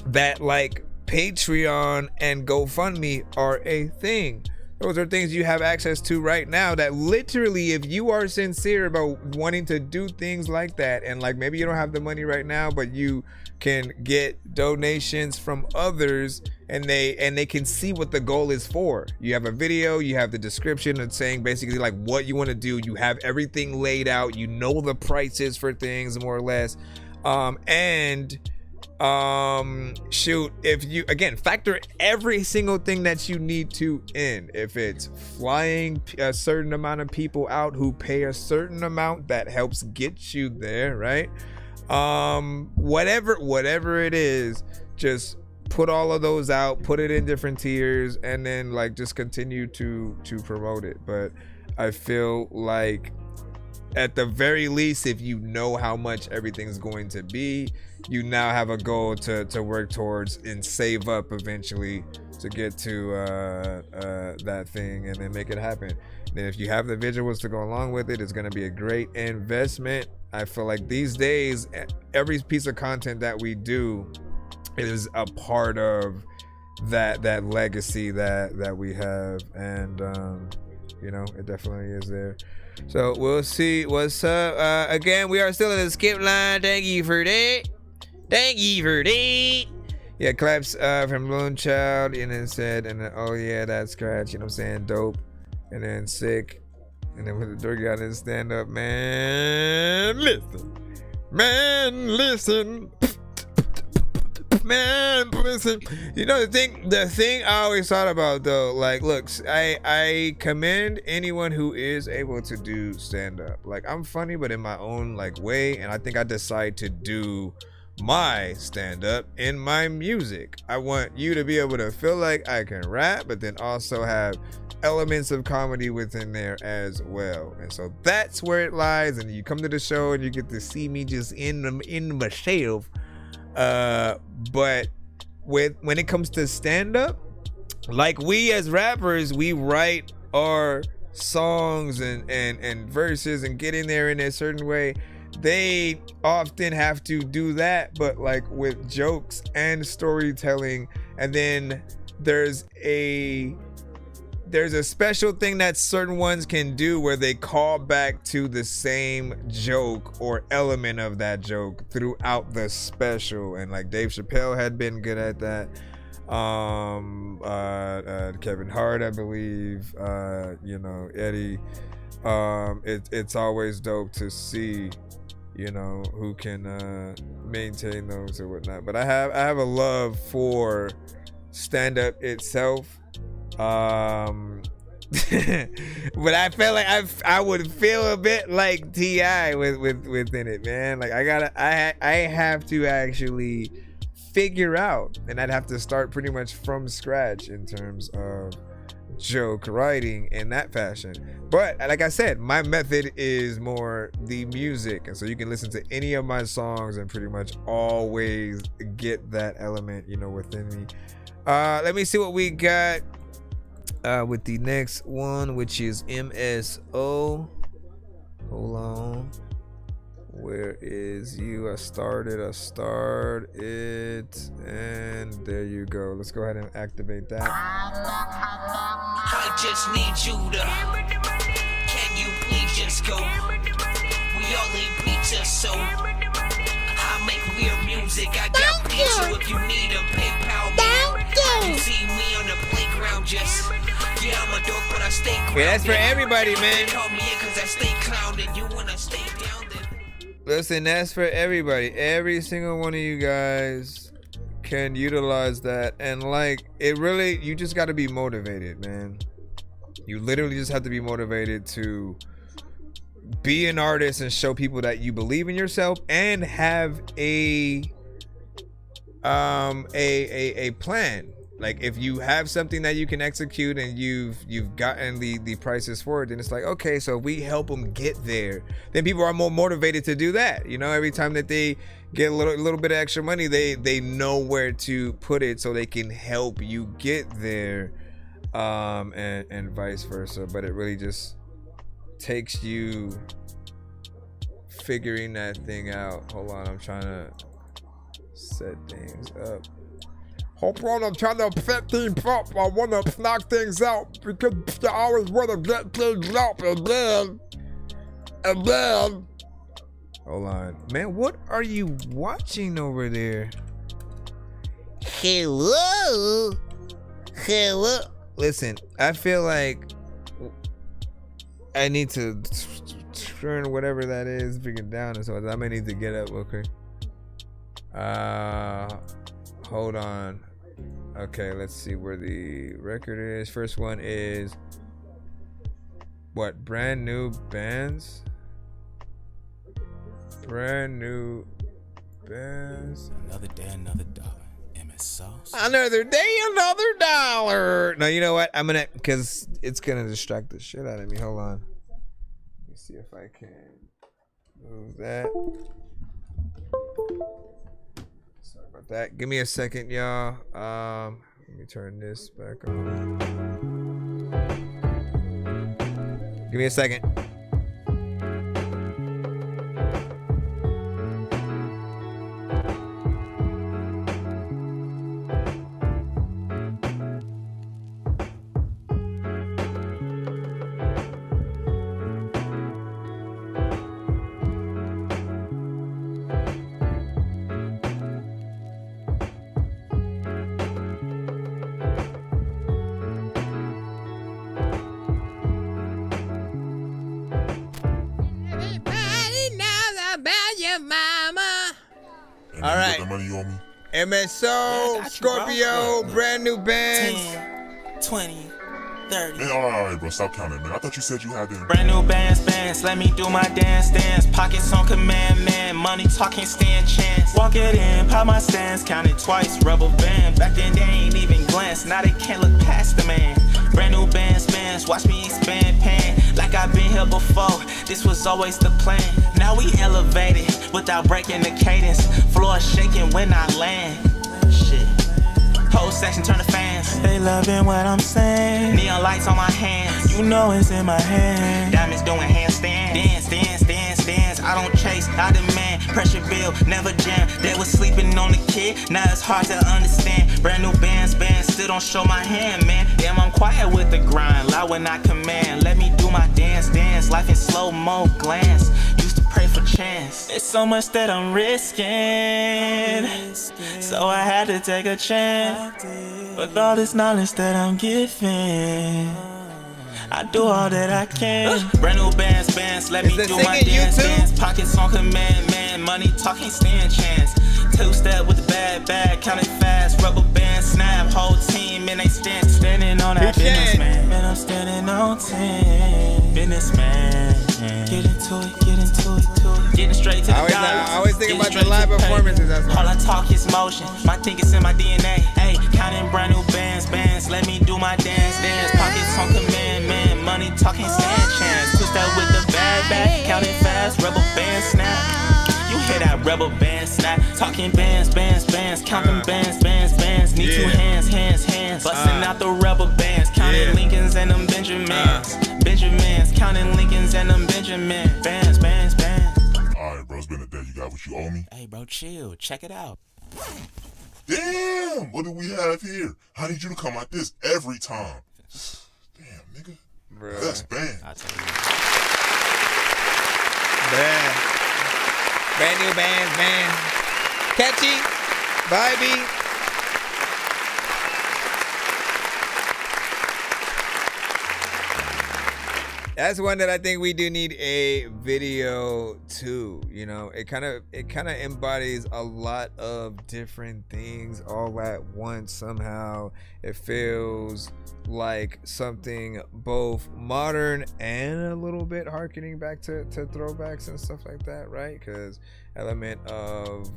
that like Patreon and GoFundMe are a thing. Those are things you have access to right now that literally, if you are sincere about wanting to do things like that, and like maybe you don't have the money right now, but you can get donations from others, and they can see what the goal is for. You have a video, you have the description and saying basically like what you want to do. You have everything laid out. You know the prices for things more or less. Shoot, if you again factor every single thing that you need to in, if it's flying a certain amount of people out who pay a certain amount that helps get you there, right? Whatever it is, just put all of those out, put it in different tiers, and then like just continue to promote it. But I feel like at the very least, if you know how much everything's going to be, you now have a goal to work towards and save up eventually to get to that thing and then make it happen. And then if you have the visuals to go along with it, it's going to be a great investment. I feel like these days, every piece of content that we do is a part of that legacy that we have, and you know, it definitely is there. So we'll see what's up. Again, we are still in the skip line. Thank you for that. Thank you for that. Yeah, claps from Lone Child, and then said, and then, oh yeah, that scratch, you know what I'm saying, dope, and then sick, and then with the Dorky on his stand up, man, listen, man, listen. You know the thing I always thought about though, like, look, I commend anyone who is able to do stand up. Like, I'm funny, but in my own like way, and I think I decide to do my stand-up in my music. I want you to be able to feel like I can rap, but then also have elements of comedy within there as well. And so that's where it lies. And you come to the show and you get to see me just in myself. But when it comes to stand-up, like, we as rappers, we write our songs and verses and get in there in a certain way. They often have to do that, but like with jokes and storytelling. And then there's a special thing that certain ones can do where they call back to the same joke or element of that joke throughout the special. And like Dave Chappelle had been good at that. Kevin Hart, I believe, you know, Eddie. It's always dope to see, you know, who can maintain those or whatnot. But I have a love for stand-up itself. But I feel like I would feel a bit like T.I. within it, man. Like, I have to actually figure out, and I'd have to start pretty much from scratch in terms of joke writing in that fashion. But like I said, my method is more the music, and so you can listen to any of my songs and pretty much always get that element, you know, within me. Let me see what we got with the next one, which is MSO. Hold on, where is you? I started it, and there you go. Let's go ahead and activate that. I just need you to. Can you please just go? We all need pizza, so I make weird music. I got pizza if you need a PayPal. You see me on the playground, just yeah, I'm a dork, but I stay grounded. Yeah, that's for everybody, man. Call me in 'cause I stay clowned, you wanna stay down then. Listen, that's for everybody. Every single one of you guys can utilize that. And like, it really, you just got to be motivated, man. You literally just have to be motivated to be an artist and show people that you believe in yourself and have a plan. Like, if you have something that you can execute and you've gotten the prices for it, then it's like, okay, so if we help them get there, then people are more motivated to do that. You know, every time that they get a little bit of extra money, they know where to put it so they can help you get there, and vice versa. But it really just takes you figuring that thing out. Hold on, I'm trying to set things up. Hold on, I'm trying to set things up. I want to knock things out because I always want to get things up, and then. Hold on, man. What are you watching over there? Hello. Listen, I feel like I need to turn whatever that is freaking down, and so I may need to get up. Okay. Hold on. Okay, let's see where the record is. First one is what? Brand new bands. Another day, another dollar. MS Sauce. Another day, another dollar. No, you know what? I'm gonna, because it's gonna distract the shit out of me. Hold on. Let me see if I can move that. Sorry about that. Give me a second, y'all. Let me turn this back on. Give me a second. All right. MSO, Scorpio, brand new bands. 10, 20, 30. Man, all right, bro. Stop counting, man. I thought you said you had them. Brand new bands. Let me do my dance. Pockets on command, man. Money talking, stand chance. Walk it in, pop my stance. Count it twice, rubber band. Back then they ain't even glance. Now they can't look past the man. Brand new bands. Watch me expand, pan. Like I've been here before. This was always the plan. Now we elevated without breaking the cadence. Floor shaking when I land. Shit. Whole section turn the fans. They loving what I'm saying. Neon lights on my hands. You know it's in my hand. Diamonds doing handstand. Dance. I don't chase, I demand. Pressure build, never jam. They was sleeping on the kid. Now it's hard to understand. Brand new bands. Still don't show my hand, man. Damn, I'm quiet with the grind. Loud when I command. Let me do my dance. Life in slow-mo glance. Used to pray for chance. It's so much that I'm risking. So I had to take a chance. With all this knowledge that I'm giving, I do all that I can. Brand new bands. Let me do my dance. Pockets on command, man. Money talking, stand chance. Two-step with the bag, counting fast. Rubber band, snap, whole team, and they standing on that businessman. Man, I'm standing on 10. Businessman. Get into it. Getting straight to the dollars. I always think about the live performances. That's all I talk is motion. My thinking's in my DNA. Hey, counting brand new bands. Let me do my dance. Pockets on command, man. Money talking, stand chance. Two-step with the bag, counting fast. Rubber band, snap. You hear that rubber band snap, talking bands, counting bands, need two hands, busting out the rubber bands, counting Lincolns and them Benjamins, counting Lincolns and them Benjamins, bands. Alright, bro, it's been a day. You got what you owe me? Hey, bro, chill, check it out. Damn, what do we have here? I need you to come like this every time. Damn, nigga. Bruh. That's bad. I'll tell you. Bruh. Brand new bands, man. Catchy, vibey. That's one that I think we do need a video too. You know, it kind of embodies a lot of different things all at once. Somehow it feels like something both modern and a little bit harkening back to throwbacks and stuff like that, right? Because element of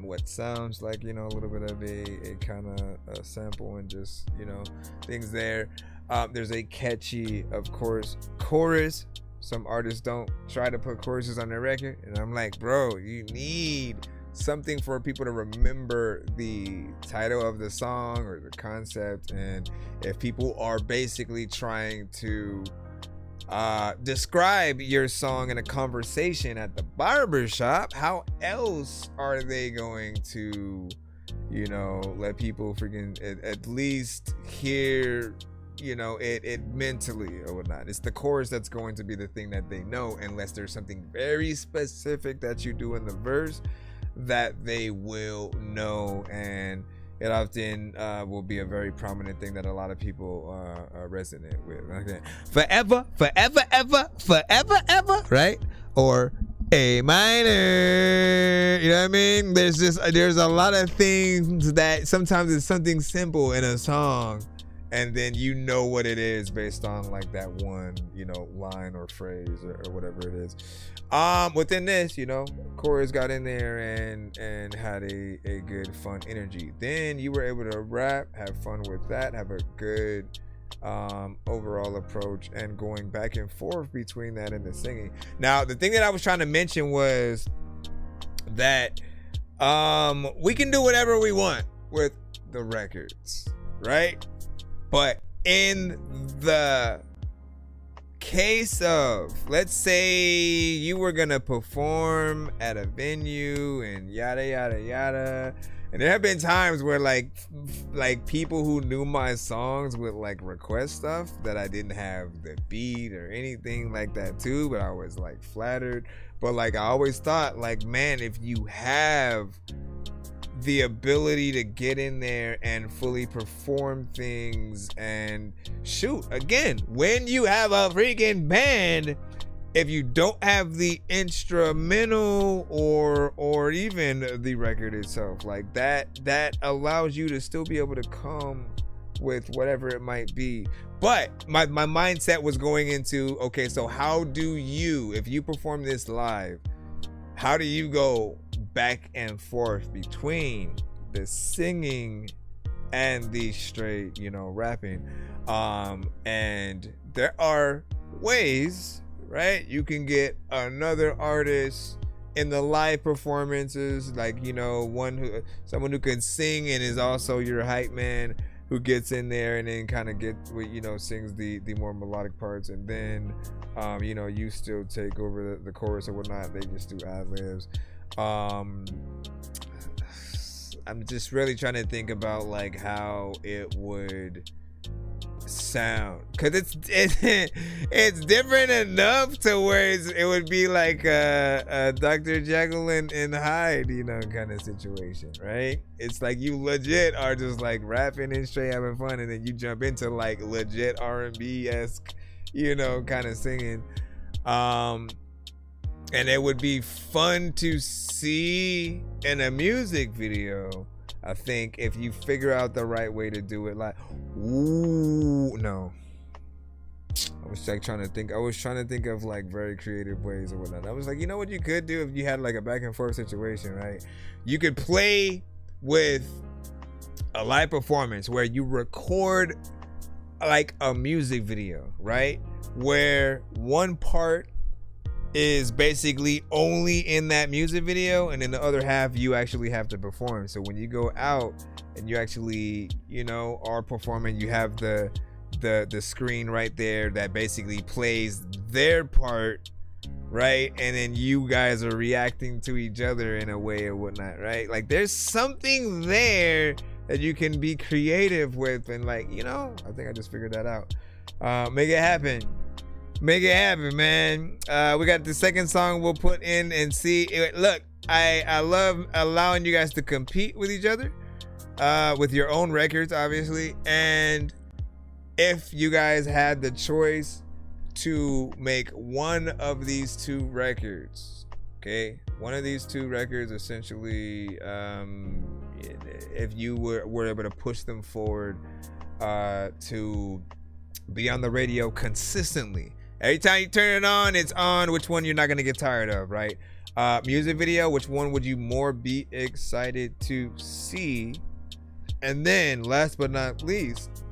what sounds like, you know, a little bit of a kind of a sample and just, you know, things there. There's a catchy, of course, chorus. Some artists don't try to put choruses on their record, and I'm like, bro, you need something for people to remember the title of the song or the concept. And if people are basically trying to describe your song in a conversation at the barbershop, how else are they going to, you know, let people freaking at least hear, you know, it mentally or whatnot? It's the chorus that's going to be the thing that they know, unless there's something very specific that you do in the verse that they will know. And it often will be a very prominent thing that a lot of people resonate with. Okay. Forever, right? Or A minor, you know what I mean? There's a lot of things that sometimes it's something simple in a song, and then you know what it is based on like that one, you know, line or phrase or whatever it is. Within this, you know, chorus got in there and had a good fun energy. Then you were able to rap, have fun with that, have a good overall approach, and going back and forth between that and the singing. Now, the thing that I was trying to mention was that we can do whatever we want with the records. right? But in the case of, let's say you were gonna perform at a venue and yada yada yada, and there have been times where like people who knew my songs would like request stuff that I didn't have the beat or anything like that too, but I was like flattered. But like I always thought, like, man, if you have the ability to get in there and fully perform things and shoot, again, when you have a freaking band, if you don't have the instrumental or even the record itself, like that allows you to still be able to come with whatever it might be. But my mindset was going into, okay, so how do you, if you perform this live, how do you go back and forth between the singing and the straight, rapping? And there are ways, right? You can get another artist in the live performances, like, someone who can sing and is also your hype man, who gets in there and then kind of sings the more melodic parts, and then you still take over the chorus or whatnot. They just do ad-libs. I'm just really trying to think about like how it would sound, because it's different enough to where it would be like a Dr. Jekyll and Hyde kind of situation, right? It's like you legit are just like rapping and straight having fun, and then you jump into like legit R&B-esque kind of singing, and it would be fun to see in a music video, I think, if you figure out the right way to do it. Like, no. I was like trying to think of like very creative ways or whatnot. I was like, what you could do if you had like a back and forth situation, right? You could play with a live performance where you record like a music video, right? Where one part is basically only in that music video, and then the other half you actually have to perform. So when you go out and you actually are performing, you have the screen right there that basically plays their part, right? And then you guys are reacting to each other in a way or whatnot, right? Like there's something there that you can be creative with, and like I think I just figured that out. Make it happen. Make it happen, man. We got the second song we'll put in and see. Look, I love allowing you guys to compete with each other, with your own records, obviously. And if you guys had the choice to make one of these two records, okay, one of these two records, essentially, if you were able to push them forward to be on the radio consistently. Every time you turn it on, it's on. Which one you're not going to get tired of, right? Music video, which one would you more be excited to see? And then, last but not least,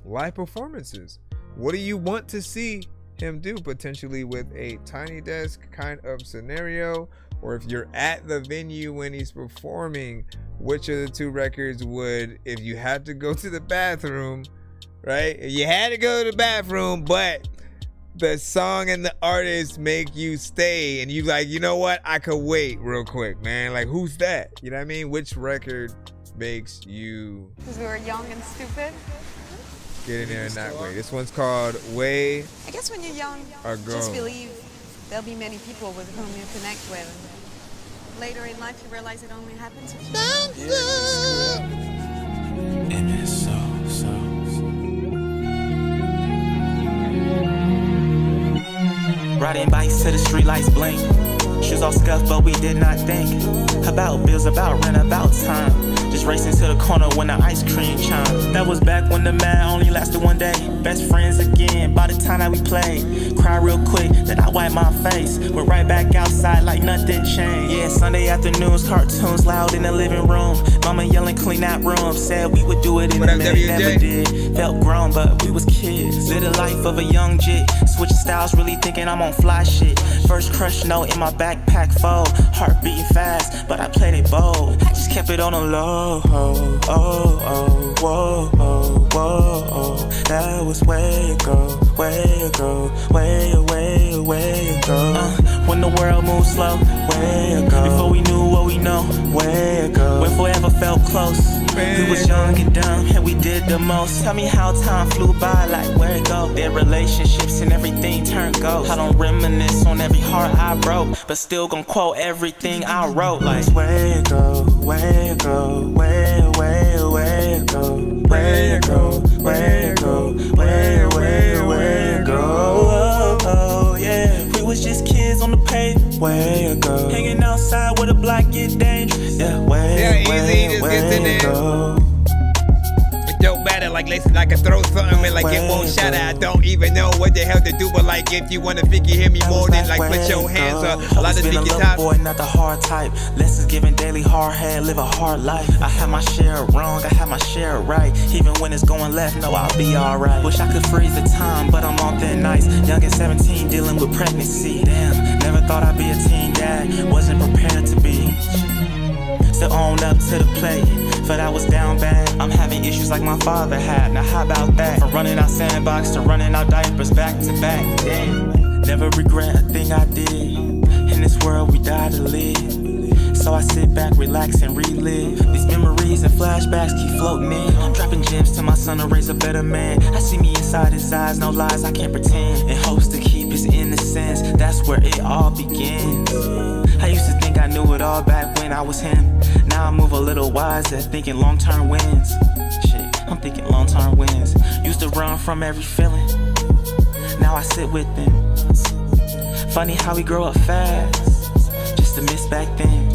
live performances. What do you want to see him do, potentially with a tiny desk kind of scenario? Or if you're at the venue when he's performing, which of the two records would, if you had to go to the bathroom, right? If you had to go to the bathroom, but the song and the artist make you stay, and you like, what? I could wait real quick, man. Like, who's that? You know what I mean? Which record makes you... Because we were young and stupid. Get in there and not wait. This one's called Way. I guess when you're young, just believe there'll be many people with whom you connect with. Later in life, you realize it only happens with you. And it's so. Riding bikes till the streetlights blink. Shoes all scuffed, but we did not think about bills, about rent, about time. Just racing to the corner when the ice cream chimed. That was back when the man only lasted one day. Best friends again by the time that we played. Cry real quick, then I wipe my face. Went right back outside like nothing changed. Yeah, Sunday afternoons, cartoons loud in the living room. Mama yelling, clean that room. Said we would do it in a minute, never did. Felt grown, but we was kids. Live the life of a young jit. Switching styles, really thinking I'm on fly shit. First crush note in my backpack fold. Heart beating fast, but I played it bold. I just kept it on the low. whoa, oh, oh, oh, whoa, oh, whoa, oh. That was way ago, way ago, way ago. When the world moved slow, way ago. Before we knew what we know, way ago. When forever felt close, we was young and dumb, and we did the most. Tell me how time flew by, like where it go. Their relationships and everything turned ghost. I don't reminisce on every heart I broke, but still gon' quote everything I wrote. Like way ago, way ago, way ago, way ago, way ago, way ago, way ago. Oh, oh, yeah. We was just kids on the pavement, way ago. Hanging outside where the block get dangerous. Yeah, way ago. It don't matter, like listen, I can throw something and like it won't shout out. I don't even know what the hell to do, but like if you wanna think you hear me more than like put your hands up. A lot of been a thinking little top. boy, not the hard type. Lessons given daily, hard head, live a hard life. I have my share wrong, I have my share right. Even when it's going left, no, I'll be alright. Wish I could freeze the time, but I'm on thin ice. Young at 17, dealing with pregnancy. Damn, never thought I'd be a teen dad. Wasn't prepared to be. Still owned up to the plate, but I was down bad. I'm having issues like my father had. Now how about that? From running out sandbox to running out diapers back to back. Damn, never regret a thing I did. In this world we die to live. So I sit back, relax and relive. These memories and flashbacks keep floating in. I'm dropping gems to my son to raise a better man. I see me inside his eyes, no lies, I can't pretend. In hopes to keep his innocence, that's where it all begins. I used to think I knew it all back when I was him. Now I move a little wiser, thinking long-term wins. Shit, I'm thinking long-term wins. Used to run from every feeling. Now I sit with them. Funny how we grow up fast, just to miss back then.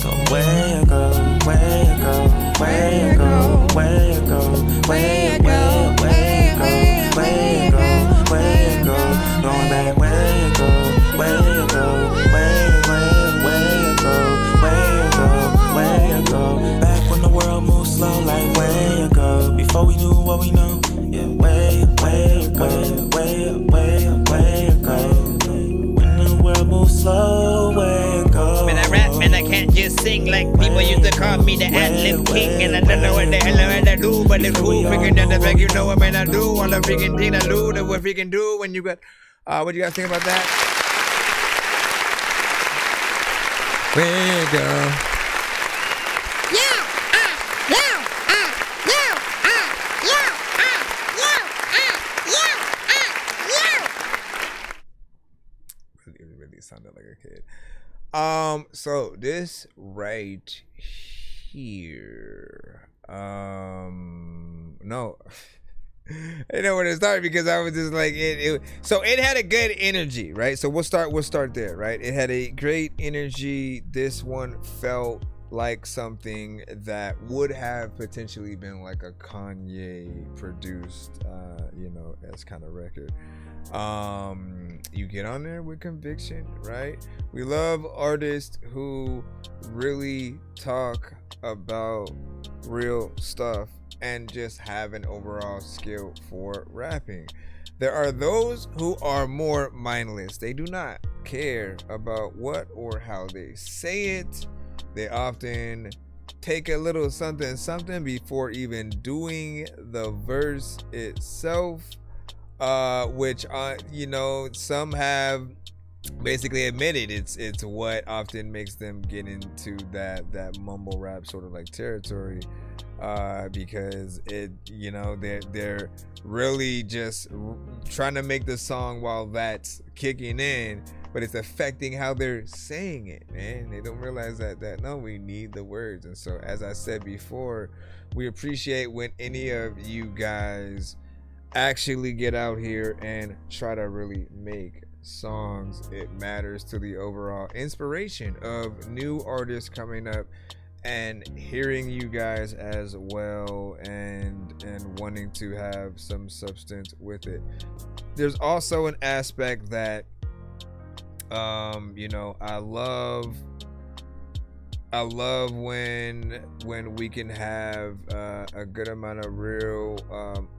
Go way ago, way ago, way ago, way ago, way ago, way ago, way ago, way ago, going back way ago, way ago, way ago. Back when the world moved slow, like way ago. Before we knew what we know, yeah, way ago, way ago. When the world moved slow, way ago. Man, I rap, man, I can't just sing like people used to call me the ad-lib king. And I don't know what the hell I do, but it's cool. Freaking that the fact you know what, man, I do. All the freaking thing I do, that what freaking do when you got, what do you guys think about that? Way ago. Really sounded like a kid. So this right here, no, I didn't know where to start because I was just like so it had a good energy, right? So we'll start there, right? It had a great energy. This one felt like something that would have potentially been like a Kanye produced as kind of record. You get on there with conviction, right? We love artists who really talk about real stuff and just have an overall skill for rapping. There are those who are more mindless. They do not care about what or how they say it. They often take a little something before even doing the verse itself, which some have basically admitted it's what often makes them get into that mumble rap sort of like territory, because they're really just trying to make the song while that's kicking in, but it's affecting how they're saying it, man. They don't realize that no, we need the words. And so, as I said before, we appreciate when any of you guys actually get out here and try to really make songs. It matters to the overall inspiration of new artists coming up and hearing you guys as well, and wanting to have some substance with it. There's also an aspect that I love I love when we can have a good amount of real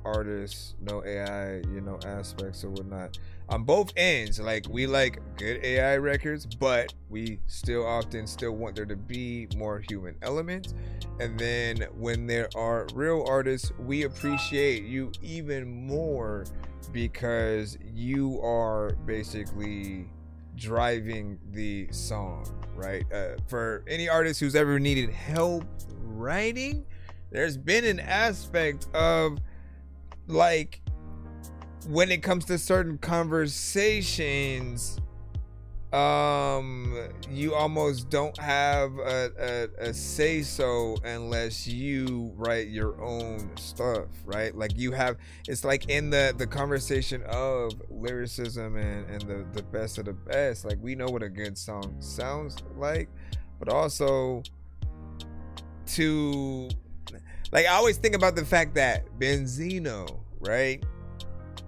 artists, no AI, you know, aspects or whatnot on both ends. Like, we like good AI records, but we still often want there to be more human elements. And then when there are real artists, we appreciate you even more because you are basically driving the song, right? For any artist who's ever needed help writing, there's been an aspect of, like, when it comes to certain conversations, you almost don't have a say so unless you write your own stuff, right? Like, you have, it's like in the conversation of lyricism and the best of the best, like, we know what a good song sounds like, but also to, like, I always think about the fact that Benzino, right,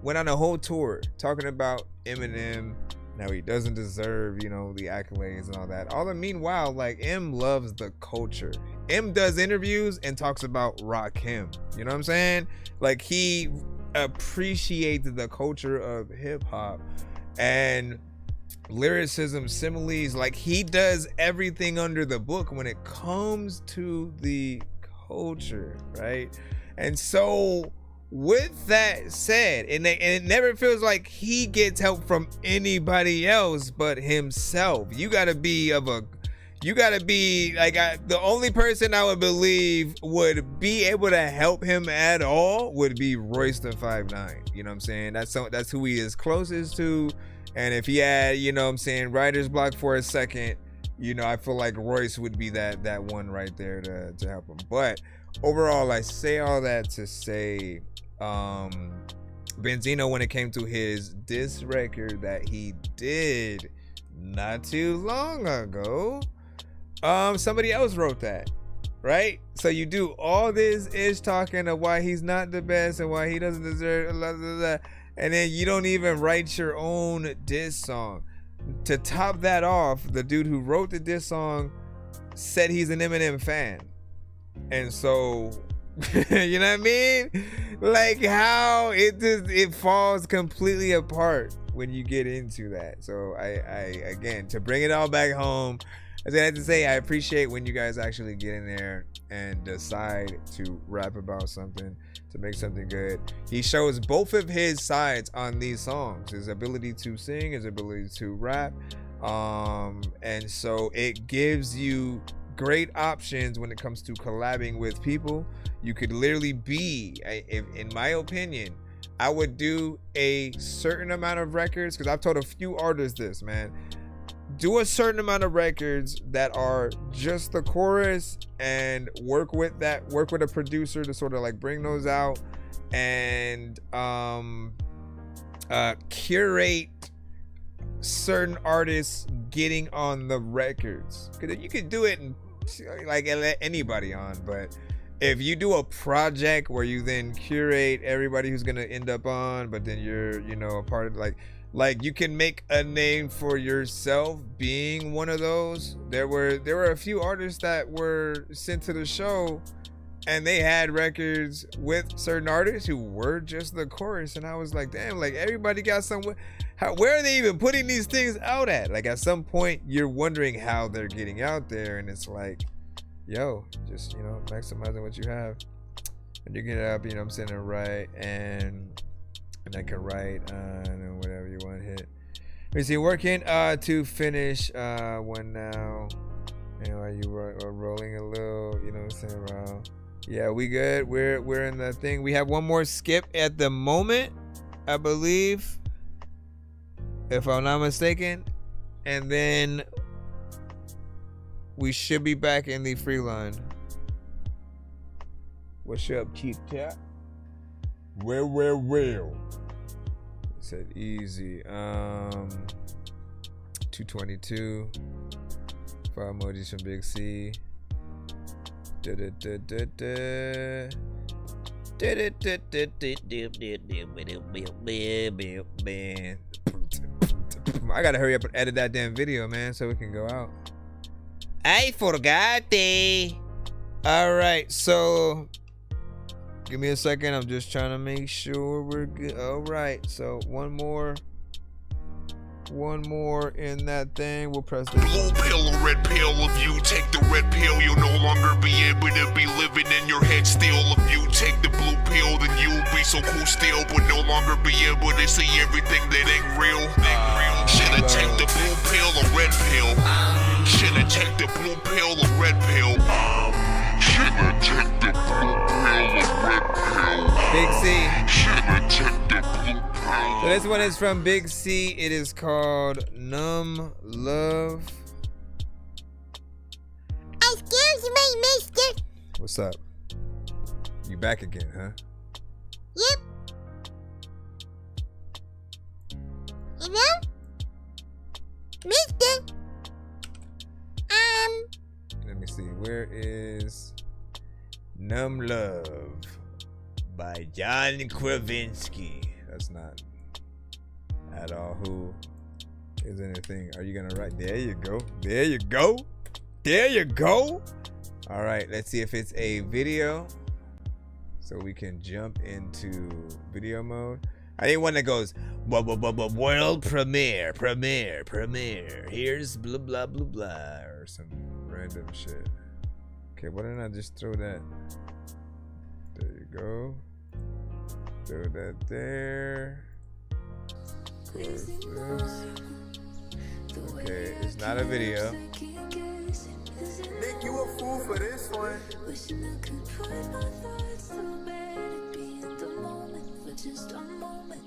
went on a whole tour talking about Eminem, how he doesn't deserve, you know, the accolades and all that. All the meanwhile, like, M loves the culture. M does interviews and talks about Rakim. You know what I'm saying? Like, he appreciates the culture of hip hop and lyricism, similes. Like, he does everything under the book when it comes to the culture, right? And so, with that said, and it never feels like he gets help from anybody else but himself. You gotta be like, the only person I would believe would be able to help him at all would be Royce the 5'9". You know what I'm saying? That's who he is closest to. And if he had, you know what I'm saying, writer's block for a second, you know, I feel like Royce would be that one right there to help him. But overall, I say all that to say, Benzino, when it came to his diss record that he did not too long ago, somebody else wrote that, right? So you do all this ish talking of why he's not the best and why he doesn't deserve, blah, blah, blah, and then you don't even write your own diss song. To top that off, the dude who wrote the diss song said he's an Eminem fan, and so you know what I mean? Like, how it falls completely apart when you get into that. So I again, to bring it all back home, I have to say I appreciate when you guys actually get in there and decide to rap about something, to make something good. He shows both of his sides on these songs, his ability to sing, his ability to rap, and so it gives you great options when it comes to collabing with people. You could literally be, in my opinion, I would do a certain amount of records, because I've told a few artists this, man. Do a certain amount of records that are just the chorus and work with a producer to sort of like bring those out and curate certain artists getting on the records. Because you could do it and like let anybody on, but if you do a project where you then curate everybody who's gonna end up on, but then you're, you know, a part of, like you can make a name for yourself being one of those. There were a few artists that were sent to the show and they had records with certain artists who were just the chorus, and I was like, damn, like everybody got somewhere. Where are they even putting these things out at? Like, at some point you're wondering how they're getting out there, and it's like, yo, just, you know, maximizing what you have, and you get up, you know what I'm saying, and write, and I can write and whatever you want to hit. Let me see, working to finish one now. You know, are you rolling a little, you know what I'm saying, bro? Yeah, we good. We're in the thing. We have one more skip at the moment, I believe, if I'm not mistaken, and then we should be back in the free line. What's up, Tik-Tok? Well. Said easy. 222. 5 emojis from Big C. I gotta hurry up and edit that damn video, man, so we can go out. I forgot it. All right, so give me a second. I'm just trying to make sure we're good. All right, so one more in that thing. We'll press this. Blue pill or red pill. If you take the red pill, you'll no longer be able to be living in your head still. If you take the blue pill, then you'll be so cool still, but no longer be able to see everything that ain't real. Shoulda take the blue pill or red pill. Shoulda take the blue pill or red pill. Shoulda take the blue pill or red pill. Big C. Shoulda take the blue pill. So this one is from Big C. It is called Numb Love. Excuse me, mister. What's up? You back again, huh? Yep. Hello? Mister? Let me see. Where is Numb Love by John Kravinsky? That's not at all who is anything. Are you gonna write? There you go. There you go. There you go. All right, let's see if it's a video so we can jump into video mode. I need one that goes world premiere. Here's blah blah blah blah or some random shit. Okay, why didn't I just throw that? There you go. Throw that there. Close this. Okay, it's not a video. Make you a fool for this one. Just a moment,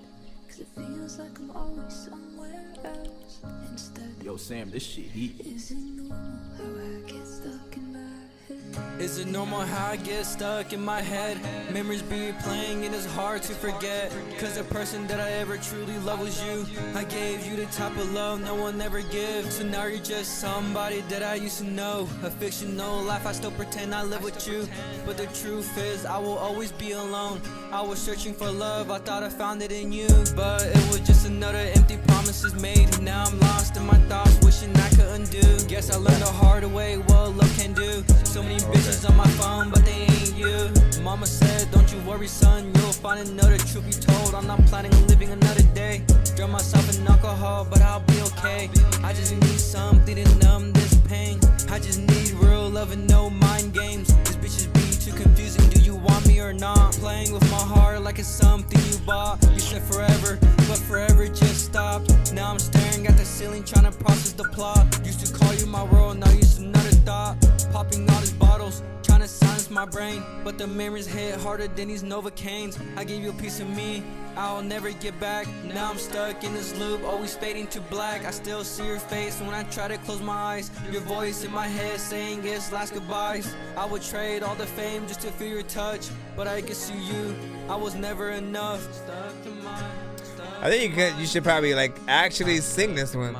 'cause it feels like I'm always somewhere else. Instead, yo, Sam, this shit heat. Is it normal how I get stuck in my head? Is it normal how I get stuck in my head? Memories be playing and it's hard to forget. 'Cause the person that I ever truly loved was you. I gave you the type of love no one ever gives. So now you're just somebody that I used to know. A fictional life, I still pretend I live with you. But the truth is, I will always be alone. I was searching for love, I thought I found it in you. But it was just another empty promises made. Now I'm lost in my thoughts, wishing I could undo. Guess I learned the hard way what love can do. So many bitches on my phone, but they ain't you. Mama said, don't you worry son, you'll find another. Truth be told, I'm not planning on living another day. Drown myself in alcohol, but I'll be okay. I just need something to numb this pain. I just need real love and no mind games. These bitches be too confusing, do you want me or not? Playing with my heart like it's something you bought. You said forever, but forever just stopped. Now I'm staring at the ceiling trying to process the plot. Used to call you my world, now you're just another thought. Popping all these bottles, trying to silence my brain. But the memories hit harder than these Novocaines. I gave you a piece of me, I'll never get back. Now I'm stuck in this loop, always fading to black. I still see your face when I try to close my eyes. Your voice in my head saying it's last goodbyes. I would trade all the fame just to feel your touch. But I guess you, I was never enough. I think you should probably like actually sing this one.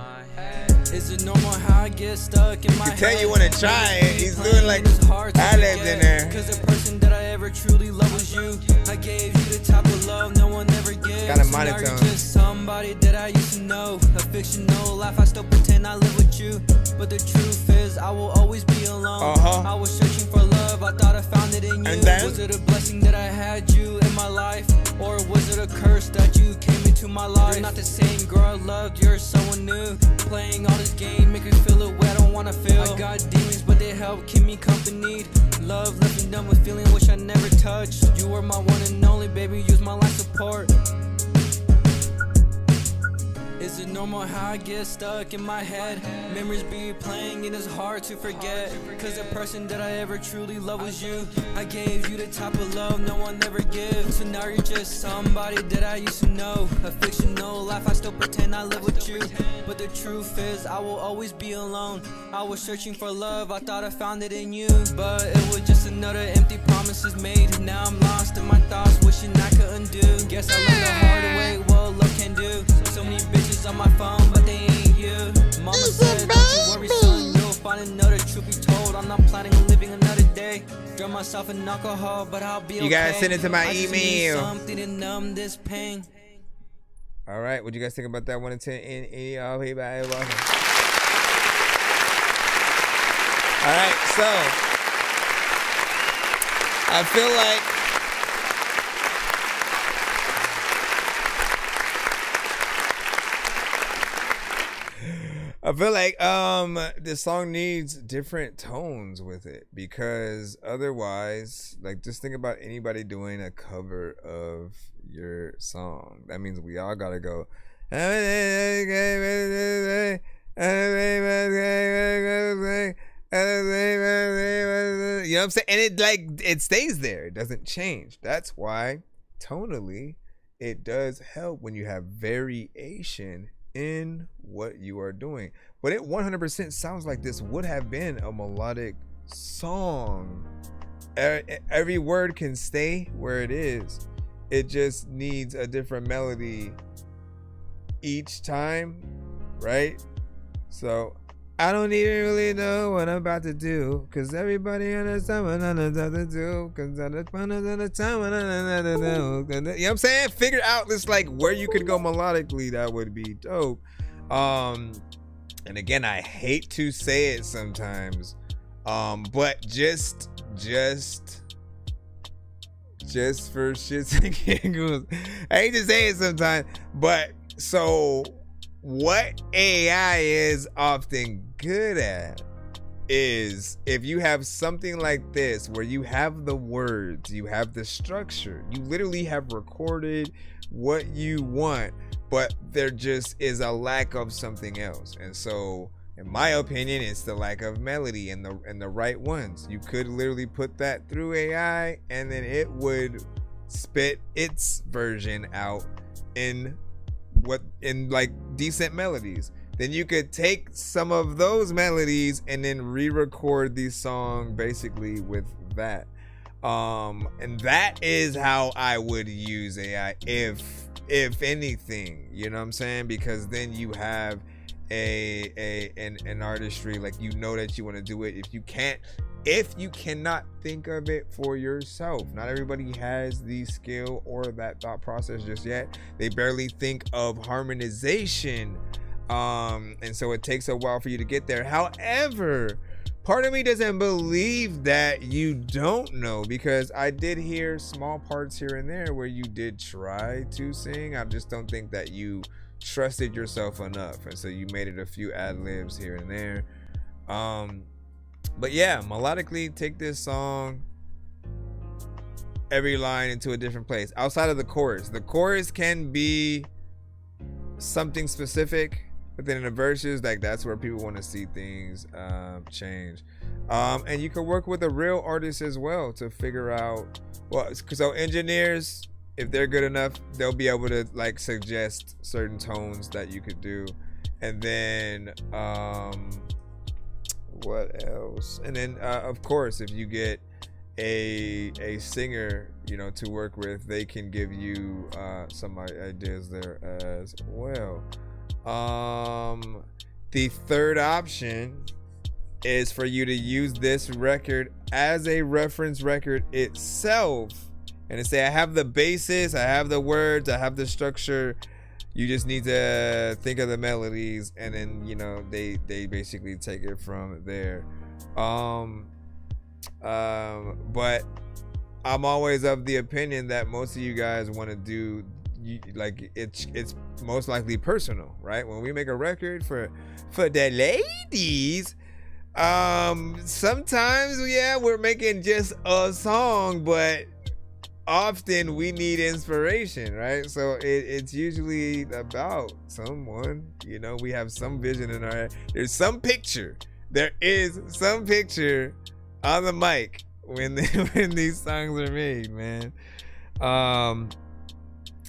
Is it normal how I get stuck in my head? Tell you want to try it. He's doing like ad-libs in there. 'Cause the person that I ever truly loved was you. I gave you the type of love no one ever gives. Got a Now monotone. you're just somebody that I used to know. A fictional life, I still pretend I live with you. But the truth is, I will always be alone. I was searching for love, I thought I found it in you. And then? Was it a blessing that I had you in my life? Or was it a curse that you came into my life? You're not the same girl I loved, you're someone new. Playing all this game, make me feel a way I don't wanna feel. I got demons, but they help keep me company. Love left me numb with feeling, wish I never touched. You were my one and only, baby, use my life support. Is it normal how I get stuck in my head? Memories be playing and it's hard to forget. 'Cause the person that I ever truly loved was you. I gave you the type of love no one ever gives. So now you're just somebody that I used to know. A fictional life, I still pretend I live with you. But the truth is, I will always be alone. I was searching for love, I thought I found it in you. But it was just another empty promises made. Now I'm lost in my thoughts, wishing I could undo. Guess I learned the hard way what love can do. So many bitches on my phone, but they ain't you. Mama said, don't you worry son, you'll find another. Truth be told, I'm not planning on living another day. Drown myself in alcohol, but I'll be okay. You gotta send it to my I just need email. something to numb this pain. All right, what do you guys think about that 1 in 10? All right, so I feel like this song needs different tones with it, because otherwise, like, just think about anybody doing a cover of your song. That means we all gotta go. You know what I'm saying? And it stays there. It doesn't change. That's why tonally it does help when you have variation in what you are doing. But it 100% sounds like this would have been a melodic song. Every word can stay where it is. It just needs a different melody each time, right? So I don't even really know what I'm about to do, cause everybody understands what I'm about to do, cause I just wanna know the time what I'm about to do. You know what I'm saying? Figure out this, like, where you could go melodically. That would be dope. And again, I hate to say it sometimes, but just for shits and giggles, I hate to say it sometimes, but so what AI is often good at is, if you have something like this where you have the words, you have the structure, you literally have recorded what you want, but there just is a lack of something else. And so in my opinion, it's the lack of melody and the right ones. You could literally put that through AI and then it would spit its version out in like decent melodies. Then you could take some of those melodies and then re-record the song basically with that. And that is how I would use AI, if anything, you know what I'm saying? Because then you have an artistry, like, you know that you want to do it. If you cannot think of it for yourself, not everybody has the skill or that thought process just yet. They barely think of harmonization, and so it takes a while for you to get there. However, part of me doesn't believe that you don't know, because I did hear small parts here and there where you did try to sing. I just don't think that you trusted yourself enough, and so you made it a few ad-libs here and there. But yeah, melodically, take this song, every line into a different place outside of the chorus. The chorus can be something specific, but then in the verses, like, that's where people want to see things change. And you can work with a real artist as well to figure out, well, so engineers, if they're good enough, they'll be able to, like, suggest certain tones that you could do. And then what else? And then of course, if you get a singer, you know, to work with, they can give you some ideas there as well. The third option is for you to use this record as a reference record itself, and to say, I have the basis, I have the words, I have the structure, you just need to think of the melodies, and then, you know, they basically take it from there. But I'm always of the opinion that most of you guys want to do, like, it's most likely personal, right? When we make a record for the ladies, sometimes, yeah, we're making just a song, but often we need inspiration, right? So it's usually about someone, you know, we have some vision in our head. There is some picture on the mic when these songs are made, man.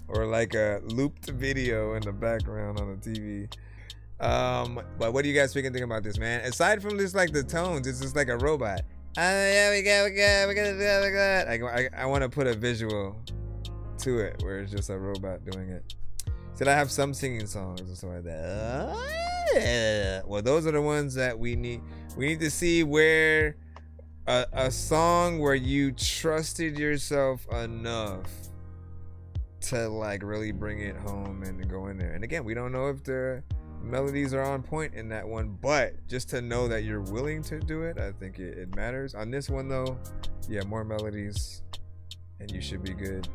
Or like a looped video in the background on the TV. But what do you guys think about this, man? Aside from just like the tones, it's just like a robot. Yeah, we got. I want to put a visual to it where it's just a robot doing it. Should I have some singing songs or something like that? Well, those are the ones that we need. We need to see where a song where you trusted yourself enough to, like, really bring it home and go in there. And again, we don't know if the melodies are on point in that one, but just to know that you're willing to do it, I think it matters. On this one though, yeah, more melodies and you should be good.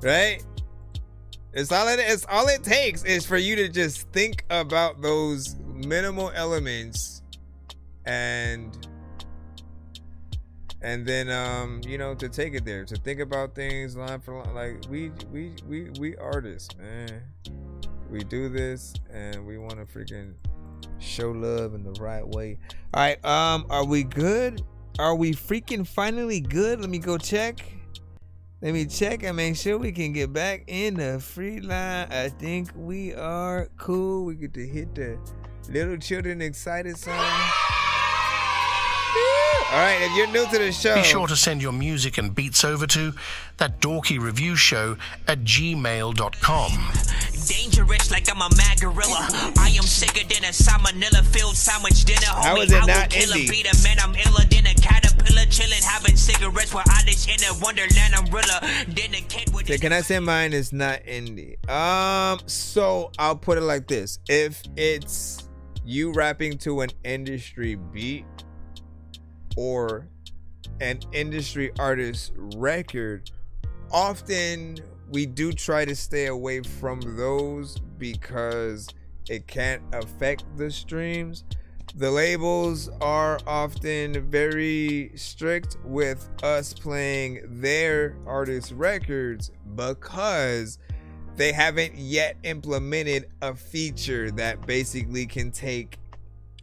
Right? It's all it takes is for you to just think about those minimal elements and then you know, to take it there, to think about things line for line. Like we artists, man. We do this and we want to freaking show love in the right way. All right, are we good? Are we freaking finally good? Let me go check. Let me check and make sure we can get back in the free line. I think we are cool. We get to hit the little children excited song. All right, if you're new to the show, be sure to send your music and beats over to ThatDorkyReviewShow@gmail.com. Dangerous like I'm a mad gorilla. I am sicker than a salmonella filled sandwich dinner. Homie, how is it I not will kill indie? a beat a man, I'm iller than a caterpillar. Chilling, having cigarettes while I dish in a wonderland umbrella. Then a kid with okay, can I say mine is not indie? So I'll put it like this. If it's you rapping to an industry beat or an industry artist record, often we do try to stay away from those because it can't affect the streams. The labels are often very strict with us playing their artist records because they haven't yet implemented a feature that basically can take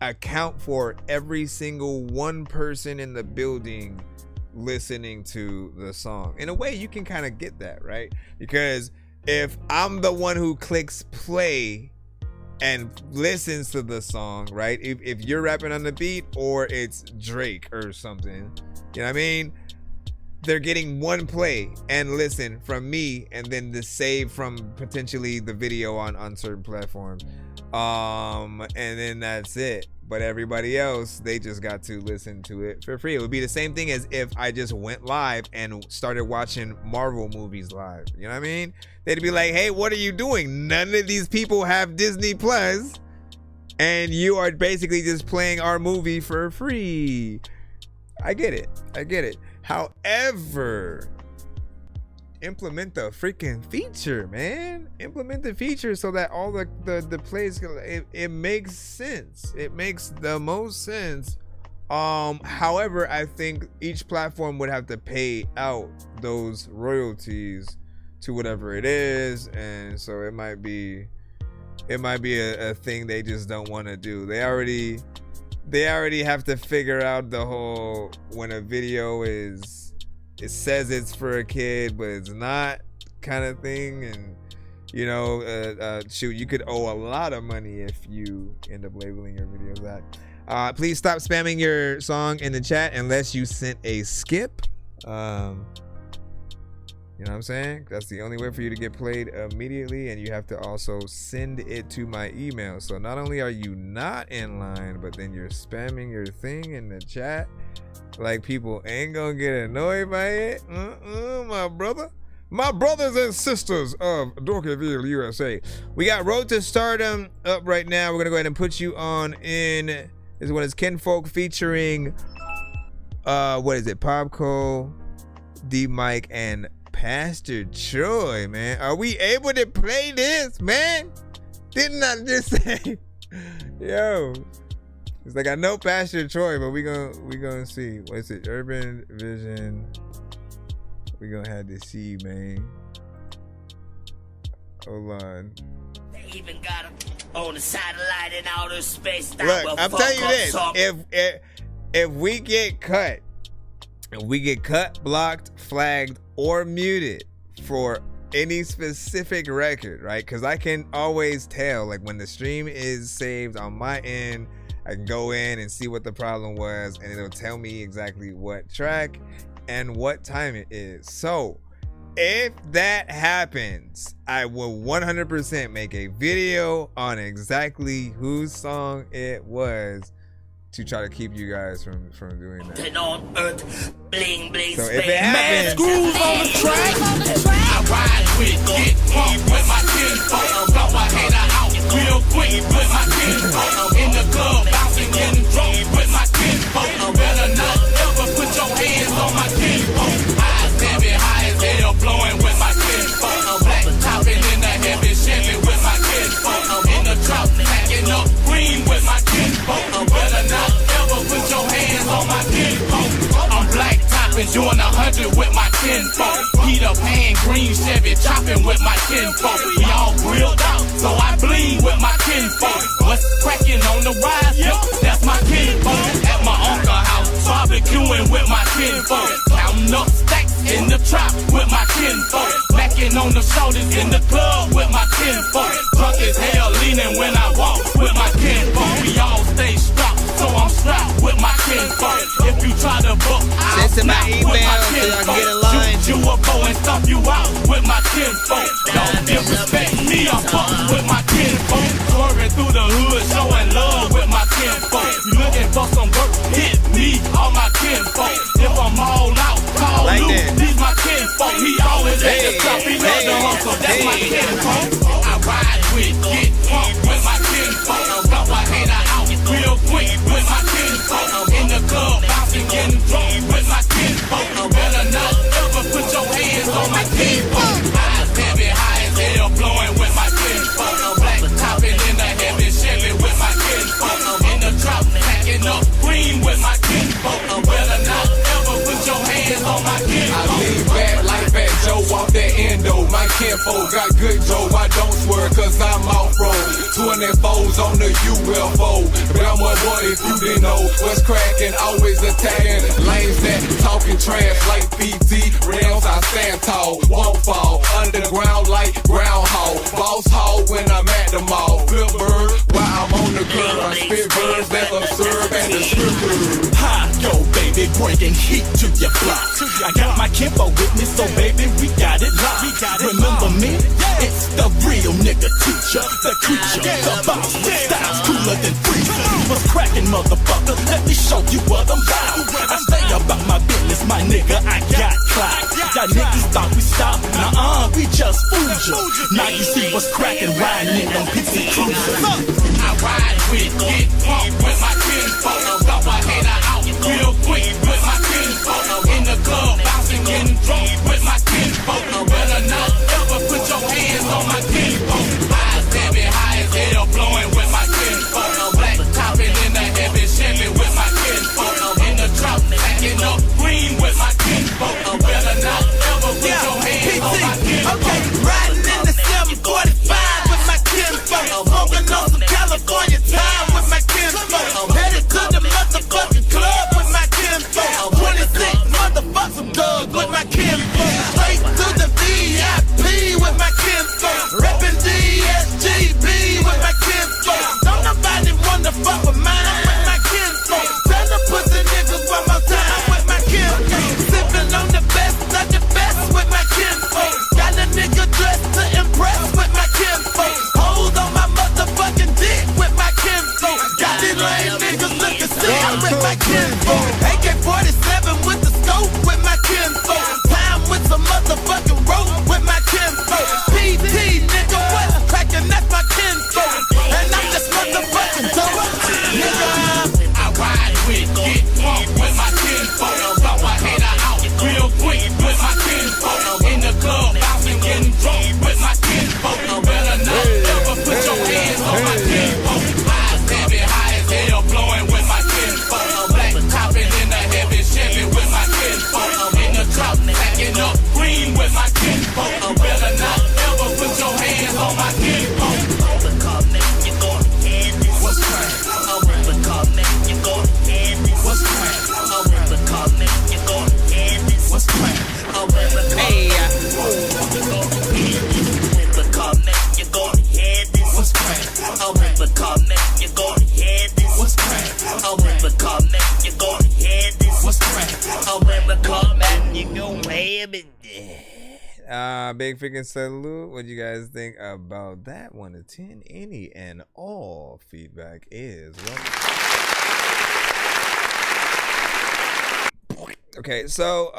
account for every single one person in the building listening to the song. In a way, you can kind of get that, right? Because if I'm the one who clicks play and listens to the song, right? If you're rapping on the beat or it's Drake or something, you know what I mean? They're getting one play and listen from me, and then the save from potentially the video on certain platforms. And then that's it. But everybody else, they just got to listen to it for free. It would be the same thing as if I just went live and started watching Marvel movies live. You know what I mean? They'd be like, hey, what are you doing? None of these people have Disney Plus, and you are basically just playing our movie for free. I get it. I get it. However, implement the freaking feature, man. Implement the feature so that all the plays, it makes sense. It makes the most sense. However, I think each platform would have to pay out those royalties to whatever it is, and so it might be a thing they just don't want to do. They already have to figure out the whole, when a video it says it's for a kid but it's not kind of thing, and you know, shoot, you could owe a lot of money if you end up labeling your videos that. Please stop spamming your song in the chat unless you sent a skip. You know what I'm saying? That's the only way for you to get played immediately, and you have to also send it to my email. So not only are you not in line, but then you're spamming your thing in the chat. Like, people ain't gonna get annoyed by it. My brother. My brothers and sisters of Dorkyville, USA. We got Road to Stardom up right now. We're gonna go ahead and put you on in. This one is Kinfolk featuring what is it? Popco, D Mike, and Pastor Troy, man. Are we able to play this, man? Didn't I just say? Yo. It's like, I know Pastor Troy, but we gonna see. What's it? Urban Vision. We gonna have to see, man. Hold on. They even got him on the satellite in outer space. Look, I'm telling you this. If we get cut, blocked, flagged, or muted for any specific record, right? Because I can always tell, like, when the stream is saved on my end, I can go in and see what the problem was, and it'll tell me exactly what track and what time it is. So if that happens, I will 100% make a video on exactly whose song it was, to try to keep you guys from doing that. Then on earth, bling, bling, So if it happens, screws on the track. I ride with, get pumped with my kinfolk. Blow my hater out real quick with my kinfolk. In the club, bouncing, getting drunk with my kinfolk. Better not ever put your hands on my kinfolk. Eyes heavy, high as hell, blowing with my kinfolk. Black topping in the heavy Chevy with my kinfolk. In the drop, packing up green with my kinfolk. Better not ever put your hands on my kinfolk. I'm black topping, doing 100 with my kinfolk. Peter Pan, green Chevy, chopping with my kinfolk. We all grilled out, so I bleed with my kinfolk. What's cracking on the rise? Yep, that's my kinfolk. At my uncle's house, barbecuing with my kinfolk. Counting up stacks in the trap with my kinfolk. Macking on the shoulders in the club with my kinfolk. Drunk as hell, leaning when I walk with my kinfolk. We all stay strapped, so I'm strapped with my kinfolk. If you try to book, I'll send my snap with email my so I can kinfolk. get a line. Shoot you a bow and stomp you out with my kinfolk. Don't disrespect me, I'm fucked with my kinfolk. Swerving through the hood, showing love with my kinfolk. You looking for some work, hit me, all my kinfolk. If I'm all out, call like Luke, that. he's my kinfolk. He always at the top, he love the hustle, that's my kinfolk. I ride with, get pumped with my kinfolk. Blow my hater out real quick with my kinfolk. In the club, bouncing, getting drunk with my kinfolk. Better not ever put your hands on my kinfolk. Eyes heavy, high as hell, blowing with my kinfolk. Black topping in the heavy Chevy with my kinfolk. In the drop, packing up green with my kinfolk. Better not ever put your hands on my kinfolk. I lean back like Fat Joe off that endo. My kinfolk got good dough. I don't swear cause I'm off-road. 24s on the UFO. But I'm a boy if you didn't know. What's cracking, always attacking. Lanes that talking trash like PT. Realms I stand tall, won't fall. Underground like groundhog. Boss hog when I'm at the mall. Flip bird while I'm on the curb. I spit birds that observe and the scripture. Hi, yo, baby, bringing heat to your block. I got my kinfolk with me, so baby, we got it locked. Remember me? It's the real nigga teacher, the creature, the boss with styles cooler than freezer. What's cracking, motherfucker? Let me show you what I'm about. I stay about my business, my nigga, I got clout. Y'all niggas thought we stopped, nah, we just fooled you. Now you see what's cracking, riding in them pixie cruisers. I ride with, get pumped with my kinfolk. Blow my hater out real quick with my kinfolk. In the club, bouncing, getting drunk with my kinfolk. Better not ever put your hands on my kinfolk. Eyes heavy, high as hell, blowing with my kinfolk. Black topping in the heavy Chevy with my kinfolk. In the drop, packing up green with my kinfolk. Better not ever put your hands on my kinfolk. Okay, riding in the 745 with my kinfolk. Smoking on some California time with my kinfolk. Headed to the motherfucking club with my kinfolk. 26 motherfucking dog with my kinfolk. Straight to the VIP with my kinfolk. Reppin' DSGB with my kinfolk. Don't nobody wanna fuck with mine with my kinfolk. Tell the pussy niggas one more time with my kinfolk. Sippin' on the best of the best with my kinfolk. Got a nigga dressed to impress with my kinfolk. Hold on my motherfucking dick with my kinfolk. Got these lame niggas looking sick with my kinfolk. AK-47 with the scope with my kinfolk. Time with some motherfucking rope with my kinfolk. PT nigga, what's cracking? That's my kinfolk. And I'm just motherfucking dope. Nigga, I ride with, get pumped with my kinfolk. Blow my hater out real quick with my kinfolk. In the club, bouncing, getting drunk with my kinfolk. Better not ever put your hands on my kinfolk. Eyes heavy, high as hell, blowing with my kinfolk. Black topping in the heavy Chevy with my kinfolk. In the drop, packing up green with my kinfolk. Better not ever put your hands on my kinfolk. What's crack? What's crack? What's crack? Hey, what's crack? What's Big freaking salute. What do you guys think about that? 1 to 10. Any and all feedback is welcome. Okay, so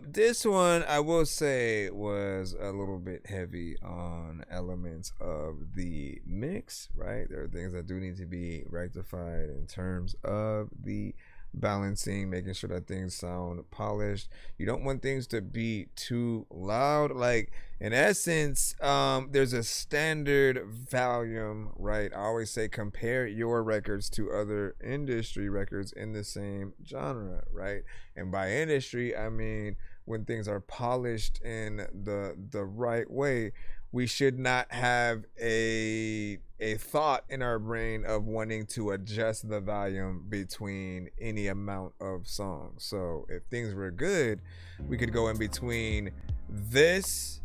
this one I will say was a little bit heavy on elements of the mix, right? There are things that do need to be rectified in terms of the balancing, making sure that things sound polished. You don't want things to be too loud. Like in essence, there's a standard volume, right? I always say compare your records to other industry records in the same genre, right? And by industry, I mean when things are polished in the right way. We should not have a thought in our brain of wanting to adjust the volume between any amount of songs. So if things were good, we could go in between this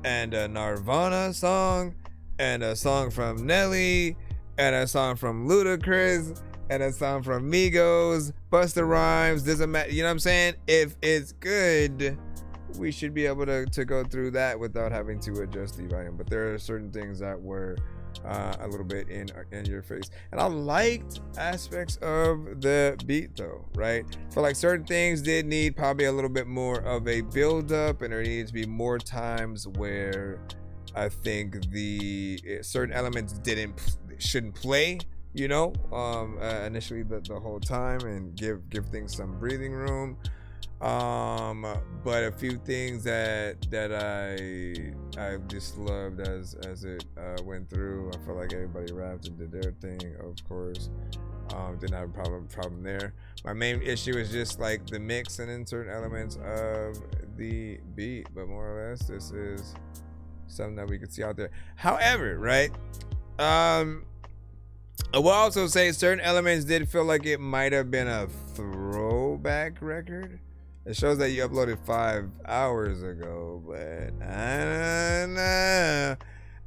and a Nirvana song and a song from Nelly and a song from Ludacris and a song from Migos, Busta Rhymes, doesn't matter, you know what I'm saying? If it's good, we should be able to go through that without having to adjust the volume. But there are certain things that were a little bit in your face, and I liked aspects of the beat though, right? For like certain things did need probably a little bit more of a build up, and there needed to be more times where I think the certain elements shouldn't play, you know, initially the whole time, and give things some breathing room. But a few things that I just loved as it went through. I felt like everybody rapped and did their thing, of course. Didn't have a problem there. My main issue is just like the mix and in certain elements of the beat, but more or less this is something that we could see out there. However, right, I will also say certain elements did feel like it might have been a throwback record. It shows that you uploaded 5 hours ago, but I don't know.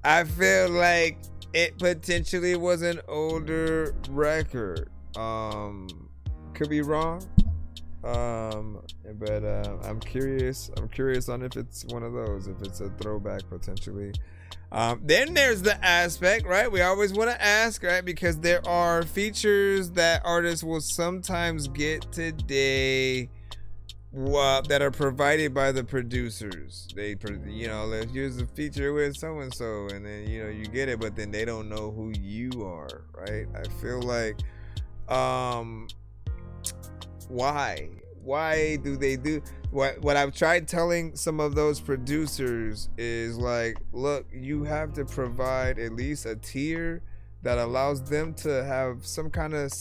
I feel like it potentially was an older record. Could be wrong. But I'm curious. I'm curious on if it's one of those, if it's a throwback potentially. Then there's the aspect, right? We always want to ask, right? Because there are features that artists will sometimes get today that are provided by the producers. They, you know, let's use a feature with so and so, and then you know you get it, but then they don't know who you are, right? I feel like, why do they do what I've tried telling some of those producers is like, look, you have to provide at least a tier that allows them to have some kind of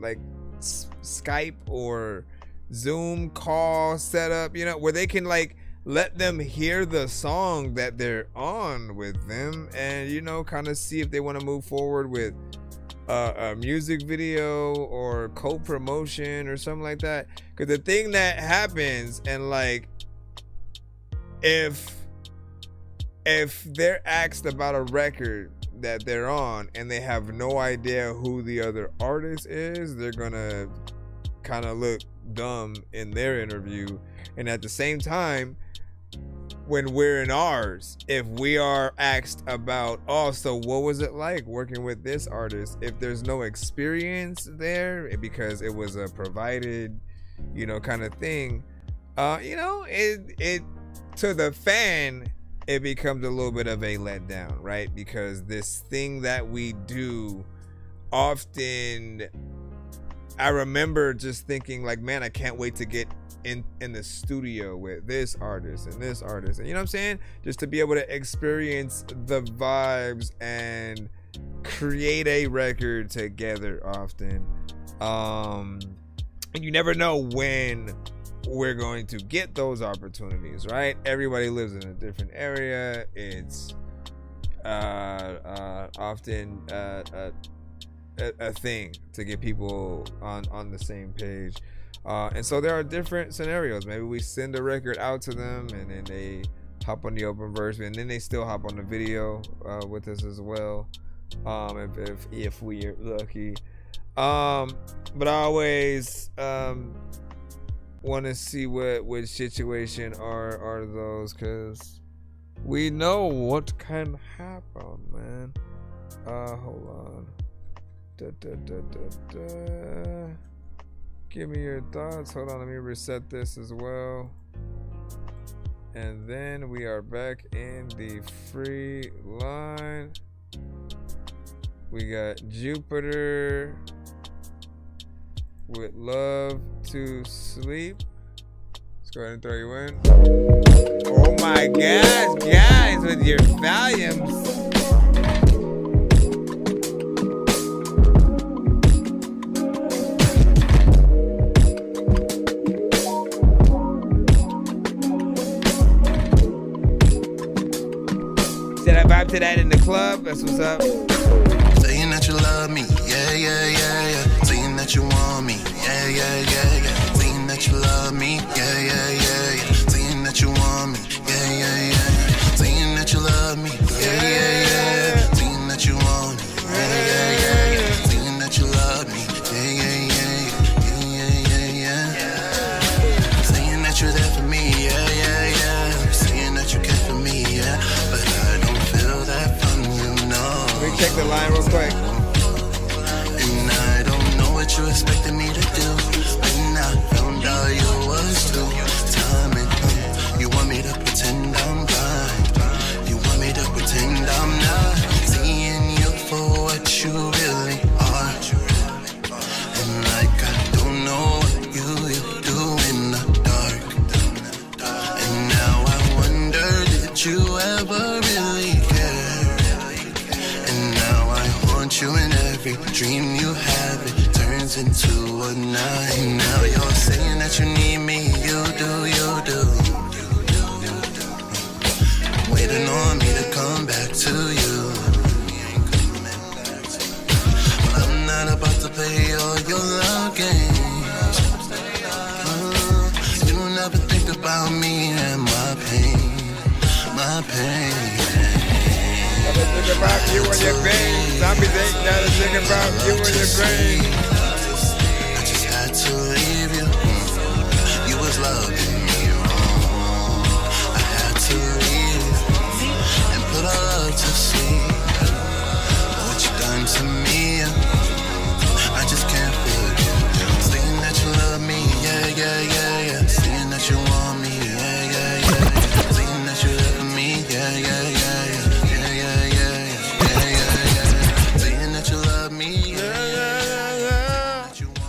like Skype or Zoom call setup, you know, where they can like let them hear the song that they're on with them, and you know, kind of see if they want to move forward with a music video or co-promotion or something like that. Because the thing that happens, and like if they're asked about a record that they're on and they have no idea who the other artist is, they're gonna kind of look dumb in their interview. And at the same time, when we're in ours, if we are asked about, oh, so what was it like working with this artist, if there's no experience there because it was a provided, you know, kind of thing, you know, it to the fan, it becomes a little bit of a letdown, right? Because this thing that we do often, I remember just thinking like, man, I can't wait to get in the studio with this artist and this artist, and you know what I'm saying, just to be able to experience the vibes and create a record together often. And you never know when we're going to get those opportunities, right? Everybody lives in a different area. It's often a thing to get people on the same page. And so there are different scenarios. Maybe we send a record out to them and then they hop on the open version, and then they still hop on the video with us as well, if we are lucky. But I always want to see which situation are those, because we know what can happen, man. Hold on. Give me your thoughts. Hold on, let me reset this as well. And then we are back in the free line. We got Jupiter with Love to Sleep. Let's go ahead and throw you in. Oh my gosh, guys, with your volumes. Did I vibe to that in the club? That's what's up. Saying that you love me, yeah, yeah, yeah, yeah. Saying that you want me, yeah, yeah, yeah, yeah. Saying that you love me, yeah, yeah, yeah, yeah. Saying that you want me, yeah, yeah, yeah, yeah. Saying that you love me, yeah, yeah, yeah, yeah. Saying that you want me, yeah, yeah, yeah, yeah. Saying that you love me, yeah, yeah, yeah, yeah, yeah, yeah, yeah. Saying that you're there for me, yeah, yeah, yeah. Saying that you care for me, yeah, but I don't feel that from you, no. Let me check the line real quick. And I don't know what you expected me to do. When I found out you was too timing. You want me to pretend I'm blind. You want me to pretend I'm not seeing you for what you really are. And like I don't know what you do in the dark. And now I wonder, did you ever really care? And now I haunt you in every dream you have. It turns into a night. Now you're saying that you need me. You do, you do. Waiting on me to come back to you. But I'm not about to play all your love games. You never think about me and my pain. My pain. Gotta think about you and your pain. Zombies ain't gotta think about you and your pain. I just had to leave you. You was loving me wrong. I had to leave and put our love to sleep. What you done to me, I just can't forget. Saying that you love me, yeah, yeah, yeah, yeah. Saying that you want me, yeah, yeah, yeah. Saying that you love me, yeah, yeah, yeah, yeah. Yeah, yeah, yeah, yeah, yeah, yeah. Saying that you love me, yeah, yeah, yeah, yeah. That you want me.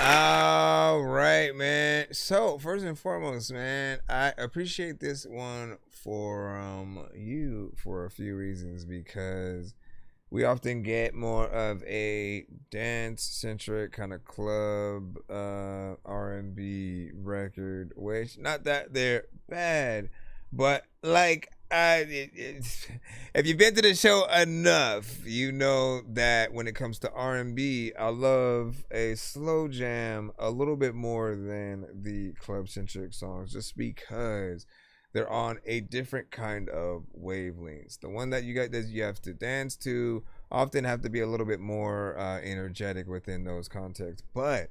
All right, man. So first and foremost, man, I appreciate this one for you for a few reasons, because we often get more of a dance-centric kind of club R&B record, which not that they're bad, but like if you've been to the show enough, you know that when it comes to R&B, I love a slow jam a little bit more than the club-centric songs, just because they're on a different kind of wavelengths. The one that you have to dance to often have to be a little bit more energetic within those contexts. But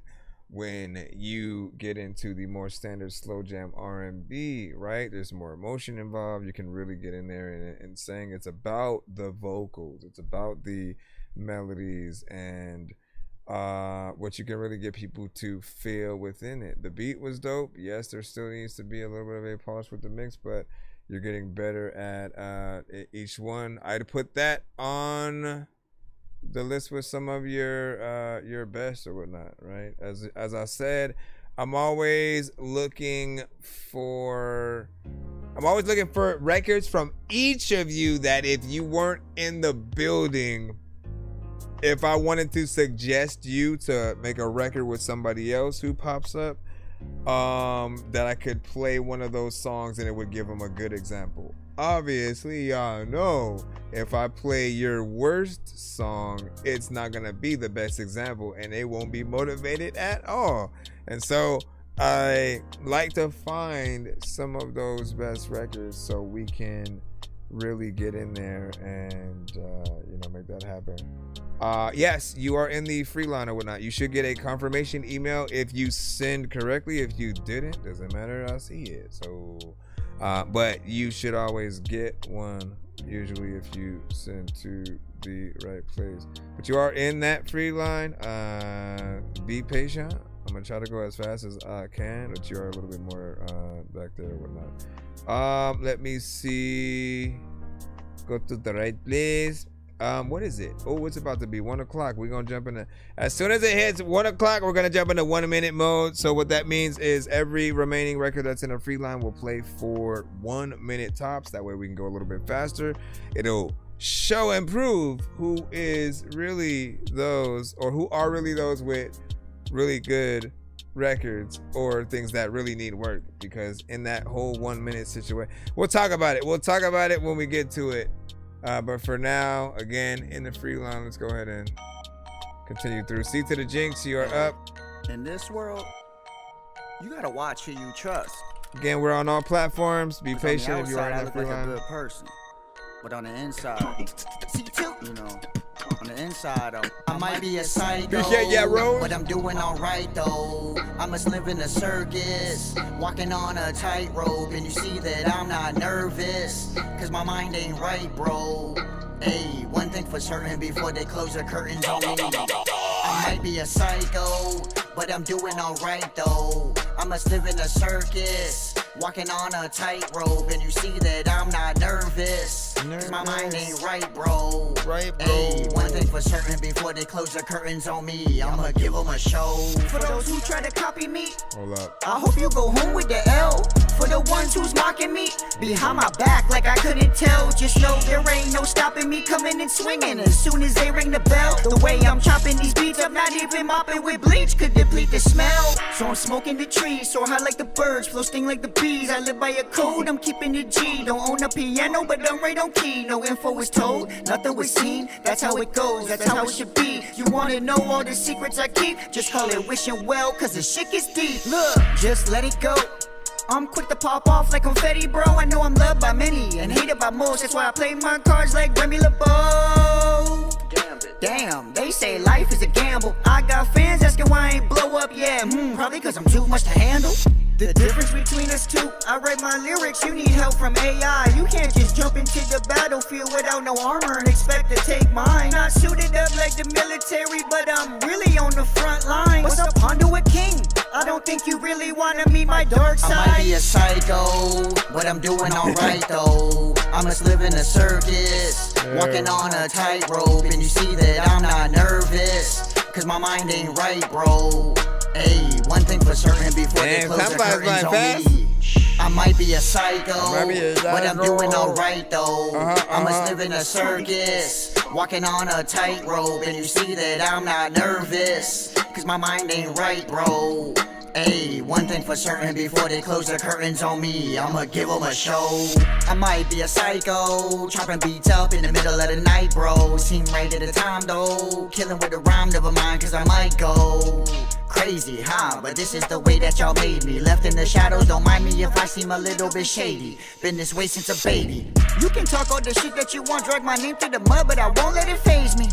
when you get into the more standard slow jam R&B, right, there's more emotion involved. You can really get in there and sing. It's about the vocals. It's about the melodies and what you can really get people to feel within it. The beat was dope. Yes, there still needs to be a little bit of a polish with the mix, but you're getting better at each one. I'd put that on the list with some of your best or whatnot, right? As I said, I'm always looking for records from each of you that if you weren't in the building, if I wanted to suggest you to make a record with somebody else who pops up, that I could play one of those songs and it would give them a good example. Obviously, y'all know if I play your worst song, it's not gonna be the best example and they won't be motivated at all. And so I like to find some of those best records so we can really get in there and make that happen. Yes, you are in the free line or whatnot. You should get a confirmation email if you send correctly. If you didn't, doesn't matter, I'll see it. So but you should always get one usually if you send to the right place. But you are in that free line. Be patient. I'm gonna try to go as fast as I can, but you are a little bit more back there or whatnot. Let me see. Go to the right place. What is it? Oh, it's about to be 1 o'clock. We're gonna jump into, as soon as it hits 1 o'clock, we're gonna jump into 1 minute mode. So what that means is every remaining record that's in a free line will play for 1 minute tops. That way we can go a little bit faster. It'll show and prove who is really those, or who are really those with really good records or things that really need work, because in that whole 1 minute situation, we'll talk about it when we get to it. But for now, again, in the free line, let's go ahead and continue through. C to the Jinx, you are up. In this world, you gotta watch who you trust. Again, we're on all platforms. Be patient if you are in I that look free like line. a good person, but on the inside, on the inside, I might be a psycho, but I'm doing alright though. I must live in a circus, walking on a tightrope, and you see that I'm not nervous, cause my mind ain't right, bro. Hey, one thing for certain, before they close the curtains on me, I might be a psycho, but I'm doing alright though. I must live in a circus, walking on a tightrope, and you see that I'm not nervous, cause my mind ain't right, bro. Hey, one thing for certain, before they close the curtains on me, I'ma give them a show. For those who try to copy me, hold up, I hope you go home with the L. For the ones who's mocking me behind my back like I couldn't tell, just know there ain't no stopping me coming and swinging as soon as they ring the bell. The way I'm chopping these beats, I'm not even mopping with bleach, could deplete the smell. So I'm smoking the trees, so high like the birds, flow sting like the bees. I live by a code, I'm keeping it G. Don't own a piano, but I'm right on key. No info is told, nothing was seen. That's how it goes, that's how it should be. You wanna know all the secrets I keep? Just call it wishing well, cause the shit gets deep. Look, just let it go. I'm quick to pop off like confetti, bro. I know I'm loved by many and hated by most. That's why I play my cards like Remy LeBeau. Damn, they say life is a gamble. I got fans asking why I ain't blow up, yeah. Probably cause I'm too much to handle. The difference between us two, I write my lyrics, you need help from AI. You can't just jump into the battlefield without no armor and expect to take mine. Not suited up like the military, but I'm really on the front line. What's up, Hondo a king? I don't think you really wanna meet my dark side. I might be a psycho, but I'm doing alright though. I must live in a circus, walking on a tightrope, and you see that I'm not nervous, cause my mind ain't right, bro. Hey, one thing for certain, before they close the curtains on me, I might be a psycho, but I'm doing alright though. I must live in a circus, walking on a tightrope, and you see that I'm not nervous, cause my mind ain't right, bro. Hey, one thing for certain, before they close the curtains on me, I'ma give them a show. I might be a psycho, chopping beats up in the middle of the night, bro. Seem right at the time though, killing with a rhyme, never mind, cause I might go crazy, huh? But this is the way that y'all made me. Left in the shadows, don't mind me if I seem a little bit shady. Been this way since a baby. You can talk all the shit that you want, drag my name through the mud, but I won't let it faze me.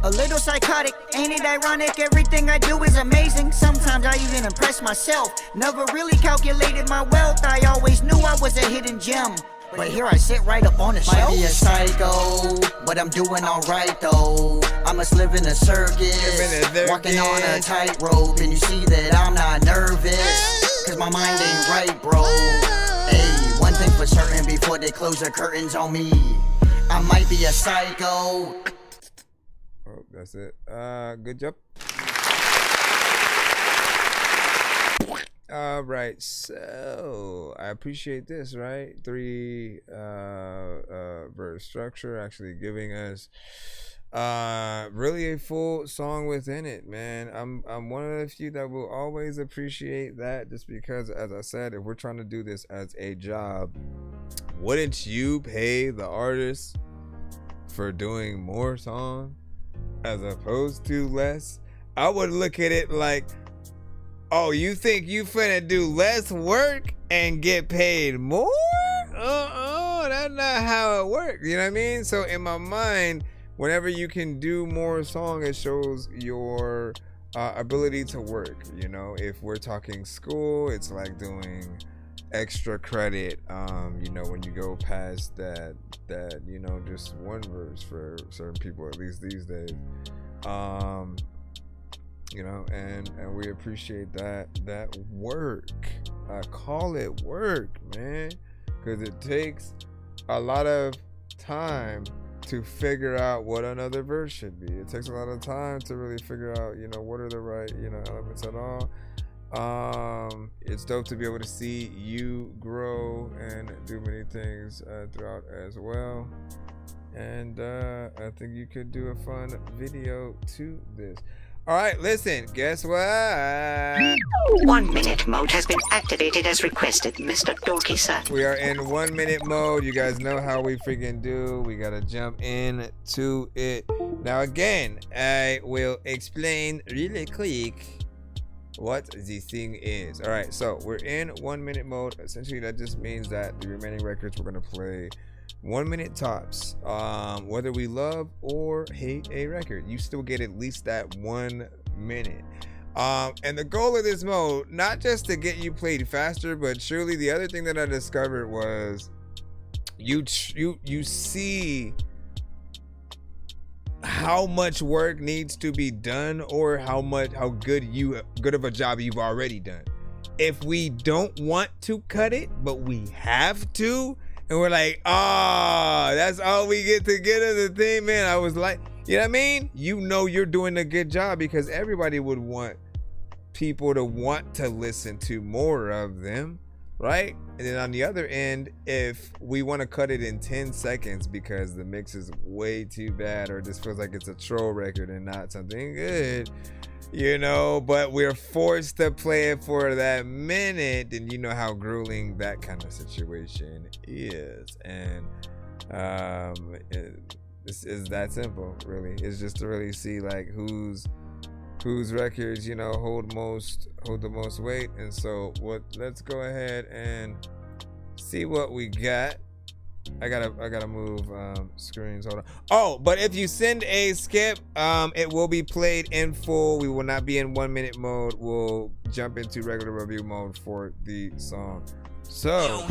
A little psychotic, ain't it ironic? Everything I do is amazing. Sometimes I even impress myself. Never really calculated my wealth. I always knew I was a hidden gem, but here I sit right up on the shelf. Might be a psycho, but I'm doing alright though. I must live in a circus, walking on a tightrope, and you see that I'm not nervous, cause my mind ain't right, bro. Hey, one thing for certain, before they close the curtains on me, I might be a psycho. Oh, that's it. Good job. All right, so I appreciate this, right? 3 verse structure, actually giving us really a full song within it, man. I'm one of the few that will always appreciate that, just because, as I said, if we're trying to do this as a job, wouldn't you pay the artist for doing more songs as opposed to less? I would look at it like, oh, you think you finna do less work and get paid more? That not how it works. You know what I mean? So in my mind, whenever you can do more song, it shows your ability to work. You know, if we're talking school, it's like doing extra credit. You know, when you go past that you know, just one verse for certain people, at least these days. You know, and we appreciate that work. I call it work, man, because it takes a lot of time to figure out what another verse should be. It takes a lot of time to really figure out, you know, what are the right, you know, elements at all. It's dope to be able to see you grow and do many things throughout as well. And I think you could do a fun video to this. All right, listen, guess what? 1 minute mode has been activated as requested, Mr. Dorky, sir. We are in 1 minute mode. You guys know how we freaking do. We gotta jump in to it. Now again, I will explain really quick what the thing is. All right, so we're in 1 minute mode. Essentially, that just means that the remaining records we're gonna play 1 minute tops. Whether we love or hate a record, you still get at least that 1 minute. And the goal of this mode, not just to get you played faster, but surely the other thing that I discovered was you see how much work needs to be done, or how good of a job you've already done. If we don't want to cut it, but we have to, and we're like, that's all we get to get of the thing, man. I was like, you know what I mean? You know you're doing a good job, because everybody would want people to want to listen to more of them, right? And then on the other end, if we want to cut it in 10 seconds because the mix is way too bad, or just feels like it's a troll record and not something good, you know, but we're forced to play it for that minute, then you know how grueling that kind of situation is. And this is that simple, really. It's just to really see like whose records, you know, hold the most weight. And so let's go ahead and see what we got. I gotta move screens. Hold on. Oh, but if you send a skip, it will be played in full. We will not be in 1 minute mode. We'll jump into regular review mode for the song. So,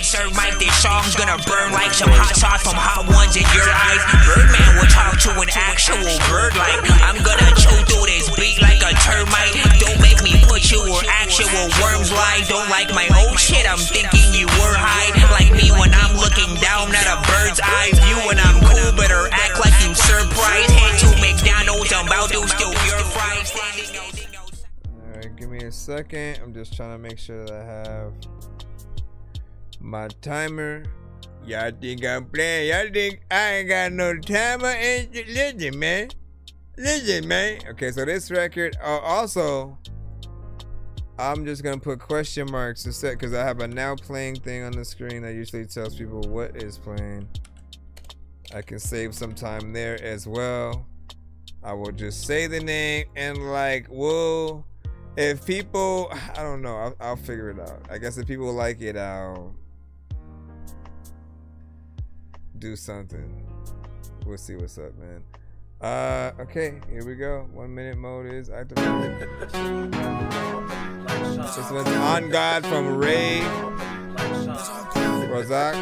Sir Mike, this song's gonna burn like some hot sauce from hot ones in your eyes. Birdman will talk to an actual bird like I'm gonna chew through this beat like a termite. Don't make me put you where actual worms lie. Don't like my old shit, I'm thinking you were high. Like me when I'm looking down at a bird's eye view. When I'm cool, better act like you surprised. Head to McDonald's, I'm about to steal your fries. Alright, give me a second. I'm just trying to make sure that I have my timer. Y'all think I'm playing? Y'all think I ain't got no timer? Listen, man. Okay, so this record, also, I'm just gonna put question marks to set, because I have a now playing thing on the screen that usually tells people what is playing. I can save some time there as well. I will just say the name, and like, whoa, if people, I don't know, I'll figure it out. I guess if people like it, I'll do something. We'll see what's up, man. Okay, here we go. 1 minute mode is activated. This was On God from Ray Razak.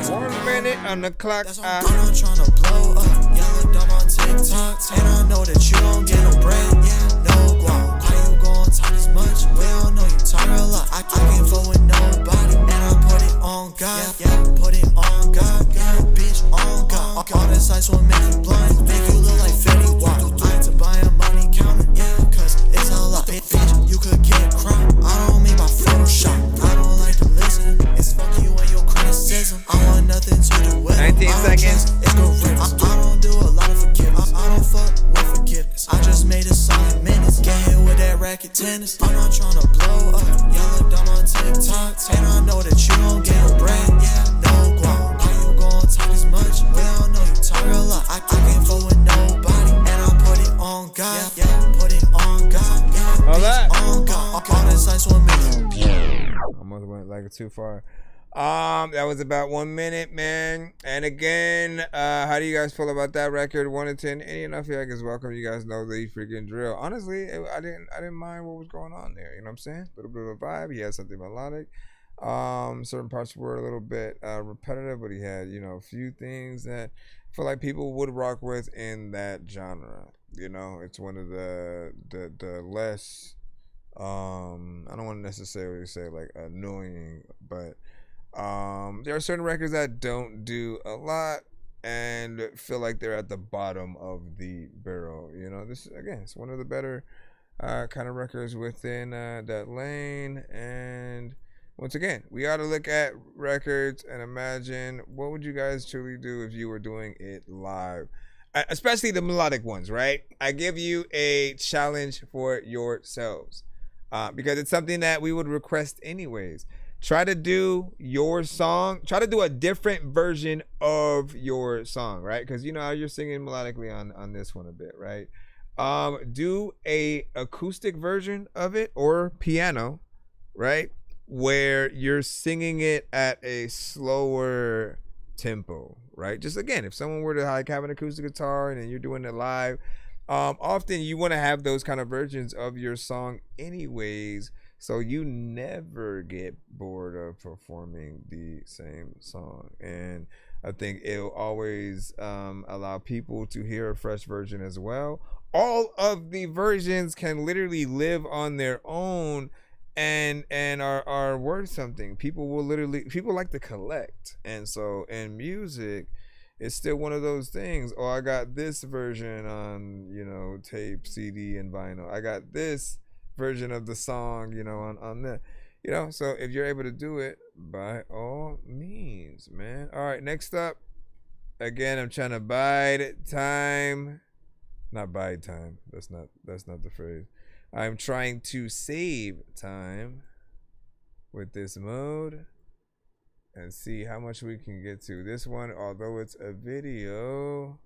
1 minute on the clock. I'm not trying to blow up. Yellow dumb on TikTok. And I know that you don't get no bread. Yeah, no guap. Why you gon' talk as much? We all know you talk a lot. I can't vote with nobody. And I put it on God. Yeah, put it on God. Yeah, bitch, on God. All this ice will make you blind. Make you look like Fetty Wap. I had to buy a money counter. Yeah, cause it's a lot. Bitch, you could get crap. I don't mean by Photoshop. I don't like to listen. It's fuck you and your criticism. I want nothing to do with 19 seconds. It's I don't do a lot of forgiveness. I don't fuck with forgiveness. I just made a song in minutes. Get hit with that racket tennis. I'm not trying to blow up. Yellow dumb on TikTok. And I know that you don't get no bread. Yeah, no guap. Why you gon' talk as much? We all know you talk a lot. I can't vote with nobody. And I put it on God. Yeah, put it on God. Yeah, all that. On God. All this ice will make you. Almost went like it too far. That was about 1 minute, man. And again, how do you guys feel about that record? 1 to 10. Any enough you guys welcome. You guys know the freaking drill. Honestly, I didn't mind what was going on there. You know what I'm saying? A little bit of a vibe. He had something melodic. Certain parts were a little bit repetitive, but he had, you know, a few things that I feel like people would rock with in that genre. You know, it's one of the less I don't want to necessarily say like annoying, but there are certain records that don't do a lot and feel like they're at the bottom of the barrel. You know, this again, it's one of the better kind of records within that lane. And once again, we ought to look at records and imagine what would you guys truly do if you were doing it live, especially the melodic ones, right? I give you a challenge for yourselves because it's something that we would request anyways. Try to do your song. Try to do a different version of your song, right? Because you know how you're singing melodically on this one a bit, right? Do a acoustic version of it or piano, right? Where you're singing it at a slower tempo, right? Just again, if someone were to like have an acoustic guitar and then you're doing it live, often you want to have those kind of versions of your song anyways. So you never get bored of performing the same song. And I think it'll always allow people to hear a fresh version as well. All of the versions can literally live on their own and are worth something. People like to collect. And so in music, it's still one of those things. Oh, I got this version on, you know, tape, CD, and vinyl. I got this version of the song, you know, on the, you know. So if you're able to do it, by all means, man. All right, next up, again, I'm trying to bide time. Not bide time. That's not the phrase. I'm trying to save time with this mode and see how much we can get to. This one, although it's a video,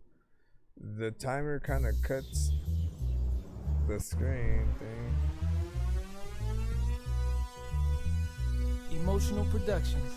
the timer kind of cuts the screen thing. Emotional Productions.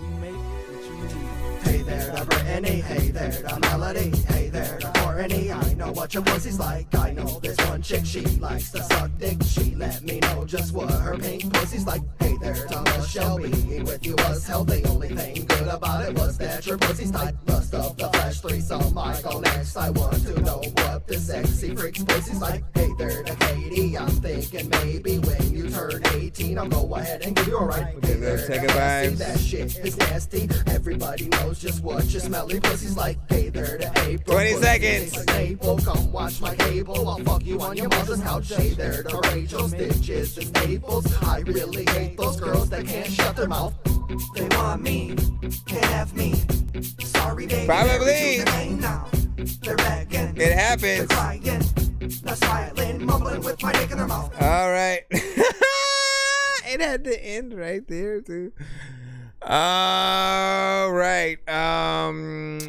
We make what you need. Hey there to Brittany, hey there to Melody, hey there to Courtney. I know what your pussy's like. I know this one chick, she likes to suck dick. She let me know just what her pink pussy's like. Hey there to Michelle, being with you was hell. The only thing good about it was that your pussy's tight. Rust of the flesh, threesome, Michael next. I want to know what this sexy freak's pussy's like. Hey there to Katie, I'm thinking maybe when you turn 18, I'll go ahead and give you a ride. Hey there to Cassie, that shit is nasty. Everybody knows just what your smelly pussy's like. Hey there to April, 20 seconds. April, come watch my cable. I'll fuck you on your mother's couch. Hey there to Rachel, stitches and staples. I really hate those girls that can't shut their mouth. They want me, can't have me. Sorry, baby. Probably. They're begging. It happens. They're crying. They're smiling, mumbling with my dick in their mouth. All right. It had to end right there too. All right.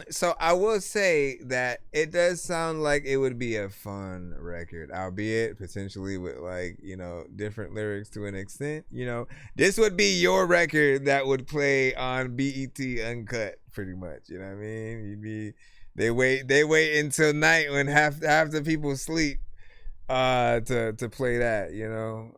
So I will say that it does sound like it would be a fun record, albeit potentially with, like, you know, different lyrics to an extent. You know, this would be your record that would play on BET Uncut, pretty much. You know what I mean? You'd be, they wait until night when half the people sleep to play that, you know.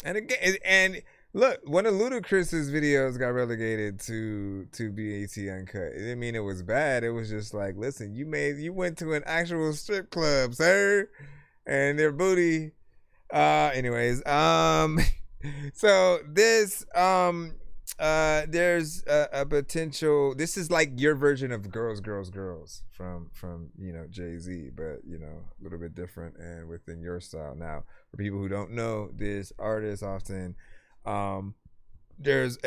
And again, and look, one of Ludacris's videos got relegated to BET Uncut. It didn't mean it was bad. It was just like, listen, you went to an actual strip club, sir, and their booty. Anyways, so this there's a potential. This is like your version of Girls from you know, Jay-Z, but you know, a little bit different and within your style. Now, for people who don't know this artist, often there's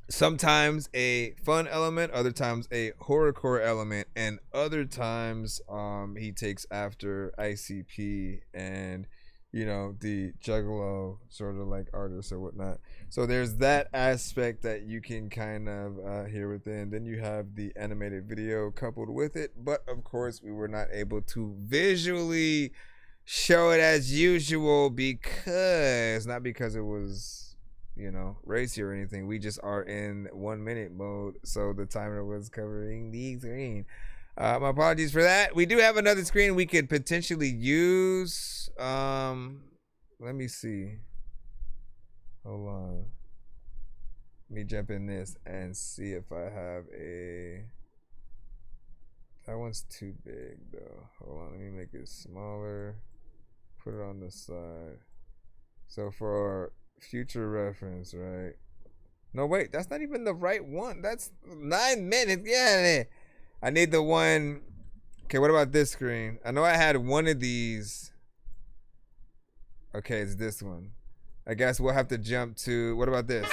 sometimes a fun element, other times a horrorcore element, and other times he takes after ICP and, you know, the Juggalo sort of like artists or whatnot. So there's that aspect that you can kind of hear within. Then you have the animated video coupled with it, but of course we were not able to visually show it as usual because, not because it was racy or anything. We just are in 1 minute mode, so the timer was covering the screen. My apologies for that. We do have another screen we could potentially use. Let me see. Hold on. Let me jump in this and see if I have a... That one's too big though. Hold on, let me make it smaller. Put it on the side. So for future reference, right? No, wait, that's not even the right one. That's 9 minutes. Yeah, I need the one. Okay, what about this screen? I know I had one of these. Okay, it's this one. I guess we'll have to jump to, what about this?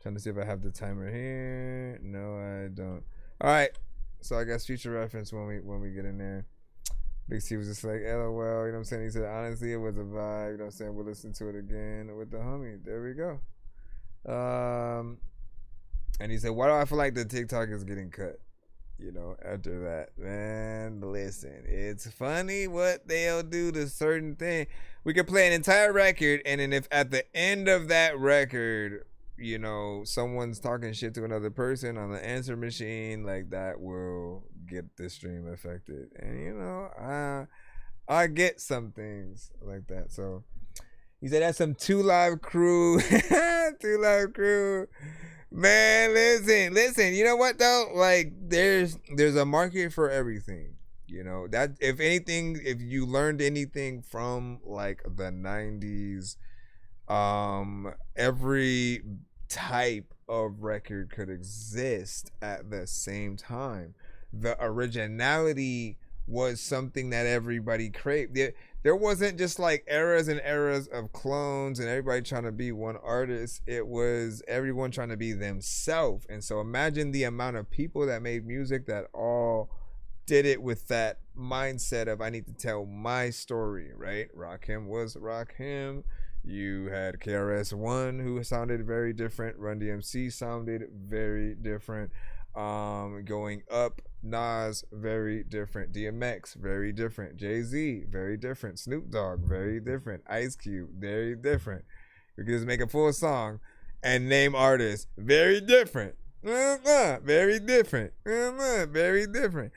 Trying to see if I have the timer here. No, I don't. All right, so I guess future reference when we get in there. Big C was just like, LOL, you know what I'm saying? He said, honestly, it was a vibe, you know what I'm saying? We'll listen to it again with the homie. There we go. And he said, why do I feel like the TikTok is getting cut? After that, man, listen, it's funny what they'll do to certain things. We could play an entire record, and then if at the end of that record, someone's talking shit to another person on the answer machine, like that will get the stream affected. And I get some things like that. So he said that's some 2 Live Crew. 2 Live Crew. Man, listen, you know what though? Like there's a market for everything. That if anything, if you learned anything from like the 90s, every type of record could exist at the same time. The originality was something that everybody craved. There wasn't just like eras and eras of clones and everybody trying to be one artist. It was everyone trying to be themselves. And so imagine the amount of people that made music that all did it with that mindset of I need to tell my story, right? Rakim was Rakim. You had KRS-One who sounded very different. Run DMC sounded very different. Going up, Nas, very different. DMX, very different. Jay-Z, very different. Snoop Dogg, very different. Ice Cube, very different. We could just make a full song and name artists, very different. Very different. Very different.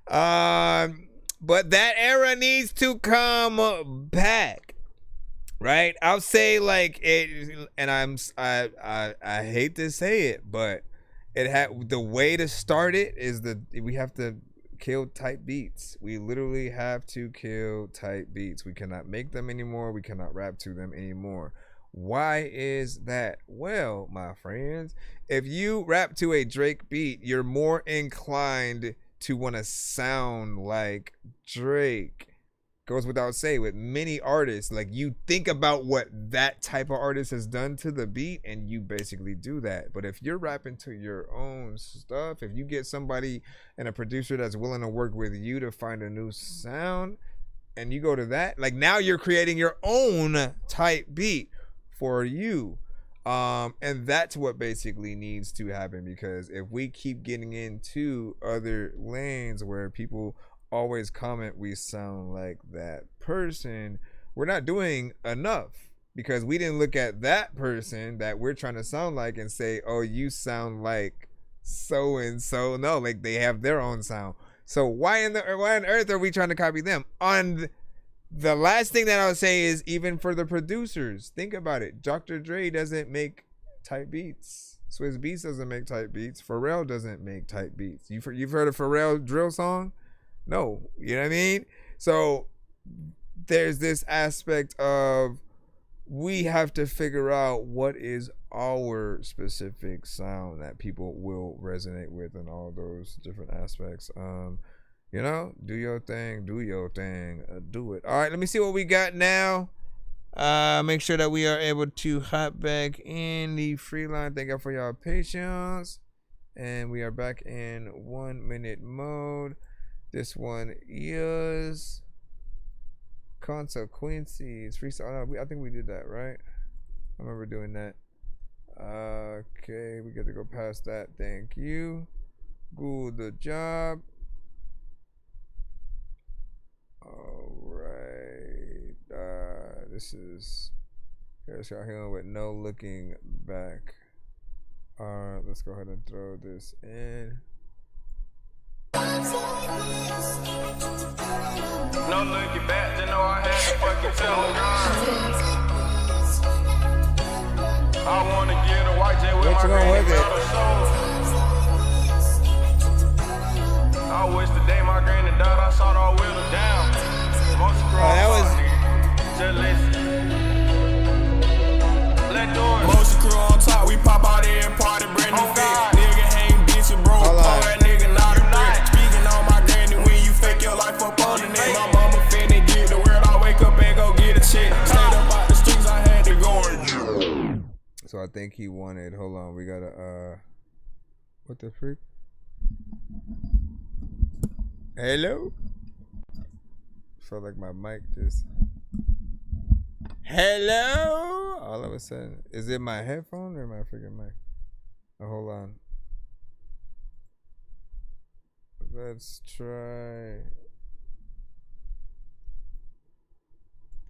But that era needs to come back, right? I'll say like it, and I hate to say it, but it had the way to start it is we have to kill type beats. We literally have to kill type beats. We cannot make them anymore. We cannot rap to them anymore. Why is that? Well, my friends, if you rap to a Drake beat, you're more inclined to want to sound like Drake. Goes without saying, with many artists, like you think about what that type of artist has done to the beat and you basically do that. But if you're rapping to your own stuff, if you get somebody and a producer that's willing to work with you to find a new sound and you go to that, like now you're creating your own type beat for you. And that's what basically needs to happen, because if we keep getting into other lanes where people always comment we sound like that person, we're not doing enough, because we didn't look at that person that we're trying to sound like and say, oh, you sound like so and so. No, like they have their own sound. So why on earth are we trying to copy them? On the last thing that I'll say is, even for the producers, think about it. Dr. Dre doesn't make type beats. Swizz Beatz doesn't make type beats. Pharrell doesn't make type beats. You've heard a Pharrell drill song? No, you know what I mean? So there's this aspect of we have to figure out what is our specific sound that people will resonate with in all those different aspects. Do your thing, do it. All right, let me see what we got now. Make sure that we are able to hop back in the free line. Thank you for your patience. And we are back in 1 minute mode. This one is Consequences. Freestyle. I think we did that, right? I remember doing that. Okay, we get to go past that. Thank you. Good job. All right. This is Here's got him with No Looking Back. Alright, let's go ahead and throw this in. No looking back, just know I had to fucking tell him. I wanna get a white jet with What's my wrong with granny it? brother soul. I wish the day my granny died, I saw the all wheel her down. Most that was just listen. Let do it. Motion crew on top, we pop out there and party, brand new fit. Nigga hang bitch and broke, call that nigga not a threat. Speaking on my granny when you fake your life up on the net. My mama finna get the word, I wake up and go get a check. Stayed up out the streets, I had to go and so I think he wanted, hold on, we gotta, what the freak? Hello? Felt like my mic just, hello? All of a sudden, is it my headphone or my freaking mic? Oh, hold on. Let's try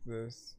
this.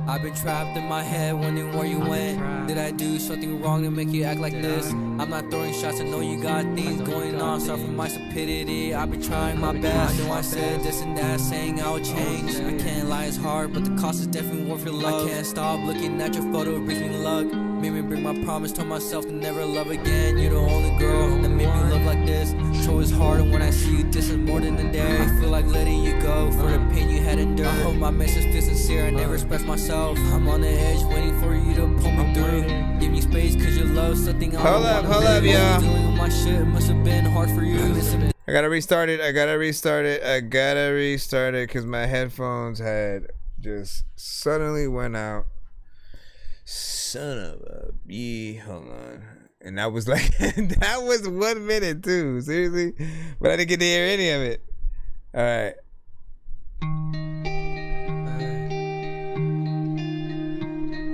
I've been trapped in my head, wondering where you went. Did I do something wrong to make you act like this? I'm not throwing shots, I know you got things going on. Sorry for my stupidity, I've been trying my best. I know I said this and that, saying I would change. I can't lie, it's hard, but the cost is definitely worth your love. I can't stop looking at your photo, it brings me luck. Made me bring my promise, told myself to never love again. You're the only girl that made me love like this. So it's hard, and when I see you, this is more than a day. I feel like letting you go for the pain you had endured. I hope my message feels sincere, I never express myself. I'm on the edge, waiting for you to pull me through. Give me space, cause your love's something I Hold up, y'all. Dealing with my shit must have been hard for you. I gotta restart it, because my headphones had just suddenly went out. Son of a bee, hold on. And that was like, that was 1 minute too, seriously? But I didn't get to hear any of it. All right.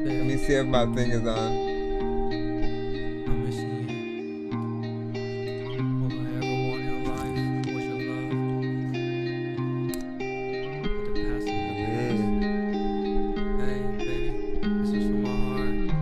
Let me see if my thing is on.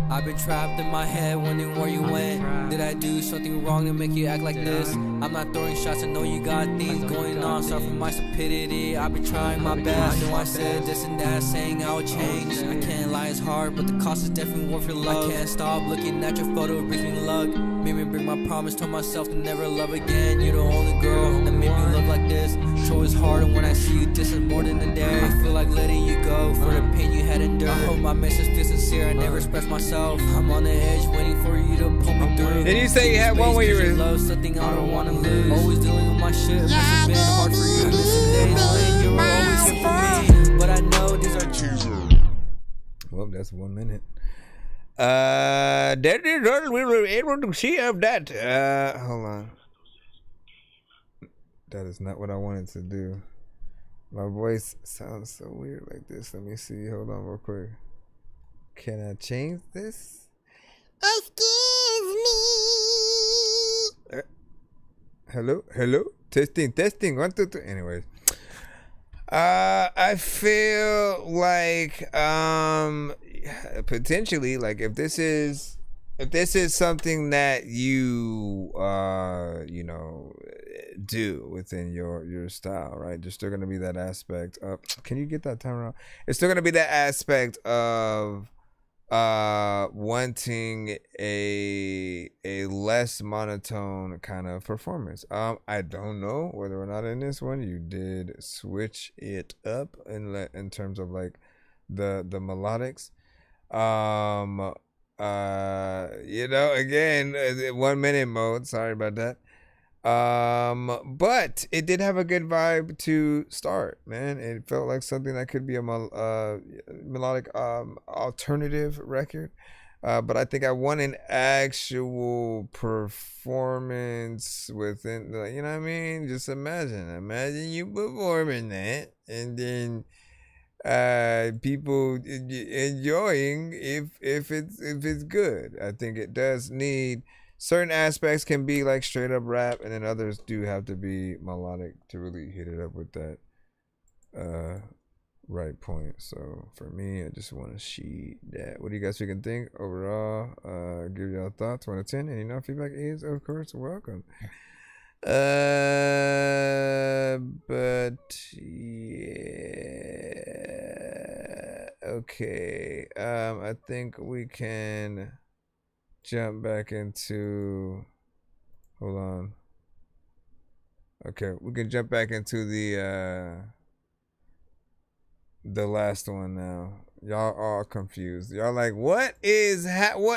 I've been trapped in my head, wondering where you went. Did I do something wrong to make you act like this? I'm not throwing shots, I know you got things going on. Sorry for my stupidity, I've been trying my best. I know I said this and that, saying I would change. I can't lie, it's hard, but the cost is definitely worth your love. I can't stop looking at your photo, it brings me luck. Made me bring my promise, told myself to never love again. You're the only girl that made me love like this. So it's hard, and when I see you, this is more than a day. I feel like letting you go for the pain you had endured. I hope my message feels sincere, I never express myself. I'm on the edge, waiting for you to pull me through. Did you say you had one where you were love something I don't wanna lose? Always dealing with my shit, must have been hard for you. Missing days when you were always here for me, but I know these are teasers. Well, that's 1 minute. That is all we were able to see of that. Hold on. That is not what I wanted to do. My voice sounds so weird like this. Let me see. Hold on real quick. Can I change this? Excuse me. Hello? Testing. 1, 2, 3. Anyways. I feel like potentially, like, if this is something that you do within your style, right? There's still gonna be that aspect of, can you get that timer on? It's still gonna be that aspect of wanting a less monotone kind of performance. I don't know whether or not in this one you did switch it up in terms of like the melodics. Again, 1 minute mode, sorry about that. But it did have a good vibe to start, man. It felt like something that could be a melodic alternative record. But I think I want an actual performance within, like, you know what I mean? Just imagine you performing that, and then people enjoying if it's good. I think it does need certain aspects can be like straight up rap, and then others do have to be melodic to really hit it up with that right point. So for me, I just want to see that. What do you guys freaking think overall? Give y'all thoughts 1 to 10, and feedback is of course welcome. But yeah, okay. I think we can jump back into. Hold on. Okay, we can jump back into the last one now. Y'all all confused. Y'all like, what is hello?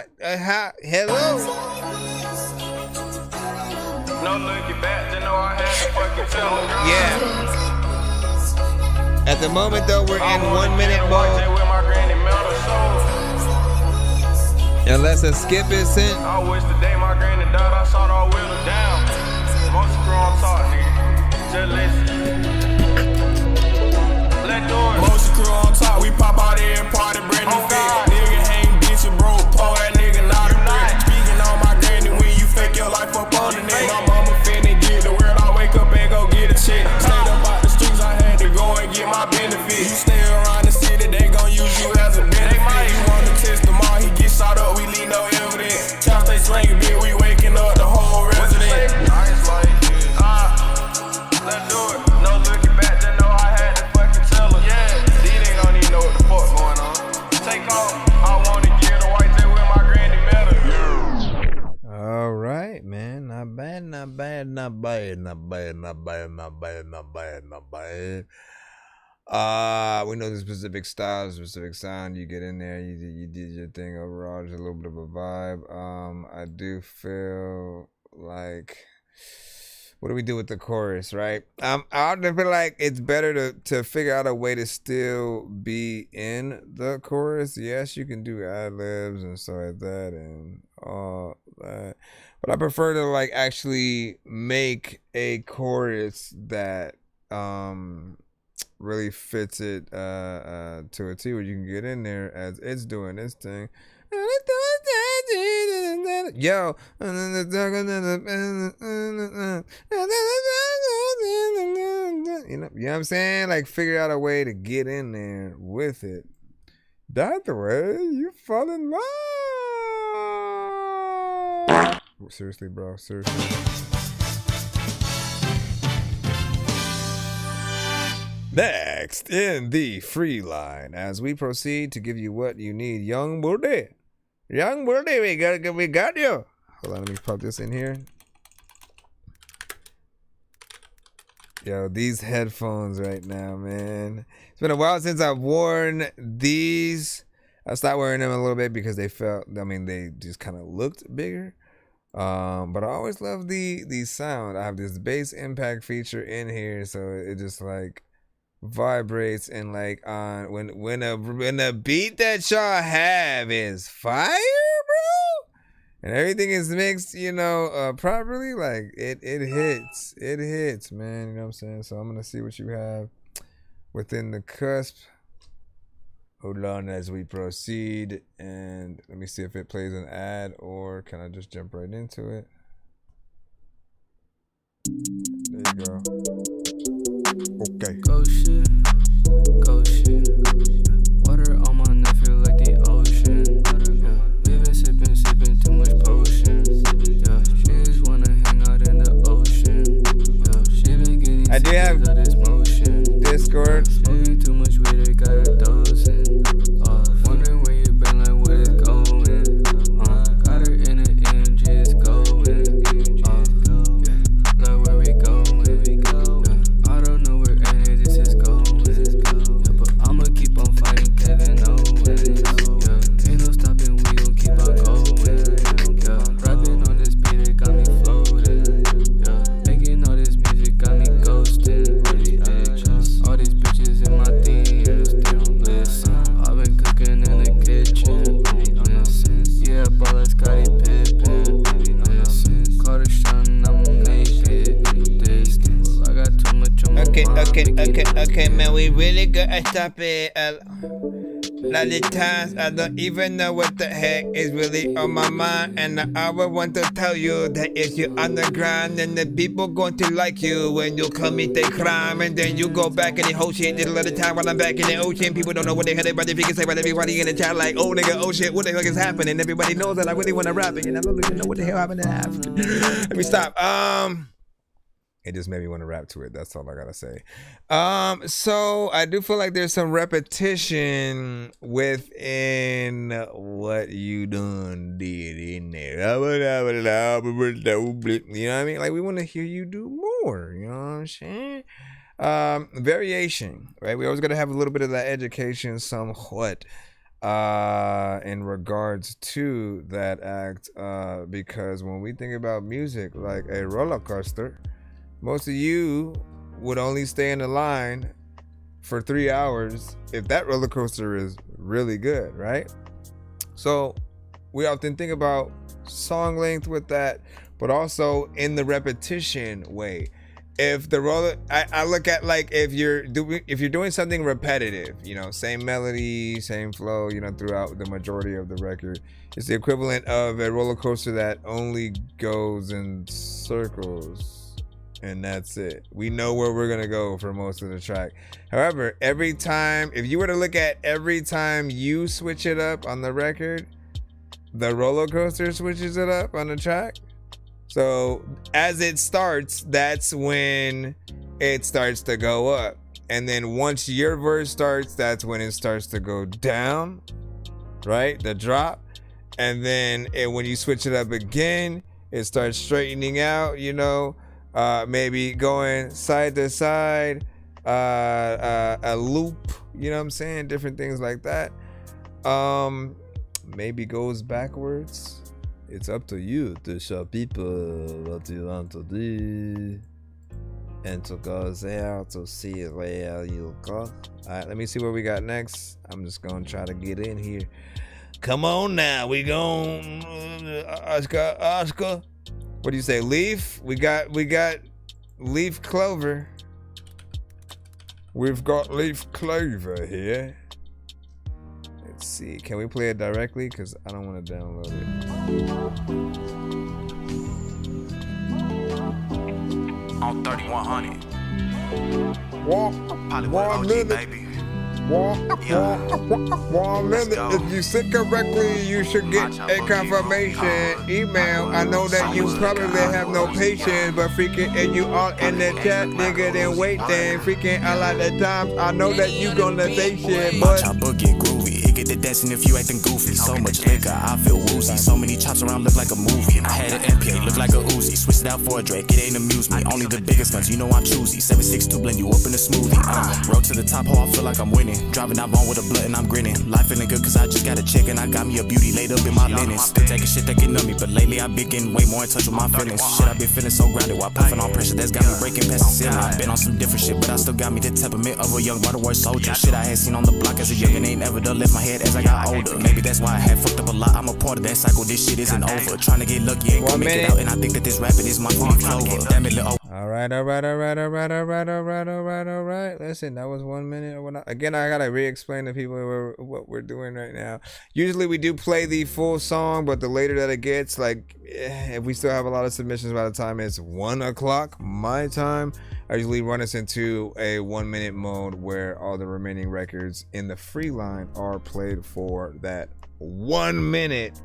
No looking back, you know I had to fucking tell them. Yeah. At the moment though, we're in 1 minute mode. Unless a skip is sent. I wish the day my granny died, I saw the wheel down. Most screw on talk, nigga. Just listen. Let's do it. Most crew on top, we pop out there and party, brand new fit. Nigga hang bitch and broke, pull that nigga not a brick. Speaking on my granny when you fake your life up on the nigga. My mama finna get the word, I wake up and go get a check. Stayed up out the streets, I had to go and get my benefit. You stay around the city, they gon' use you as a benefit. You wanna test them all, he get shot up, we leave no evidence. Chop they slang, bitch, we waking up the whole resident. Let's do it. No looking back, just know I had to fucking tell her. Yeah, these niggas don't even know what the fuck going on. Take off, I wanna get a white day with my granny metal. All right, man. Not bad. We know the specific style, specific sound. You get in there, you did your thing overall. Just a little bit of a vibe. I do feel like, what do we do with the chorus, right? I feel like it's better to figure out a way to still be in the chorus. Yes, you can do ad-libs and stuff like that and all that, but I prefer to like actually make a chorus that really fits it to a T, where you can get in there as it's doing its thing. Yo, you know what I'm saying? Like, figure out a way to get in there with it. That's the way you fall in love. Seriously, bro. Seriously. Next in the free line, as we proceed to give you what you need, young birdie, we got you. Hold on, let me pop this in here. Yo, these headphones right now, man. It's been a while since I've worn these. I stopped wearing them a little bit because they they just kind of looked bigger. But I always love the sound. I have this bass impact feature in here, so it just like vibrates, and like on when a beat that y'all have is fire, bro, and everything is mixed, properly, like it hits, man. You know what I'm saying? So I'm gonna see what you have within the cusp. Hold on as we proceed, and let me see if it plays an ad, or can I just jump right into it? There you go. Okay. Go shit. Water on my neck feel like the ocean. Yeah. We've been sipping too much potion. Yeah. She just wanna hang out in the ocean. Yeah. She been getting I do have this motion. Discord. Smoking too much weed, it got a dosing. Wondering where you been, like where it's going. Got her in the end, just going. Like where we going. I stop it. A lot of times I don't even know what the heck is really on my mind, and I would want to tell you that if you're on the grind, then the people going to like you when you commit the crime, and then you go back in the whole shit. Did a lot of time while I'm back in the ocean. People don't know what the hell everybody can say, but everybody in the chat like, oh nigga, oh shit, what the heck is happening? Everybody knows that I really want to rap it, and I don't even know what the hell happened to Africa. Let me stop. It just made me want to rap to it. That's all I gotta say. So I do feel like there's some repetition within what you done did in there. You know what I mean? Like, we want to hear you do more. You know what I'm saying? Variation, right? We always gotta have a little bit of that education, somewhat, in regards to that act, because when we think about music like a roller coaster, most of you would only stay in the line for 3 hours if that roller coaster is really good, right? So we often think about song length with that, but also in the repetition way. If the roller, I look at, like, if you're doing something repetitive, you know, same melody, same flow, you know, throughout the majority of the record, it's the equivalent of a roller coaster that only goes in circles. And that's it. We know where we're gonna go for most of the track. However, every time, if you were to look at every time you switch it up on the record, the roller coaster switches it up on the track. So as it starts, that's when it starts to go up. And then once your verse starts, that's when it starts to go down, right? The drop. And then when you switch it up again, it starts straightening out, you know. Maybe going side to side, a loop, you know what I'm saying? Different things like that. Maybe goes backwards. It's up to you to show people what you want to do and to go there to see where you go. All right, let me see what we got next. I'm just gonna try to get in here. Come on now, we gon' Oscar. What do you say, leaf? We got leaf clover. We've got leaf clover here. Let's see. Can we play it directly? Because I don't want to download it. On 3100. Hollywood OG, baby. If you sit correctly, you should get a confirmation email. I know that you probably have no patience, but freaking, and you all in the chat, nigga, then wait, then freaking a lot of times. I know that you gonna say shit, but get the dancing if you acting goofy. So much liquor, I feel woozy. So many chops around, look like a movie. I had an MPA, look like a Uzi. Switched it out for a Drake, it ain't amuse me. Only the biggest guns, you know I'm choosy. 762 blend you up in a smoothie. Road to the top, ho, I feel like I'm winning. Driving out on with a blunt and I'm grinning. Life feeling good cause I just got a chick and I got me a beauty laid up in my linen. Still taking shit that get on me, but lately I've been getting way more in touch with my feelings. Shit, I've been feeling so grounded while puffing on pressure that's got me breaking past the ceiling. Been on some different shit, but I still got me the temperament of a young waterworld soldier. Shit I had seen on the block as a youngin' ain't ever done left my head as I got older. Maybe that's why I had fucked up a lot. I'm a part of that cycle. This shit isn't over. Trying to get lucky ain't gonna make it out. And I think that this rapping is my fault. Damn it, little. All right. Listen, that was 1 minute. Again, I gotta re-explain to people what we're doing right now. Usually we do play the full song, but the later that it gets, like, if we still have a lot of submissions by the time it's 1 o'clock my time, I usually run us into a 1 minute mode where all the remaining records in the free line are played for that 1 minute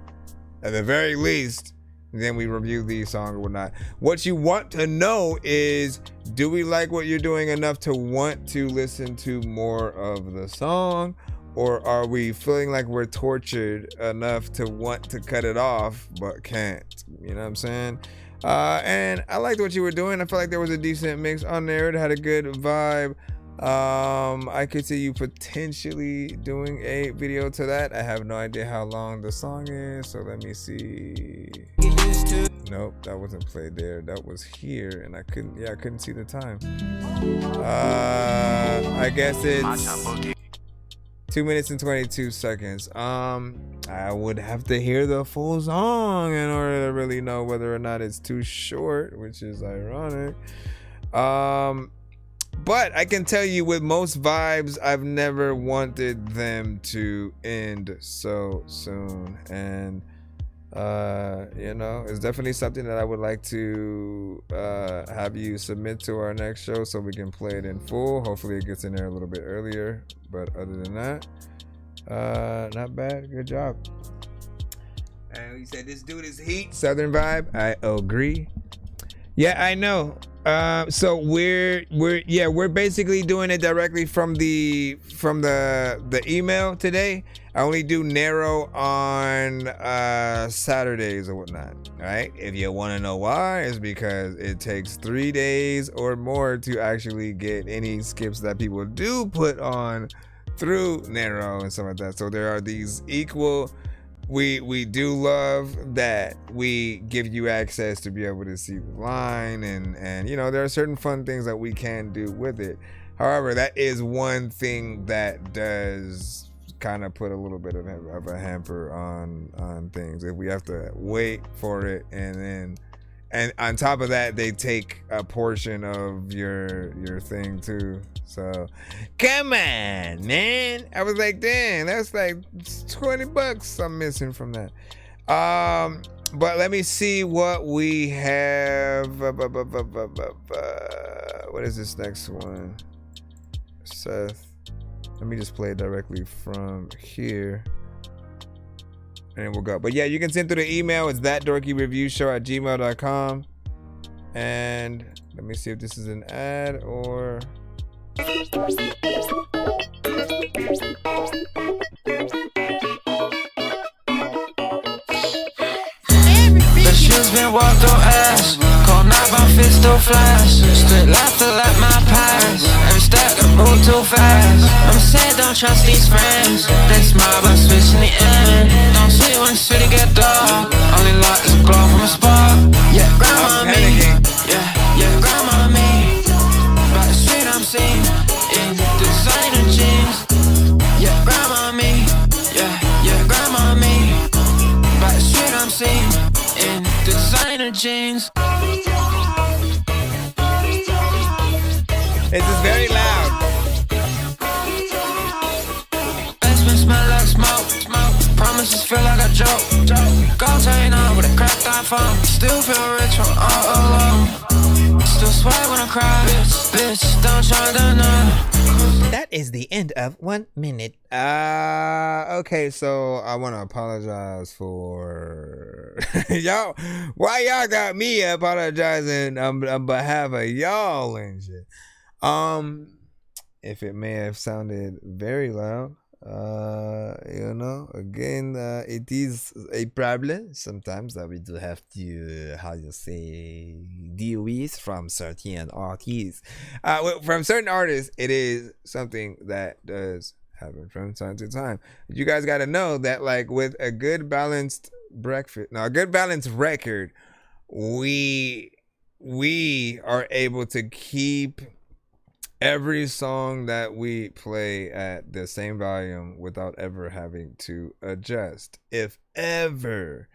at the very least. Then we review the song or whatnot. What you want to know is, do we like what you're doing enough to want to listen to more of the song? Or are we feeling like we're tortured enough to want to cut it off but can't? You know what I'm saying? And I liked what you were doing. I felt like there was a decent mix on there. It had a good vibe. I could see you potentially doing a video to that. I have no idea how long the song is, so let me see. Nope, that wasn't played there. That was here, and I couldn't see the time. I guess it's 2 minutes and 22 seconds. I would have to hear the full song in order to really know whether or not it's too short, which is ironic. But I can tell you with most vibes, I've never wanted them to end so soon. And you know, it's definitely something that I would like to have you submit to our next show so we can play it in full. Hopefully it gets in there a little bit earlier. But other than that, not bad. Good job. And he said this dude is heat. Southern vibe. I agree. Yeah, I know. So we're basically doing it directly from the email today. I only do narrow on Saturdays or whatnot. All right. If you want to know why, it's because it takes 3 days or more to actually get any skips that people do put on through narrow and stuff like that. So there are these equal. We do love that we give you access to be able to see the line and you know, there are certain fun things that we can do with it. However, that is one thing that does kind of put a little bit of a hamper on things if we have to wait for it, and on top of that they take a portion of your thing too. So come on, man. I was like, damn, that's like $20 I'm missing from that. But let me see what we have. What is this next one? Seth. Let me just play it directly from here. And we'll go. But yeah, you can send through the email. It's ThatDorkyReviewShow@gmail.com. And let me see if this is an ad or... The shoes been walked through ass. Cold knife, my fist still flash. Straight laughter like my past. Every step I move too fast. I'm sad, don't trust these friends. They smile but switch in the end. Don't see when the city get dark. Only light is a glow from a spark. Yeah, grandma me. Yeah, grandma me. By the street I'm seen in designer jeans. Yeah, grandma me. Yeah, grandma me. By the street I'm seen in designer jeans. This is very loud. Basement smell like smoke. Promises feel like a joke. Gold chain on with a cracked iPhone. Still feel rich from all alone. Still sweat when I cry. Bitch, don't try to know. That is the end of 1 minute. Okay, so I want to apologize for y'all. Why y'all got me apologizing on behalf of y'all and shit? If it may have sounded very loud, you know, again, it is a problem sometimes that we do have to, how you say, deal with from certain artists. From certain artists, it is something that does happen from time to time. You guys got to know that, like, with a good balanced a good balanced record, we are able to keep every song that we play at the same volume without ever having to adjust, if ever.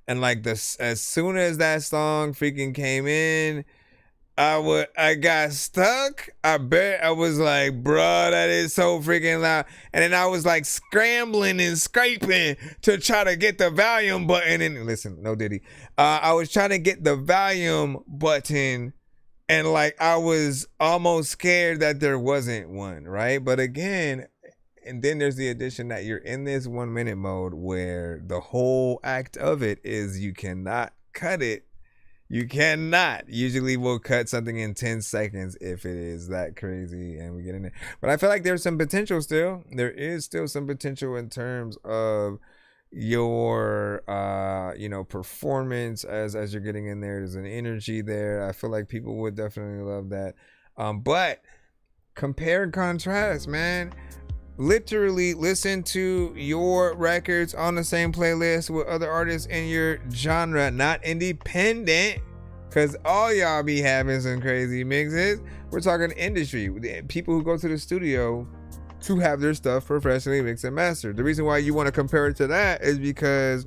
And like this, as soon as that song freaking came in, I got stuck. I bet I was like, bruh, that is so freaking loud. And then I was like scrambling and scraping to try to get the volume button. And listen, no Diddy. I was trying to get the volume button, and like I was almost scared that there wasn't one, right? But again, and then there's the addition that you're in this 1 minute mode where the whole act of it is you cannot cut it. You cannot. Usually we'll cut something in 10 seconds if it is that crazy and we get in there. But I feel like there's some potential still. There is still some potential in terms of your performance as you're getting in there. There's an energy there. I feel like people would definitely love that. But compare and contrast, man. Literally listen to your records on the same playlist with other artists in your genre, not independent, because all y'all be having some crazy mixes. We're talking industry, people who go to the studio to have their stuff professionally mixed and mastered. The reason why you want to compare it to that is because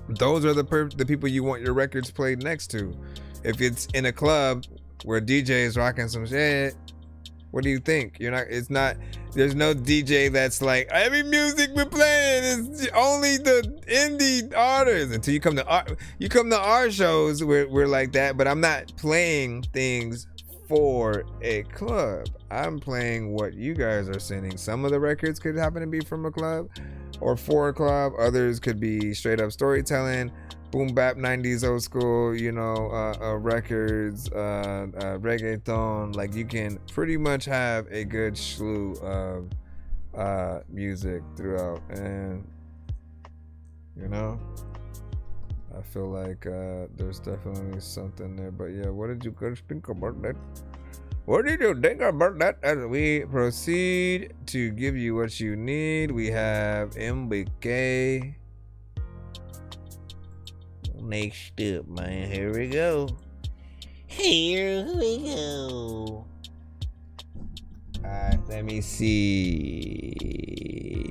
those are the people you want your records played next to. If it's in a club where DJ is rocking some shit, What do you think? It's not, there's no DJ that's like, every music we're playing is only the indie artists. Until you come to our shows, we're like that, but I'm not playing things for a club. I'm playing what you guys are sending. Some of the records could happen to be from a club or for a club. Others could be straight up storytelling, boom bap 90s old school, records, reggaeton. Like, you can pretty much have a good slew of music throughout. And I feel like there's definitely something there. But yeah, what did you guys think about that? What did you think about that? As we proceed to give you what you need, we have MBK. Next up, man. Here we go. Alright, let me see.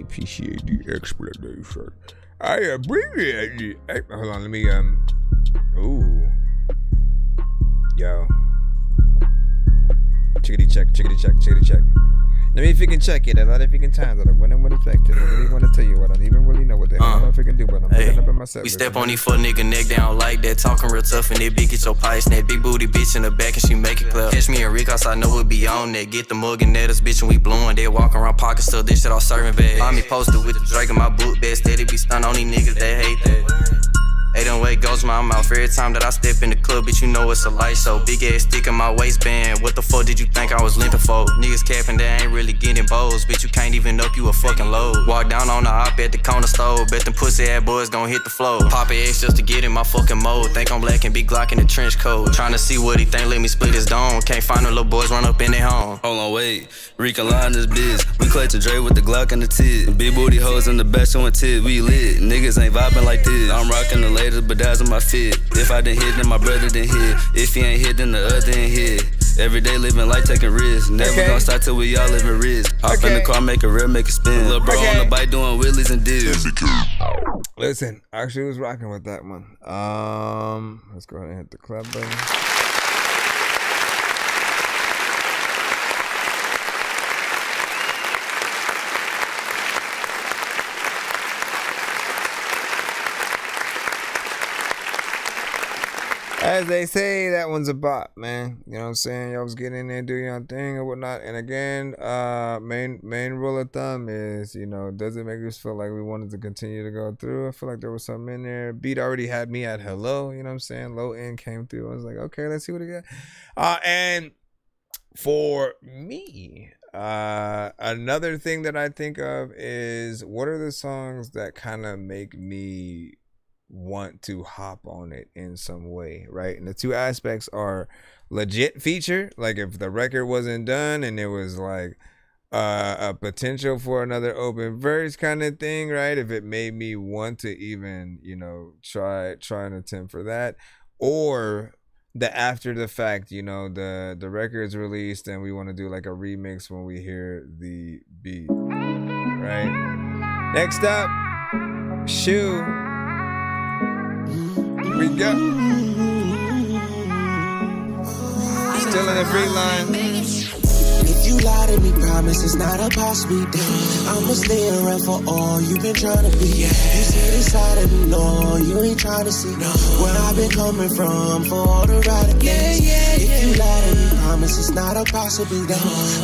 Appreciate the explanation. I appreciate it. Hey, hold on, let me ooh. Yo. Chickity check. Let me if you can check it. A lot of you can time that I wouldn't expect it. I really want to tell you what I don't even really know what the hell I don't know if I can do, but I'm picking up in myself. We step on these fuck nigga neck down like that, talking real tough and that bitch get your pipes. That big booty bitch in the back and she make it clear. Catch me and Rick, I know it be on that. Get the mug and that us bitch and we blowing that. Walking around pockets stuff, this shit all serving bad. Find me posted with the Drake in my book bag, steady be stunned on these niggas that hate that. 808 goes my mouth every time that I step in the club, bitch, you know it's a light show. Big ass stick in my waistband, what the fuck did you think I was limping for? Niggas capping, they ain't really getting bows, bitch, you can't even up you a fucking load. Walk down on the op at the corner store, bet them pussy ass boys gon' hit the floor. Pop a X just to get in my fucking mode, think I'm black and big Glock in the trench coat. Tryna see what he think, let me split his dome. Can't find no little boys run up in their home. Hold on, wait, Rick line this biz. We clutch a Dre with the Glock and the tit. Big booty hoes in the back showing tit, we lit. Niggas ain't vibing like this. I'm rocking the latest, but that's in my fit. If I didn't hit, then my brother didn't hit. If he ain't hit, then the other ain't hit. Every day living life taking risks. Never gonna stop till we all living risk. Hop in the car, make it real, make it spin. Lil' bro on the bike doing wheelies and dips. Listen, I actually was rocking with that one. Let's go ahead and hit the clap button. As they say, that one's a bop, man. You know what I'm saying? Y'all was getting in there, do your own thing or whatnot. And again, main rule of thumb is, does it make us feel like we wanted to continue to go through? I feel like there was something in there. Beat already had me at hello, you know what I'm saying? Low end came through. I was like, okay, let's see what it got. And for me, another thing that I think of is, what are the songs that kind of make me want to hop on it in some way, right? And the two aspects are legit feature, like if the record wasn't done and there was like a potential for another open verse kind of thing, right? If it made me want to even try and attempt for that, or the after the fact, the record's released and we want to do like a remix when we hear the beat, right? Next up, Shoe. We go. Still in the free line. If you lie to me, promise it's not a possibility. I'ma stay around for all you've been trying to be. You see this side of me, no, you ain't trying to see where I've been coming from for all the right things. If you lie to me, promise it's not a possibility.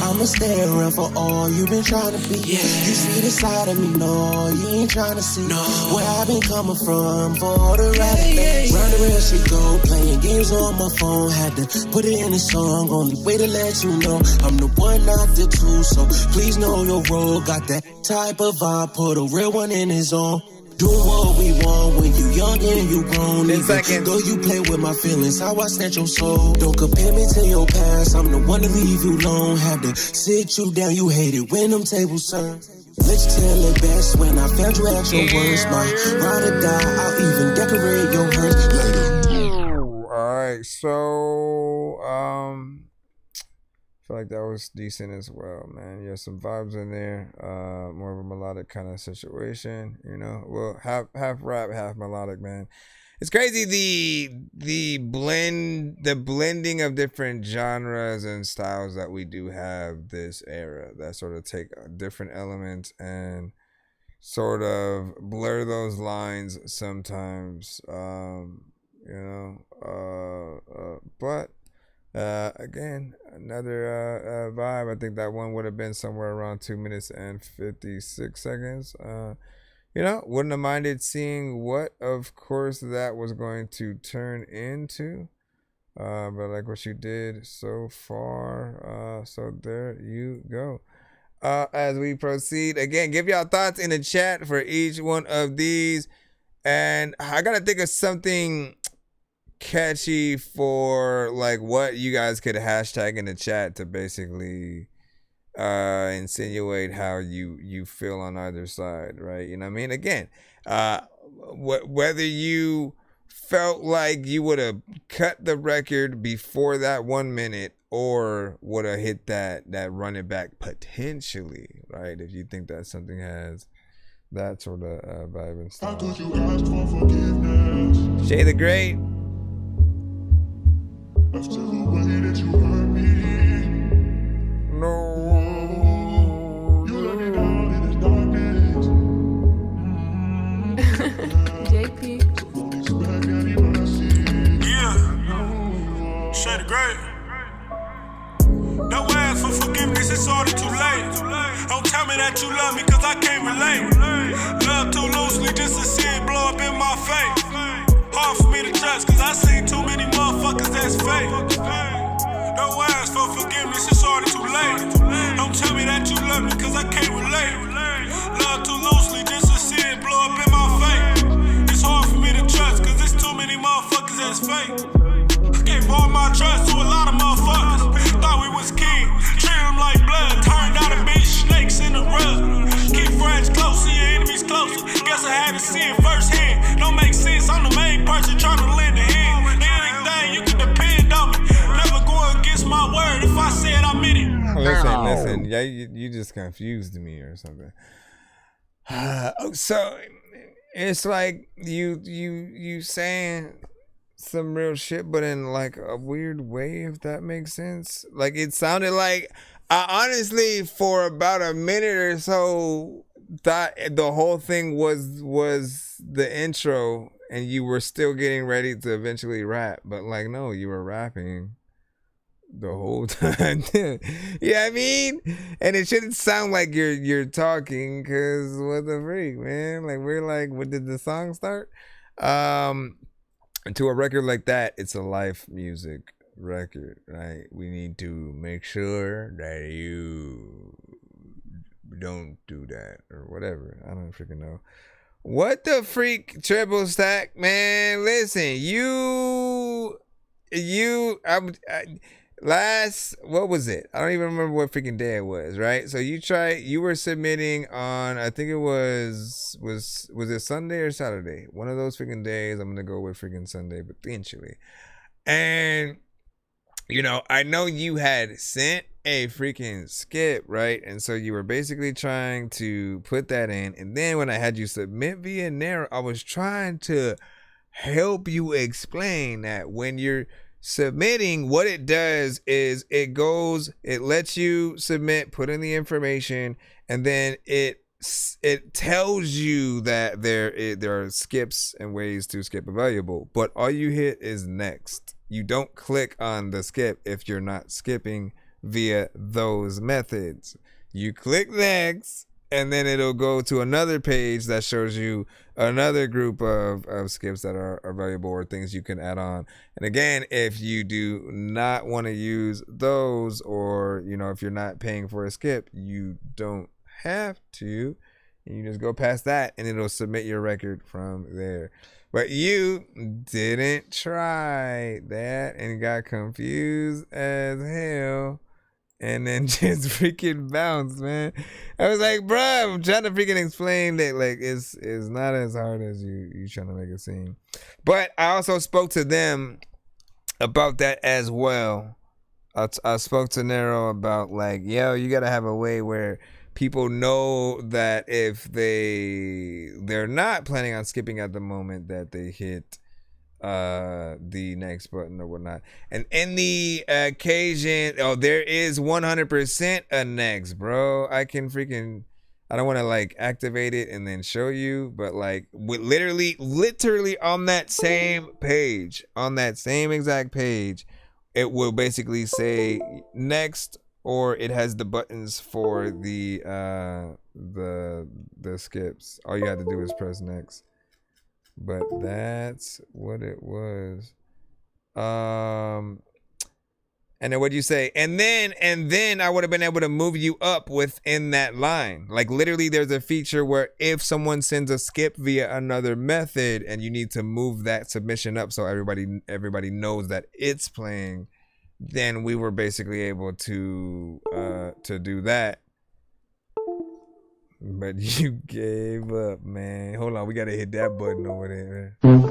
I'ma stay around for all you've been trying to be. You see this side of me, no, you ain't trying to see where I've been coming from for all the right things. Round the real shit go, playing games on my phone. Had to put it in a song, only way to let you know I'm the one, not the two, so please know your role. Got that type of vibe, put a real one in his own. Do what we want when you young and you grown. Even though you play with my feelings, how I snatch your soul. Don't compare me to your past, I'm the one to leave you alone. Had to sit you down, you hate it when them tables turn. Let's tell it best when I found you at your worst. My ride or die, I'll even decorate your hearse later. Alright, so feel like that was decent as well, man. Yeah, some vibes in there. More of a melodic kind of situation, you know. Well, half rap, half melodic, man. It's crazy the blending of different genres and styles that we do have this era that sort of take different elements and sort of blur those lines sometimes. But again, another vibe. I think that one would have been somewhere around 2 minutes and 56 seconds. Wouldn't have minded seeing what, of course, that was going to turn into. But like what you did so far. So there you go. As we proceed, again, give y'all thoughts in the chat for each one of these. And I gotta think of something catchy for like what you guys could hashtag in the chat to basically insinuate how you feel on either side, right? You know what I mean? Again, whether you felt like you would have cut the record before that 1 minute or would have hit that run it back potentially, right? If you think that something has that sort of vibe and stuff. Shay the Great. After the way that you hurt me. No. You let me down in the darkness. JP. Yeah. Shay the Great. Don't ask for forgiveness, it's already too late. Don't tell me that you love me, cause I can't relate. Love too loosely just to see it blow up in my face. Hard for me to trust, cause I seen too many motherfuckers that's fake. Don't ask for forgiveness, it's already too late. Don't tell me that you love me, cause I can't relate. Love too loosely just to see it blow up in my face. It's hard for me to trust, cause there's too many motherfuckers that's fake. I gave all my trust to a lot of motherfuckers. Thought we was king, treat them like blood. Turned out to be snakes in the rug. Keep friends close, see your enemies closer. Guess I had to see it firsthand. Don't make sense, I'm the main person trying to lend a hand. Anything you can depend on me. Never go against my word. If I said I meant it. Listen. Yeah, you just confused me or something. So it's like you saying some real shit, but in like a weird way, if that makes sense. Like it sounded like, I honestly for about a minute or so thought the whole thing was the intro and you were still getting ready to eventually rap, but like no, you were rapping the whole time. Yeah, I mean, and it shouldn't sound like you're talking, cause what the freak, man? Like we're like, what did the song start? To a record like that, it's a live music record, right? We need to make sure that you don't do that or whatever. I don't freaking know. What the freak, Triple Stack, man? Listen, what was it? I don't even remember what freaking day it was, right? So you were submitting on, I think it was it Sunday or Saturday? One of those freaking days. I'm gonna go with freaking Sunday potentially. And I know you had sent a freaking skip, right? And so you were basically trying to put that in. And then when I had you submit via Nero, I was trying to help you explain that when you're submitting, what it does is it lets you submit, put in the information, and then it tells you that there are skips and ways to skip available, but all you hit is next. You don't click on the skip if you're not skipping via those methods. You click next, and then it'll go to another page that shows you another group of skips that are available or things you can add on. And again, if you do not want to use those, or if you're not paying for a skip, you don't have to. You just go past that and it'll submit your record from there. But you didn't try that and got confused as hell. And then just freaking bounced, man. I was like, bruh, I'm trying to freaking explain that, like, it's not as hard as you trying to make it seem. But I also spoke to them about that as well. I spoke to Nero about like, yo, you gotta have a way where people know that if they're not planning on skipping at the moment that they hit the next button or whatnot. And in the occasion, there is 100% a next, bro. I don't want to like activate it and then show you, but like with literally on that same page, on that same exact page, it will basically say next, or it has the buttons for the skips. All you have to do is press next. But that's what it was. And then what'd you say? And then I would have been able to move you up within that line. Like literally there's a feature where if someone sends a skip via another method and you need to move that submission up so everybody knows that it's playing, then we were basically able to do that. But you gave up, man. Hold on, we gotta hit that button over there, man.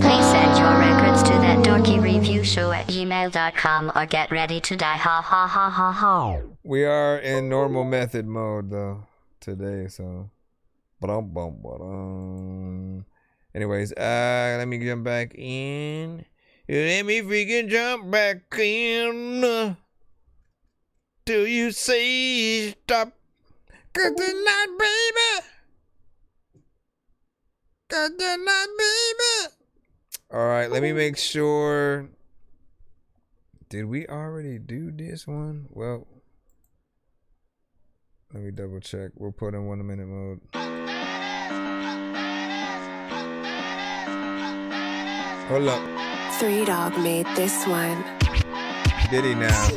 Please send your records to ThatDorkyReviewShow@gmail.com or get ready to die. Ha ha ha ha ha. We are in normal method mode though today, so. Anyways, let me jump back in. Let me freaking jump back in. Till you say stop. Good night, baby. Good night, baby. All right, let me make sure. Did we already do this one? Well, let me double check. We'll put in 1 minute mode. Hold up. 3 Dog made this one. Did he now?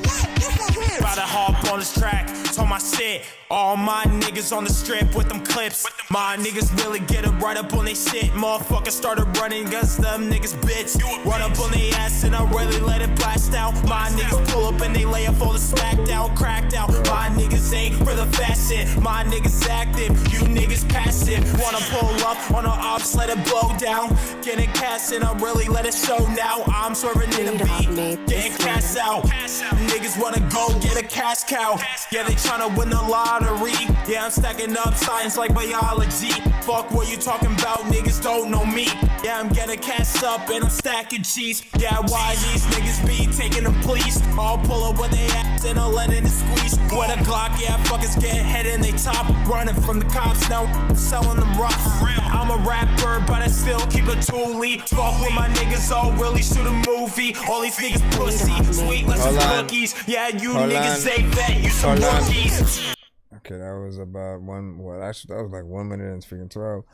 About to hop on this track, told my shit. All my niggas on the strip with them clips. My niggas really get it right up on they shit. Motherfuckers started running against them niggas, bitch. Run up on they ass and I really let it blast out. My niggas pull up and they lay up all the smacked out, cracked out. My niggas ain't for the fast shit. My niggas active, you niggas passive. Wanna pull up on the ops, let it blow down. Getting cash and I really let it show now. I'm swerving in the beat, getting cash out. Niggas wanna go get a cash cow. Yeah, they tryna win the lottery. Yeah, I'm stacking up science like biology. Fuck what you talking about, niggas don't know me. Yeah, I'm getting cash up and I'm stacking cheese. Yeah, why these niggas be taking the police? I'll pull up with they ass and I'll let it squeeze. With a Glock, yeah, fuckers get head in they top. Running from the cops now, selling them rocks. I'm a rapper, but I still keep a toolie. Fuck with my niggas, I'll really shoot a movie. All these niggas pussy, sweet like some cookies. Yeah, you niggas ain't that, you some rookies. Okay, that was about actually that was like 1 minute and freaking 12.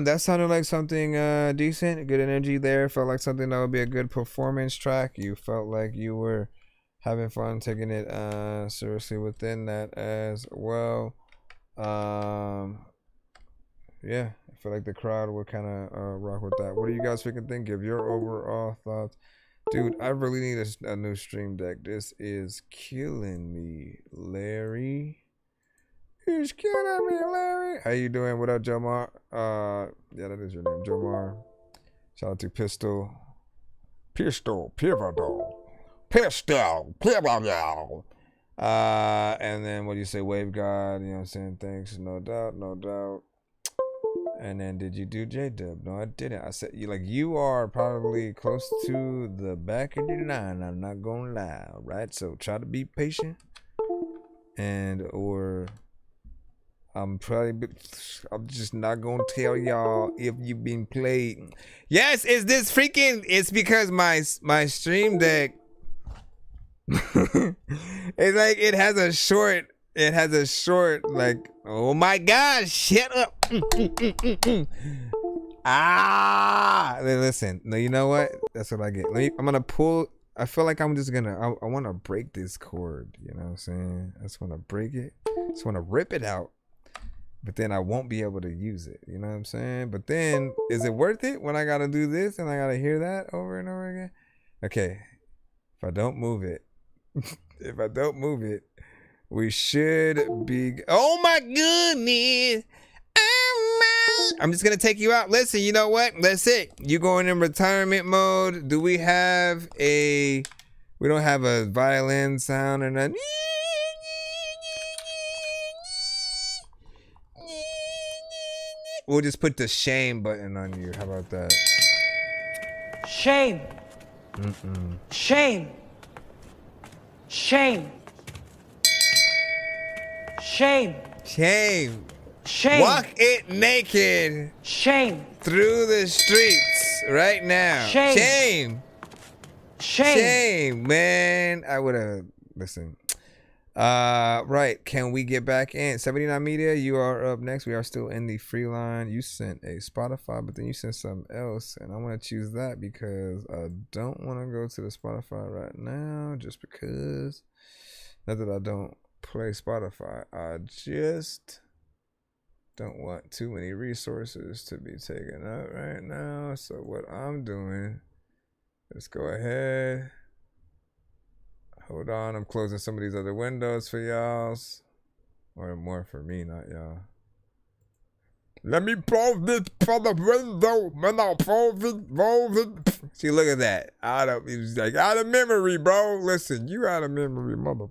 That sounded like something decent, good energy there. Felt like something that would be a good performance track. You felt like you were having fun taking it seriously within that as well. Yeah, I feel like the crowd would kind of rock with that. What do you guys freaking think? Give your overall thoughts. Dude, I really need a new stream deck. This is killing me, Larry. It's killing me, Larry. How you doing? What up, Jomar? Yeah, that is your name, Jomar. Shout out to Pistol. Pivotal. And then what do you say, Wave God? You know what I'm saying? Thanks. No doubt. And then did you do J-Dub? No, I didn't. I said you are probably close to the back of the line. I'm not gonna lie, right? So try to be patient, or I'm just not gonna tell y'all if you've been played. Yes, it's because my stream deck. It's like it has a short like, oh my gosh, shut up. Listen, no, you know what? That's what I get. I'm gonna pull. I feel like I'm just gonna. I want to break this cord. You know what I'm saying? I just want to break it. I just want to rip it out. But then I won't be able to use it. You know what I'm saying? But then, is it worth it when I gotta do this and I gotta hear that over and over again? Okay, if I don't move it, we should be. Oh my goodness. I'm just going to take you out. Listen, you know what? That's it. You going in retirement mode. Do we have a We don't have a violin sound or nothing. We'll just put the shame button on you. How about that? Shame. Shame. Shame. Shame. Shame. Shame. Walk it naked. Shame. Through the streets right now. Shame. Shame. Shame. Shame, man. I would have listened. Right. Can we get back in? 79 Media, you are up next. We are still in the free line. You sent a Spotify, but then you sent something else, and I want to choose that because I don't want to go to the Spotify right now just because. Not that I don't play Spotify. I just don't want too many resources to be taken up right now. So what I'm doing, let's go ahead. Hold on, I'm closing some of these other windows for y'all's. Or more for me, not y'all. Let me close this for the window when I close it. See, look at that. It was like out of memory, bro. Listen, you out of memory, mother.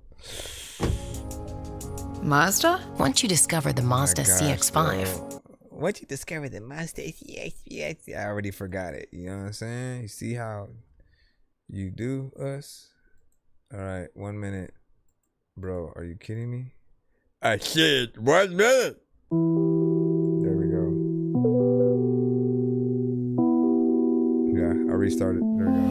Mazda? Once you discover the Mazda CX-5. Bro. Once you discover the Mazda CX-5, I already forgot it. You know what I'm saying? You see how you do us? All right, 1 minute. Bro, are you kidding me? I said 1 minute. There we go. Yeah, I restarted. There we go.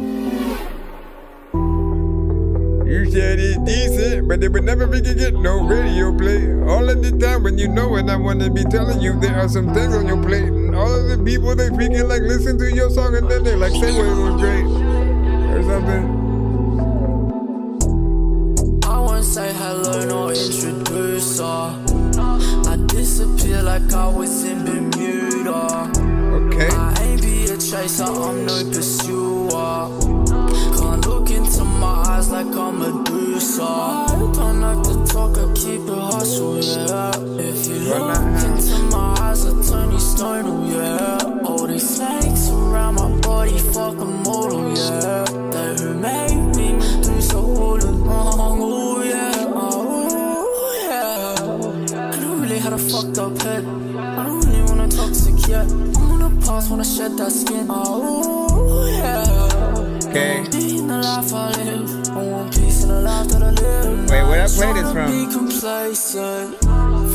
You said it's decent, but they would never be get no radio play. All of the time when you know it, I want to be telling you there are some things on your plate. And all of the people, they freaking like listen to your song and then they like say well, it was great. Or something. Say hello, no introduce her. I disappear like I was in Bermuda. Okay. I ain't be a chaser, I'm no pursuer. Can't look into my eyes like I'm Medusa. I don't have to talk, I keep it hustle, yeah. If you look into my eyes, I turn you stone, oh yeah. All these snakes around my body, fuck them all, oh yeah. They who made me do so all along, oh yeah. Had a fucked up head. I don't really wanna toxic yet. I'm on the past, wanna shed that skin. Oh yeah. Okay. In the life I live, I want peace in the life that I live. Wait, where I play this from?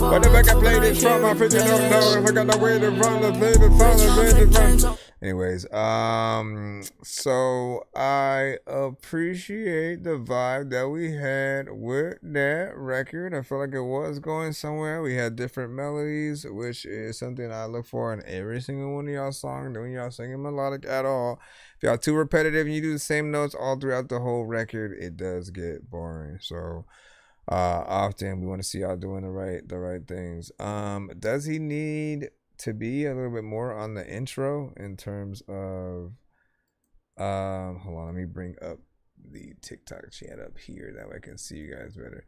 What the fuck I play this from? I freaking don't know if I got no way to run the play the song. Anyways, so I appreciate the vibe that we had with that record. I feel like it was going somewhere. We had different melodies, which is something I look for in every single one of y'all songs. When y'all singing melodic at all, if y'all too repetitive and you do the same notes all throughout the whole record, it does get boring. So often we want to see y'all doing the right things. Does he need to be a little bit more on the intro in terms of hold on, let me bring up the TikTok chat up here that way I can see you guys better.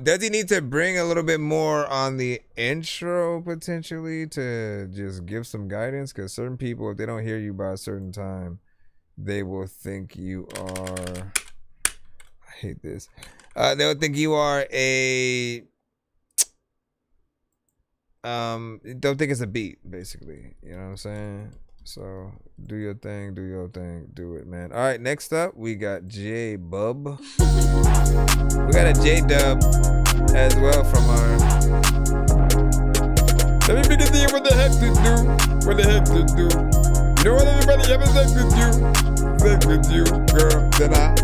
Does he need to bring a little bit more on the intro potentially to just give some guidance? Because certain people, if they don't hear you by a certain time, they will think you are, I hate this, they'll think you are a don't think it's a beat, basically. You know what I'm saying? So do your thing, do it, man. All right, next up we got J Bub. We got a J Dub as well from our. Let me begin to see what the heck to do. What the heck to do? You know what everybody ever sex with you? Sex with you, girl. Then I.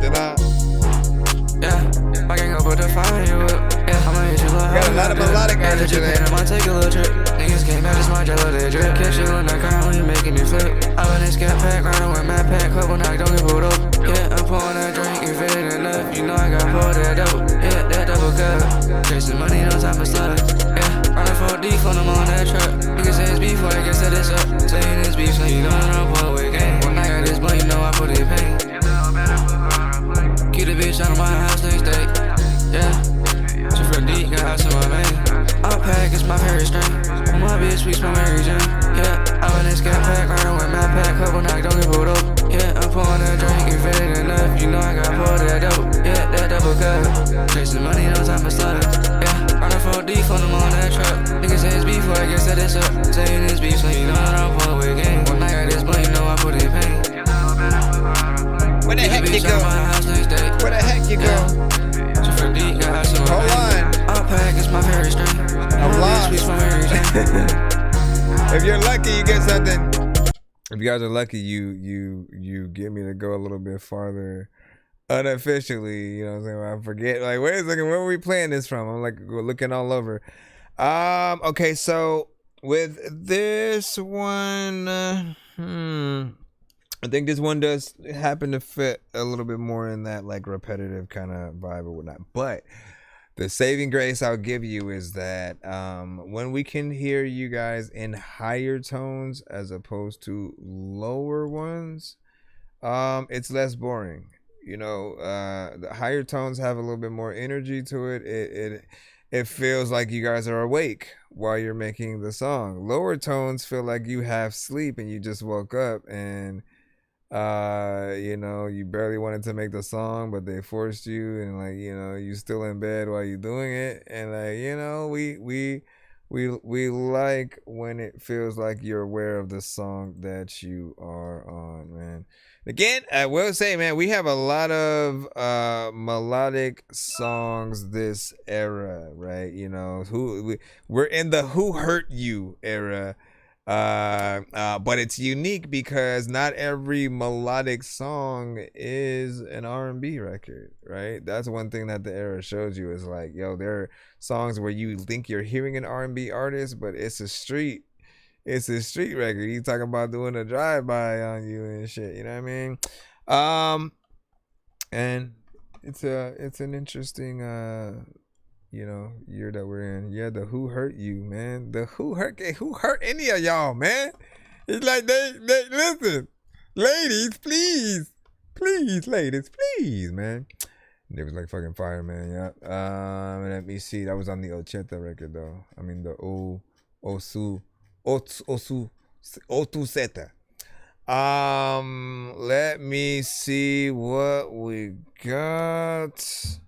Yeah, I can't go but to find you up. Yeah, I'ma hit you like got a lot of melodic energy today. I might take a little trip. Niggas can't match this my jello, they drip. Catch you in that car when you making it flip. I went in scat pack, riding with my pack. Couple knock, don't get pulled up. Yeah, I'm pouring that drink, you fit it enough. You know I got pulled that dope. Yeah, that double cup. Chasing money, no time for slugs. Yeah, running 4 deep on them on that truck. Niggas say it's beef, before they can set this up. Saying it's beef, so you know I'm on with game. When I got this blunt, you know I put it in pain. Keep the bitch out of my house next day. Yeah, just for deep, got house in my vein. I'll pack, it's my favorite strain. For my bitch, we smoke Mary Jane. Yeah, I'm in this cat pack, riding with my pack, couple knock, don't get pulled up. Yeah, I'm pouring a drink, you fit it enough. You know I got pulled that dope. Yeah, that double cup. Chasing money, no time for slugs. Yeah, running 4D for them on that truck. Niggas say it's beef, well, I guess that it's up. Saying it's beef, so you know that I'm pulling with game. One night at this blunt, you know I put it in pain. Where the heck you go? Where the heck you go? Hold on. It's my very strength. I'm lost. If you're lucky, you get something. If you guys are lucky, you get me to go a little bit farther unofficially. You know what I'm saying? I forget. Like, wait a second, where were we playing this from? I'm like looking all over. Okay, so with this one, I think this one does happen to fit a little bit more in that like repetitive kind of vibe or whatnot. But the saving grace I'll give you is that when we can hear you guys in higher tones as opposed to lower ones, it's less boring. You know, the higher tones have a little bit more energy to it. It feels like you guys are awake while you're making the song. Lower tones feel like you have sleep and you just woke up and you know, you barely wanted to make the song, but they forced you, and like, you know, you still in bed while you're doing it, and like, you know, we like when it feels like you're aware of the song that you are on, man. Again, I will say, man, we have a lot of melodic songs this era, right? You know, we're in the Who Hurt You era. But it's unique because not every melodic song is an R&B record, right? That's one thing that the era shows you is like, yo, there are songs where you think you're hearing an R&B artist, but it's a street record. You talking about doing a drive-by on you and shit, you know what I mean? And it's an interesting you know, year that we're in. Yeah, the Who Hurt You, man. The who hurt any of y'all, man? It's like they listen, ladies, please, ladies, please, man. It was like fucking fire, man. Yeah. Let me see. That was on the Ochenta record, though. I mean the Otuseta. Let me see what we got.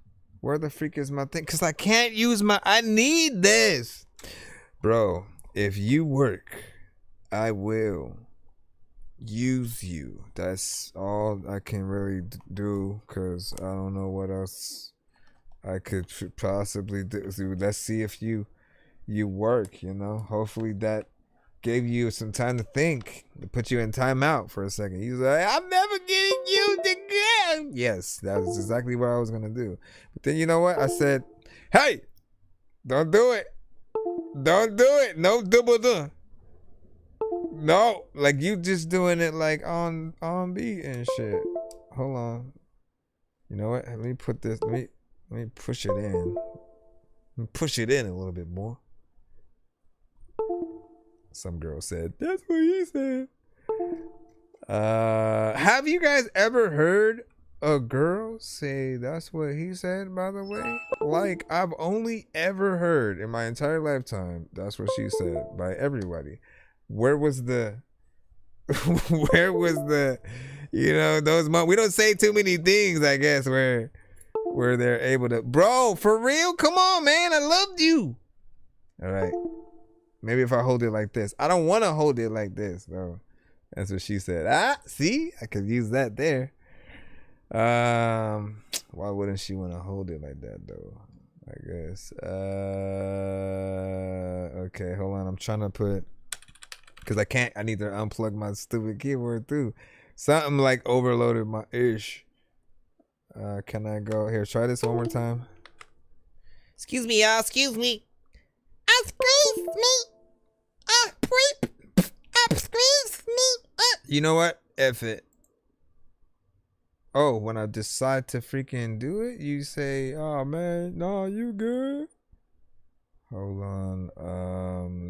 Where the freak is my thing? Because I can't use I need this. Bro, if you work, I will use you. That's all I can really do because I don't know what else I could possibly do. Let's see if you work, you know. Hopefully that gave you some time to think, to put you in timeout for a second. He's like, I'm never getting used again. Yes, that was exactly what I was gonna do. But then you know what? I said, hey, don't do it. Don't do it. No double done. No, like you just doing it like on beat and shit. Hold on. You know what? Let me put this. Let me push it in. Let me push it in a little bit more. Some girl said, that's what he said. Have you guys ever heard a girl say that's what he said, by the way? Like, I've only ever heard in my entire lifetime, that's what she said, by everybody. Where was the, you know, those we don't say too many things, I guess, where they're able to, bro, for real? Come on, man, I loved you. All right. Maybe if I hold it like this. I don't want to hold it like this, though. That's what she said. See? I could use that there. Why wouldn't she want to hold it like that, though? I guess. Okay, hold on. I'm trying to put... Because I can't... I need to unplug my stupid keyboard, too. Something like overloaded my ish. Can I go... Here, try this one more time. Excuse me, y'all. Excuse me. Excuse me. Excuse me. You know what? F it. Oh, when I decide to freaking do it, you say, oh man, no, you good. Hold on.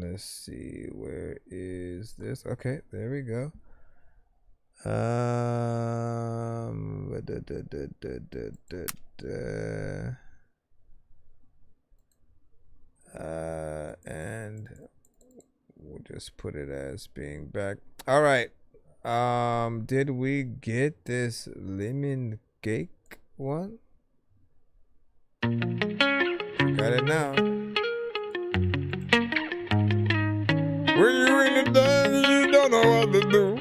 Let's see. Where is this? Okay, there we go. And just put it as being back. All right. Did we get this lemon cake one? Got it now. When you in the dance, you don't know what to do.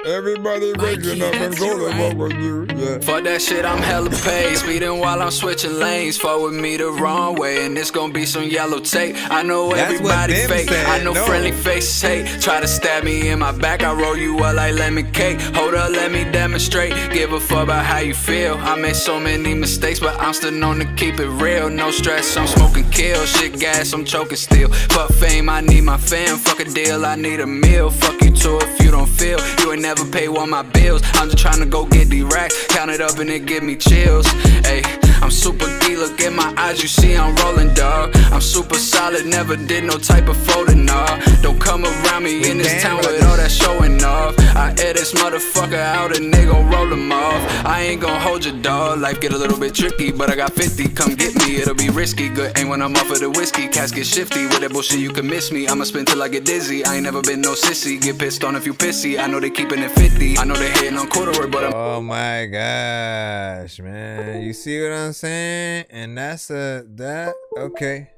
Everybody waking up and going what with you. Yeah. Fuck that shit, I'm hella paid. Speeding while I'm switching lanes. Fuck with me the wrong way, and it's gonna be some yellow tape. I know everybody fake. I know friendly faces hate. Try to stab me in my back, I roll you up like lemon cake. Hold up, let me demonstrate. Give a fuck about how you feel. I made so many mistakes, but I'm still known to keep it real. No stress, I'm smoking kill. Shit gas, I'm choking still. Fuck fame, I need my fam. Fuck a deal, I need a meal. Fuck you too if you don't feel. You ain't never pay all my bills. I'm just trying to go get these racks. Count it up and it give me chills. Hey, I'm super geek, look at my eyes, you see I'm rolling, dog. I'm super solid, never did no type of folding, nah. Don't come around me in this town with all that showing off. I air this motherfucker out and they gon' roll them off. I ain't gon' hold your dog, life get a little bit tricky, but I got 50, come get me, it'll be risky. Good aim when I'm off of the whiskey, cats get shifty. With that bullshit you can miss me, I'ma spin till I get dizzy. I ain't never been no sissy, get pissed on if you pissy. I know they keeping it 50, I know they hating on corduroy, but I'm oh my gosh, man. You see what I'm saying? And that's that. Okay.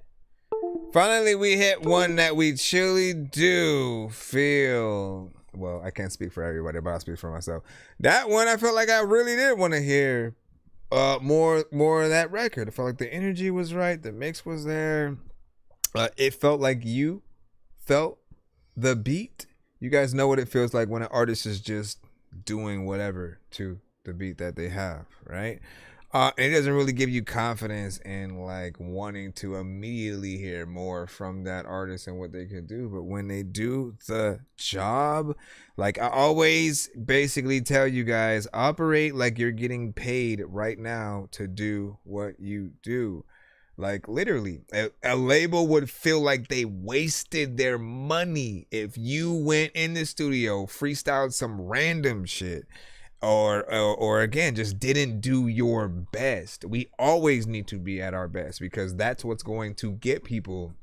Finally, we hit one that we truly do feel. Well, I can't speak for everybody, but I'll speak for myself. That one, I felt like I really did want to hear more of that record. I felt like the energy was right. The mix was there. It felt like you felt the beat. You guys know what it feels like when an artist is just doing whatever to the beat that they have, right? And it doesn't really give you confidence in like wanting to immediately hear more from that artist and what they can do. But when they do the job, like I always basically tell you guys, operate like you're getting paid right now to do what you do. Like literally, a label would feel like they wasted their money if you went in the studio, freestyled some random shit, or again, just didn't do your best. We always need to be at our best because that's what's going to get people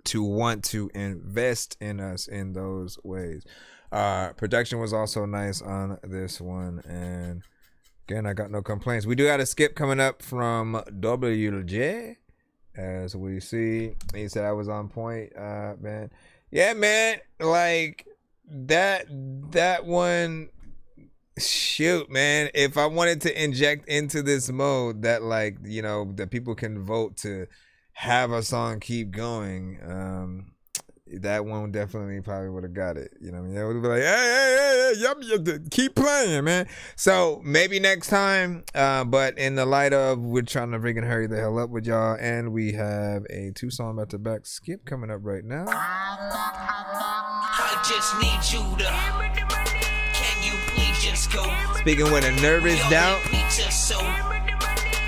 to want to invest in us in those ways. Production was also nice on this one, and again, I got no complaints. We do got a skip coming up from WJ. As we see, he said I was on point, man. Yeah, man. Like that one. Shoot, man. If I wanted to inject into this mode that, like, you know, that people can vote to have a song keep going, that one definitely probably would have got it. You know what I mean? It would have been like, hey, keep playing, man. So maybe next time. But in the light of we're trying to freaking hurry the hell up with y'all, and we have a 2-song back-to-back skip coming up right now. I just need you to. Can you please just go? Speaking with a nervous doubt.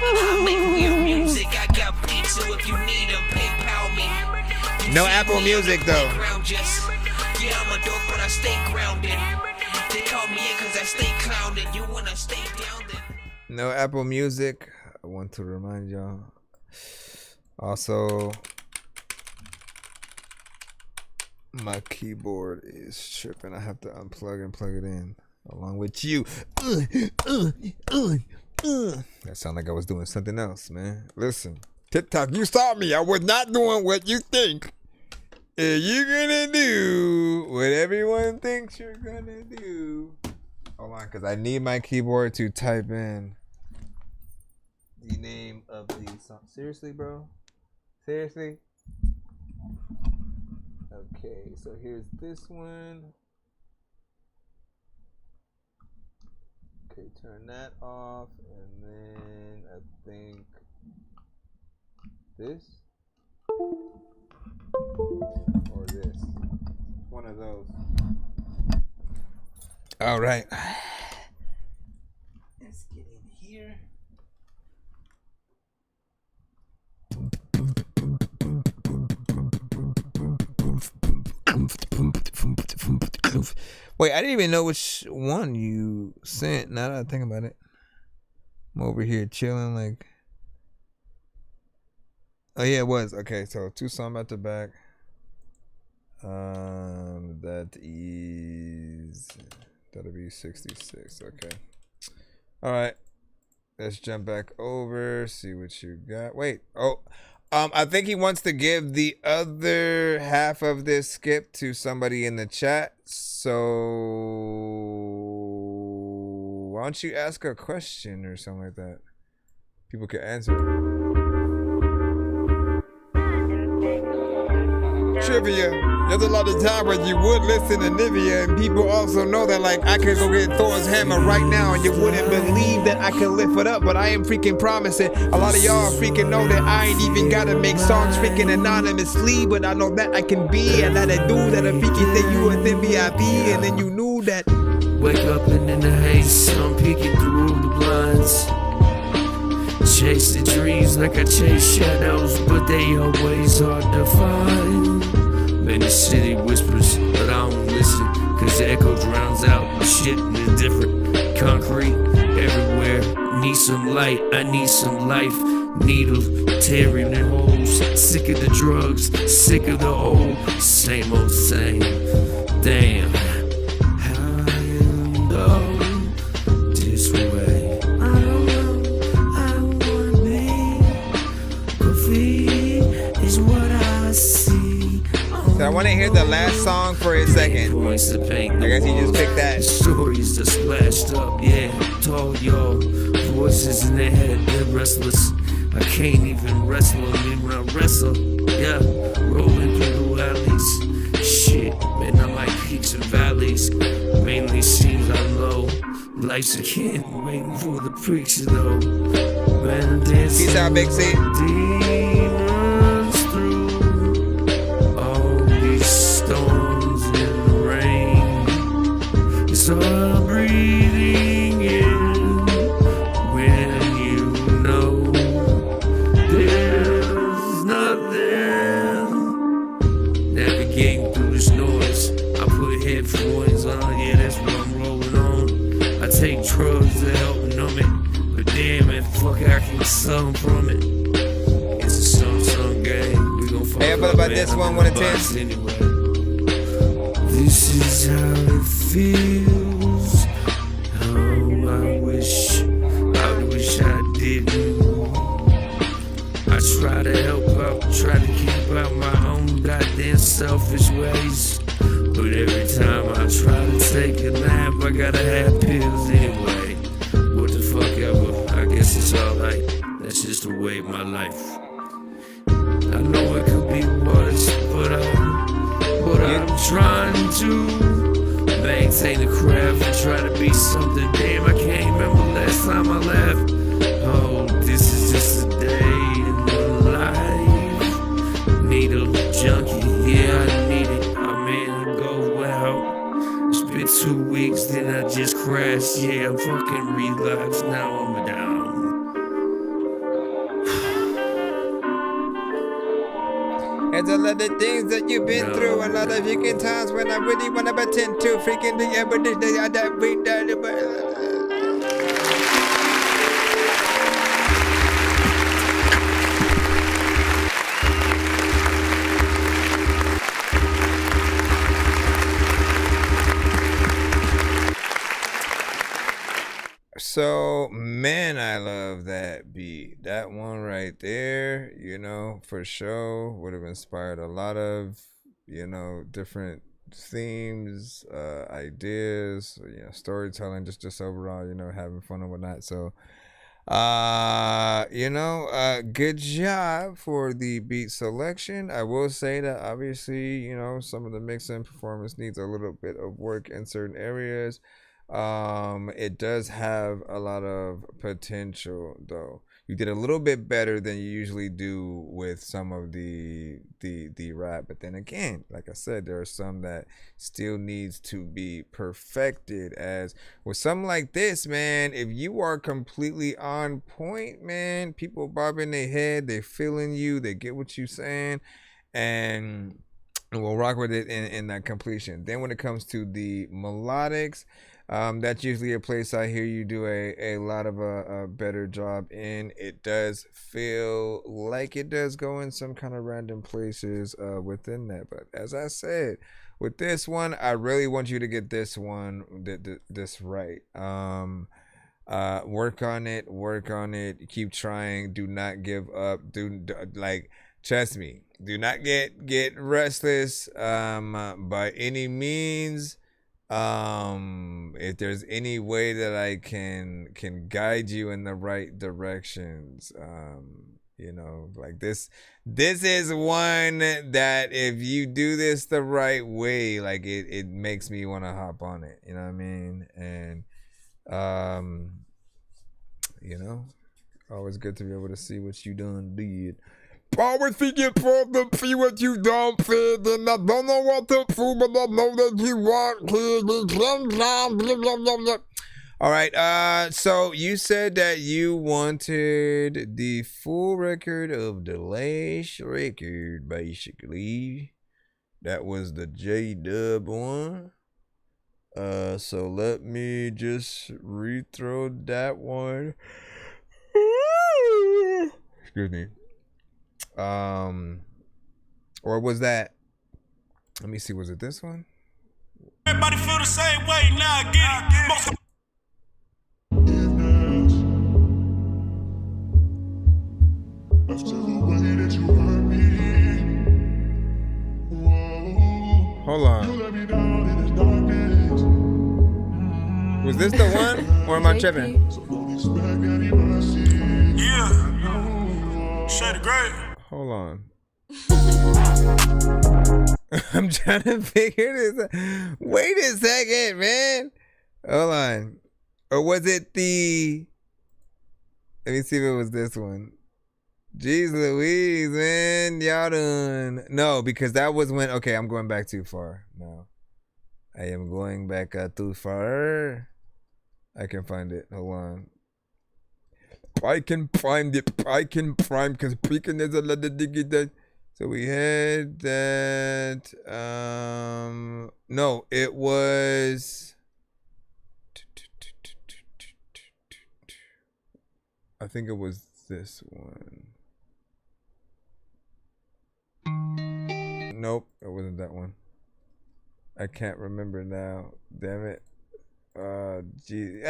I make weird music. I got pizza if you need them. PayPal me. No Apple Music though. Yeah, I'm a dork, but I stay grounded. They call me in cause I stay clowned. You wanna stay down then. No Apple Music. I want to remind y'all. Also, my keyboard is tripping. I have to unplug and plug it in along with you. That sounded like I was doing something else, man. Listen, TikTok, you saw me. I was not doing what you think. If you're gonna do what everyone thinks you're gonna do. Hold on, because I need my keyboard to type in the name of the song. Seriously, bro? Seriously? Okay, so here's this one. Okay, turn that off, and then I think this or this. One of those. All right. Let's get in here. Wait, I didn't even know which one you sent. Now that I think about it, I'm over here chilling like. Oh yeah, it was. Okay, so 2 songs back to back. that'll be 66. Okay. All right. Let's jump back over. See what you got. Wait. Oh. I think he wants to give the other half of this skip to somebody in the chat. So why don't you ask a question or something like that? People can answer. Trivia. There's a lot of time where you would listen to Nivea, and people also know that, like, I could go get Thor's hammer right now, and you wouldn't believe that I could lift it up, but I am freaking promising. A lot of y'all freaking know that I ain't even gotta make songs freaking anonymously, but I know that I can be, and that I do that a freaking thing you and then VIP, and then you knew that. Wake up and in the haze, I'm peeking through the blinds. Chase the dreams like I chase shadows, but they always hard to find. Man, the city whispers, but I don't listen, cause the echo drowns out. Shit is different, concrete everywhere. Need some light, I need some life. Needles tearing in holes. Sick of the drugs, sick of the old. Same old same. Damn, how I end up this way. I don't wanna be. Graffiti is what I see. So I want to hear the last song for a second. I guess he just picked that. Stories just splashed up, yeah. Told y'all, voices in their head, they're restless. I can't even wrestle them when I wrestle. Yeah, rolling through the alleys. Shit, man, I like peaks and valleys. Mainly seems I'm low. Life's a kid waiting for the preacher though. Man, dancing. Peace out, Big C. Demons through all these storms in the rain. It's all breathing in when you know there's nothing. Navigating through this noise, I put headphones on, yeah, that's what I'm rolling on. I take drugs to help numb it, but damn it, fuck, I can sum from it. It's a sum game, we gon' fuck hey, up, about man, this I'm one, in one the to box 10. anyway. This is how it feels. Oh, I wish I didn't. I try to help out, try to keep out my own goddamn selfish ways. But every time I try to take a nap, I gotta have pills anyway. What the fuck ever, I guess it's alright. That's just the way of my life. I know it could be worse, but I'm trying to maintain the craft and try to be something. Damn, I can't remember last time I laughed. Oh, this is just a day in the life. Needle junkie, yeah, I need it. I mean, go well. It's been 2 weeks, then I just crashed. Yeah, I'm fucking relapsed. Now I'm down. There's a lot of things that you've been through, a lot of freaking times when I really want to pretend to freaking do everything that we done. So, man, I love that beat. That one right there, you know, for sure would have inspired a lot of, you know, different themes, ideas, you know, storytelling, just overall, you know, having fun and whatnot. So, you know, good job for the beat selection. I will say that obviously, you know, some of the mixing performance needs a little bit of work in certain areas. It does have a lot of potential though. You did a little bit better than you usually do with some of the rap, but then again, like I said, there are some that still needs to be perfected. As with something like this, man, if you are completely on point, man, people bobbing their head, they feeling you, they get what you saying, and and we'll rock with it in that completion. Then when it comes to the melodics, that's usually a place I hear you do a lot of a better job in. It does feel like it does go in some kind of random places within that. But as I said, with this one, I really want you to get this one this right. Work on it, keep trying, do not give up, trust me, do not get restless by any means. If there's any way that I can guide you in the right directions, like this is one that if you do this the right way, like it makes me want to hop on it, you know what I mean? And always good to be able to see what you done did. Always forget for them, see what you don't fit, and I don't know what to prove, but I know that you want to. All right, so you said that you wanted the full record of the last record, basically. That was the J-Dub one. So let me just rethrow that one. Excuse me. Or was that? Let me see. Was it this one? Everybody feel the same way now. Get it. Hold on. Was this the one, or am I tripping? Yeah. Shady great. Hold on. I'm trying to figure this out. Wait a second, man. Hold on. Or was it the... Let me see if it was this one. Jeez Louise, man. Y'all done... No, because that was when... Okay, I'm going back too far. No. I am going back too far. I can find it. Hold on. I can prime because peeking is a lot of diggy that. So we had that. No, it was. I think it was this one. Nope, it wasn't that one. I can't remember now. Damn it. Jeez.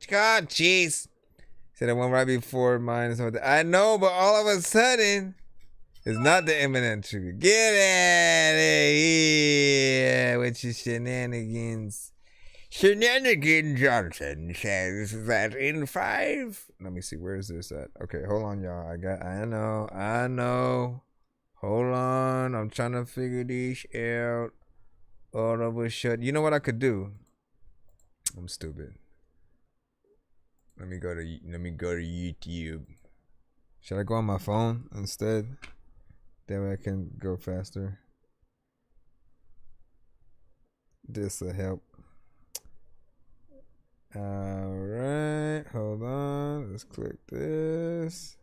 God, jeez. Said I went right before mine. I know, but all of a sudden, it's not the imminent trigger. Get out of here with your shenanigans. Shenanigans Johnson says that in 5. Let me see, where is this at? Okay, hold on, y'all. I know. Hold on. I'm trying to figure this out. All of a sudden. You know what I could do? I'm stupid. Let me go to YouTube. Should I go on my phone instead? That way I can go faster. This will help. Alright, hold on. Let's click this.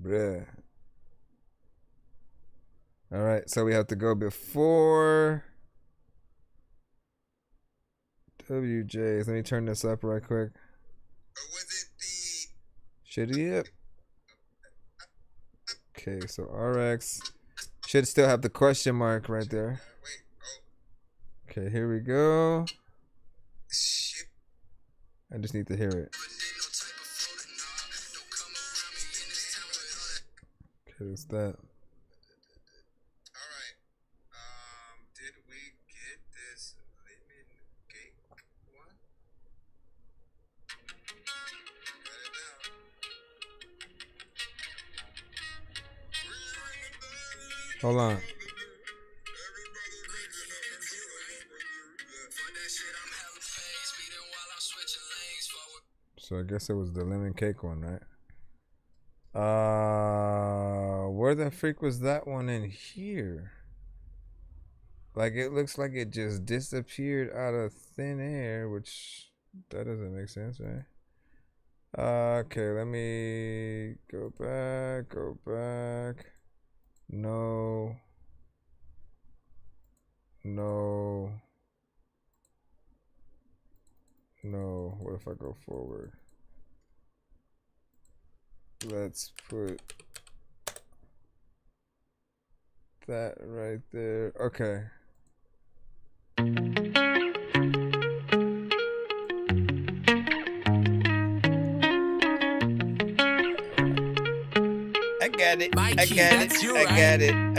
Bruh. Alright, so we have to go before WJs. Let me turn this up right quick. Should he up? Okay, so RX should still have the question mark right there. Okay, here we go. I just need to hear it. Okay, it's that. Hold on. So I guess it was the lemon cake one, right? Where the freak was that one in here? Like, it looks like it just disappeared out of thin air, which that doesn't make sense, right? Okay, let me go back. No. What if I go forward? Let's put that right there. Okay. I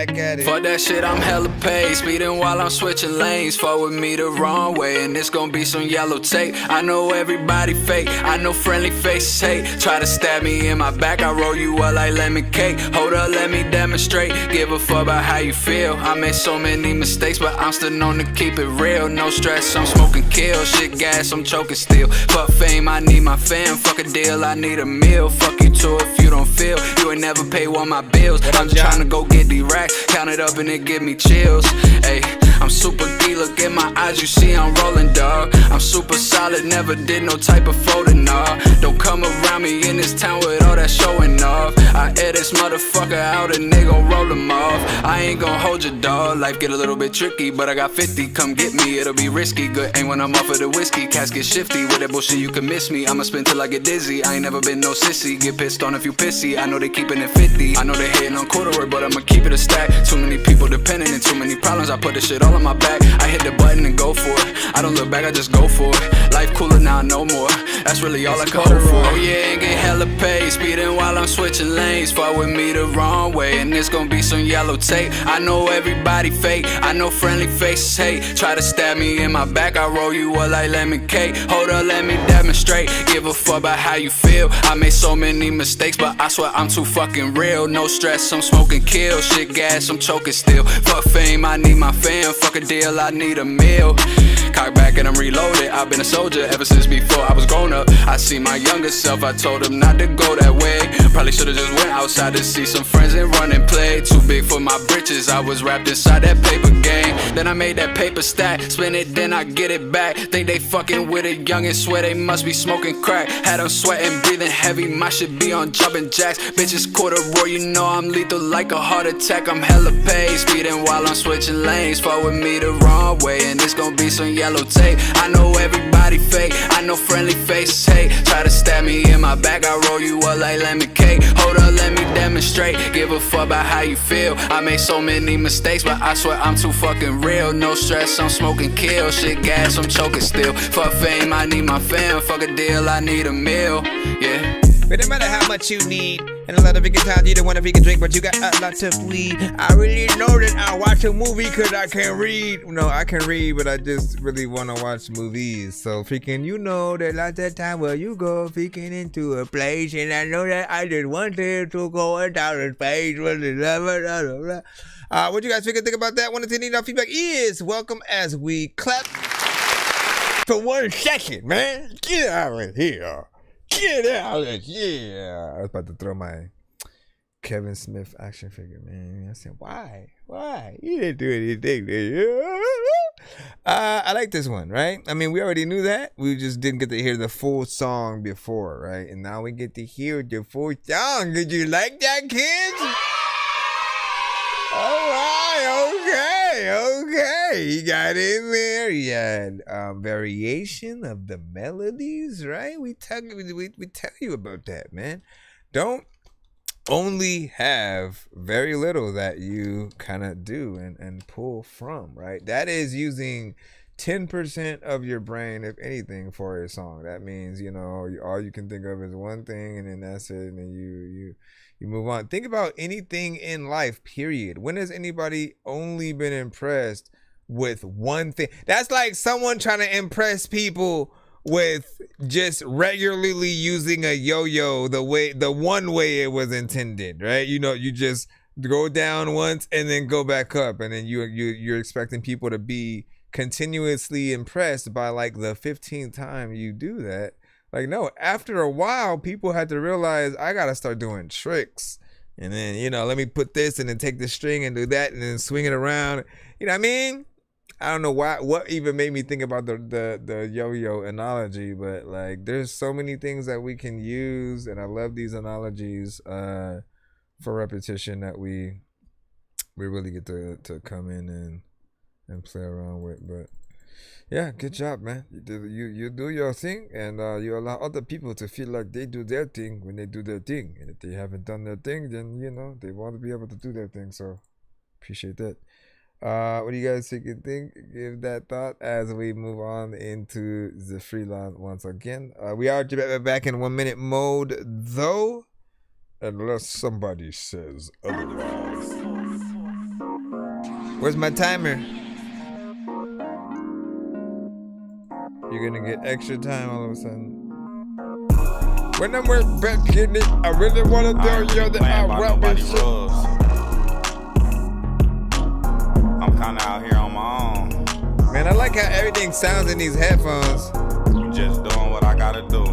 got it. For that shit, I'm hella paid. Speeding while I'm switching lanes. Fuck with me the wrong way, and it's gonna be some yellow tape. I know everybody fake. I know friendly faces hate. Try to stab me in my back. I roll you up like lemon cake. Hold up, let me demonstrate. Give a fuck about how you feel. I made so many mistakes, but I'm still known to keep it real. No stress, I'm smoking kill. Shit gas, I'm choking still. Fuck fame, I need my fam. Fuck a deal, I need a meal. Fuck you too if you don't feel. You ain't never pay one of my bills. I'm just trying to go get these racks. Count it up and it give me chills. Ayy, I'm super D, look at my eyes, you see I'm rolling, dog. I'm super solid, never did no type of folding, nah. Don't come around me in this town with all that showing off. I air this motherfucker out and they gon' roll them off. I ain't gon' hold your dog, life get a little bit tricky, but I got 50, come get me, it'll be risky. Good aim when I'm off of the whiskey, cats get shifty. With that bullshit you can miss me, I'ma spin till I get dizzy. I ain't never been no sissy, get pissed on if you pissy. I know they keepin' it 50, I know they hating on corduroy, but I'ma keep it a stack. Too many people dependent and too many problems, I put this shit all on my back. I hit the button and go for it, I don't look back, I just go for it. Life cooler now, no more, that's really all I can hope for. Oh yeah, and get hella paid, speeding while I'm switching lanes. Fuck with me the wrong way, and it's gonna be some yellow tape. I know everybody fake, I know friendly faces hate. Try to stab me in my back, I roll you up like lemon cake. Hold up, let me demonstrate, give a fuck about how you feel. I made so many mistakes, but I swear I'm too fucking real. No stress, I'm smoking kill. Shit gas, I'm choking still. Fuck fame, I need my fam. Fuck a deal, I need a meal. Cock back and I'm reloaded. I've been a soldier ever since before I was grown up. I see my younger self, I told him not to go that way. Probably should've just went outside to see some friends and run and play. Too big for my britches, I was wrapped inside that paper game. Then I made that paper stack, spin it, then I get it back. Think they fucking with a youngin', swear they must be smoking crack. Had them sweating, breathing heavy, my shit be on jumping jacks. Bitches corduroy, you know I'm lethal like a heart attack. I'm hella paid, speeding while I'm switching lanes. Fuck with me the wrong way, and it's gonna be some yellow tape. I know everybody fake, I know friendly faces hate. Try to stab me in my back, I roll you up like lemon cake. Hold up, let me demonstrate, give a fuck about how you feel. I made so many mistakes, but I swear I'm too fucking real. No stress, I'm smoking kill. Shit gas, I'm choking still. Fuck fame, I need my fam. Fuck a deal, I need a meal. Yeah. But no matter how much you need, and a lot of vegan times you don't want a vegan drink, but you got a lot of weed. I really know that I watch a movie cause I can read. No, I can read, but I just really want to watch movies. So freaking, you know that lots of time where you go freaking into a place, and I know that I just wanted to go into outer space. What you guys think about that? Want to need our feedback is welcome as we clap for 1 second, man. Get out of here. Get out of here. I was about to throw my Kevin Smith action figure, man. I said, why? You didn't do anything, did you? I like this one, right? I mean, we already knew that. We just didn't get to hear the full song before, right? And now we get to hear the full song. Did you like that, kids? All right, okay. He got in there. He had variation of the melodies, right? We tell you about that, man. Don't only have very little that you kind of do and pull from, right? That is using 10% of your brain, if anything, for a song. That means, you know, all you can think of is one thing, and then that's it, and then you move on. Think about anything in life, period. When has anybody only been impressed with one thing? That's like someone trying to impress people with just regularly using a yo-yo the one way it was intended, right? You know, you just go down once and then go back up, and then you're expecting people to be continuously impressed by like the 15th time you do that. Like, no, after a while, people had to realize, I got to start doing tricks. And then, you know, let me put this and then take the string and do that and then swing it around. You know what I mean? I don't know what even made me think about the yo-yo analogy, but like, there's so many things that we can use. And I love these analogies for repetition that we we really get to come in and play around with. But yeah, good job, man. You do your thing, and you allow other people to feel like they do their thing when they do their thing. And if they haven't done their thing, then they want to be able to do their thing. So appreciate that. What do you guys think? Give that thought as we move on into the freelance once again. We are back in 1 minute mode though, unless somebody says otherwise. Where's my timer? You're gonna get extra time all of a sudden. When I'm back in it, I really wanna tell you that I rap this shit. I'm kinda out here on my own. Man, I like how everything sounds in these headphones. I'm just doing what I gotta do.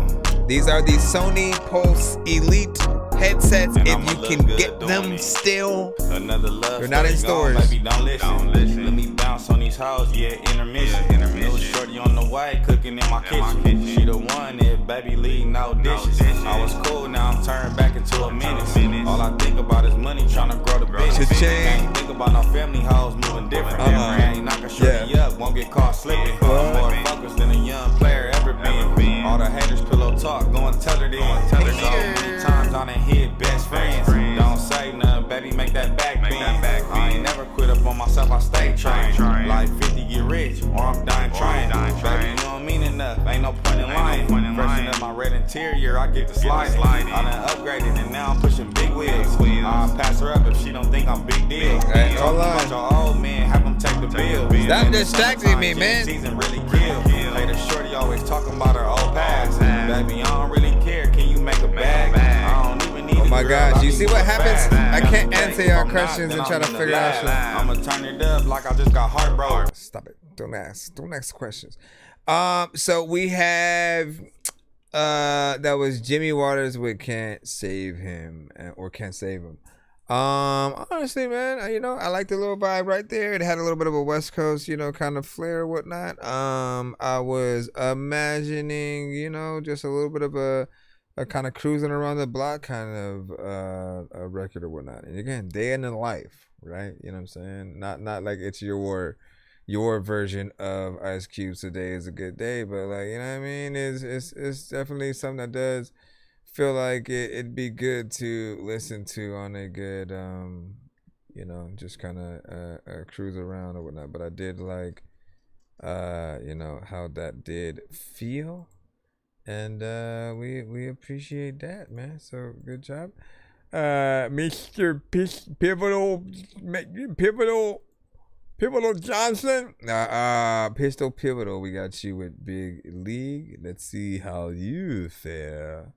These are the Sony Pulse Elite headsets. And if you can get them still, another love they're not in stores. Baby, don't listen. Let me bounce on these hoes, intermission. Little shorty on the white, cooking in my kitchen. She the one that baby leave no dishes. I was cool, now I'm turned back into a menace. All I think about is money, trying to grow the business. Can't think about no family hoes moving different. Ain't knocking shorty up, won't get caught slipping. I'm more focused than a young player ever been. All the haters pillow talk, go and tell her then. So many times I done hit best friends. Don't say nothing, baby, make that back bend. I ain't never quit up on myself, I stay trained. Like 50 get rich, or I'm dying trying. Baby, you don't mean enough, ain't no point in lying. Freshen up my red interior, I get the sliding. I done upgraded and now I'm pushing big wheels. I'll pass her up if she don't think I'm big deal. Hey, hold on. About your old man, have them take the bill. Stop distracting me, man. Season really kill. Later shorty always talking about her old past. Baby, I don't really care, can you make a bag? I don't even need. Oh my gosh, you see what happens? I can't answer your questions and try to figure out shit. I'ma turn it up like I just got heartbroken. Stop it. Don't ask questions. So we have that was Jimmy Waters with Can't Save Him or Can't Save Him. Honestly, man, I like the little vibe right there. It had a little bit of a West Coast, kind of flair or whatnot. I was imagining, just a little bit of a kind of cruising around the block kind of a record or whatnot. And again, day in the life, right? You know what I'm saying? Not like it's your version of Ice Cube's Today Is a Good Day, but like, you know what I mean? It's definitely something that does feel like it'd be good to listen to on a good just kind of cruise around or whatnot. But I did like how that did feel, and we appreciate that, man. So good job, Mr. Pivotal Johnson. Pistol Pivotal, we got you with Big League. Let's see how you fare.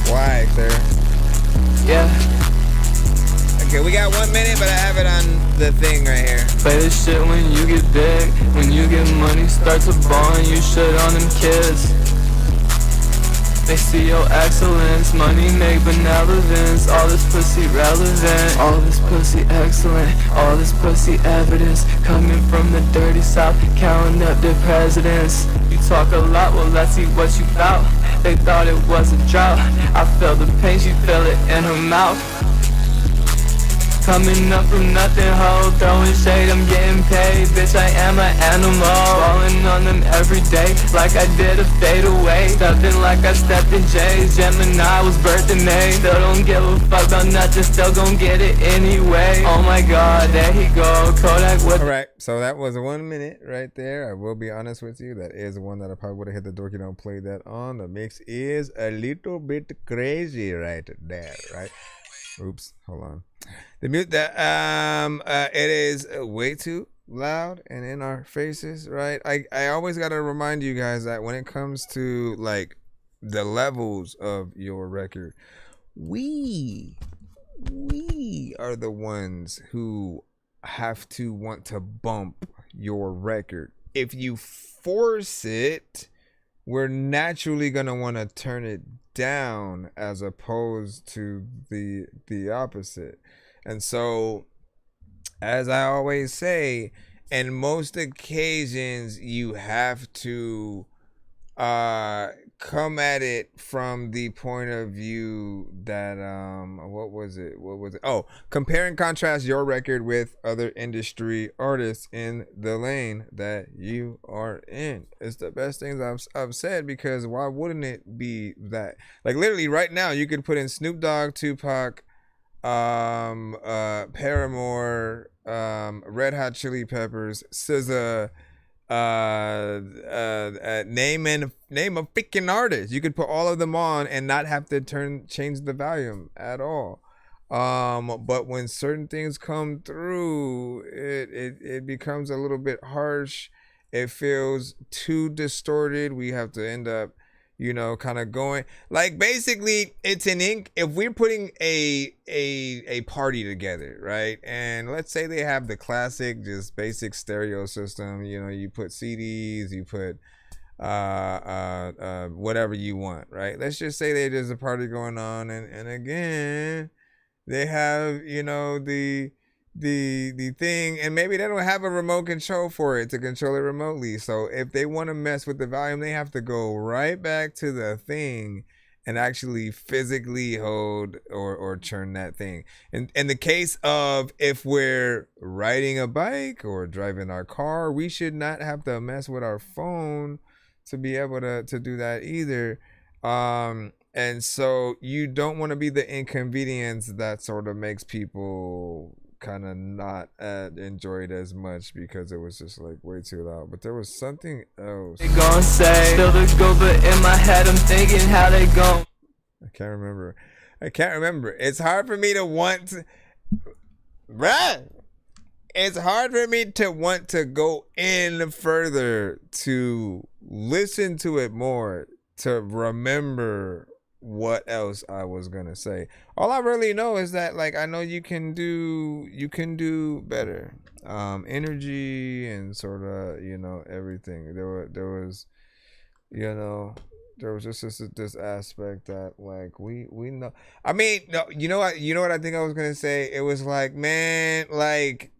Why, sir? Yeah. Okay, we got 1 minute, but I have it on the thing right here. Play this shit when you get big. When you get money, start to ball and you shit on them kids. They see your excellence, money make benevolence. All this pussy relevant, all this pussy excellent, all this pussy evidence. Coming from the dirty south, counting up the presidents. You talk a lot, well let's see what you bout. They thought it was a drought, I felt the pain, she felt it in her mouth. Coming up from nothing, ho, throwing shade, I'm getting paid. Bitch, I am an animal, falling on them every day, like I did a fadeaway. Stepping like I stepped in J's, Gemini was birthed in May. Still don't give a fuck about nothing, still gon' get it anyway. Oh my god, there he go, Kodak with. Alright, so that was 1 minute right there. I will be honest with you, that is one that I probably would have hit the Dorky Don't Play that on. The mix is a little bit crazy right there, right? Oops, hold on. The mute that it is way too loud and in our faces, right? I always gotta remind you guys that when it comes to like the levels of your record, we are the ones who have to want to bump your record. If you force it, we're naturally gonna want to turn it down as opposed to the opposite. And so, as I always say, in most occasions you have to come at it from the point of view that what was it? Oh, compare and contrast your record with other industry artists in the lane that you are in. It's the best things I've said, because why wouldn't it be that? Like literally right now you could put in Snoop Dogg, Tupac, Paramore, Red Hot Chili Peppers, SZA, name a freaking artist. You could put all of them on and not have to change the volume at all. But when certain things come through, it becomes a little bit harsh. It feels too distorted. We have to end up, kind of going like, basically it's an ink. If we're putting a party together, right? And let's say they have the classic, just basic stereo system, you put CDs, you put whatever you want, right? Let's just say there's a party going on, and again, they have, the thing, and maybe they don't have a remote control for it to control it remotely. So if they want to mess with the volume, they have to go right back to the thing and actually physically hold or turn that thing. And in the case of if we're riding a bike or driving our car, we should not have to mess with our phone to be able to do that either. And so you don't want to be the inconvenience that sort of makes people kind of not enjoy it as much, because it was just like way too loud. But there was something else. They gon' say, still the go, but in my head I'm thinking how they gon'. I can't remember. It's hard for me to want to, bruh. It's hard for me to want to go in further, to listen to it more, to remember what else I was gonna say. All I really know is that, like, I know you can do better. Energy and sort of, everything. There was just this aspect that, like, we know. I mean, no, you know what I think I was gonna say? It was like, man, like,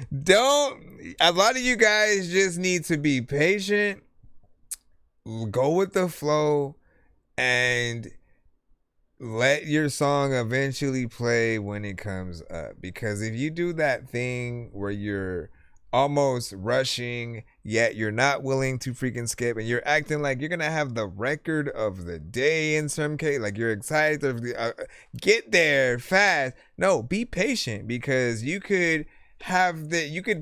a lot of you guys just need to be patient, go with the flow, and let your song eventually play when it comes up. Because if you do that thing where you're almost rushing, yet you're not willing to freaking skip, and you're acting like you're gonna have the record of the day in some case, like you're excited to get there fast. No, be patient, because you could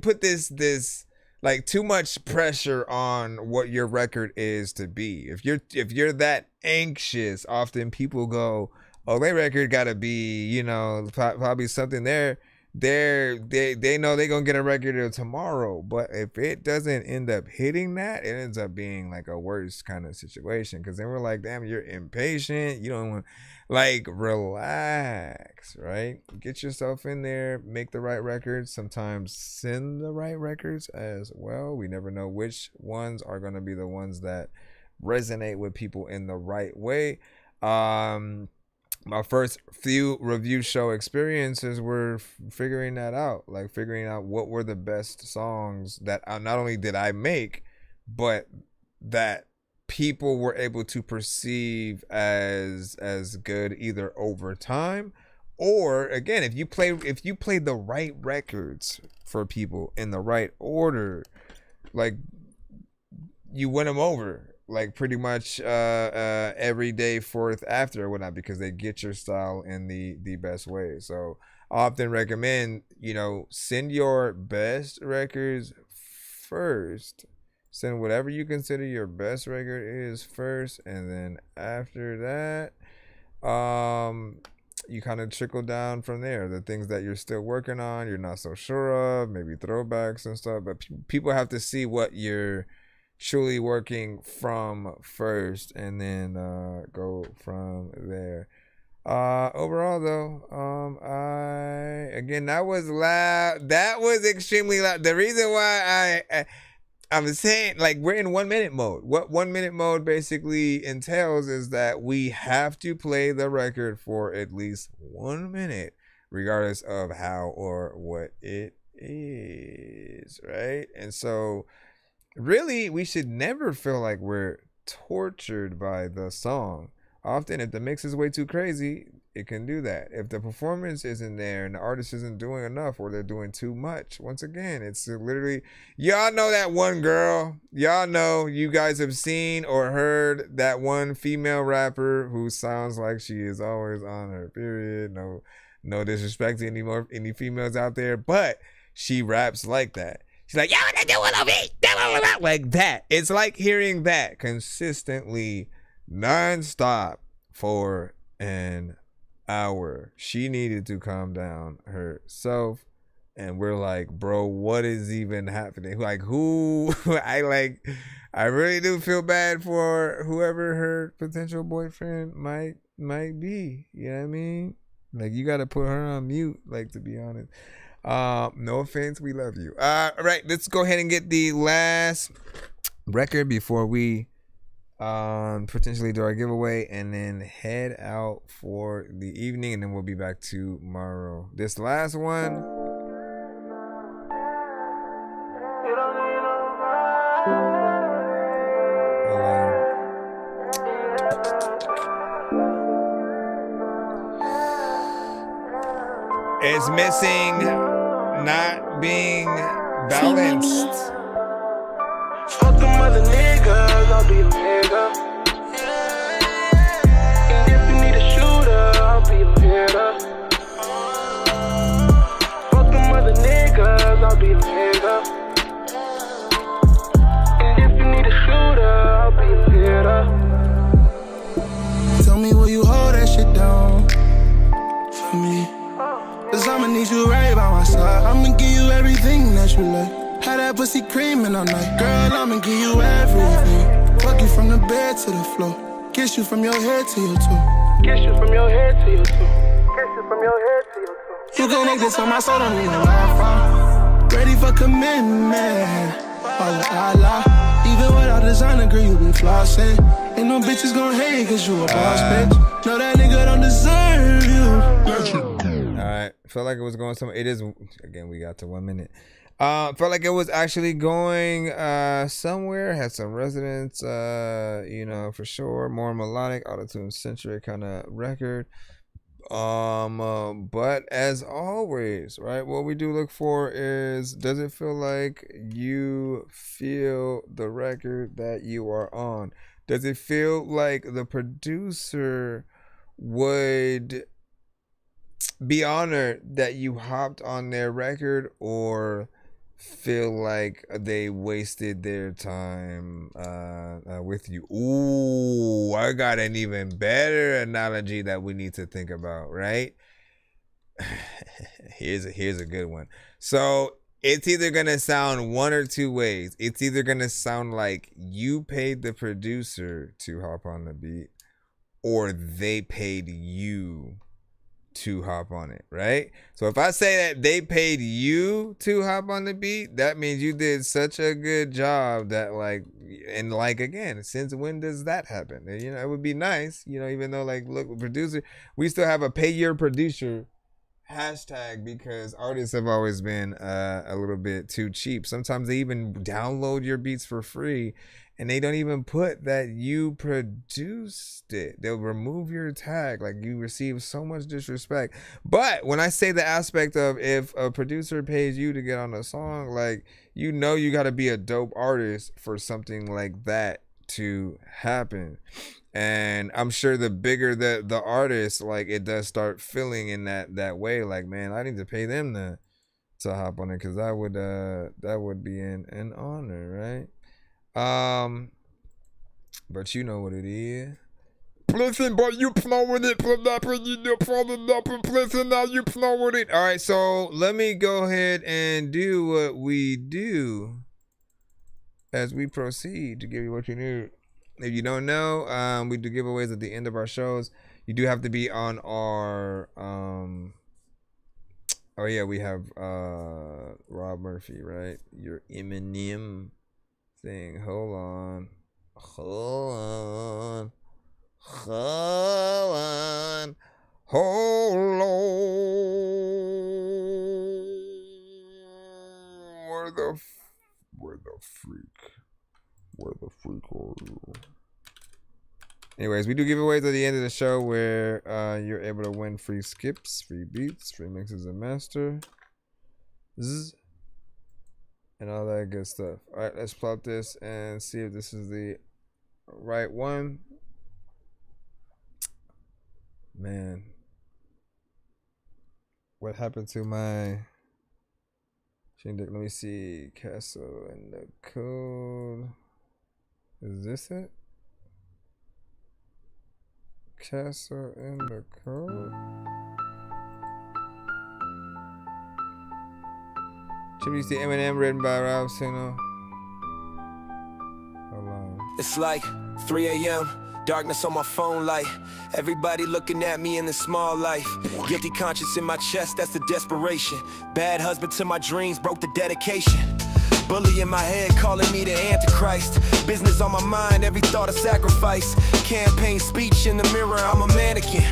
put this like too much pressure on what your record is to be. If you're that anxious, often people go, oh, their record gotta be, probably something they know they're gonna get a record tomorrow. But if it doesn't end up hitting that, it ends up being like a worse kind of situation, because then we're like, damn, you're impatient, you don't want, like, relax, right? Get yourself in there, make the right records, sometimes send the right records as well. We never know which ones are going to be the ones that resonate with people in the right way. My first few review show experiences were figuring that out, like figuring out what were the best songs that not only did I make, but that people were able to perceive as good, either over time, or again, if you play the right records for people in the right order, like, you win them over, like, pretty much every day forth after or whatnot, because they get your style in the best way. So I often recommend, send your best records first. Send whatever you consider your best record is first, and then after that, you kind of trickle down from there. The things that you're still working on, you're not so sure of, maybe throwbacks and stuff. But people have to see what you're truly working from first, and then go from there. Overall though, again, that was loud. That was extremely loud. The reason why I'm saying, like, we're in 1 minute mode. What 1 minute mode basically entails is that we have to play the record for at least 1 minute, regardless of how or what it is, right? And so really, we should never feel like we're tortured by the song. Often, if the mix is way too crazy, it can do that. If the performance isn't there and the artist isn't doing enough or they're doing too much, once again, it's literally, y'all know that one girl. Y'all know, you guys have seen or heard that one female rapper who sounds like she is always on her period. No disrespect to any females out there, but she raps like that. She's like, like that. It's like hearing that consistently, non-stop for an hour. She needed to calm down herself, and we're like, bro, what is even happening? Like, who? I really do feel bad for whoever her potential boyfriend might be. You know what I mean? Like, you got to put her on mute. Like, to be honest. No offense, we love you. All right, let's go ahead and get the last record before we potentially do our giveaway, and then head out for the evening, and then we'll be back tomorrow. This last one, is missing not being balanced. Fuck them other niggas, I'll be a nigga. And if you need a shooter, I'll be a hitter. Fuck them other niggas, I'll be a nigga. And if you need a shooter, I'll be a hitter. Tell me will you hold that shit down for me? Cause I'ma need you right by my side. I'ma give you everything that you like. Had that pussy creaming all night. Girl, I'ma give you everything. Fuck you from the bed to the floor. Kiss you from your head to your toe. Kiss you from your head to your toe. Kiss you from your head to your toe. You connected to my soul, don't need no Wi-Fi. Ready for commitment. Allah. Even without designer, girl, you be flossing. Ain't no bitches gon' hate cause you a boss, bitch. No, that nigga don't deserve you. Alright, felt like it was going somewhere. It is, again, we got to 1 minute. Felt like it was actually going somewhere. Had some resonance, for sure. More melodic, auto-tune centric kind of record. But as always, right, what we do look for is, does it feel like you feel the record that you are on? Does it feel like the producer would be honored that you hopped on their record, or feel like they wasted their time with you? Ooh, I got an even better analogy that we need to think about, right? Here's a good one. So it's either gonna sound one or two ways. It's either gonna sound like you paid the producer to hop on the beat, or they paid you to hop on it, right? So if I say that they paid you to hop on the beat, that means you did such a good job that again, since when does that happen? And, it would be nice, even though look, producer, we still have a pay your producer hashtag, because artists have always been a little bit too cheap. Sometimes they even download your beats for free, and they don't even put that you produced it. They'll remove your tag. Like, you receive so much disrespect. But when I say the aspect of, if a producer pays you to get on a song, you got to be a dope artist for something like that to happen. And I'm sure the bigger the artist, it does start feeling in that way. Like, man, I need to pay them to hop on it, because that would be an honor, right? But you know what it is. Listen, but you plowing it, listen, now you plowing it. All right, so let me go ahead and do what we do as we proceed to give you what you need. If you don't know, we do giveaways at the end of our shows. You do have to be on our oh yeah, we have Rob Murphy, right? Your Eminem thing. Hold on. Where the freak? Anyways, we do giveaways at the end of the show where you're able to win free skips, free beats, free mixes and master, and all that good stuff. All right, let's plot this and see if this is the right one. Man, what happened to my Shindig? Let me see. Castle in the code. Is this it? Castle in the code. Tribute to Eminem, written by Ralph Signal. Hold on. It's like 3 a.m. Darkness on my phone light. Everybody looking at me in the small life. Guilty conscience in my chest, that's the desperation. Bad husband to my dreams, broke the dedication. Bully in my head, calling me the Antichrist. Business on my mind, every thought a sacrifice. Campaign speech in the mirror, I'm a mannequin.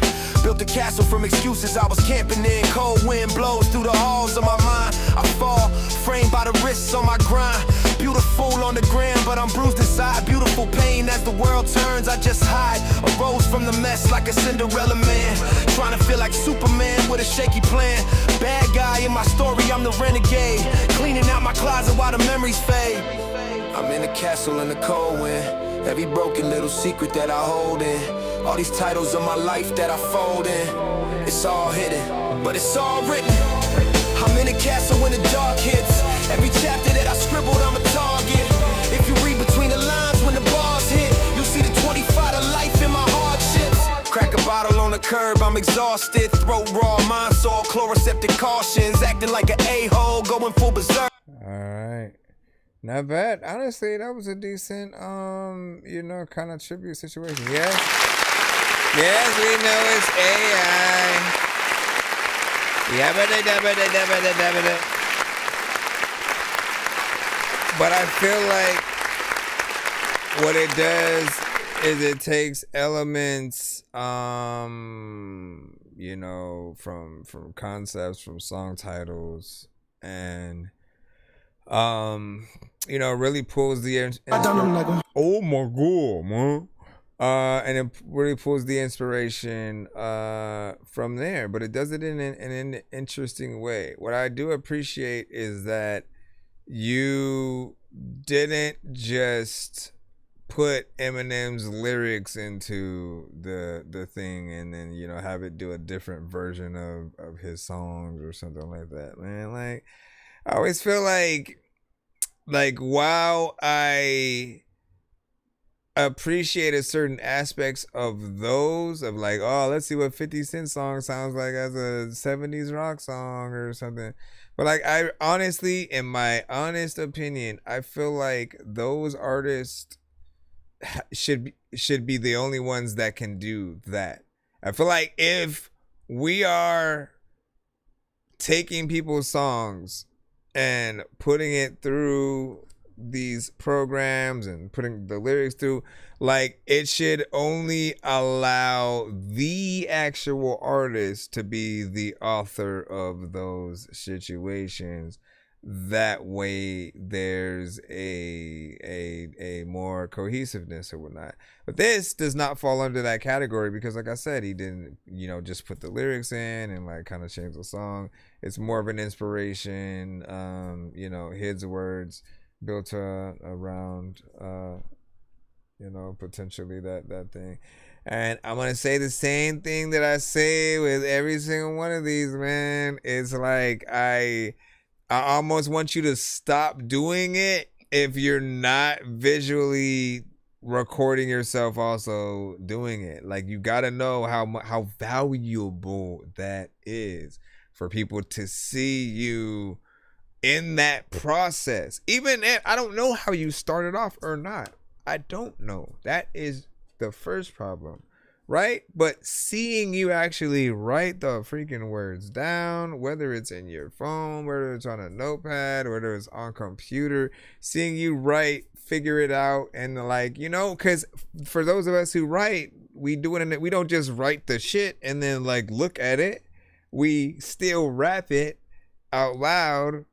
Built a castle from excuses I was camping in. Cold wind blows through the halls of my mind. I fall, framed by the wrists on my grind. Beautiful on the gram, but I'm bruised inside. Beautiful pain as the world turns, I just hide. Arose from the mess like a Cinderella man. Trying to feel like Superman with a shaky plan. Bad guy in my story, I'm the renegade. Cleaning out my closet while the memories fade. I'm in a castle in the cold wind. Every broken little secret that I hold in. All these titles of my life that I fold in. It's all hidden, but it's all written. I'm in a castle when the dark hits. Every chapter that I scribbled, I'm a target. If you read between the lines when the bars hit, you'll see the 25 to life in my hardships. Crack a bottle on the curb, I'm exhausted. Throat raw, mind sore, chloroseptic cautions. Acting like an a-hole, going full berserk. Alright. Not bad. Honestly, that was a decent, you know, kind of tribute situation. Yes. Yes, we know it's AI. But I feel like what it does is it takes elements, you know, from concepts, from song titles, and you know, really pulls the oh my god, man. And it really pulls the inspiration from there, but it does it in an interesting way. What I do appreciate is that you didn't just put Eminem's lyrics into the thing and then, you know, have it do a different version of his songs or something like that, man. Like, I always feel like while I appreciated certain aspects of those, of like, oh, let's see what 50 Cent song sounds like as a 70s rock song or something. But like, I honestly, in my honest opinion, I feel like those artists should be the only ones that can do that. I feel like if we are taking people's songs and putting it through these programs and putting the lyrics through, like, it should only allow the actual artist to be the author of those situations. That way there's a more cohesiveness or whatnot. But this does not fall under that category because, like I said, he didn't, you know, just put the lyrics in and like kind of change the song. It's more of an inspiration, you know, his words built around you know, potentially that thing. And I'm gonna say the same thing that I say with every single one of these, man. It's like I almost want you to stop doing it if you're not visually recording yourself also doing it. Like, you gotta know how valuable that is for people to see you in that process. Even if I don't know how you started off or not, I don't know. That is the first problem, right? But seeing you actually write the freaking words down, whether it's in your phone, whether it's on a notepad, whether it's on computer, seeing you write, figure it out, and like, you know, because for those of us who write, we do it in it. We don't just write the shit and then like look at it. We still rap it out loud,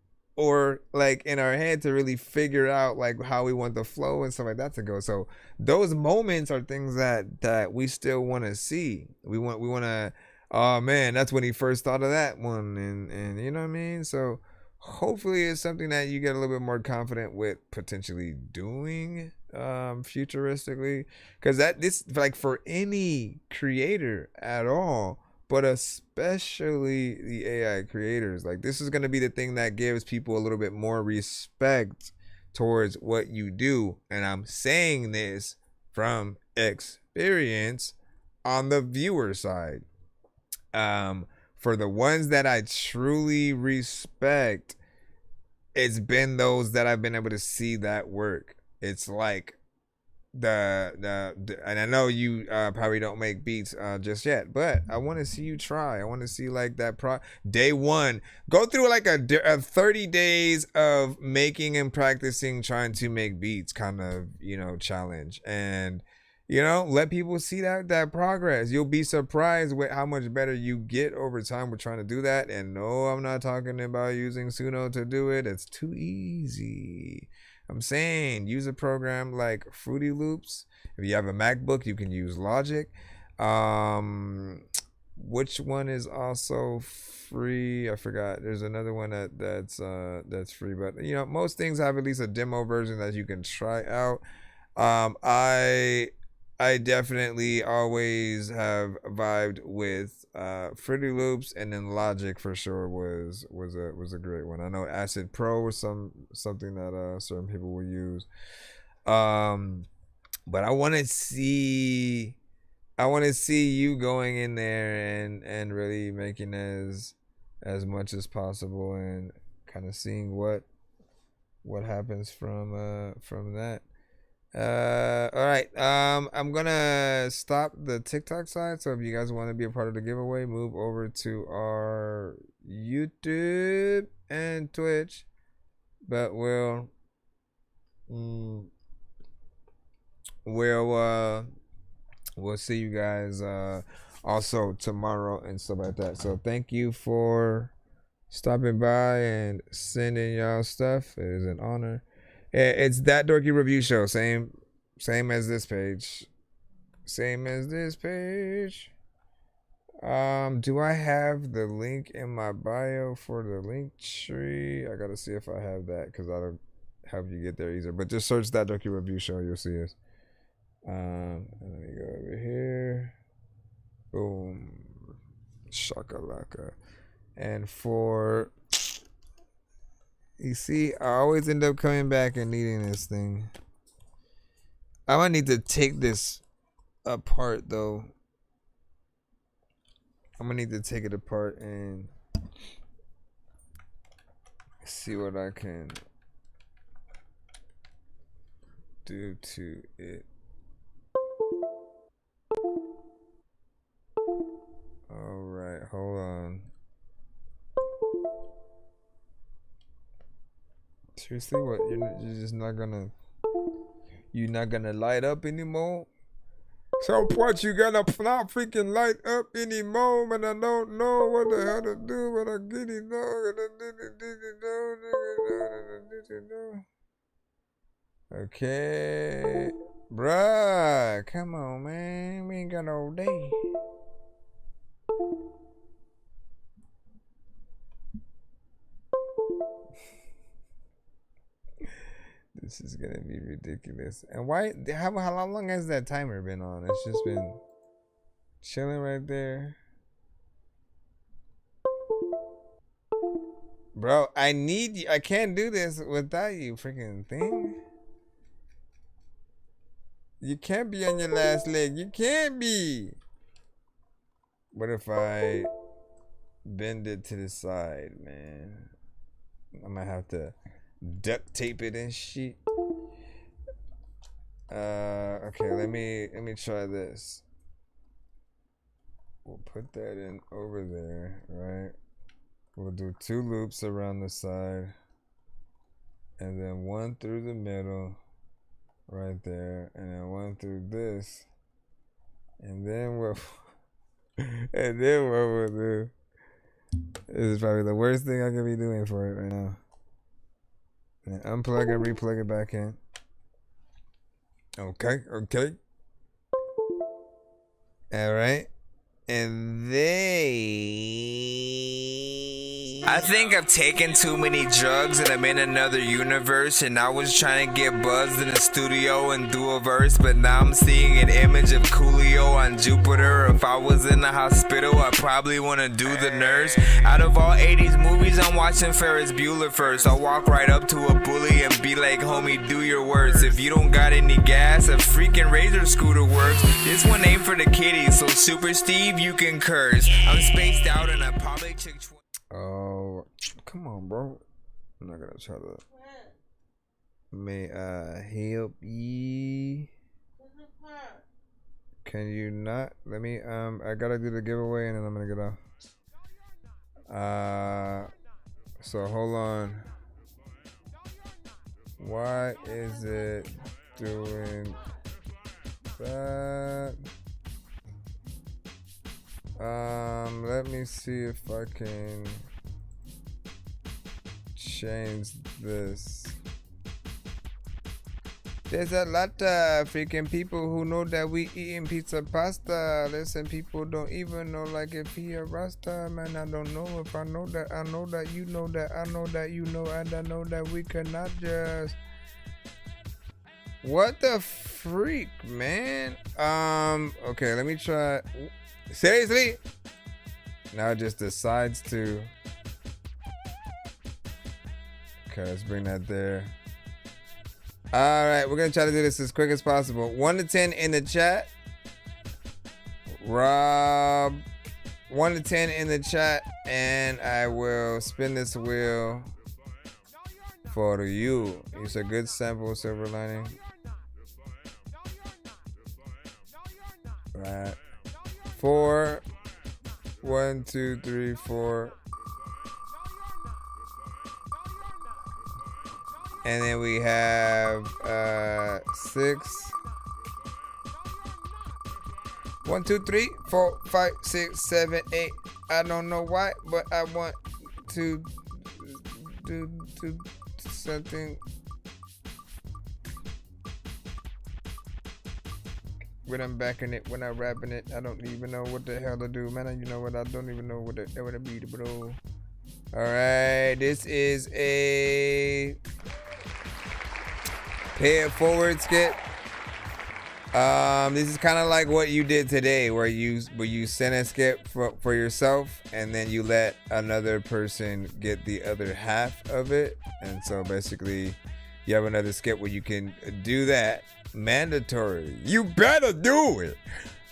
or like in our head to really figure out like how we want the flow and stuff like that to go. So those moments are things that we still want to see. We want to, oh man, that's when he first thought of that one, and you know what I mean? So hopefully it's something that you get a little bit more confident with potentially doing futuristically, because this like for any creator at all, but especially the AI creators, like this is going to be the thing that gives people a little bit more respect towards what you do. And I'm saying this from experience on the viewer side. For the ones that I truly respect, it's been those that I've been able to see that work. It's like the and I know you probably don't make beats just yet, but I want to see you try. I want to see like that day one, go through like a 30 days of making and practicing trying to make beats kind of, you know, challenge, and you know, let people see that progress. You'll be surprised with how much better you get over time with trying to do that. And no, I'm not talking about using Suno to do it. It's too easy. I'm saying use a program like Fruity Loops. If you have a MacBook, you can use Logic. Which one is also free? I forgot. There's another one that's free, but you know, most things have at least a demo version that you can try out. I definitely always have vibed with Fruity Loops, and then Logic for sure was a great one. I know Acid Pro was something that certain people will use. But I want to see you going in there and really making as much as possible, and kind of seeing what happens from that. All right. I'm gonna stop the TikTok side. So if you guys want to be a part of the giveaway, move over to our YouTube and Twitch. But we'll see you guys also tomorrow and stuff like that. So thank you for stopping by and sending y'all stuff. It is an honor. It's That Dorky Review Show. Same as this page. Same as this page. Do I have the link in my bio for the link tree? I gotta see if I have that, because that'll help you get there easier. But just search That Dorky Review Show. You'll see us. Let me go over here. Boom. Shakalaka. And for... You see, I always end up coming back and needing this thing. I might need to take this apart though. I'm gonna need to take it apart and see what I can do to it. All right, hold on. Seriously, what? You're just not gonna... You're not gonna light up anymore? So what? You gonna not freaking light up anymore? But I don't know what the hell to do. But I get it though. Okay, bruh, come on, man. We ain't got all day. This is gonna be ridiculous. And why? How long has that timer been on? It's just been chilling right there, bro. I need you. I can't do this without you, freaking thing. You can't be on your last leg. You can't be. What if I bend it to the side, man? I might have to duct tape it and shit. Okay, let me try this. We'll put that in over there, right? We'll do 2 loops around the side, and then 1 through the middle right there, and then 1 through this, and then what we'll do, this is probably the worst thing I could be doing for it right now. And unplug and replug it back in. Okay. All right. And I think I've taken too many drugs and I'm in another universe, and I was trying to get buzzed in the studio and do a verse, but now I'm seeing an image of Coolio on Jupiter. If I was in the hospital, I probably want to do the nurse. Out of all 80s movies, I'm watching Ferris Bueller first. I'll walk right up to a bully and be like, homie, do your worst. If you don't got any gas, a freaking Razor scooter works. This one ain't for the kiddies, so Super Steve, you can curse. I'm spaced out and I probably took oh, come on, bro. I'm not gonna try to. May I help ye? Can you not? Let me, I gotta do the giveaway and then I'm gonna get off. So hold on. Why is it doing that? Let me see if I can change this. There's a lot of freaking people who know that we eating pizza pasta. Listen, people don't even know like if he a Rasta, man. I don't know if I know that. I know that you know that. I know that you know, and I know that we cannot just. What the freak, man? Okay, let me try. Seriously? Now it just decides to. Okay, let's bring that there. All right, we're gonna try to do this as quick as possible. 1 to 10 in the chat. Rob, 1 to 10 in the chat, and I will spin this wheel for you. It's a good sample, Silver Lining. Right. 4. 1, 2, 3, 4. And then we have 6. 1, 2, 3, 4, 5, 6, 7, 8. I don't know why, but I want to do something. When I'm backing it, when I'm rapping it, I don't even know what the hell to do, man. You know what? I don't even know what to be, bro. All right, this is a pay it forward skit. This is kind of like what you did today, where you send a skit for yourself, and then you let another person get the other half of it, and so basically, you have another skit where you can do that. Mandatory, you better do it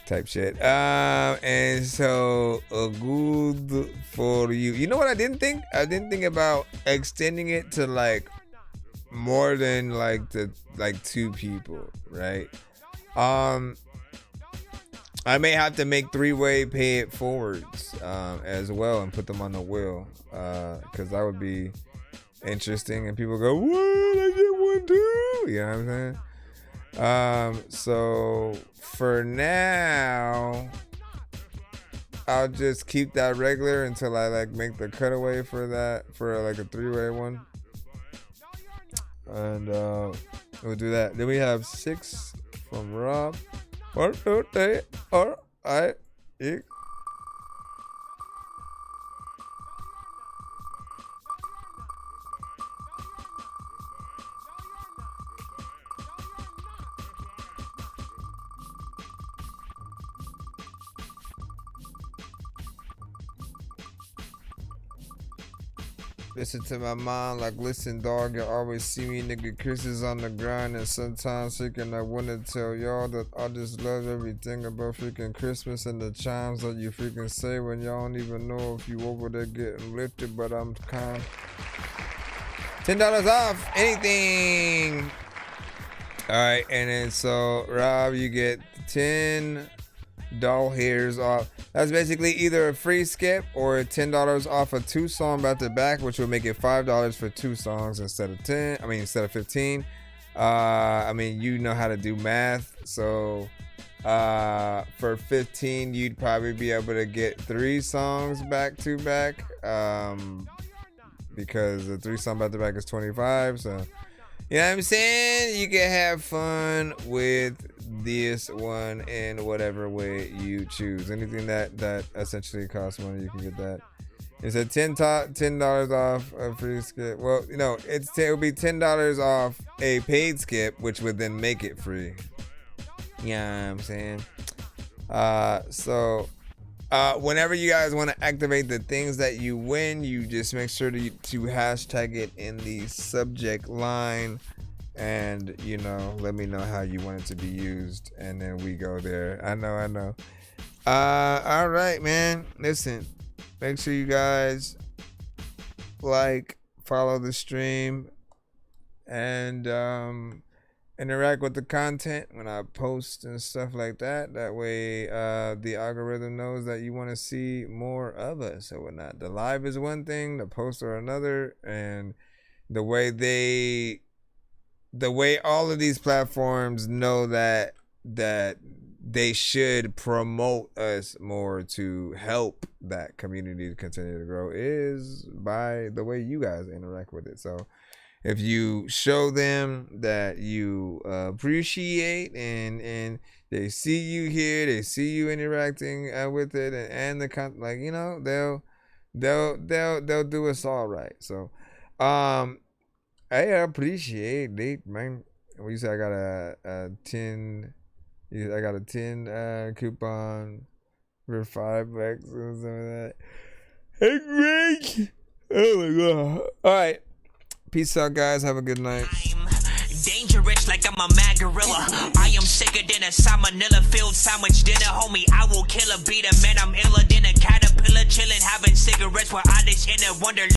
type shit. And so good for you. You know what I didn't think about extending it to like more than like 2 people, right? I may have to make 3-way pay it forwards as well and put them on the wheel, because that would be interesting and people go, what, I get one too, you know what I'm saying? So for now, I'll just keep that regular until I like make the cutaway for that, for like a 3-way one. And we'll do that. Then we have 6 from Rob. Listen to my mom like, listen, dog, you always see me, nigga, Chris on the grind, and sometimes freaking I wanna tell y'all that I just love everything about freaking Christmas and the chimes that you freaking say when y'all don't even know if you over there getting lifted, but I'm kind. $10 off anything. All right, and then so Rob, you get 10 doll hairs off. That's basically either a free skip or $10 off a 2 song back to back, which will make it $5 for 2 songs instead of 15. I mean, you know how to do math, so for 15 you'd probably be able to get 3 songs back to back, because the 3 song back to back is 25. So, you know what I'm saying? You can have fun with this one in whatever way you choose. Anything that essentially costs money, you can get that. It's a $10 off a free skip. Well, you know, it will be $10 off a paid skip, which would then make it free. Yeah, I'm saying. So whenever you guys want to activate the things that you win, you just make sure to hashtag it in the subject line, and you know, let me know how you want it to be used, and then we go there. I know. All right, man. Listen. Make sure you guys like, follow the stream, and interact with the content when I post and stuff like that. That way the algorithm knows that you want to see more of us or whatnot. The live is one thing, the posts are another, and the way all of these platforms know that they should promote us more to help that community to continue to grow is by the way you guys interact with it. So if you show them that you appreciate and they see you here, they see you interacting with it, and the like, you know, they'll do us all right. So I appreciate it, man. We say I got a 10 coupon for $5 or something like that. Hey, Greg. Oh my god. All right. Peace out, guys. Have a good night. Dangerous like I'm a mad gorilla. I am sicker than a salmonella filled sandwich dinner, homie. I will kill a beat a man. I'm iller than a caterpillar, chilling, having cigarettes while I just in a wonder.